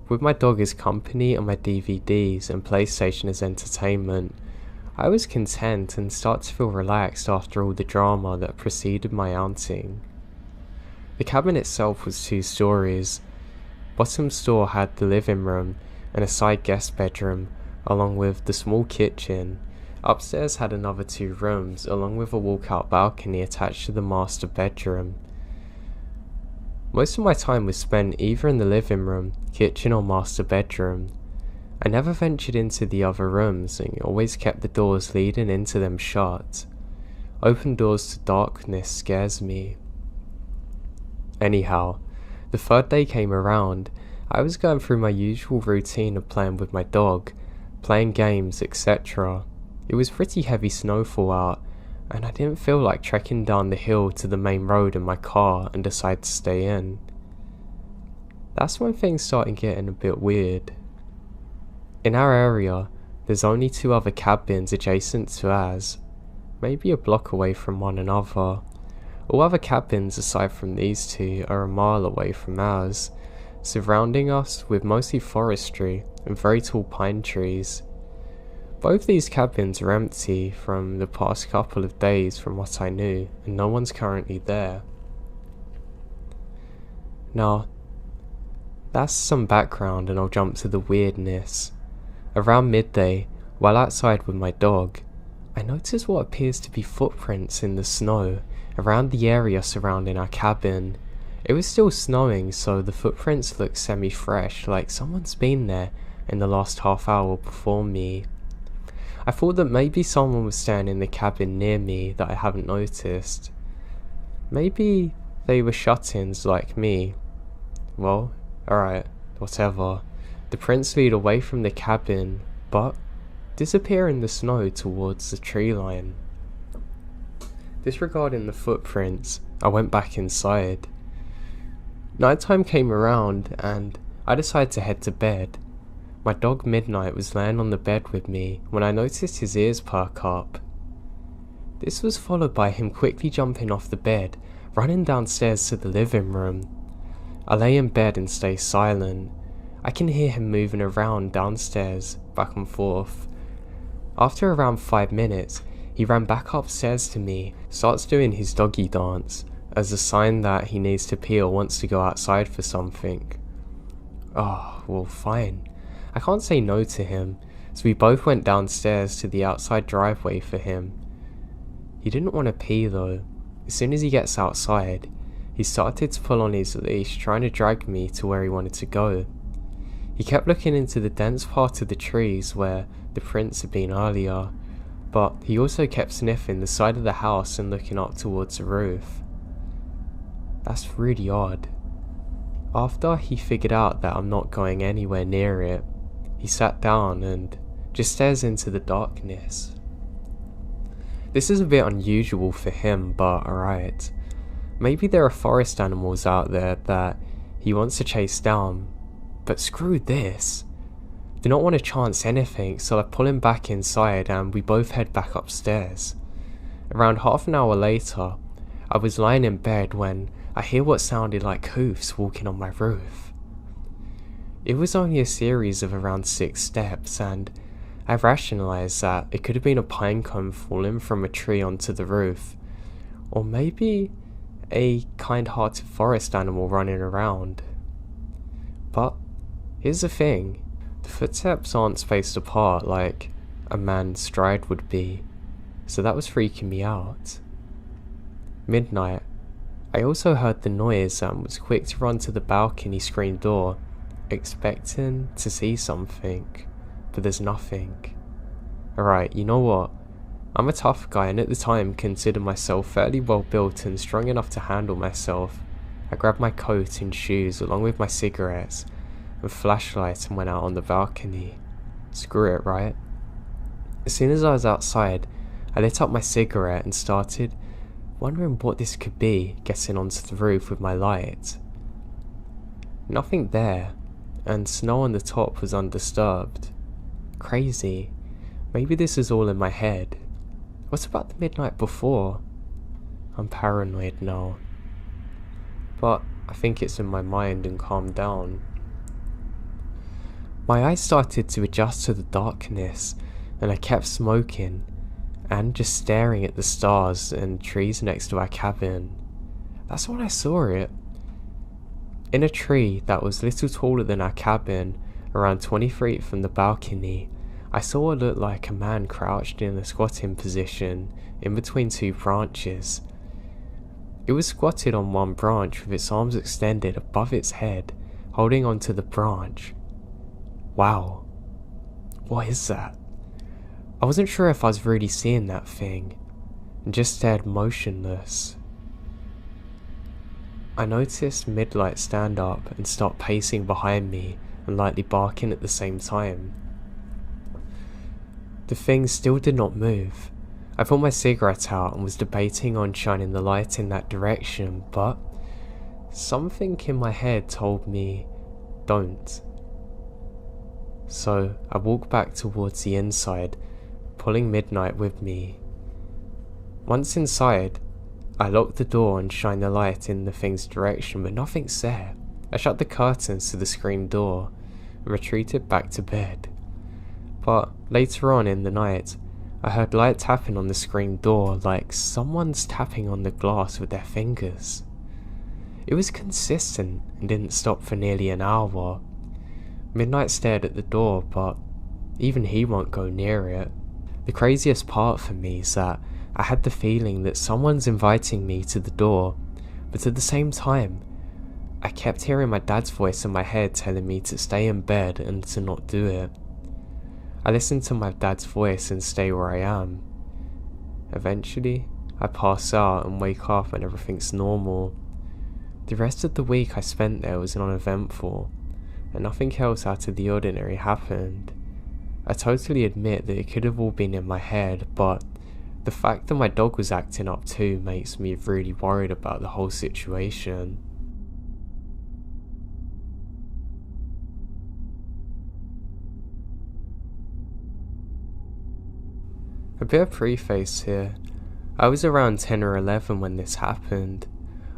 With my dog as company and my DVDs and PlayStation as entertainment, I was content and started to feel relaxed after all the drama that preceded my outing. The cabin itself was 2 stories. Bottom store had the living room and a side guest bedroom, along with the small kitchen. Upstairs had another 2 rooms, along with a walkout balcony attached to the master bedroom. Most of my time was spent either in the living room, kitchen or master bedroom. I never ventured into the other rooms and always kept the doors leading into them shut. Open doors to darkness scares me. Anyhow, the third day came around. I was going through my usual routine of playing with my dog, playing games, etc. It was pretty heavy snowfall out, and I didn't feel like trekking down the hill to the main road in my car and decided to stay in. That's when things started getting a bit weird. In our area, there's only 2 other cabins adjacent to ours, maybe a block away from one another. All other cabins aside from these 2 are a mile away from ours, surrounding us with mostly forestry and very tall pine trees. Both these cabins are empty from the past couple of days from what I knew, and no one's currently there. Now, that's some background and I'll jump to the weirdness. Around midday, while outside with my dog, I noticed what appears to be footprints in the snow around the area surrounding our cabin. It was still snowing, so the footprints looked semi-fresh, like someone's been there in the last half hour before me. I thought that maybe someone was staying in the cabin near me that I haven't noticed. Maybe they were shut-ins like me. Well, alright, whatever. The prints lead away from the cabin, but disappear in the snow towards the tree line. Disregarding the footprints, I went back inside. Nighttime came around and I decided to head to bed. My dog Midnight was laying on the bed with me when I noticed his ears perk up. This was followed by him quickly jumping off the bed, running downstairs to the living room. I lay in bed and stay silent. I can hear him moving around downstairs, back and forth. After around 5 minutes, he ran back upstairs to me, starts doing his doggy dance, as a sign that he needs to pee or wants to go outside for something. Oh, well fine. I can't say no to him, so we both went downstairs to the outside driveway for him. He didn't want to pee though. As soon as he gets outside, he started to pull on his leash, trying to drag me to where he wanted to go. He kept looking into the dense part of the trees where the prints had been earlier, but he also kept sniffing the side of the house and looking up towards the roof. That's really odd. After he figured out that I'm not going anywhere near it, he sat down and just stares into the darkness. This is a bit unusual for him, but alright. Maybe there are forest animals out there that he wants to chase down, but screw this. Do not want to chance anything, so I pull him back inside and we both head back upstairs. Around half an hour later, I was lying in bed when I hear what sounded like hoofs walking on my roof. It was only a series of around 6 steps, and I rationalised that it could have been a pine cone falling from a tree onto the roof, or maybe a kind-hearted forest animal running around. But here's the thing, the footsteps aren't spaced apart like a man's stride would be, so that was freaking me out. Midnight, I also heard the noise and was quick to run to the balcony screen door, expecting to see something, but there's nothing. Alright, you know what? I'm a tough guy and at the time considered myself fairly well built and strong enough to handle myself. I grabbed my coat and shoes along with my cigarettes and flashlight and went out on the balcony. Screw it, right? As soon as I was outside, I lit up my cigarette and started wondering what this could be, getting onto the roof with my light. Nothing there, and snow on the top was undisturbed. Crazy. Maybe this is all in my head. What about the midnight before? I'm paranoid now. But I think it's in my mind and calmed down. My eyes started to adjust to the darkness, and I kept smoking and just staring at the stars and trees next to our cabin. That's when I saw it. In a tree that was little taller than our cabin, around 20 feet from the balcony, I saw what looked like a man crouched in a squatting position in between 2 branches. It was squatted on one branch with its arms extended above its head, holding onto the branch. Wow. What is that? I wasn't sure if I was really seeing that thing, and just stared motionless. I noticed Midnight stand up and start pacing behind me and lightly barking at the same time. The thing still did not move. I pulled my cigarette out and was debating on shining the light in that direction, but something in my head told me, don't. So I walked back towards the inside, pulling Midnight with me. Once inside, I locked the door and shined the light in the thing's direction, but nothing's there. I shut the curtains to the screen door and retreated back to bed. But later on in the night, I heard light tapping on the screen door like someone's tapping on the glass with their fingers. It was consistent and didn't stop for nearly an hour. Midnight stared at the door, but even he won't go near it. The craziest part for me is that I had the feeling that someone's inviting me to the door, but at the same time, I kept hearing my dad's voice in my head telling me to stay in bed and to not do it. I listened to my dad's voice and stay where I am. Eventually, I pass out and wake up and everything's normal. The rest of the week I spent there was uneventful, and nothing else out of the ordinary happened. I totally admit that it could have all been in my head, but the fact that my dog was acting up too makes me really worried about the whole situation. A bit of preface here. I was around 10 or 11 when this happened.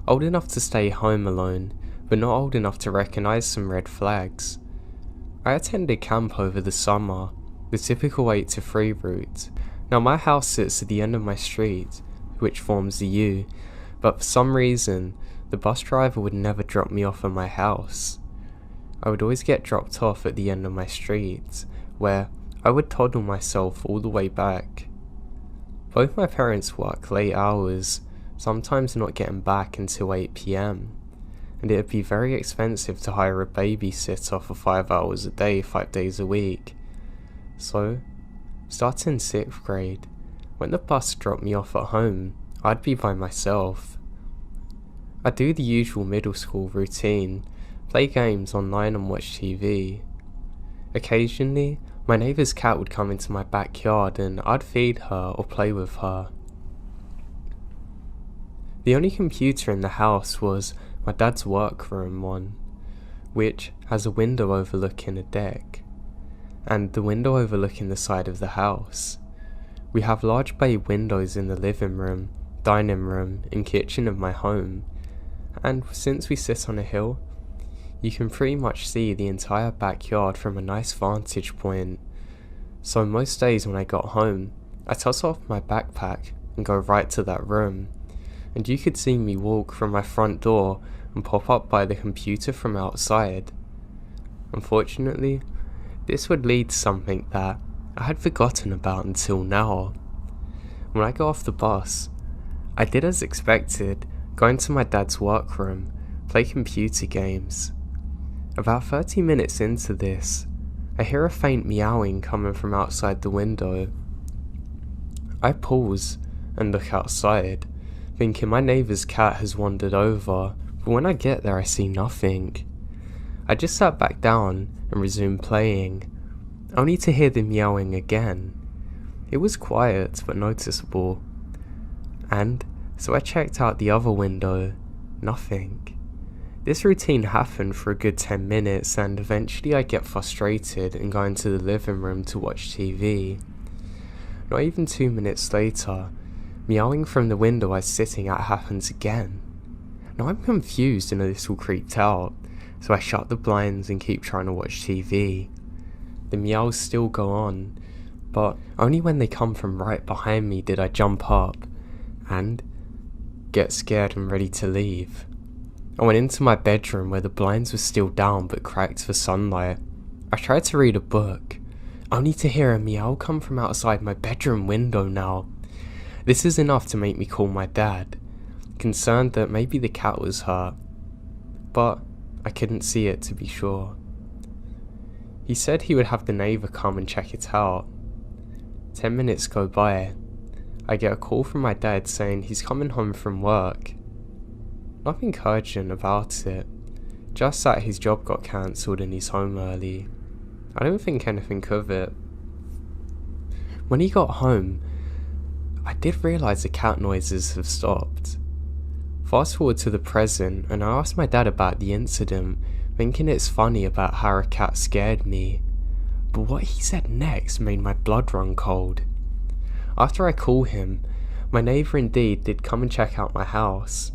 Old enough to stay home alone, but not old enough to recognise some red flags. I attended camp over the summer, the typical 8 to 3 route. Now my house sits at the end of my street, which forms the U, but for some reason, the bus driver would never drop me off at my house. I would always get dropped off at the end of my street, where I would toddle myself all the way back. Both my parents work late hours, sometimes not getting back until 8 PM, and it would be very expensive to hire a babysitter for 5 hours a day, 5 days a week. So, starting 6th grade, when the bus dropped me off at home, I'd be by myself. I'd do the usual middle school routine, play games online and watch TV. Occasionally, my neighbour's cat would come into my backyard and I'd feed her or play with her. The only computer in the house was my dad's workroom one, which has a window overlooking a deck, and the window overlooking the side of the house. We have large bay windows in the living room, dining room, and kitchen of my home, and since we sit on a hill, you can pretty much see the entire backyard from a nice vantage point. So most days when I got home, I toss off my backpack and go right to that room, and you could see me walk from my front door and pop up by the computer from outside. Unfortunately, this would lead to something that I had forgotten about until now. When I got off the bus, I did as expected, go into my dad's workroom, play computer games. About 30 minutes into this, I hear a faint meowing coming from outside the window. I pause and look outside, thinking my neighbour's cat has wandered over, but when I get there I see nothing. I just sat back down and resumed playing, only to hear the meowing again. It was quiet but noticeable, and so I checked out the other window. Nothing. This routine happened for a good 10 minutes and eventually I get frustrated and go into the living room to watch TV. Not even 2 minutes later, meowing from the window I was sitting at happens again. Now I'm confused and a little creeped out, so I shut the blinds and keep trying to watch TV. The meows still go on, but only when they come from right behind me did I jump up and get scared and ready to leave. I went into my bedroom where the blinds were still down but cracked for sunlight. I tried to read a book, only to hear a meow come from outside my bedroom window now. This is enough to make me call my dad. concerned that maybe the cat was hurt, but I couldn't see it to be sure. He said he would have the neighbour come and check it out. 10 minutes go by. I get a call from my dad saying he's coming home from work. Nothing urgent about it, just that his job got cancelled and he's home early. I don't think anything of it. When he got home, I did realise the cat noises have stopped. Fast forward to the present, and I asked my dad about the incident, thinking it's funny about how a cat scared me. But what he said next made my blood run cold. After I called him, my neighbour indeed did come and check out my house.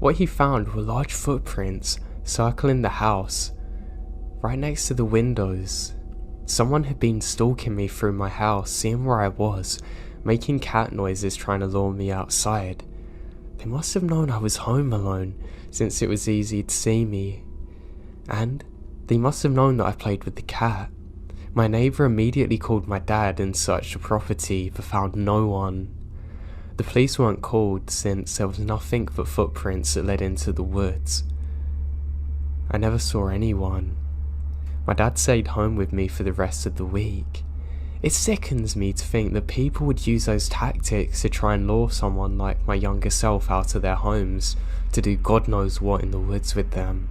What he found were large footprints circling the house, right next to the windows. Someone had been stalking me through my house, seeing where I was, making cat noises trying to lure me outside. They must have known I was home alone, since it was easy to see me. And they must have known that I played with the cat. My neighbour immediately called my dad and searched the property, but found no one. The police weren't called since there was nothing but footprints that led into the woods. I never saw anyone. My dad stayed home with me for the rest of the week. It sickens me to think that people would use those tactics to try and lure someone like my younger self out of their homes to do God knows what in the woods with them.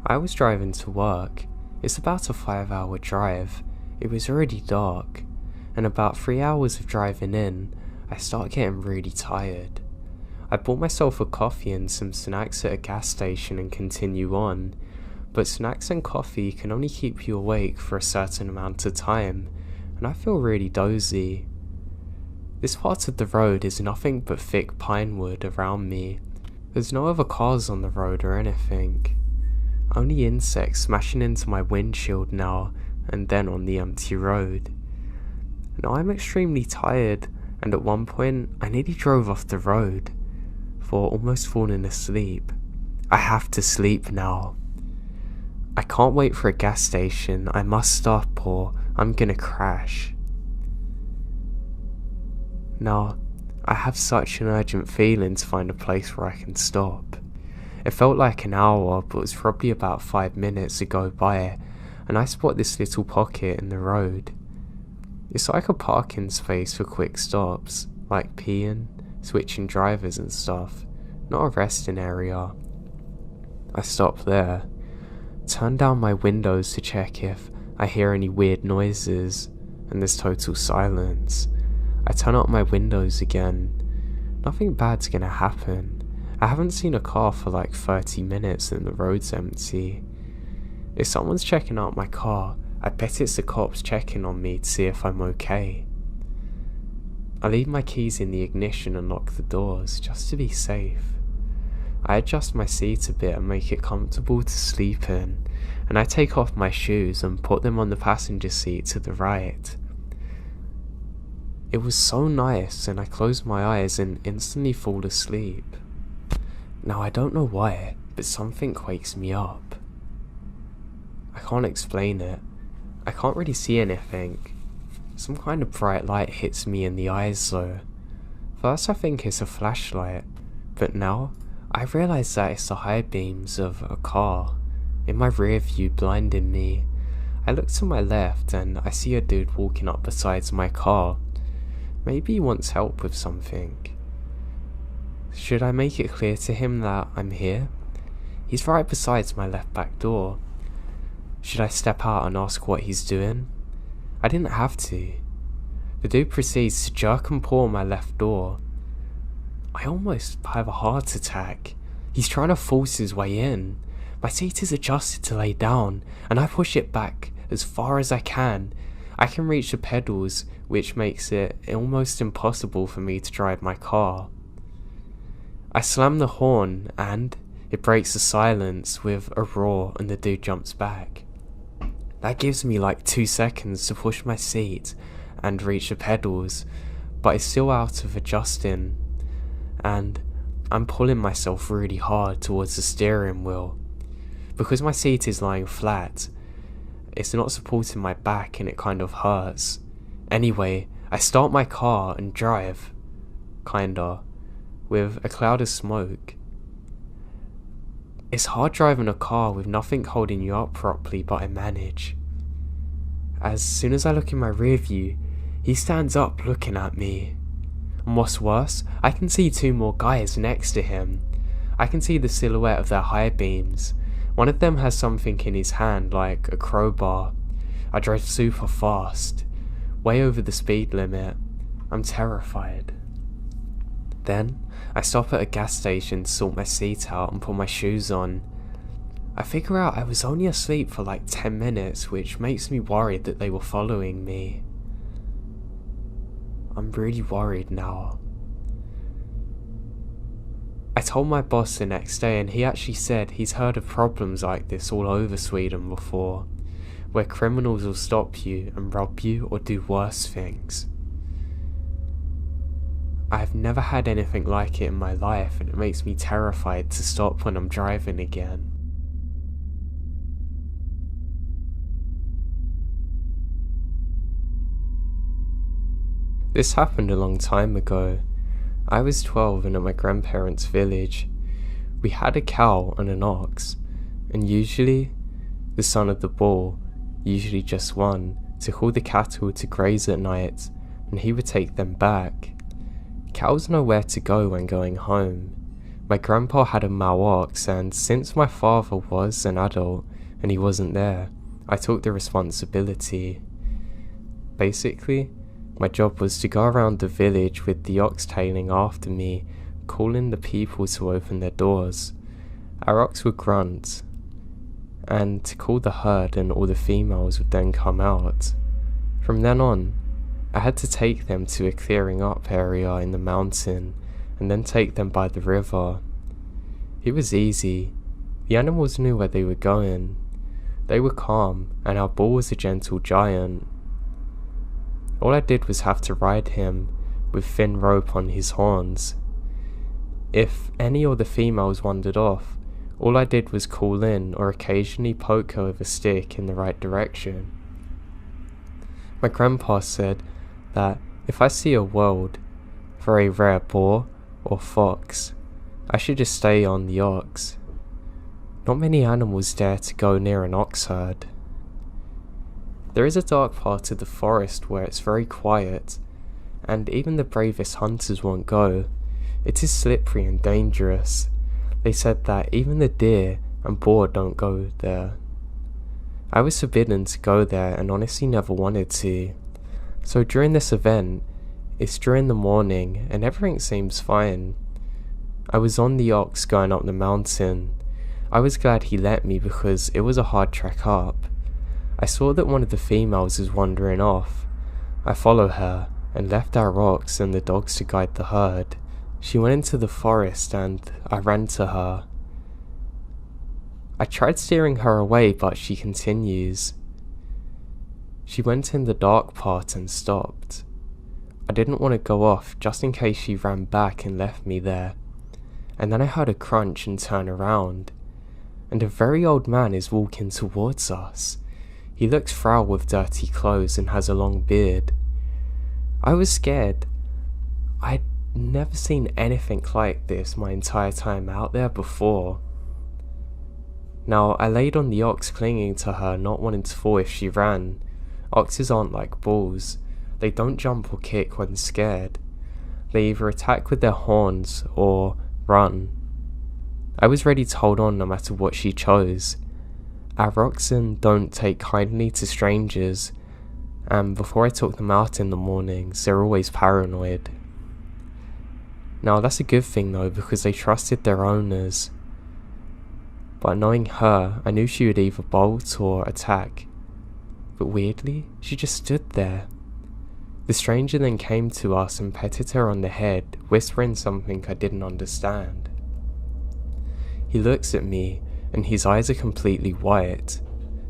I was driving to work. It's about a 5-hour drive. It was already dark, and about 3 hours of driving in, I start getting really tired. I bought myself a coffee and some snacks at a gas station and continue on, but snacks and coffee can only keep you awake for a certain amount of time, and I feel really dozy. This part of the road is nothing but thick pine wood around me. There's no other cars on the road or anything. Only insects smashing into my windshield now and then on the empty road. Now I'm extremely tired, and at one point I nearly drove off the road, for almost falling asleep. I have to sleep now. I can't wait for a gas station. I must stop or I'm gonna crash. Now, I have such an urgent feeling to find a place where I can stop. It felt like an hour, but it was probably about 5 minutes to go by, and I spot this little pocket in the road. It's like a parking space for quick stops, like peeing, switching drivers and stuff, not a resting area. I stop there, turn down my windows to check if I hear any weird noises, and there's total silence. I turn up my windows again. Nothing bad's gonna happen. I haven't seen a car for like 30 minutes and the road's empty. If someone's checking out my car, I bet it's the cops checking on me to see if I'm okay. I leave my keys in the ignition and lock the doors, just to be safe. I adjust my seat a bit and make it comfortable to sleep in, and I take off my shoes and put them on the passenger seat to the right. It was so nice, and I close my eyes and instantly fall asleep. Now I don't know why, but something wakes me up. I can't explain it. I can't really see anything. Some kind of bright light hits me in the eyes though. First I think it's a flashlight, but now I realise that it's the high beams of a car in my rear view blinding me. I look to my left and I see a dude walking up beside my car. Maybe he wants help with something. Should I make it clear to him that I'm here? He's right beside my left back door. Should I step out and ask what he's doing? I didn't have to. The dude proceeds to jerk and pull on my left door. I almost have a heart attack. He's trying to force his way in. My seat is adjusted to lay down, and I push it back as far as I can. I can reach the pedals, which makes it almost impossible for me to drive my car. I slam the horn and it breaks the silence with a roar and the dude jumps back. That gives me like 2 seconds to push my seat and reach the pedals, but it's still out of adjusting, and I'm pulling myself really hard towards the steering wheel. Because my seat is lying flat It's not supporting my back and it kind of hurts. Anyway, I start my car and drive. Kinda. With a cloud of smoke. It's hard driving a car with nothing holding you up properly, but I manage. As soon as I look in my rear view, he stands up looking at me. And what's worse, I can see two more guys next to him. I can see the silhouette of their high beams. One of them has something in his hand like a crowbar. I drive super fast, way over the speed limit. I'm terrified. Then, I stop at a gas station to sort my seat out and put my shoes on. I figure out I was only asleep for like 10 minutes, which makes me worried that they were following me. I'm really worried now. I told my boss the next day and he actually said he's heard of problems like this all over Sweden before, where criminals will stop you and rob you or do worse things. I've never had anything like it in my life and it makes me terrified to stop when I'm driving again. This happened a long time ago. I was 12 and at my grandparents' village. We had a cow and an ox, and usually the son of the bull, usually just one, took all the cattle to graze at night and he would take them back. Cows know where to go when going home. My grandpa had a male ox, and since my father was an adult and he wasn't there, I took the responsibility. Basically, my job was to go around the village with the ox tailing after me, calling the people to open their doors. Our ox would grunt, and to call the herd, and all the females would then come out. From then on, I had to take them to a clearing up area in the mountain and then take them by the river. It was easy. The animals knew where they were going. They were calm, and our bull was a gentle giant. All I did was have to ride him with thin rope on his horns. If any of the females wandered off, all I did was call in or occasionally poke her with a stick in the right direction. My grandpa said that if I see a wild, very rare boar or fox, I should just stay on the ox. Not many animals dare to go near an ox herd. There is a dark part of the forest where it's very quiet, and even the bravest hunters won't go. It is slippery and dangerous. They said that even the deer and boar don't go there. I was forbidden to go there and honestly never wanted to. So during this event, it's during the morning and everything seems fine. I was on the ox going up the mountain. I was glad he let me because it was a hard trek up. I saw that one of the females was wandering off. I followed her and left our ox and the dogs to guide the herd. She went into the forest and I ran to her. I tried steering her away, but she continues. She went in the dark part and stopped. I didn't want to go off just in case she ran back and left me there. And then I heard a crunch and turn around. And a very old man is walking towards us. He looks frail with dirty clothes and has a long beard. I was scared. I'd never seen anything like this my entire time out there before. Now, I laid on the ox clinging to her, not wanting to fall if she ran. Oxes aren't like bulls. They don't jump or kick when scared. They either attack with their horns or run. I was ready to hold on no matter what she chose. Our oxen don't take kindly to strangers, and before I took them out in the mornings, they're always paranoid. Now that's a good thing though, because they trusted their owners. But knowing her, I knew she would either bolt or attack. But weirdly, she just stood there. The stranger then came to us and petted her on the head, whispering something I didn't understand. He looks at me, and his eyes are completely white.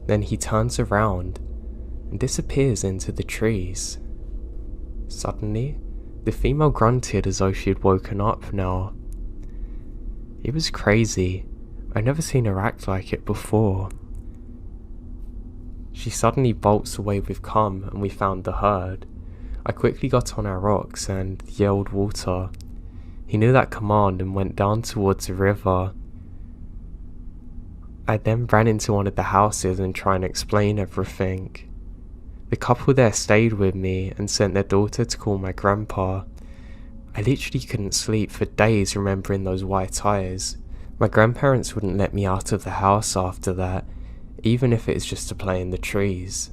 Then he turns around and disappears into the trees. Suddenly, the female grunted as though she had woken up now. It was crazy. I'd never seen her act like it before. She suddenly bolts away with "Come," and we found the herd. I quickly got on our rocks and yelled water. He knew that command and went down towards the river. I then ran into one of the houses and tried to explain everything. The couple there stayed with me and sent their daughter to call my grandpa. I literally couldn't sleep for days remembering those white eyes. My grandparents wouldn't let me out of the house after that, even if it was just to play in the trees.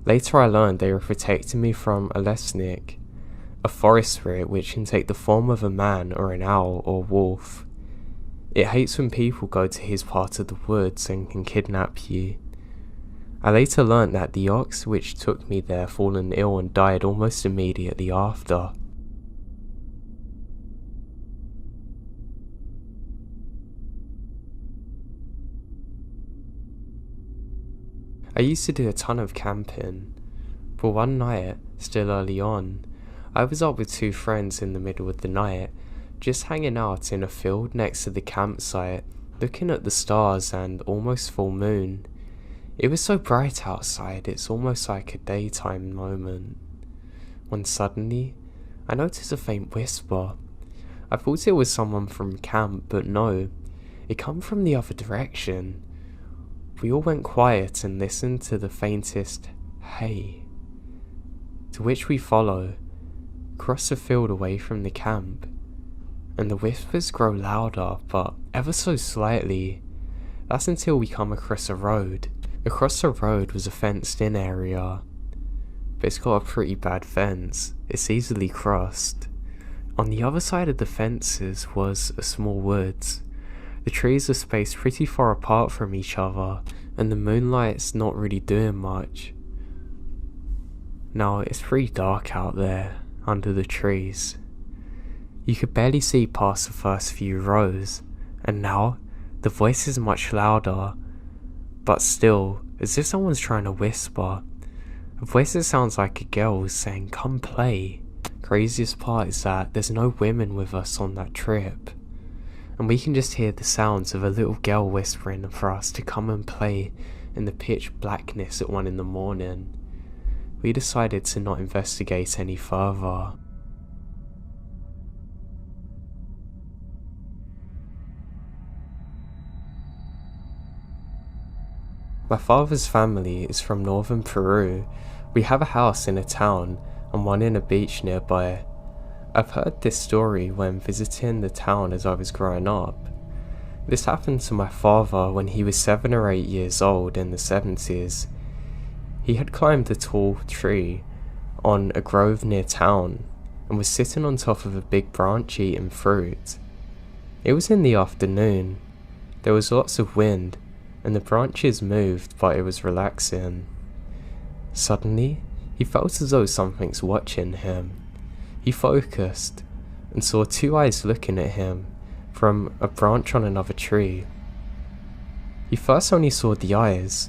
Later I learned they were protecting me from a lesnik, a forest spirit which can take the form of a man or an owl or wolf. It hates when people go to his part of the woods and can kidnap you. I later learned that the ox which took me there fallen ill and died almost immediately after. I used to do a ton of camping, but one night, still early on, I was up with two friends in the middle of the night, just hanging out in a field next to the campsite, looking at the stars and almost full moon. It was so bright outside, it's almost like a daytime moment. When suddenly, I noticed a faint whisper. I thought it was someone from camp, but no, it came from the other direction. We all went quiet and listened to the faintest "hey," to which we follow, cross the field away from the camp, and the whispers grow louder, but ever so slightly. That's until we come across a road. Across the road was a fenced-in area, but it's got a pretty bad fence. It's easily crossed. On the other side of the fences was a small woods. The trees are spaced pretty far apart from each other, and the moonlight's not really doing much. Now, it's pretty dark out there, under the trees. You could barely see past the first few rows, and now, the voice is much louder, but still, as if someone's trying to whisper. A voice that sounds like a girl saying, "Come play." Craziest part is that there's no women with us on that trip, and we can just hear the sounds of a little girl whispering for us to come and play in the pitch blackness at 1 a.m. We decided to not investigate any further. My father's family is from northern Peru. We have a house in a town and one in a beach nearby. I've heard this story when visiting the town as I was growing up. This happened to my father when he was 7 or 8 years old in the 70s. He had climbed a tall tree on a grove near town and was sitting on top of a big branch eating fruit. It was in the afternoon. There was lots of wind and the branches moved, but it was relaxing. Suddenly, he felt as though something's watching him. He focused and saw two eyes looking at him from a branch on another tree. He first only saw the eyes.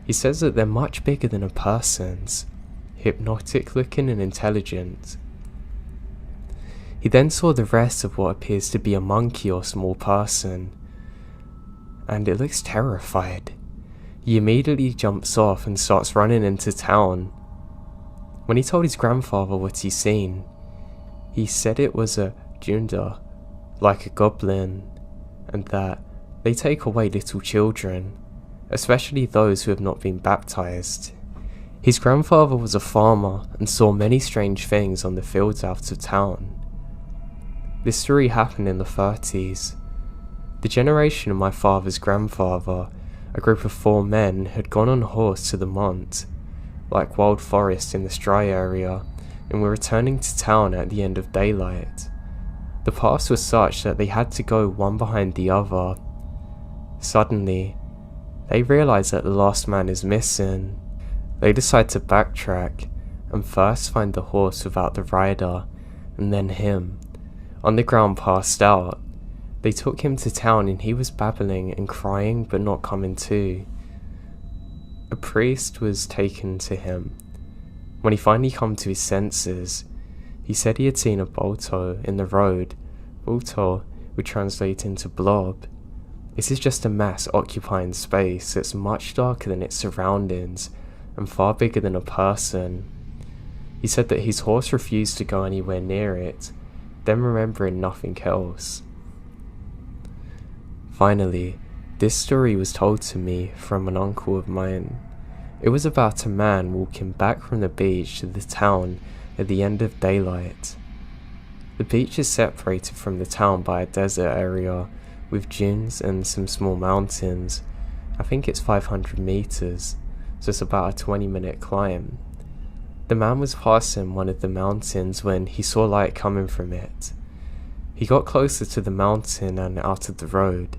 He says that they're much bigger than a person's, hypnotic looking and intelligent. He then saw the rest of what appears to be a monkey or small person, and it looks terrified. He immediately jumps off and starts running into town. When he told his grandfather what he'd seen, he said it was a junda, like a goblin, and that they take away little children, especially those who have not been baptized. His grandfather was a farmer and saw many strange things on the fields out of town. This story happened in the 30s. The generation of my father's grandfather, a group of 4 men, had gone on horse to the Mont, like wild forest in this dry area, and were returning to town at the end of daylight. The paths were such that they had to go one behind the other. Suddenly, they realize that the last man is missing. They decide to backtrack and first find the horse without the rider, and then him, on the ground passed out. They took him to town and he was babbling and crying but not coming to. A priest was taken to him. When he finally come to his senses, he said he had seen a bolto in the road. Bolto would translate into blob. This is just a mass occupying space that's much darker than its surroundings and far bigger than a person. He said that his horse refused to go anywhere near it, then remembering nothing else. Finally, this story was told to me from an uncle of mine. It was about a man walking back from the beach to the town at the end of daylight. The beach is separated from the town by a desert area with dunes and some small mountains. I think it's 500 meters, so it's about a 20-minute climb. The man was passing one of the mountains when he saw light coming from it. He got closer to the mountain and out of the road,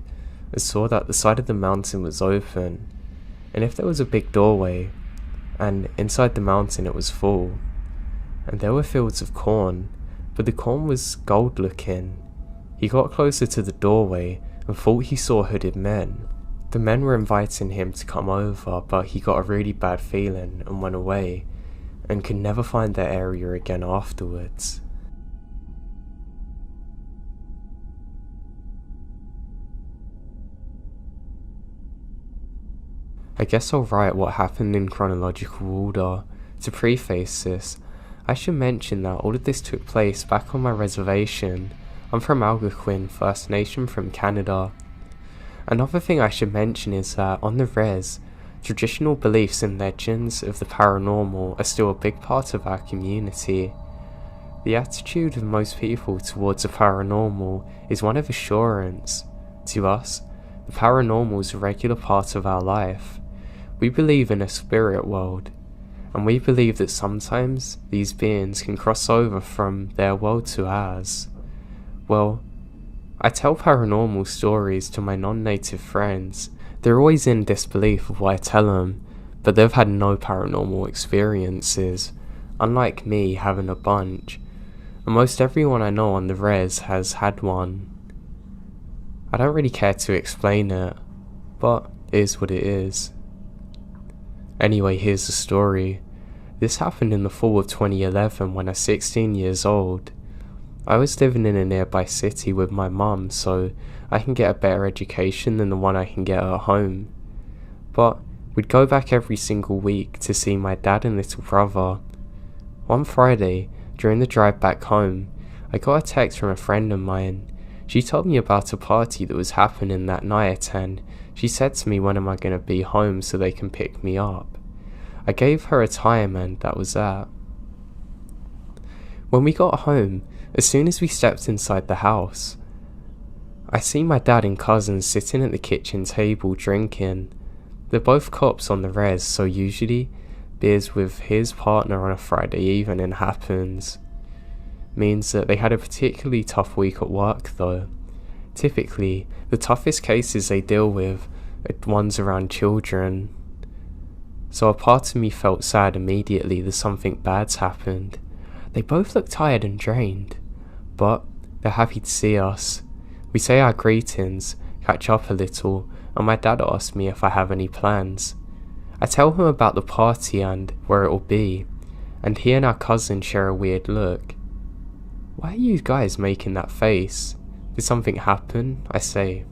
and saw that the side of the mountain was open, and if there was a big doorway, and inside the mountain it was full, and there were fields of corn, but the corn was gold looking. He got closer to the doorway and thought he saw hooded men. The men were inviting him to come over, but he got a really bad feeling and went away, and could never find that area again afterwards. I guess I'll write what happened in chronological order. To preface this, I should mention that all of this took place back on my reservation. I'm from Algonquin First Nation from Canada. Another thing I should mention is that on the res, traditional beliefs and legends of the paranormal are still a big part of our community. The attitude of most people towards the paranormal is one of assurance. To us, the paranormal is a regular part of our life. We believe in a spirit world, and we believe that sometimes these beings can cross over from their world to ours. Well, I tell paranormal stories to my non-native friends. They're always in disbelief of what I tell them, but they've had no paranormal experiences, unlike me having a bunch, and most everyone I know on the res has had one. I don't really care to explain it, but it is what it is. Anyway, here's the story. This happened in the fall of 2011 when I was 16 years old. I was living in a nearby city with my mum, so I can get a better education than the one I can get at home. But we'd go back every single week to see my dad and little brother. One Friday, during the drive back home, I got a text from a friend of mine. She told me about a party that was happening that night, and she said to me, when am I going to be home so they can pick me up? I gave her a time, and that was that. When we got home, as soon as we stepped inside the house, I see my dad and cousins sitting at the kitchen table drinking. They're both cops on the res, so usually beers with his partner on a Friday evening happens. Means that they had a particularly tough week at work though. Typically, the toughest cases they deal with are ones around children. So a part of me felt sad immediately that something bad's happened. They both look tired and drained, but they're happy to see us. We say our greetings, catch up a little, and my dad asked me if I have any plans. I tell him about the party and where it'll be, and he and our cousin share a weird look. Why are you guys making that face? Did something happen? I say.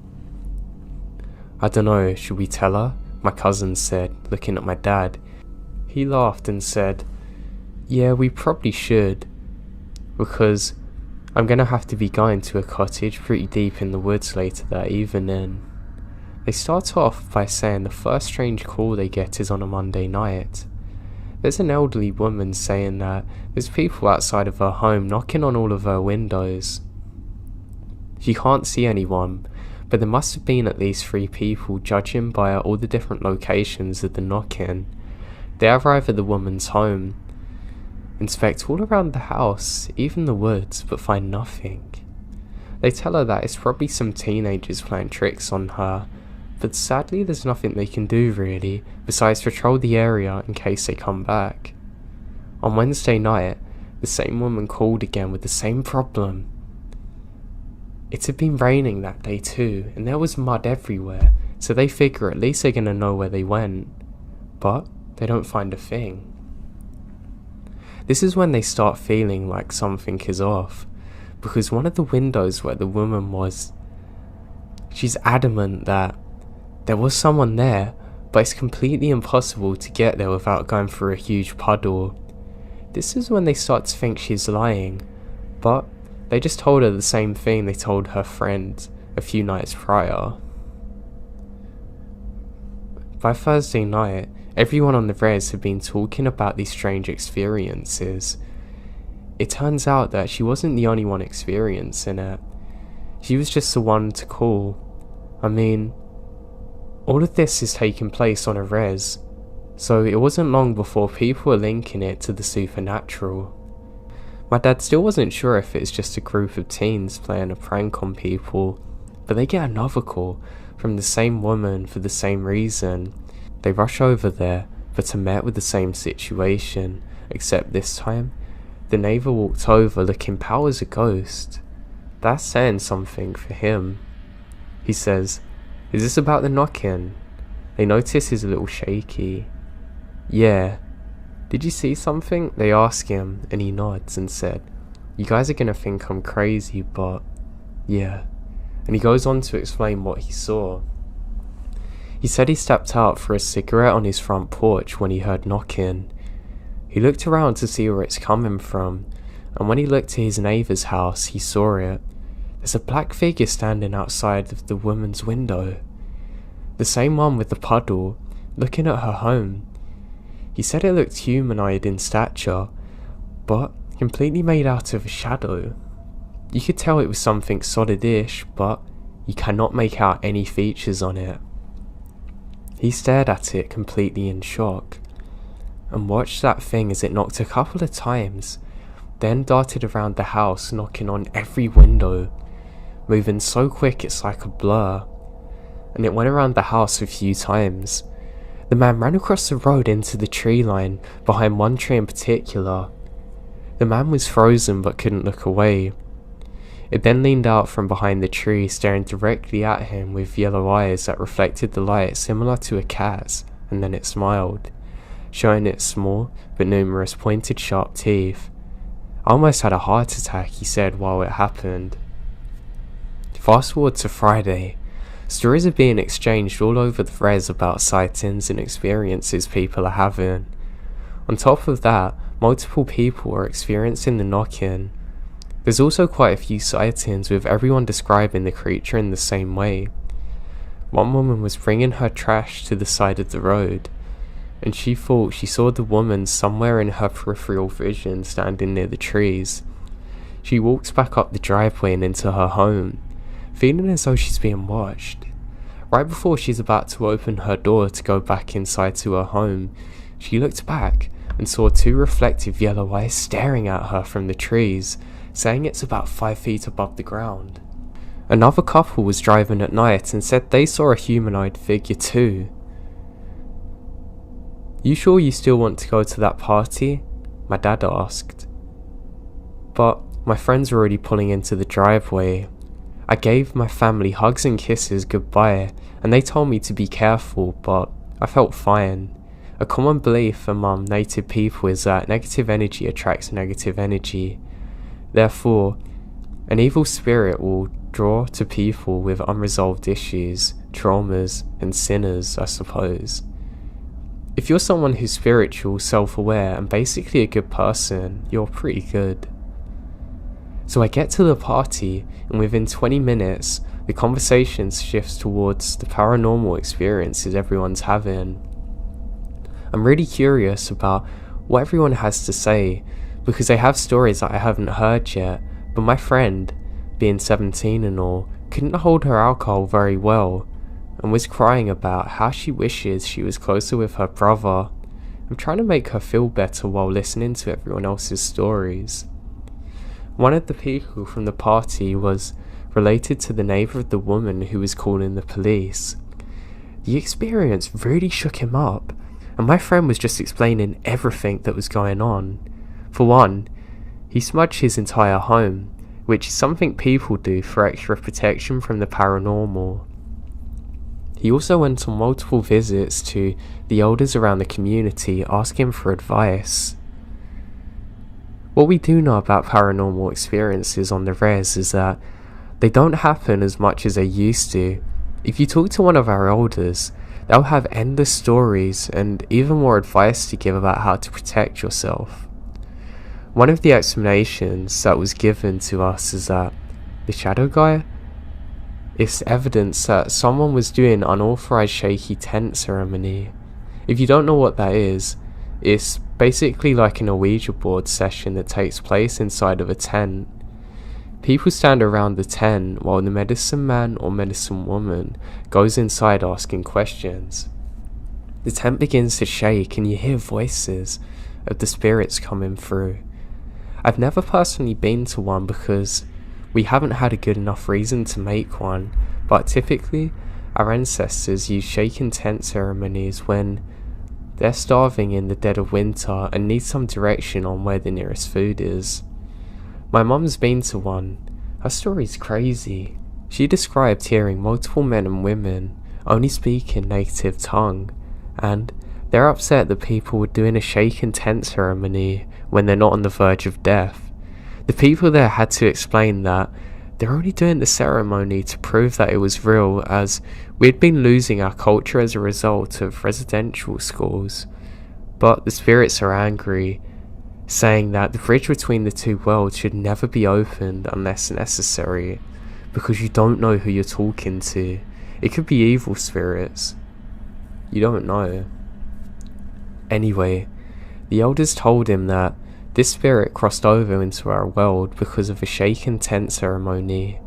I dunno, should we tell her? My cousin said, looking at my dad. He laughed and said, yeah, we probably should, because I'm gonna have to be going to a cottage pretty deep in the woods later that evening. They start off by saying the first strange call they get is on a Monday night. There's an elderly woman saying that there's people outside of her home knocking on all of her windows. She can't see anyone, but there must have been at least 3 people, judging by all the different locations of the knocking. They arrive at the woman's home, inspect all around the house, even the woods, but find nothing. They tell her that it's probably some teenagers playing tricks on her, but sadly there's nothing they can do really, besides patrol the area in case they come back. On Wednesday night, the same woman called again with the same problem. It had been raining that day too, and there was mud everywhere, so they figure at least they're gonna know where they went. But they don't find a thing. This is when they start feeling like something is off, because one of the windows where the woman was, She's adamant that there was someone there, but it's completely impossible to get there without going through a huge puddle. This is when they start to think she's lying, but they just told her the same thing they told her friend a few nights prior. By Thursday night, everyone on the res had been talking about these strange experiences. It turns out that she wasn't the only one experiencing it. She was just the one to call. I mean, all of this is taking place on a res, so it wasn't long before people were linking it to the supernatural. My dad still wasn't sure if it's just a group of teens playing a prank on people, but they get another call from the same woman for the same reason. They rush over there, but are met with the same situation, except this time, the neighbour walked over looking pale as a ghost. That's saying something for him. He says, "Is this about the knock-in?" They notice he's a little shaky. "Yeah." "Did you see something?" They ask him, and he nods and said, "You guys are gonna think I'm crazy, but yeah." And he goes on to explain what he saw. He said he stepped out for a cigarette on his front porch when he heard knocking. He looked around to see where it's coming from, and when he looked to his neighbour's house, he saw it. There's a black figure standing outside of the woman's window. The same one with the puddle, looking at her home. He said it looked humanoid in stature, but completely made out of a shadow. You could tell it was something solid-ish, but you cannot make out any features on it. He stared at it completely in shock, and watched that thing as it knocked a couple of times, then darted around the house knocking on every window, moving so quick it's like a blur, and it went around the house a few times. The man ran across the road into the tree line behind one tree in particular. The man was frozen but couldn't look away. It then leaned out from behind the tree, staring directly at him with yellow eyes that reflected the light similar to a cat's, and then it smiled, showing its small but numerous pointed sharp teeth. "I almost had a heart attack," he said while it happened. Fast forward to Friday. Stories are being exchanged all over the res about sightings and experiences people are having. On top of that, multiple people are experiencing the knock-in. There's also quite a few sightings with everyone describing the creature in the same way. One woman was bringing her trash to the side of the road, and she thought she saw the woman somewhere in her peripheral vision standing near the trees. She walks back up the driveway and into her home, feeling as though she's being watched. Right before she's about to open her door to go back inside to her home, she looked back and saw two reflective yellow eyes staring at her from the trees, saying it's about 5 feet above the ground. Another couple was driving at night and said they saw a humanoid figure too. "You sure you still want to go to that party?" my dad asked. But my friends were already pulling into the driveway. I gave my family hugs and kisses goodbye, and they told me to be careful, but I felt fine. A common belief among native people is that negative energy attracts negative energy. Therefore, an evil spirit will draw to people with unresolved issues, traumas, and sinners, I suppose. If you're someone who's spiritual, self-aware, and basically a good person, you're pretty good. So I get to the party, and within 20 minutes, the conversation shifts towards the paranormal experiences everyone's having. I'm really curious about what everyone has to say, because they have stories that I haven't heard yet, but my friend, being 17 and all, couldn't hold her alcohol very well, and was crying about how she wishes she was closer with her brother. I'm trying to make her feel better while listening to everyone else's stories. One of the people from the party was related to the neighbour of the woman who was calling the police. The experience really shook him up, and my friend was just explaining everything that was going on. For one, he smudged his entire home, which is something people do for extra protection from the paranormal. He also went on multiple visits to the elders around the community asking for advice. What we do know about paranormal experiences on the res is that They don't happen as much as they used to. If you talk to one of our elders, they'll have endless stories and even more advice to give about how to protect yourself. One of the explanations that was given to us is that the shadow guy is evidence that someone was doing unauthorized shaky tent ceremony. If you don't know what that is, it's basically like an Ouija board session that takes place inside of a tent. People stand around the tent while the medicine man or medicine woman goes inside asking questions. The tent begins to shake and you hear voices of the spirits coming through. I've never personally been to one because we haven't had a good enough reason to make one, but typically our ancestors use shaken tent ceremonies when they're starving in the dead of winter and need some direction on where the nearest food is. My mum's been to one. Her story's crazy. She described hearing multiple men and women only speak in native tongue, and they're upset that people were doing a shaken tent ceremony when they're not on the verge of death. The people there had to explain that they're only doing the ceremony to prove that it was real, as we'd been losing our culture as a result of residential schools. But the spirits are angry, saying that the bridge between the two worlds should never be opened unless necessary, because you don't know who you're talking to. It could be evil spirits. You don't know. Anyway, the elders told him that this spirit crossed over into our world because of a shaken tent ceremony.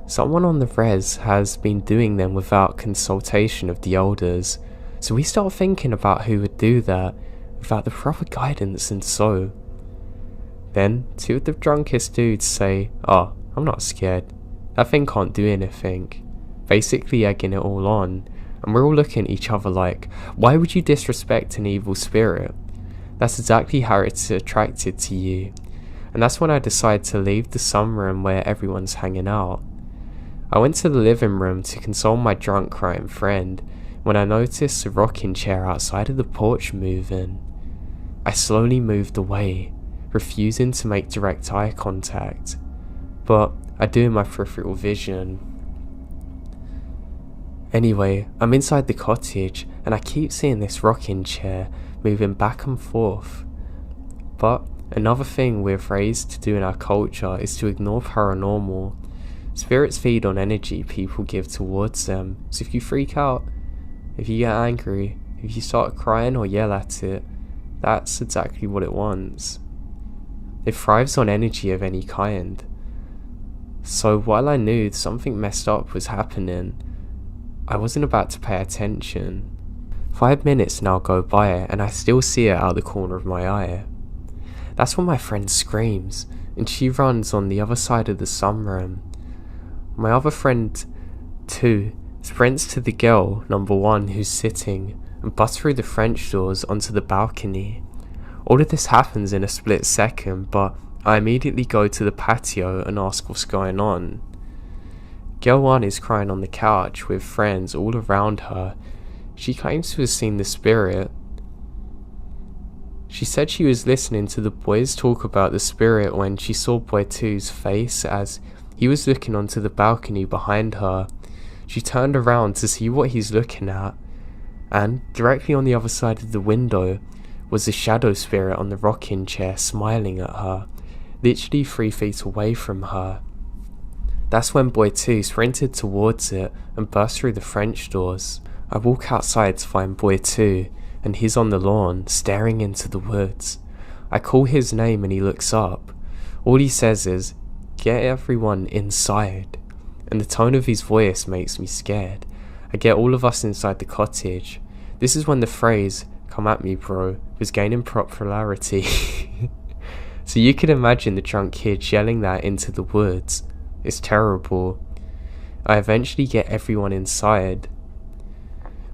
Someone on the res has been doing them without consultation of the elders, so we start thinking about who would do that without the proper guidance, and so. Then, two of the drunkest dudes say, "Oh, I'm not scared. That thing can't do anything," basically egging it all on, and we're all looking at each other like, why would you disrespect an evil spirit? That's exactly how it's attracted to you. And that's when I decided to leave the sunroom where everyone's hanging out. I went to the living room to console my drunk crying friend when I noticed the rocking chair outside of the porch moving. I slowly moved away, refusing to make direct eye contact, but I do in my peripheral vision. Anyway, I'm inside the cottage and I keep seeing this rocking chair moving back and forth. But another thing we're raised to do in our culture is to ignore paranormal. Spirits feed on energy people give towards them, so if you freak out, if you get angry, if you start crying or yell at it, that's exactly what it wants. It thrives on energy of any kind. So while I knew something messed up was happening, I wasn't about to pay attention. 5 minutes now go by and I still see it out the corner of my eye. That's when my friend screams and she runs on the other side of the sunroom. My other friend, too, sprints to the girl, number 1, who's sitting and busts through the French doors onto the balcony. All of this happens in a split second, but I immediately go to the patio and ask what's going on. Girl 1 is crying on the couch with friends all around her. She claims to have seen the spirit. She said she was listening to the boys talk about the spirit when she saw boy 2's face as he was looking onto the balcony behind her. She turned around to see what he's looking at, and directly on the other side of the window was the shadow spirit on the rocking chair smiling at her, literally 3 feet away from her. That's when boy 2 sprinted towards it and burst through the French doors. I walk outside to find boy 2, and he's on the lawn, staring into the woods. I call his name and he looks up. All he says is, "Get everyone inside," and the tone of his voice makes me scared. I get all of us inside the cottage. This is when the phrase, "Come at me, bro," was gaining popularity. So you can imagine the drunk kid yelling that into the woods. It's terrible. I eventually get everyone inside.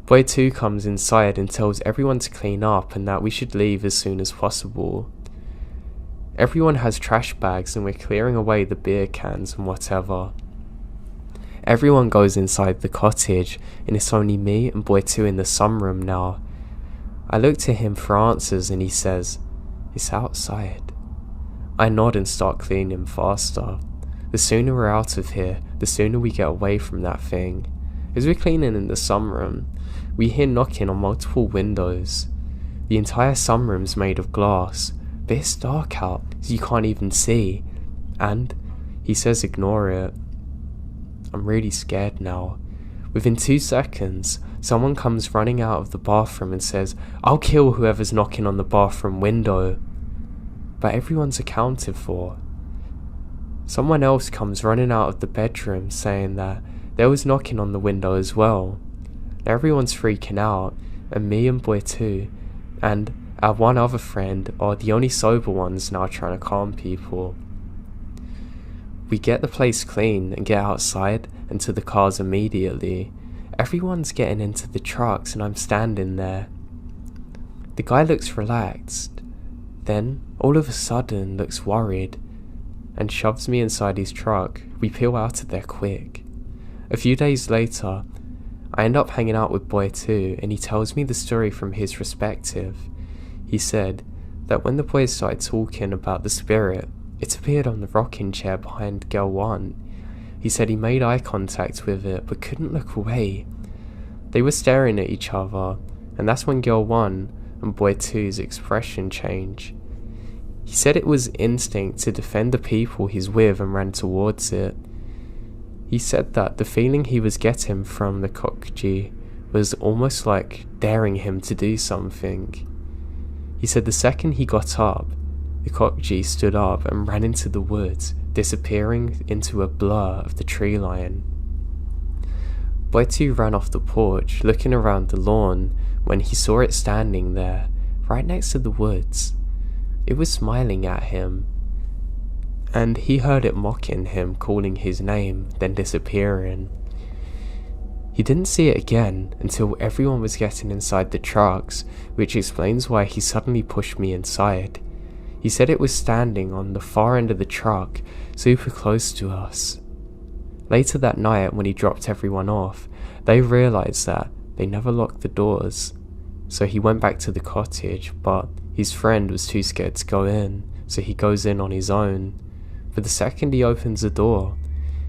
Boy 2 comes inside and tells everyone to clean up and that we should leave as soon as possible. Everyone has trash bags and we're clearing away the beer cans and whatever. Everyone goes inside the cottage and it's only me and boy 2 in the sunroom now. I look to him for answers and he says, "It's outside." I nod and start cleaning faster. The sooner we're out of here, the sooner we get away from that thing. As we're cleaning in the sunroom, we hear knocking on multiple windows. The entire sunroom's made of glass, but it's dark out, so you can't even see. And he says ignore it. I'm really scared now. Within 2 seconds, someone comes running out of the bathroom and says, "I'll kill whoever's knocking on the bathroom window." But everyone's accounted for. Someone else comes running out of the bedroom saying that there was knocking on the window as well. Now everyone's freaking out, and me and Boy 2 and our one other friend are the only sober ones now trying to calm people. We get the place clean and get outside and to the cars immediately. Everyone's getting into the trucks and I'm standing there. The guy looks relaxed, then all of a sudden looks worried and shoves me inside his truck. We peel out of there quick. A few days later, I end up hanging out with Boy 2 and he tells me the story from his perspective. He said that when the boys started talking about the spirit, it appeared on the rocking chair behind Girl 1. He said he made eye contact with it but couldn't look away. They were staring at each other, and that's when Girl 1 and Boy 2's expression changed. He said it was instinct to defend the people he's with and ran towards it. He said that the feeling he was getting from the cockgee was almost like daring him to do something. He said the second he got up, the cockgee stood up and ran into the woods, disappearing into a blur of the tree line. Boy 2 ran off the porch, looking around the lawn when he saw it standing there, right next to the woods. It was smiling at him, and he heard it mocking him, calling his name, then disappearing. He didn't see it again until everyone was getting inside the trucks, which explains why he suddenly pushed me inside. He said it was standing on the far end of the truck, super close to us. Later that night, when he dropped everyone off, they realised that they never locked the doors. So he went back to the cottage, but his friend was too scared to go in, so he goes in on his own. But the second he opens the door,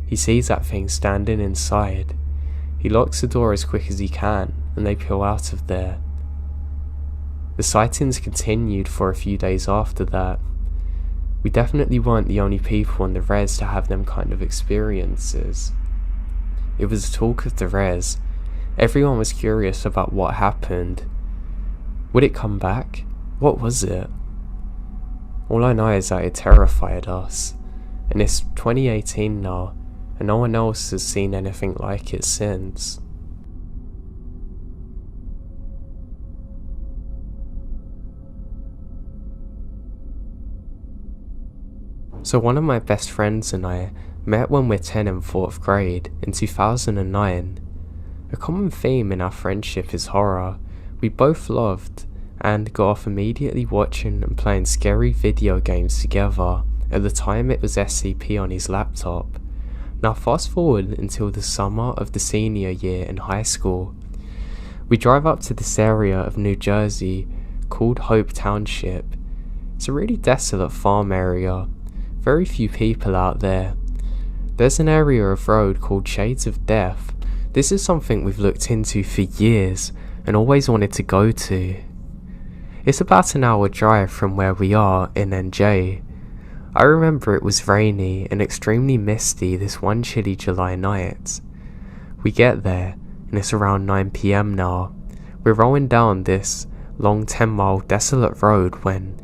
he sees that thing standing inside. He locks the door as quick as he can, and they peel out of there. The sightings continued for a few days after that. We definitely weren't the only people on the res to have them kind of experiences. It was the talk of the res. Everyone was curious about what happened. Would it come back? What was it? All I know is that it terrified us, and it's 2018 now, and no one else has seen anything like it since. So one of my best friends and I met when we're 10 in 4th grade in 2009. A common theme in our friendship is horror. We both loved and got off immediately watching and playing scary video games together. At the time it was SCP on his laptop. Now fast forward until the summer of the senior year in high school. We drive up to this area of New Jersey called Hope Township. It's a really desolate farm area. Very few people out there. There's an area of road called Shades of Death. This is something we've looked into for years and always wanted to go to. It's about an hour drive from where we are in NJ. I remember it was rainy and extremely misty this one chilly July night. We get there and it's around 9 PM now. We're rolling down this long 10-mile desolate road when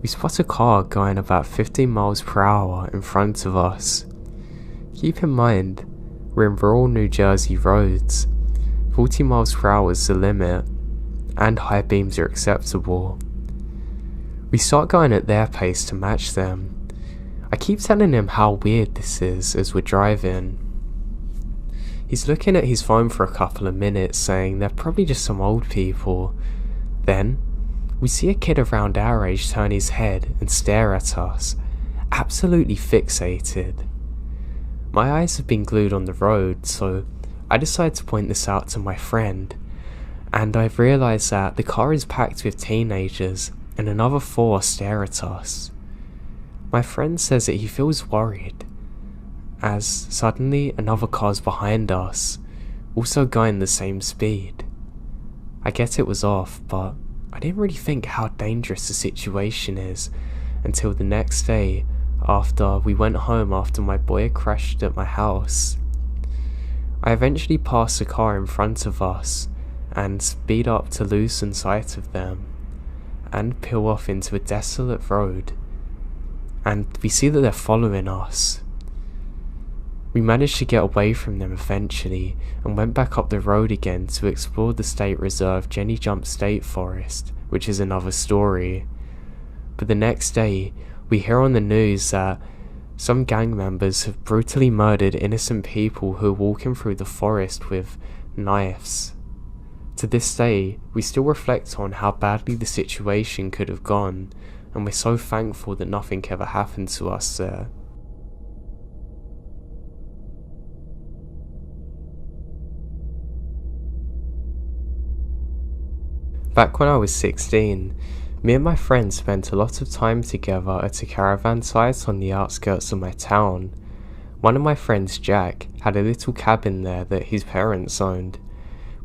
we spot a car going about 15 miles per hour in front of us. Keep in mind, we're in rural New Jersey roads. 40 miles per hour is the limit, and high beams are acceptable. We start going at their pace to match them. I keep telling him how weird this is as we're driving. He's looking at his phone for a couple of minutes saying they're probably just some old people. Then, we see a kid around our age turn his head and stare at us, absolutely fixated. My eyes have been glued on the road, so I decide to point this out to my friend, and I've realised that the car is packed with teenagers and another 4 stare at us. My friend says that he feels worried, as suddenly another car's behind us, also going the same speed. I get it was off, but I didn't really think how dangerous the situation is until the next day after we went home after my boy crashed at my house. I eventually passed a car in front of us and speed up to loosen sight of them and peel off into a desolate road, and we see that they're following us. We managed to get away from them eventually and went back up the road again to explore the state reserve Jenny Jump State Forest, which is another story. But the next day, we hear on the news that some gang members have brutally murdered innocent people who are walking through the forest with knives. To this day, we still reflect on how badly the situation could have gone, and we're so thankful that nothing ever happened to us there. Back when I was 16, me and my friends spent a lot of time together at a caravan site on the outskirts of my town. One of my friends, Jack, had a little cabin there that his parents owned.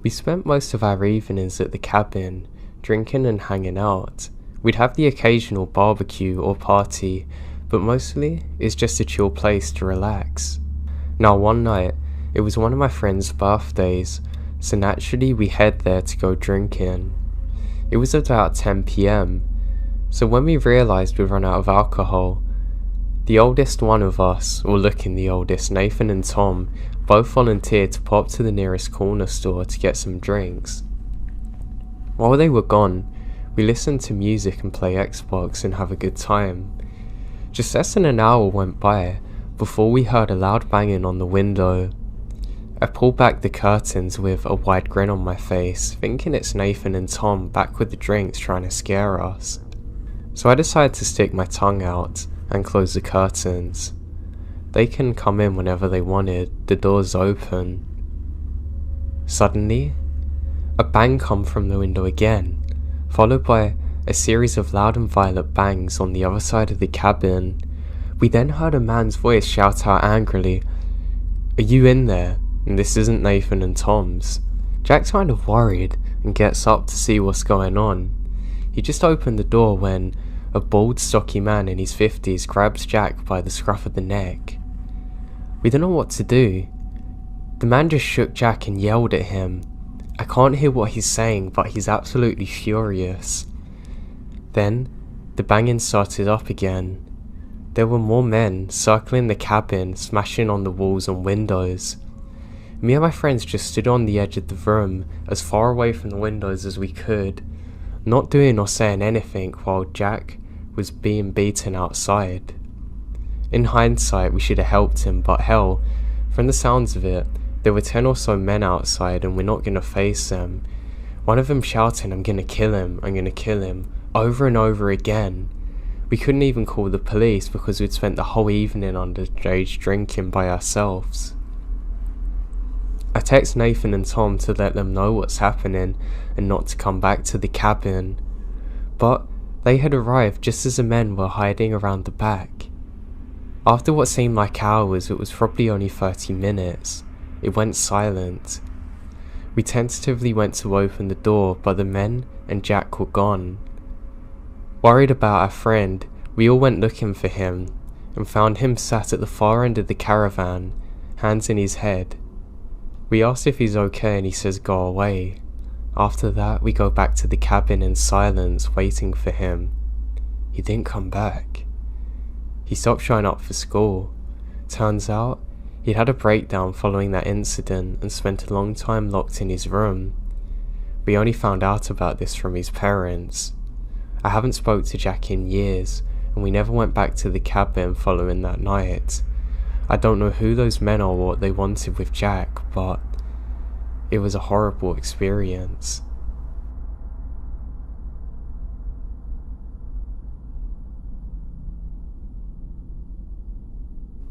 We spent most of our evenings at the cabin, drinking and hanging out. We'd have the occasional barbecue or party, but mostly it's just a chill place to relax. Now one night, it was one of my friend's birthdays, so naturally we head there to go drinking. It was about 10 PM, so when we realised we'd run out of alcohol, the oldest one of us, or looking the oldest, Nathan and Tom, both volunteered to pop to the nearest corner store to get some drinks. While they were gone, we listened to music and play Xbox and have a good time. Just less than an hour went by before we heard a loud banging on the window. I pulled back the curtains with a wide grin on my face, thinking it's Nathan and Tom back with the drinks trying to scare us. So I decided to stick my tongue out and close the curtains. They can come in whenever they wanted, the door's open. Suddenly, a bang come from the window again, followed by a series of loud and violent bangs on the other side of the cabin. We then heard a man's voice shout out angrily, "Are you in there? And this isn't Nathan and Tom's." Jack's kind of worried and gets up to see what's going on. He just opened the door when a bald, stocky man in his 50s grabs Jack by the scruff of the neck. We don't know what to do. The man just shook Jack and yelled at him. I can't hear what he's saying, but he's absolutely furious. Then, the banging started up again. There were more men circling the cabin, smashing on the walls and windows. Me and my friends just stood on the edge of the room, as far away from the windows as we could, not doing or saying anything while Jack was being beaten outside. In hindsight, we should have helped him, but hell, from the sounds of it, there were 10 or so men outside and we're not gonna face them. One of them shouting, I'm gonna kill him, over and over again. We couldn't even call the police because we'd spent the whole evening underage drinking by ourselves. I text Nathan and Tom to let them know what's happening and not to come back to the cabin, but they had arrived just as the men were hiding around the back. After what seemed like hours, it was probably only 30 minutes. It went silent. We tentatively went to open the door, but the men and Jack were gone. Worried about our friend, we all went looking for him and found him sat at the far end of the caravan, hands in his head. We asked if he's okay and he says go away. After that, we go back to the cabin in silence, waiting for him. He didn't come back. He stopped showing up for school. Turns out, he'd had a breakdown following that incident and spent a long time locked in his room. We only found out about this from his parents. I haven't spoke to Jack in years, and we never went back to the cabin following that night. I don't know who those men are or what they wanted with Jack, but it was a horrible experience.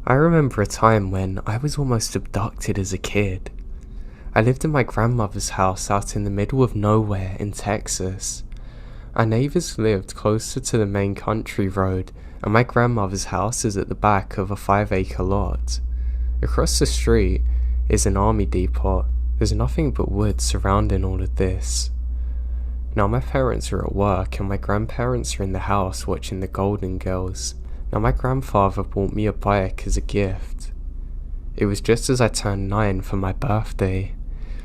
I remember a time when I was almost abducted as a kid. I lived in my grandmother's house out in the middle of nowhere in Texas. Our neighbours lived closer to the main country road, and my grandmother's house is at the back of a 5-acre lot. Across the street is an army depot. There's nothing but woods surrounding all of this. Now my parents are at work and my grandparents are in the house watching the Golden Girls. Now my grandfather bought me a bike as a gift. It was just as I turned 9 for my birthday.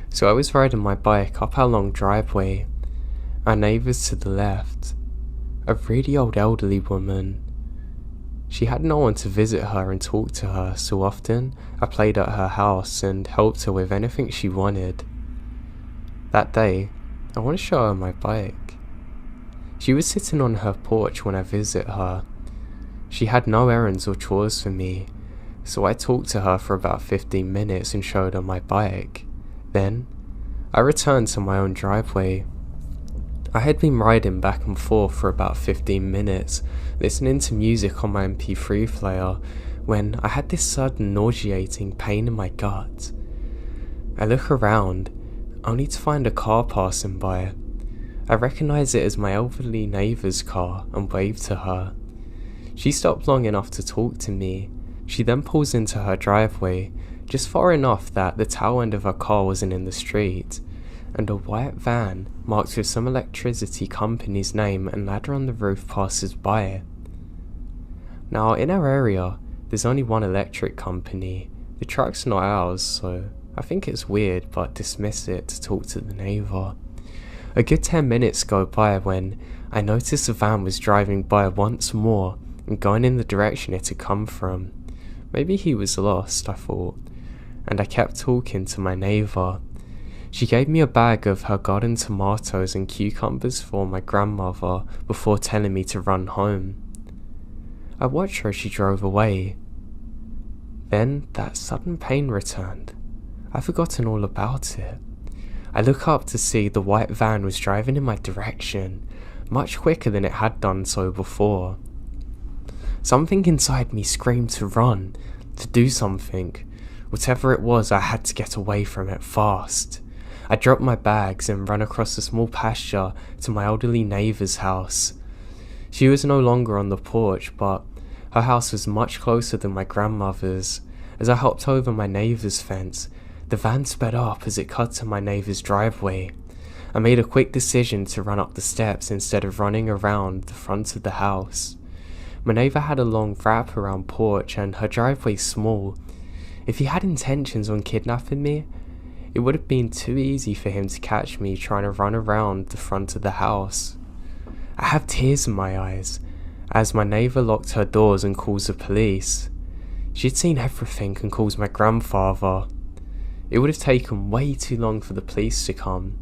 So I was riding my bike up our long driveway. Our neighbours to the left, a really old elderly woman. She had no one to visit her and talk to her, so often I played at her house and helped her with anything she wanted. That day, I want to show her my bike. She was sitting on her porch when I visit her. She had no errands or chores for me, so I talked to her for about 15 minutes and showed her my bike. Then, I returned to my own driveway. I had been riding back and forth for about 15 minutes, listening to music on my MP3 player, when I had this sudden nauseating pain in my gut. I look around, only to find a car passing by. I recognise it as my elderly neighbour's car and wave to her. She stopped long enough to talk to me. She then pulls into her driveway, just far enough that the tail end of her car wasn't in the street, and a white van marked with some electricity company's name and ladder on the roof passes by. Now in our area, there's only one electric company. The truck's not ours, so I think it's weird but dismiss it to talk to the neighbour. A good 10 minutes go by when I noticed the van was driving by once more and going in the direction it had come from. Maybe he was lost, I thought, and I kept talking to my neighbour. She gave me a bag of her garden tomatoes and cucumbers for my grandmother before telling me to run home. I watched her as she drove away. Then that sudden pain returned. I'd forgotten all about it. I look up to see the white van was driving in my direction, much quicker than it had done so before. Something inside me screamed to run, to do something. Whatever it was, I had to get away from it fast. I dropped my bags and ran across a small pasture to my elderly neighbour's house. She was no longer on the porch, but her house was much closer than my grandmother's. As I hopped over my neighbour's fence, the van sped up as it cut to my neighbour's driveway. I made a quick decision to run up the steps instead of running around the front of the house. My neighbour had a long wrap-around porch and her driveway small. If he had intentions on kidnapping me, it would have been too easy for him to catch me trying to run around the front of the house. I have tears in my eyes as my neighbour locked her doors and calls the police. She'd seen everything and calls my grandfather. It would have taken way too long for the police to come.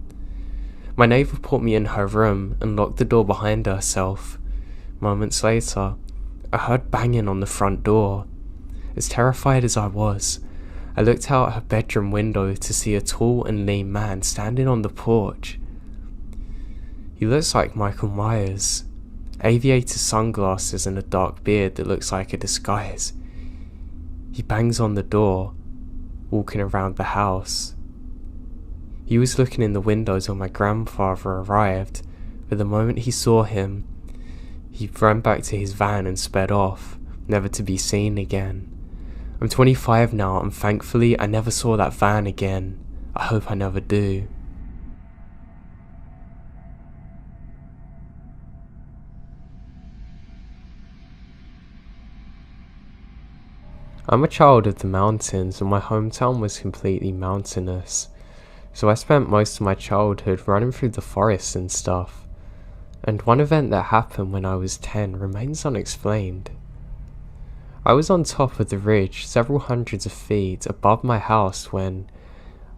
My neighbour put me in her room and locked the door behind herself. Moments later, I heard banging on the front door. As terrified as I was, I looked out her bedroom window to see a tall and lean man standing on the porch. He looks like Michael Myers, aviator sunglasses and a dark beard that looks like a disguise. He bangs on the door, walking around the house. He was looking in the windows when my grandfather arrived, but the moment he saw him, he ran back to his van and sped off, never to be seen again. I'm 25 now and thankfully I never saw that van again. I hope I never do. I'm a child of the mountains and my hometown was completely mountainous, so I spent most of my childhood running through the forests and stuff. And one event that happened when I was 10 remains unexplained. I was on top of the ridge several hundreds of feet above my house when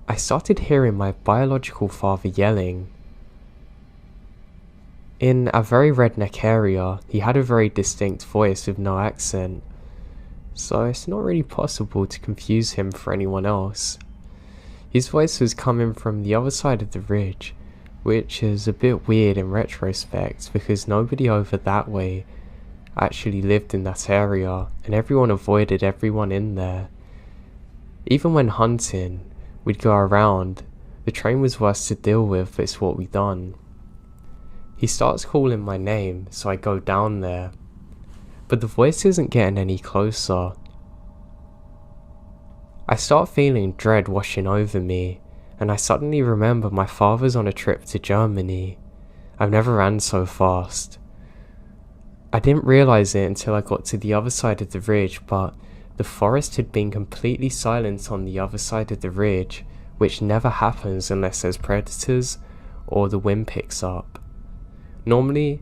I started hearing my biological father yelling. In a very redneck area, he had a very distinct voice with no accent, so it's not really possible to confuse him for anyone else. His voice was coming from the other side of the ridge, which is a bit weird in retrospect because nobody over that way actually lived in that area and everyone avoided everyone in there. Even when hunting, we'd go around. The train was worse to deal with, but it's what we done. He starts calling my name, so I go down there, but the voice isn't getting any closer. I start feeling dread washing over me, and I suddenly remember my father's on a trip to Germany. I've never ran so fast. I didn't realise it until I got to the other side of the ridge, but the forest had been completely silent on the other side of the ridge, which never happens unless there's predators or the wind picks up. Normally,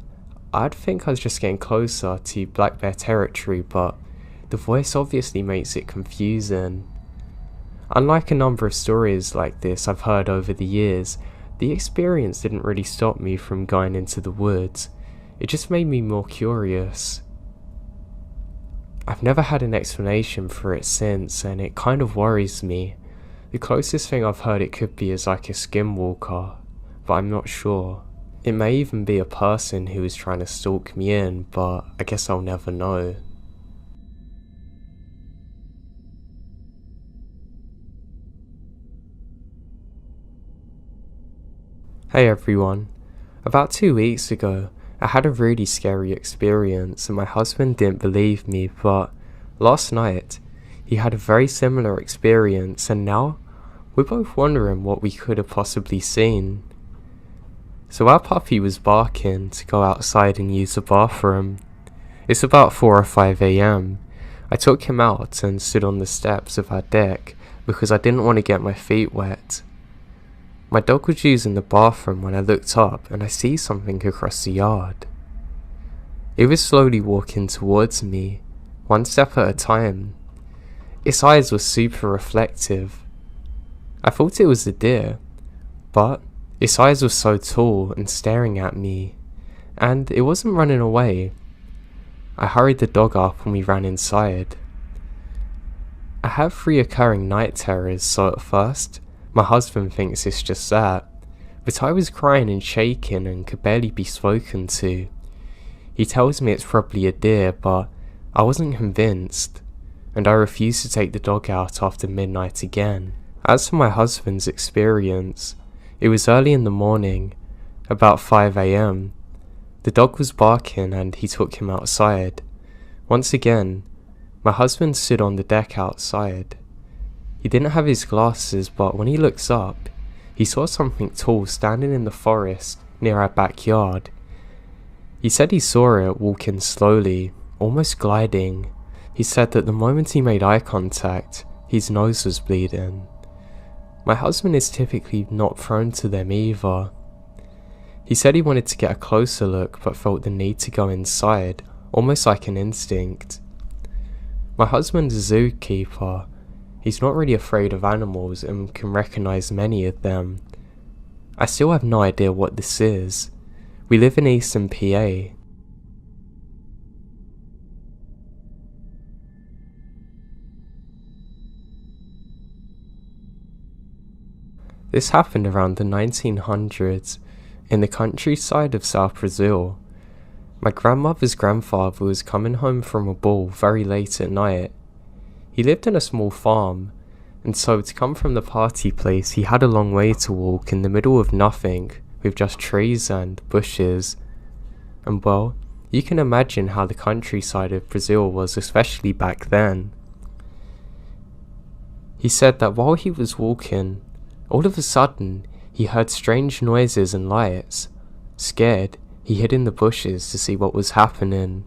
I'd think I was just getting closer to black bear territory, but the voice obviously makes it confusing. Unlike a number of stories like this I've heard over the years, the experience didn't really stop me from going into the woods. It just made me more curious. I've never had an explanation for it since, and it kind of worries me. The closest thing I've heard it could be is like a skinwalker, but I'm not sure. It may even be a person who is trying to stalk me in, but I guess I'll never know. Hey everyone. About 2 weeks ago, I had a really scary experience and my husband didn't believe me, but last night, he had a very similar experience and now, we're both wondering what we could have possibly seen. So our puppy was barking to go outside and use the bathroom. It's about 4 or 5 AM. I took him out and stood on the steps of our deck because I didn't want to get my feet wet. My dog was using the bathroom when I looked up and I see something across the yard. It was slowly walking towards me, one step at a time. Its eyes were super reflective. I thought it was a deer, but its eyes were so tall and staring at me, and it wasn't running away. I hurried the dog up and we ran inside. I have reoccurring night terrors, so at first, my husband thinks it's just that, but I was crying and shaking and could barely be spoken to. He tells me it's probably a deer, but I wasn't convinced, and I refused to take the dog out after midnight again. As for my husband's experience, it was early in the morning, about 5 AM. The dog was barking and he took him outside. Once again, my husband stood on the deck outside. He didn't have his glasses, but when he looks up, he saw something tall standing in the forest near our backyard. He said he saw it walking slowly, almost gliding. He said that the moment he made eye contact, his nose was bleeding. My husband is typically not prone to them either. He said he wanted to get a closer look but felt the need to go inside, almost like an instinct. My husband's a zookeeper. He's not really afraid of animals and can recognize many of them. I still have no idea what this is. We live in Eastern PA. This happened around the 1900s in the countryside of South Brazil. My grandmother's grandfather was coming home from a ball very late at night. He lived in a small farm, and so to come from the party place he had a long way to walk in the middle of nothing, with just trees and bushes. And well, you can imagine how the countryside of Brazil was, especially back then. He said that while he was walking, all of a sudden he heard strange noises and lights. Scared, he hid in the bushes to see what was happening.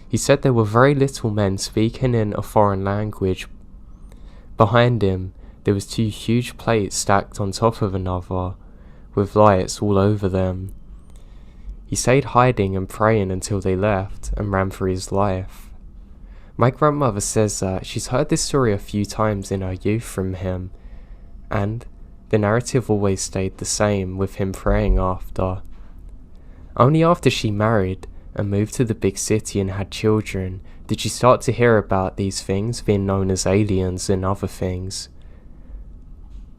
He said there were very little men speaking in a foreign language. Behind him, there was 2 huge plates stacked on top of another, with lights all over them. He stayed hiding and praying until they left and ran for his life. My grandmother says that she's heard this story a few times in her youth from him, and the narrative always stayed the same, with him praying after. Only after she married and moved to the big city and had children did she start to hear about these things being known as aliens and other things.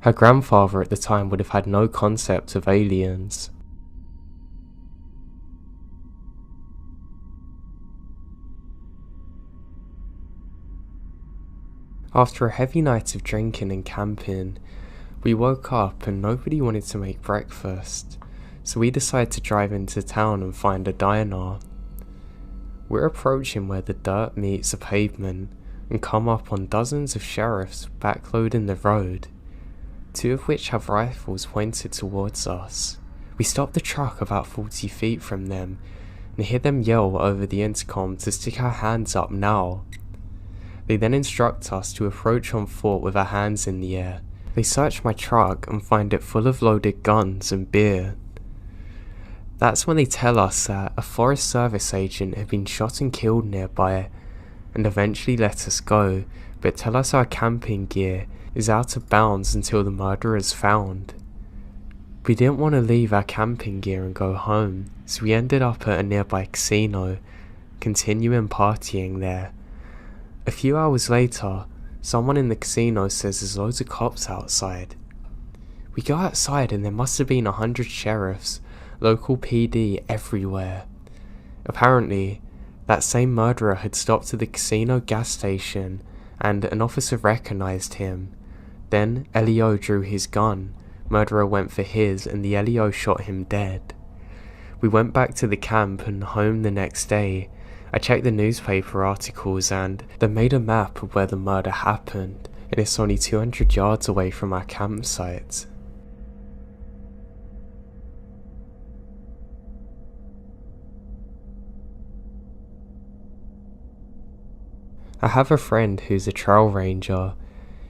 Her grandfather at the time would have had no concept of aliens. After a heavy night of drinking and camping, we woke up and nobody wanted to make breakfast, so we decided to drive into town and find a diner. We're approaching where the dirt meets the pavement and come up on dozens of sheriffs backloading the road, 2 of which have rifles pointed towards us. We stop the truck about 40 feet from them and hear them yell over the intercom to stick our hands up now. They then instruct us to approach on foot with our hands in the air. They search my truck and find it full of loaded guns and beer. That's when they tell us that a Forest Service agent had been shot and killed nearby, and eventually let us go, but tell us our camping gear is out of bounds until the murderer is found. We didn't want to leave our camping gear and go home, so we ended up at a nearby casino, continuing partying there. A few hours later, someone in the casino says there's loads of cops outside. We go outside and there must have been 100 sheriffs, local PD everywhere. Apparently, that same murderer had stopped at the casino gas station and an officer recognized him. Then LEO drew his gun, murderer went for his and the LEO shot him dead. We went back to the camp and home the next day. I checked the newspaper articles and they made a map of where the murder happened, and it's only 200 yards away from our campsite. I have a friend who's a trail ranger.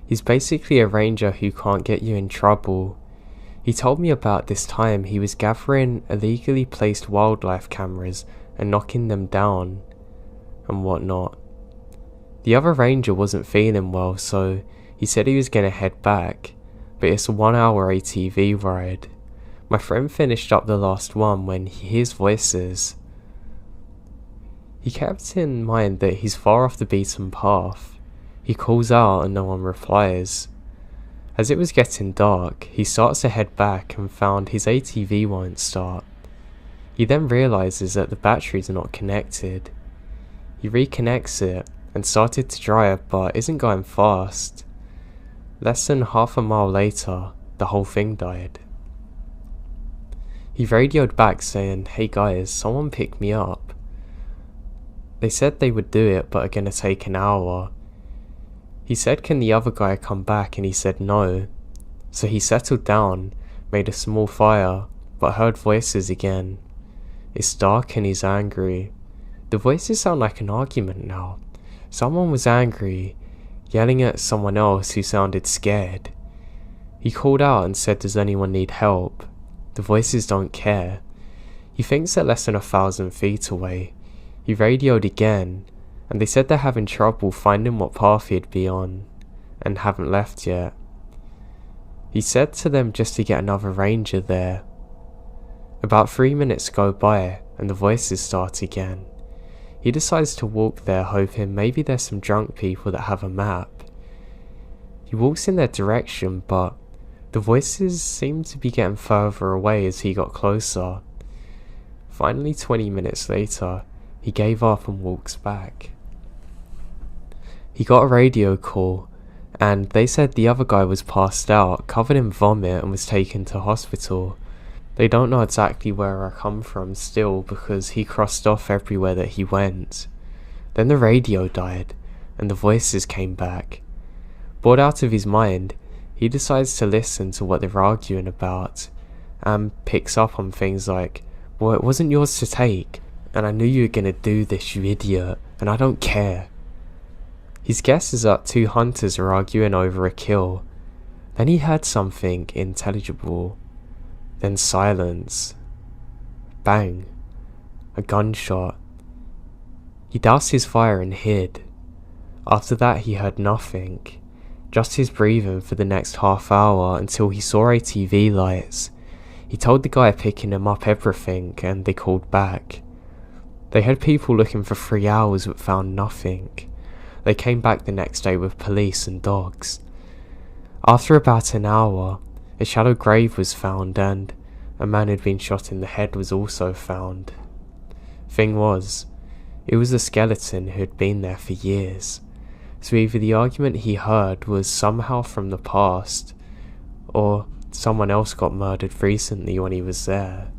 He's basically a ranger who can't get you in trouble. He told me about this time he was gathering illegally placed wildlife cameras and knocking them down and whatnot. The other ranger wasn't feeling well, so he said he was going to head back, but it's a 1-hour ATV ride. My friend finished up the last one when he hears voices. He kept in mind that he's far off the beaten path. He calls out and no one replies. As it was getting dark, he starts to head back and found his ATV won't start. He then realizes that the batteries are not connected. He reconnects it and started to drive but isn't going fast. Less than half a mile later, the whole thing died. He radioed back saying, "Hey guys, someone picked me up." They said they would do it but are gonna take an hour. He said, "Can the other guy come back?" and he said no. So he settled down, made a small fire, but heard voices again. It's dark and he's angry. The voices sound like an argument now. Someone was angry, yelling at someone else who sounded scared. He called out and said, "Does anyone need help?" The voices don't care. He thinks they're less than 1,000 feet away. He radioed again, and they said they're having trouble finding what path he'd be on, and haven't left yet. He said to them just to get another ranger there. About 3 minutes go by, and the voices start again. He decides to walk there, hoping maybe there's some drunk people that have a map. He walks in their direction, but the voices seem to be getting further away as he got closer. Finally, 20 minutes later, he gave up and walks back. He got a radio call, and they said the other guy was passed out, covered in vomit, and was taken to hospital. They don't know exactly where I come from still because he crossed off everywhere that he went. Then the radio died, and the voices came back. Bored out of his mind, he decides to listen to what they're arguing about, and picks up on things like, "Well, it wasn't yours to take, and I knew you were gonna do this, you idiot, and I don't care." His guess is that 2 hunters are arguing over a kill. Then he heard something intelligible. Then silence. Bang. A gunshot. He doused his fire and hid. After that he heard nothing. Just his breathing for the next half hour until he saw ATV lights. He told the guy picking him up everything and they called back. They had people looking for 3 hours but found nothing. They came back the next day with police and dogs. After about an hour, a shallow grave was found and a man who'd been shot in the head was also found. Thing was, it was a skeleton who had been there for years, so either the argument he heard was somehow from the past, or someone else got murdered recently when he was there.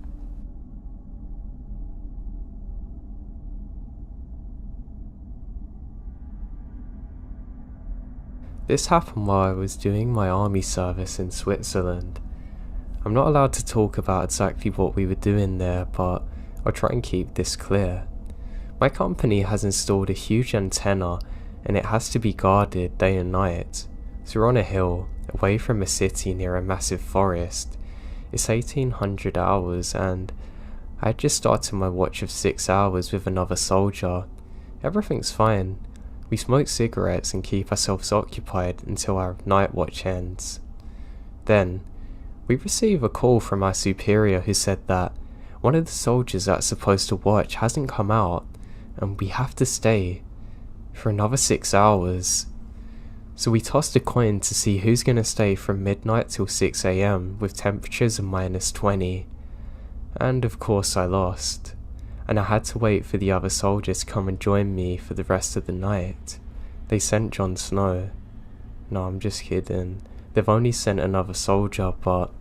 This happened while I was doing my army service in Switzerland. I'm not allowed to talk about exactly what we were doing there, but I'll try and keep this clear. My company has installed a huge antenna and it has to be guarded day and night. So we're on a hill, away from a city near a massive forest. It's 1800 hours and I had just started my watch of 6 hours with another soldier. Everything's fine. We smoke cigarettes and keep ourselves occupied until our night watch ends. Then, we receive a call from our superior who said that one of the soldiers that's supposed to watch hasn't come out and we have to stay for another 6 hours. So we tossed a coin to see who's going to stay from midnight till 6 AM with temperatures of -20. And of course I lost. And I had to wait for the other soldiers to come and join me for the rest of the night. They sent Jon Snow. No, I'm just kidding. They've only sent another soldier, but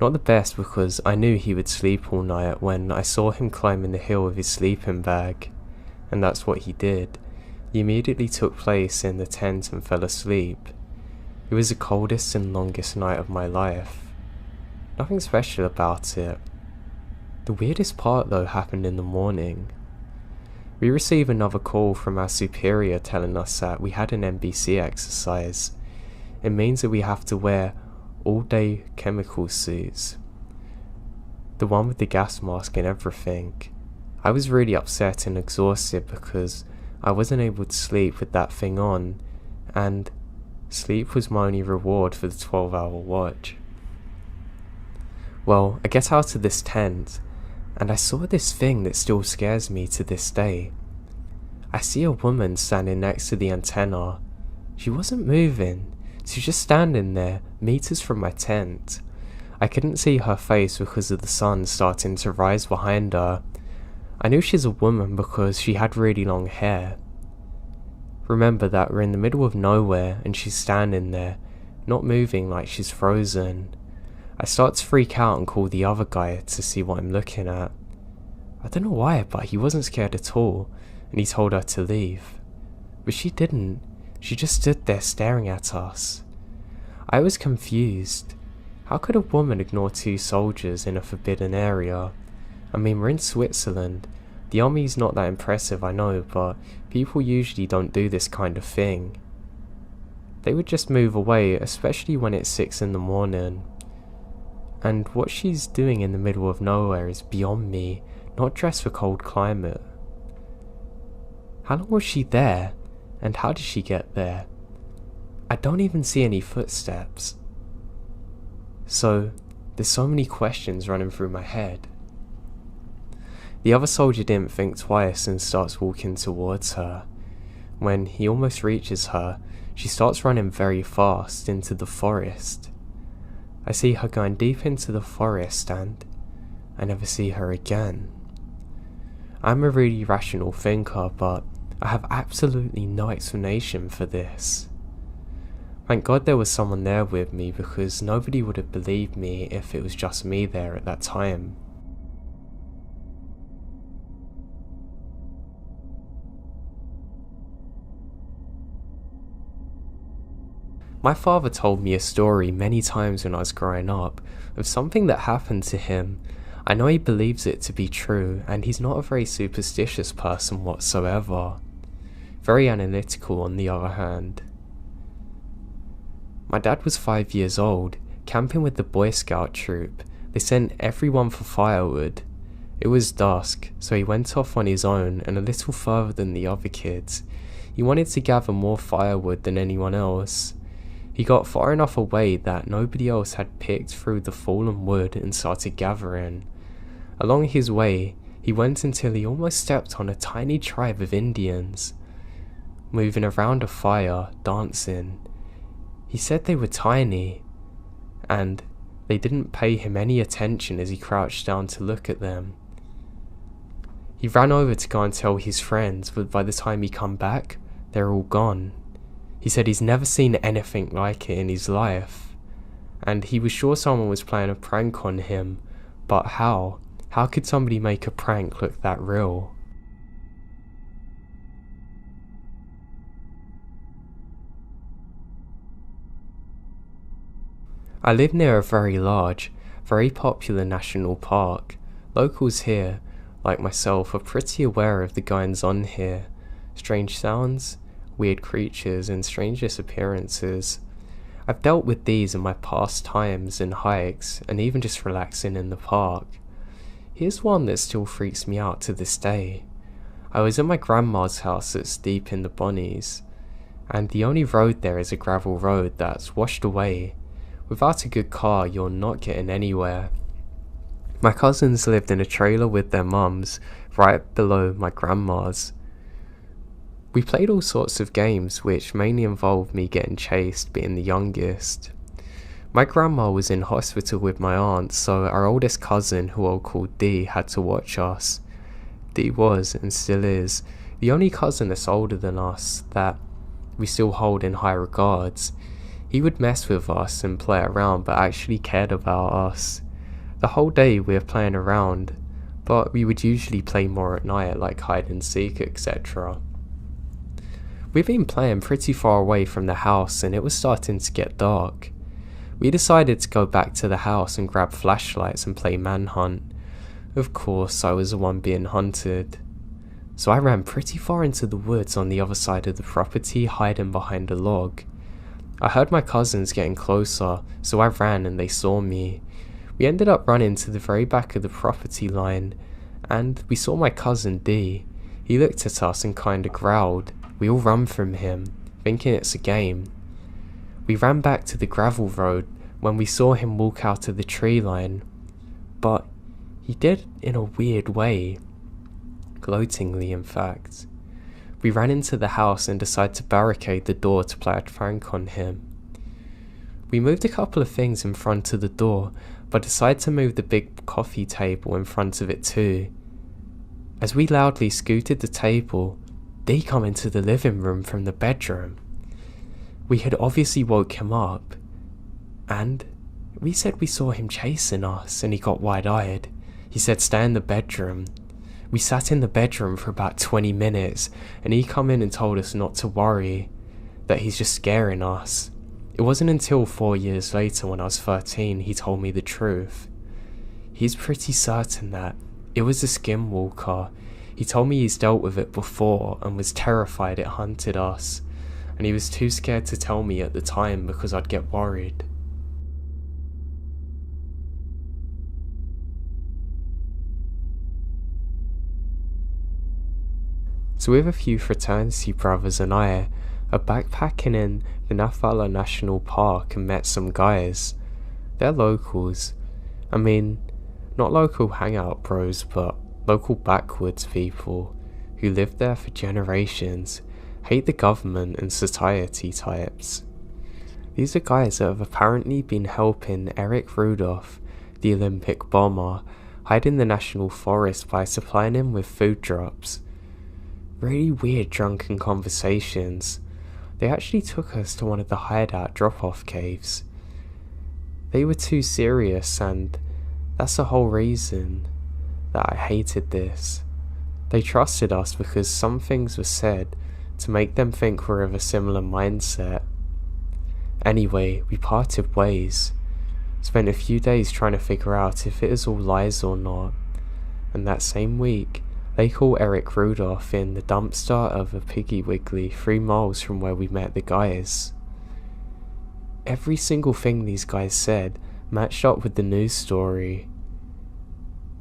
not the best because I knew he would sleep all night when I saw him climbing the hill with his sleeping bag. And that's what he did. He immediately took place in the tent and fell asleep. It was the coldest and longest night of my life. Nothing special about it. The weirdest part though happened in the morning. We received another call from our superior telling us that we had an NBC exercise. It means that we have to wear all-day chemical suits. The one with the gas mask and everything. I was really upset and exhausted because I wasn't able to sleep with that thing on, and sleep was my only reward for the 12-hour watch. Well, I get out of this tent, and I saw this thing that still scares me to this day. I see a woman standing next to the antenna. She wasn't moving, she was just standing there, meters from my tent. I couldn't see her face because of the sun starting to rise behind her. I knew she's a woman because she had really long hair. Remember that we're in the middle of nowhere and she's standing there, not moving like she's frozen. I start to freak out and call the other guy to see what I'm looking at. I don't know why, but he wasn't scared at all, and he told her to leave. But she didn't. She just stood there staring at us. I was confused. How could a woman ignore two soldiers in a forbidden area? I mean, we're in Switzerland. The army's not that impressive, I know, but people usually don't do this kind of thing. They would just move away, especially when it's 6 in the morning. And what she's doing in the middle of nowhere is beyond me, not dressed for cold climate. How long was she there? And how did she get there? I don't even see any footsteps. So, there's so many questions running through my head. The other soldier didn't think twice and starts walking towards her. When he almost reaches her, she starts running very fast into the forest. I see her going deep into the forest and I never see her again. I'm a really rational thinker, but I have absolutely no explanation for this. Thank God there was someone there with me because nobody would have believed me if it was just me there at that time. My father told me a story many times when I was growing up of something that happened to him. I know he believes it to be true, and he's not a very superstitious person whatsoever. Very analytical on the other hand. My dad was 5 years old, camping with the Boy Scout troop. They sent everyone for firewood. It was dusk, so he went off on his own and a little further than the other kids. He wanted to gather more firewood than anyone else. He got far enough away that nobody else had picked through the fallen wood and started gathering. Along his way, he went until he almost stepped on a tiny tribe of Indians, moving around a fire, dancing. He said they were tiny, and they didn't pay him any attention as he crouched down to look at them. He ran over to go and tell his friends, but by the time he come back, they're all gone. He said he's never seen anything like it in his life, and he was sure someone was playing a prank on him, but how? How could somebody make a prank look that real? I live near a very large, very popular national park. Locals here, like myself, are pretty aware of the goings on here. Strange sounds, weird creatures, and strange disappearances. I've dealt with these in my past times and hikes, and even just relaxing in the park. Here's one that still freaks me out to this day. I was at my grandma's house that's deep in the Bonnies, and the only road there is a gravel road that's washed away. Without a good car, you're not getting anywhere. My cousins lived in a trailer with their mums, right below my grandma's. We played all sorts of games, which mainly involved me getting chased, being the youngest. My grandma was in hospital with my aunt, so our oldest cousin, who I'll call D, had to watch us. D was, and still is, the only cousin that's older than us that we still hold in high regards. He would mess with us and play around, but actually cared about us. The whole day we were playing around, but we would usually play more at night, like hide and seek, etc. We've been playing pretty far away from the house, and it was starting to get dark. We decided to go back to the house and grab flashlights and play manhunt. Of course, I was the one being hunted. So I ran pretty far into the woods on the other side of the property, hiding behind a log. I heard my cousins getting closer, so I ran and they saw me. We ended up running to the very back of the property line, and we saw my cousin D. He looked at us and kinda growled. We all ran from him, thinking it's a game. We ran back to the gravel road when we saw him walk out of the tree line, but he did in a weird way, gloatingly in fact. We ran into the house and decided to barricade the door to play a prank on him. We moved a couple of things in front of the door, but decided to move the big coffee table in front of it too. As we loudly scooted the table, they come into the living room from the bedroom. We had obviously woke him up, and we said we saw him chasing us, and he got wide-eyed. He said stay in the bedroom. We sat in the bedroom for about 20 minutes, and he come in and told us not to worry, that he's just scaring us. It wasn't until 4 years later, when I was 13, he told me the truth. He's pretty certain that it was a skinwalker. He told me he's dealt with it before and was terrified it hunted us, and he was too scared to tell me at the time because I'd get worried. So with a few fraternity brothers and I are backpacking in the Nafala National Park and met some guys. They're locals. I mean, not local hangout bros, but local backwoods people who lived there for generations, hate the government and society types. These are guys that have apparently been helping Eric Rudolph, the Olympic bomber, hide in the national forest by supplying him with food drops. Really weird drunken conversations. They actually took us to one of the hideout drop-off caves. They were too serious, and that's the whole reason that I hated this. They trusted us because some things were said to make them think we're of a similar mindset. Anyway, we parted ways. Spent a few days trying to figure out if it is all lies or not, and that same week, they call Eric Rudolph in the dumpster of a Piggy Wiggly 3 miles from where we met the guys. Every single thing these guys said matched up with the news story.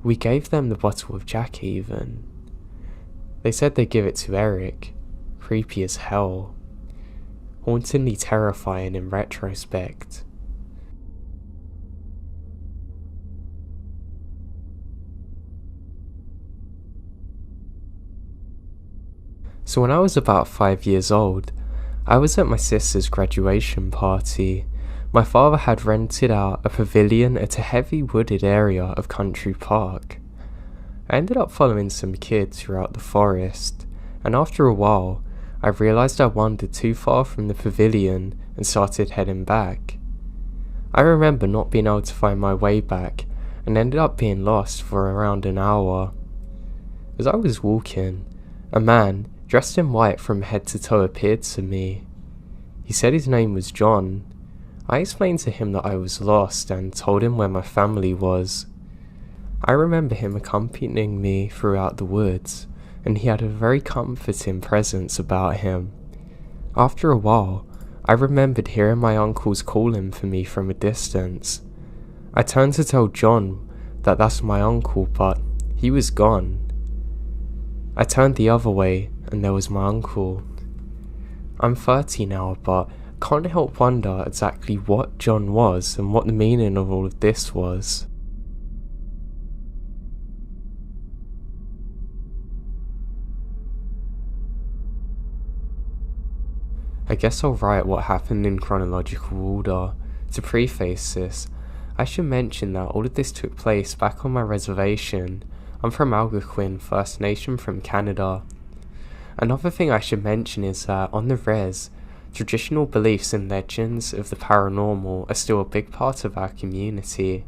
We gave them the bottle of Jack even. They said they'd give it to Eric. Creepy as hell. Hauntingly terrifying in retrospect. So when I was about 5 years old, I was at my sister's graduation party. My father had rented out a pavilion at a heavy wooded area of Country Park. I ended up following some kids throughout the forest, and after a while, I realised I wandered too far from the pavilion and started heading back. I remember not being able to find my way back and ended up being lost for around an hour. As I was walking, a man dressed in white from head to toe appeared to me. He said his name was John. I explained to him that I was lost and told him where my family was. I remember him accompanying me throughout the woods, and he had a very comforting presence about him. After a while, I remembered hearing my uncles calling for me from a distance. I turned to tell John that that's my uncle, but he was gone. I turned the other way, and there was my uncle. I'm 30 now, but can't help wonder exactly what John was and what the meaning of all of this was. I guess I'll write what happened in chronological order. To preface this, I should mention that all of this took place back on my reservation. I'm from Algonquin, First Nation from Canada. Another thing I should mention is that on the res, traditional beliefs and legends of the paranormal are still a big part of our community.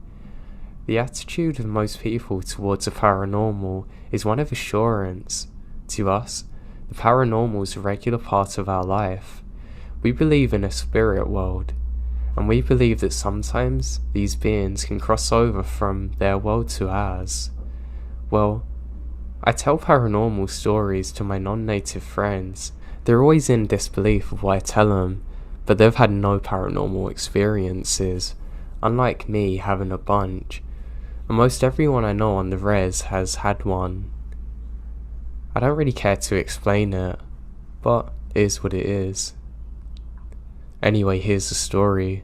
The attitude of most people towards the paranormal is one of assurance. To us, the paranormal is a regular part of our life. We believe in a spirit world, and we believe that sometimes these beings can cross over from their world to ours. Well, I tell paranormal stories to my non-native friends. They're always in disbelief of what I tell them, but they've had no paranormal experiences, unlike me having a bunch, and most everyone I know on the res has had one. I don't really care to explain it, but it is what it is. Anyway, here's the story.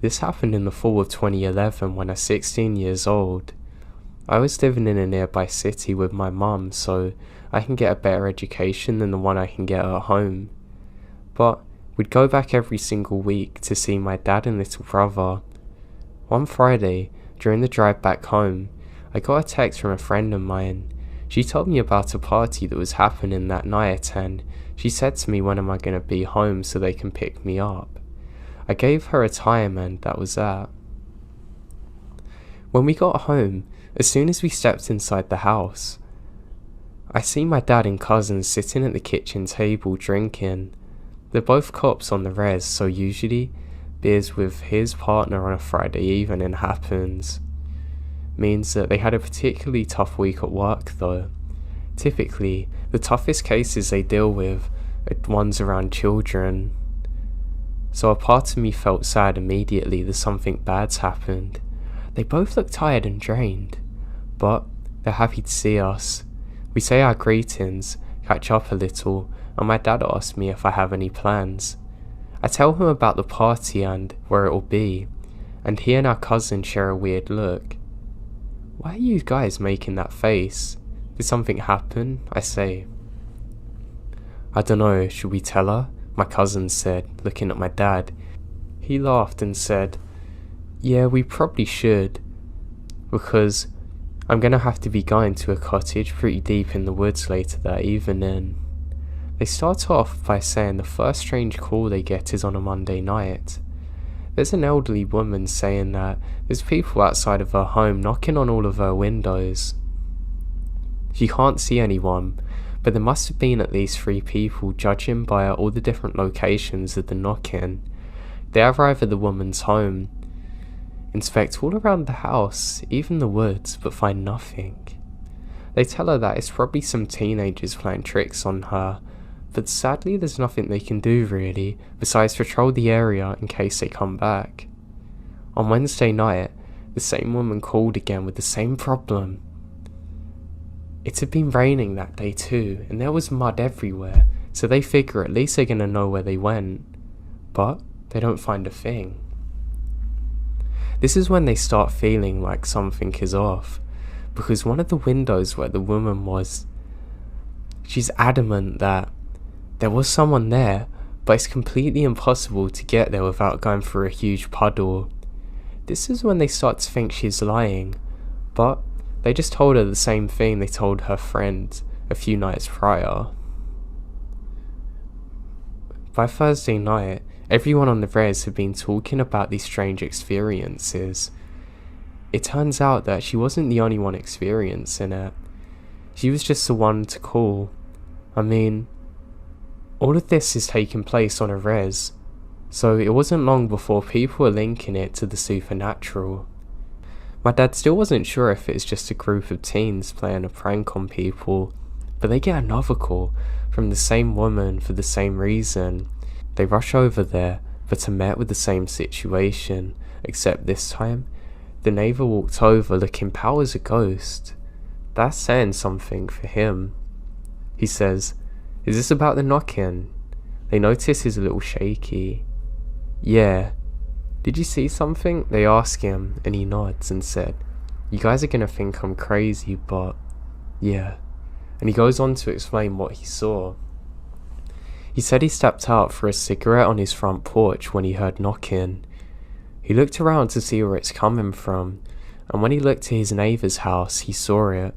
This happened in the fall of 2011 when I was 16 years old. I was living in a nearby city with my mum, so I can get a better education than the one I can get at home. But we'd go back every single week to see my dad and little brother. One Friday, during the drive back home, I got a text from a friend of mine. She told me about a party that was happening that night, and she said to me when am I going to be home so they can pick me up. I gave her a time and that was that. When we got home, as soon as we stepped inside the house, I see my dad and cousins sitting at the kitchen table drinking. They're both cops on the res, so usually beers with his partner on a Friday evening happens. Means that they had a particularly tough week at work though. Typically, the toughest cases they deal with are ones around children. So a part of me felt sad immediately that something bad's happened. They both look tired and drained, but they're happy to see us. We say our greetings, catch up a little, and my dad asks me if I have any plans. I tell him about the party and where it'll be, and he and our cousin share a weird look. Why are you guys making that face? Did something happen? I say. I don't know, should we tell her? My cousin said, looking at my dad. He laughed and said, yeah, we probably should, because I'm gonna have to be going to a cottage pretty deep in the woods later that evening. They start off by saying the first strange call they get is on a Monday night. There's an elderly woman saying that there's people outside of her home knocking on all of her windows. She can't see anyone, but there must have been at least 3 people, judging by all the different locations of the knocking. They arrive at the woman's home, inspect all around the house, even the woods, but find nothing. They tell her that it's probably some teenagers playing tricks on her, but sadly there's nothing they can do really, besides patrol the area in case they come back. On Wednesday night, the same woman called again with the same problem. It had been raining that day too, and there was mud everywhere, so they figure at least they're gonna know where they went. But they don't find a thing. This is when they start feeling like something is off, because one of the windows where the woman was, she's adamant that there was someone there, but it's completely impossible to get there without going through a huge puddle. This is when they start to think she's lying, but they just told her the same thing they told her friend a few nights prior. By Thursday night, everyone on the res had been talking about these strange experiences. It turns out that she wasn't the only one experiencing it. She was just the one to call. I mean, all of this is taking place on a res. So it wasn't long before people were linking it to the supernatural. My dad still wasn't sure if it's just a group of teens playing a prank on people, but they get another call from the same woman for the same reason. They rush over there, but are met with the same situation, except this time, the neighbour walked over looking pale as a ghost. That's saying something for him. He says, "Is this about the knock-in?" They notice he's a little shaky. "Yeah." "Did you see something?" They ask him, and he nods and said, "You guys are gonna think I'm crazy, but yeah." And he goes on to explain what he saw. He said he stepped out for a cigarette on his front porch when he heard knocking. He looked around to see where it's coming from, and when he looked to his neighbour's house, he saw it.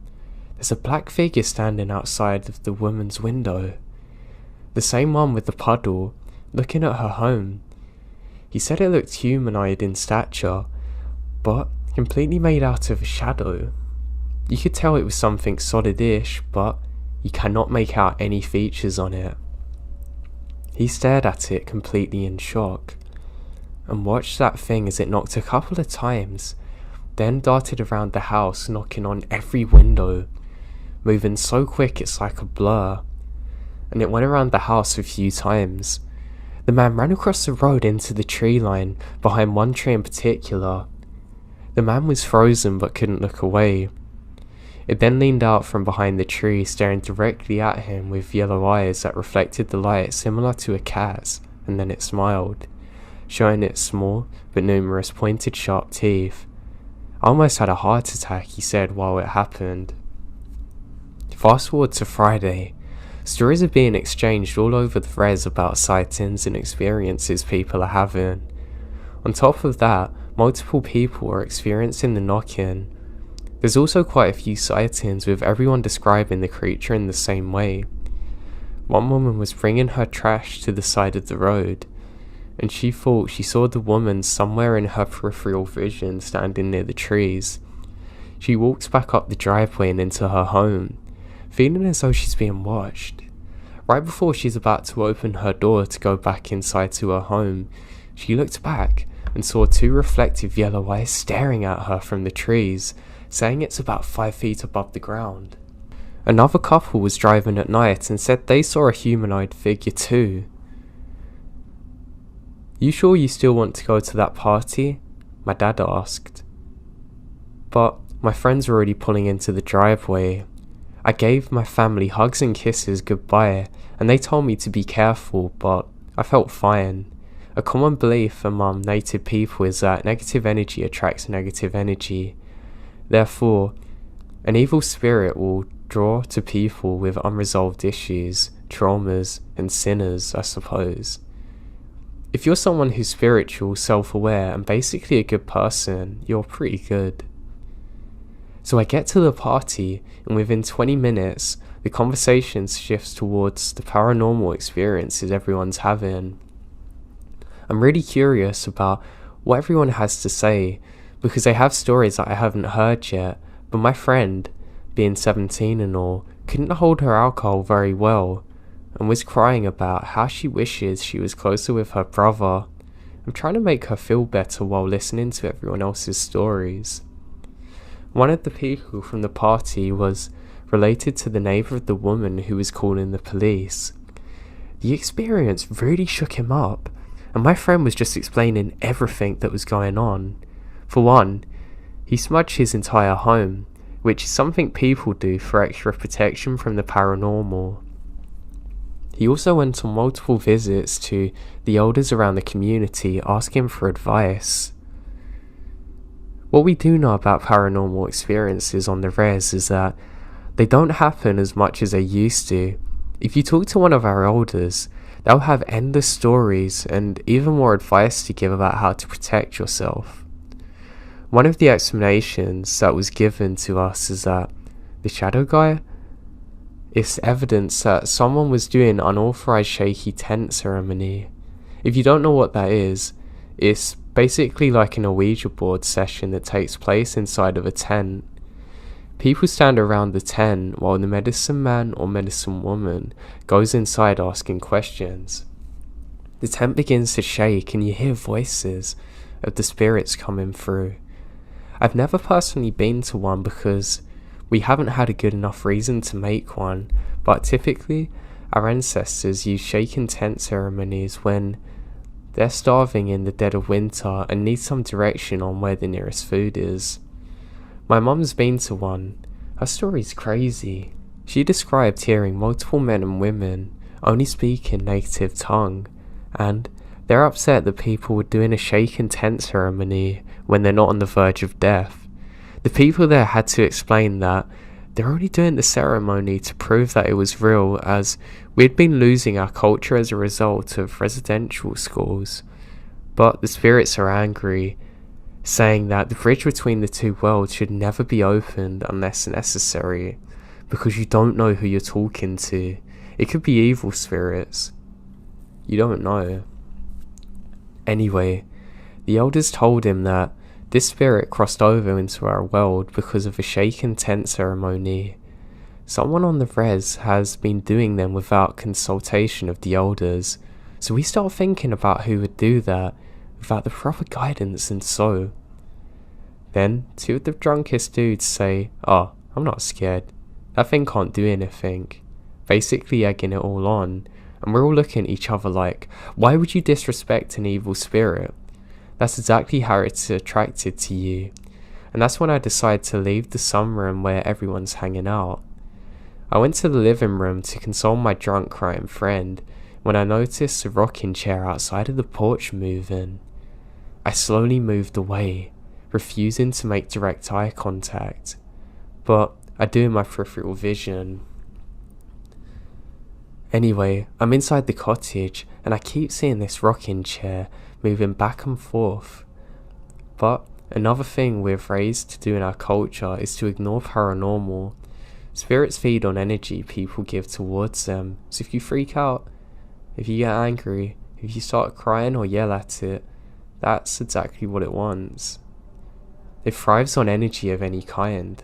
There's a black figure standing outside of the woman's window. The same one with the puddle, looking at her home. He said it looked humanoid in stature, but completely made out of a shadow. You could tell it was something solid-ish, but you cannot make out any features on it. He stared at it completely in shock, and watched that thing as it knocked a couple of times, then darted around the house knocking on every window, moving so quick it's like a blur, and it went around the house a few times. The man ran across the road into the tree line, behind one tree in particular. The man was frozen but couldn't look away. It then leaned out from behind the tree, staring directly at him with yellow eyes that reflected the light similar to a cat's, and then it smiled, showing its small but numerous pointed sharp teeth. "I almost had a heart attack," he said while it happened. Fast forward to Friday. Stories are being exchanged all over the res about sightings and experiences people are having. On top of that, multiple people are experiencing the knock-in. There's also quite a few sightings with everyone describing the creature in the same way. One woman was bringing her trash to the side of the road, and she thought she saw the woman somewhere in her peripheral vision standing near the trees. She walks back up the driveway and into her home, feeling as though she's being watched. Right before she's about to open her door to go back inside to her home, she looked back and saw two reflective yellow eyes staring at her from the trees, saying it's about 5 feet above the ground. Another couple was driving at night and said they saw a humanoid figure too. "You sure you still want to go to that party?" my dad asked. But my friends were already pulling into the driveway. I gave my family hugs and kisses goodbye, and they told me to be careful, but I felt fine. A common belief among native people is that negative energy attracts negative energy. Therefore, an evil spirit will draw to people with unresolved issues, traumas, and sinners, I suppose. If you're someone who's spiritual, self-aware, and basically a good person, you're pretty good. So I get to the party, and within 20 minutes, the conversation shifts towards the paranormal experiences everyone's having. I'm really curious about what everyone has to say, because they have stories that I haven't heard yet, but my friend, being 17 and all, couldn't hold her alcohol very well, and was crying about how she wishes she was closer with her brother. I'm trying to make her feel better while listening to everyone else's stories. One of the people from the party was related to the neighbour of the woman who was calling the police. The experience really shook him up, and my friend was just explaining everything that was going on. For one, he smudged his entire home, which is something people do for extra protection from the paranormal. He also went on multiple visits to the elders around the community asking for advice. What we do know about paranormal experiences on the res is that they don't happen as much as they used to. If you talk to one of our elders, they'll have endless stories and even more advice to give about how to protect yourself. One of the explanations that was given to us is that the shadow guy is evidence that someone was doing unauthorized shaky tent ceremony. If you don't know what that is, it's basically like an Ouija board session that takes place inside of a tent. People stand around the tent while the medicine man or medicine woman goes inside asking questions. The tent begins to shake and you hear voices of the spirits coming through. I've never personally been to one because we haven't had a good enough reason to make one, but typically our ancestors use shaken tent ceremonies when they're starving in the dead of winter and need some direction on where the nearest food is. My mum's been to one. Her story's crazy. She described hearing multiple men and women only speak in native tongue, and they're upset that people were doing a shaken tent ceremony when they're not on the verge of death. The people there had to explain that they're only doing the ceremony to prove that it was real, as we'd been losing our culture as a result of residential schools. But the spirits are angry, saying that the bridge between the two worlds should never be opened unless necessary, because you don't know who you're talking to. It could be evil spirits. You don't know. Anyway, the elders told him that this spirit crossed over into our world because of a shaken tent ceremony. Someone on the res has been doing them without consultation of the elders, so we start thinking about who would do that without the proper guidance, and so. Then, two of the drunkest dudes say, "Oh, I'm not scared. That thing can't do anything," basically egging it all on, and we're all looking at each other like, why would you disrespect an evil spirit? That's exactly how it's attracted to you. And that's when I decided to leave the sunroom where everyone's hanging out. I went to the living room to console my drunk crying friend when I noticed the rocking chair outside of the porch moving. I slowly moved away, refusing to make direct eye contact, but I do in my peripheral vision. Anyway, I'm inside the cottage and I keep seeing this rocking chair moving back and forth. But another thing we've raised to do in our culture is to ignore paranormal. Spirits feed on energy people give towards them, so if you freak out, if you get angry, if you start crying or yell at it, that's exactly what it wants. It thrives on energy of any kind.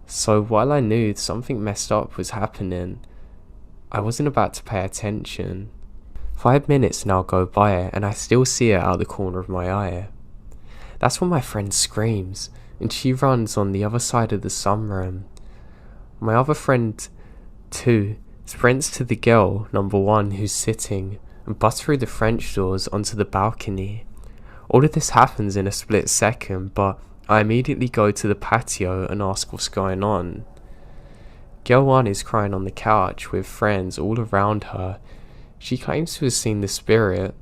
So while I knew something messed up was happening, I wasn't about to pay attention. 5 minutes now go by and I still see it out the corner of my eye. That's when my friend screams and she runs on the other side of the sunroom. My other friend, too, sprints to the girl, number 1, who's sitting, and busts through the French doors onto the balcony. All of this happens in a split second, but I immediately go to the patio and ask what's going on. Girl 1 is crying on the couch with friends all around her. She claims to have seen the spirit.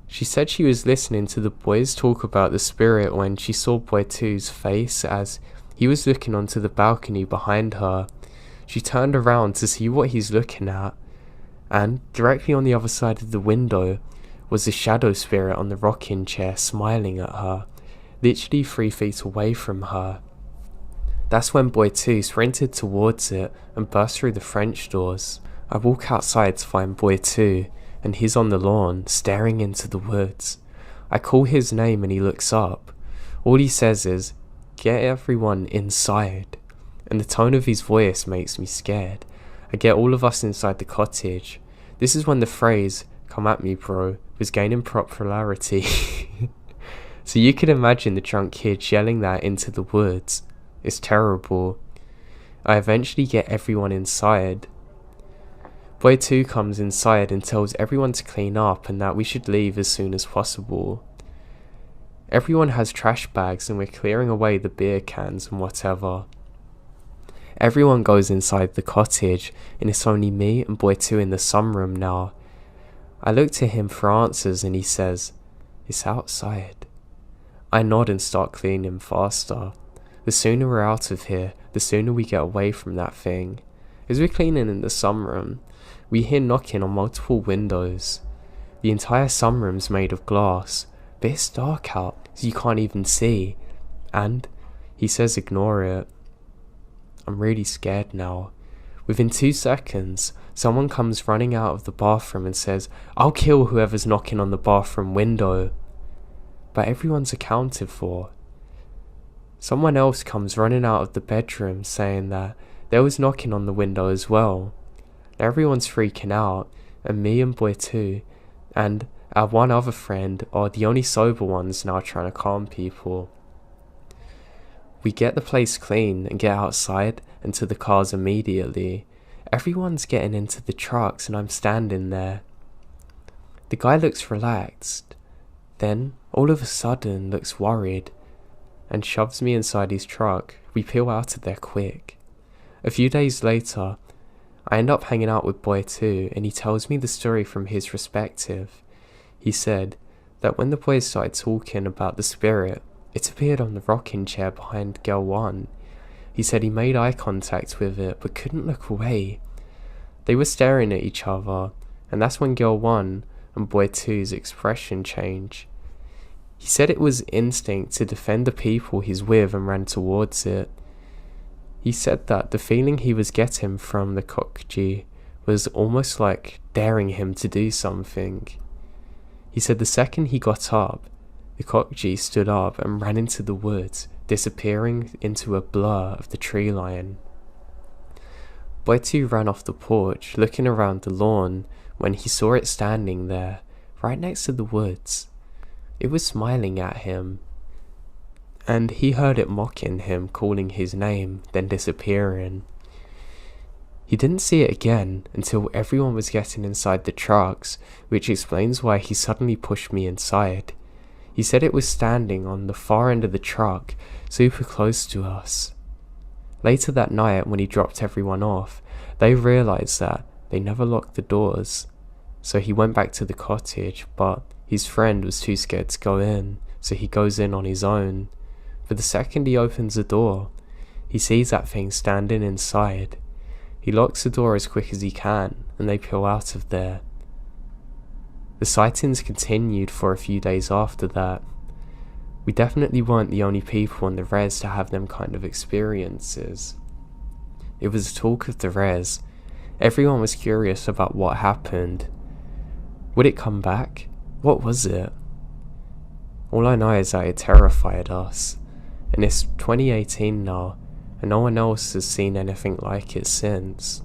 She said she was listening to the boys talk about the spirit when she saw boy 2's face as he was looking onto the balcony behind her. She turned around to see what he's looking at, and directly on the other side of the window was the shadow spirit on the rocking chair smiling at her, literally 3 feet away from her. That's when boy 2 sprinted towards it and burst through the French doors. I walk outside to find boy 2, and he's on the lawn, staring into the woods. I call his name and he looks up. All he says is, "Get everyone inside," and the tone of his voice makes me scared. I get all of us inside the cottage. This is when the phrase, "Come at me, bro," was gaining popularity. So you can imagine the drunk kid yelling that into the woods. It's terrible. I eventually get everyone inside. Boy 2 comes inside and tells everyone to clean up and that we should leave as soon as possible. Everyone has trash bags and we're clearing away the beer cans and whatever. Everyone goes inside the cottage and it's only me and boy 2 in the sunroom now. I look to him for answers and he says, "It's outside." I nod and start cleaning faster. The sooner we're out of here, the sooner we get away from that thing. As we're cleaning in the sunroom, we hear knocking on multiple windows. The entire sunroom's made of glass, but it's dark out, so you can't even see. And he says ignore it. I'm really scared now. Within 2 seconds, someone comes running out of the bathroom and says, "I'll kill whoever's knocking on the bathroom window." But everyone's accounted for. Someone else comes running out of the bedroom saying that there was knocking on the window as well. Everyone's freaking out, and me and boy 2 and our one other friend are the only sober ones now trying to calm people. We get the place clean and get outside and to the cars immediately. Everyone's getting into the trucks and I'm standing there. The guy looks relaxed, then all of a sudden looks worried and shoves me inside his truck. We peel out of there quick. A few days later, I end up hanging out with boy 2 and he tells me the story from his perspective. He said that when the boys started talking about the spirit, it appeared on the rocking chair behind girl 1. He said he made eye contact with it but couldn't look away. They were staring at each other, and that's when girl 1 and boy 2's expression changed. He said it was instinct to defend the people he's with and ran towards it. He said that the feeling he was getting from the cockgee was almost like daring him to do something. He said the second he got up, the cockgee stood up and ran into the woods, disappearing into a blur of the tree line. Boy 2 ran off the porch, looking around the lawn, when he saw it standing there, right next to the woods. It was smiling at him, and he heard it mocking him, calling his name, then disappearing. He didn't see it again until everyone was getting inside the trucks, which explains why he suddenly pushed me inside. He said it was standing on the far end of the truck, super close to us. Later that night, when he dropped everyone off, they realized that they never locked the doors. So he went back to the cottage, but his friend was too scared to go in, so he goes in on his own. But the second he opens the door, he sees that thing standing inside. He locks the door as quick as he can, and they peel out of there. The sightings continued for a few days after that. We definitely weren't the only people on the res to have them kind of experiences. It was the talk of the res. Everyone was curious about what happened. Would it come back? What was it? All I know is that it terrified us, and it's 2018 now, and no one else has seen anything like it since.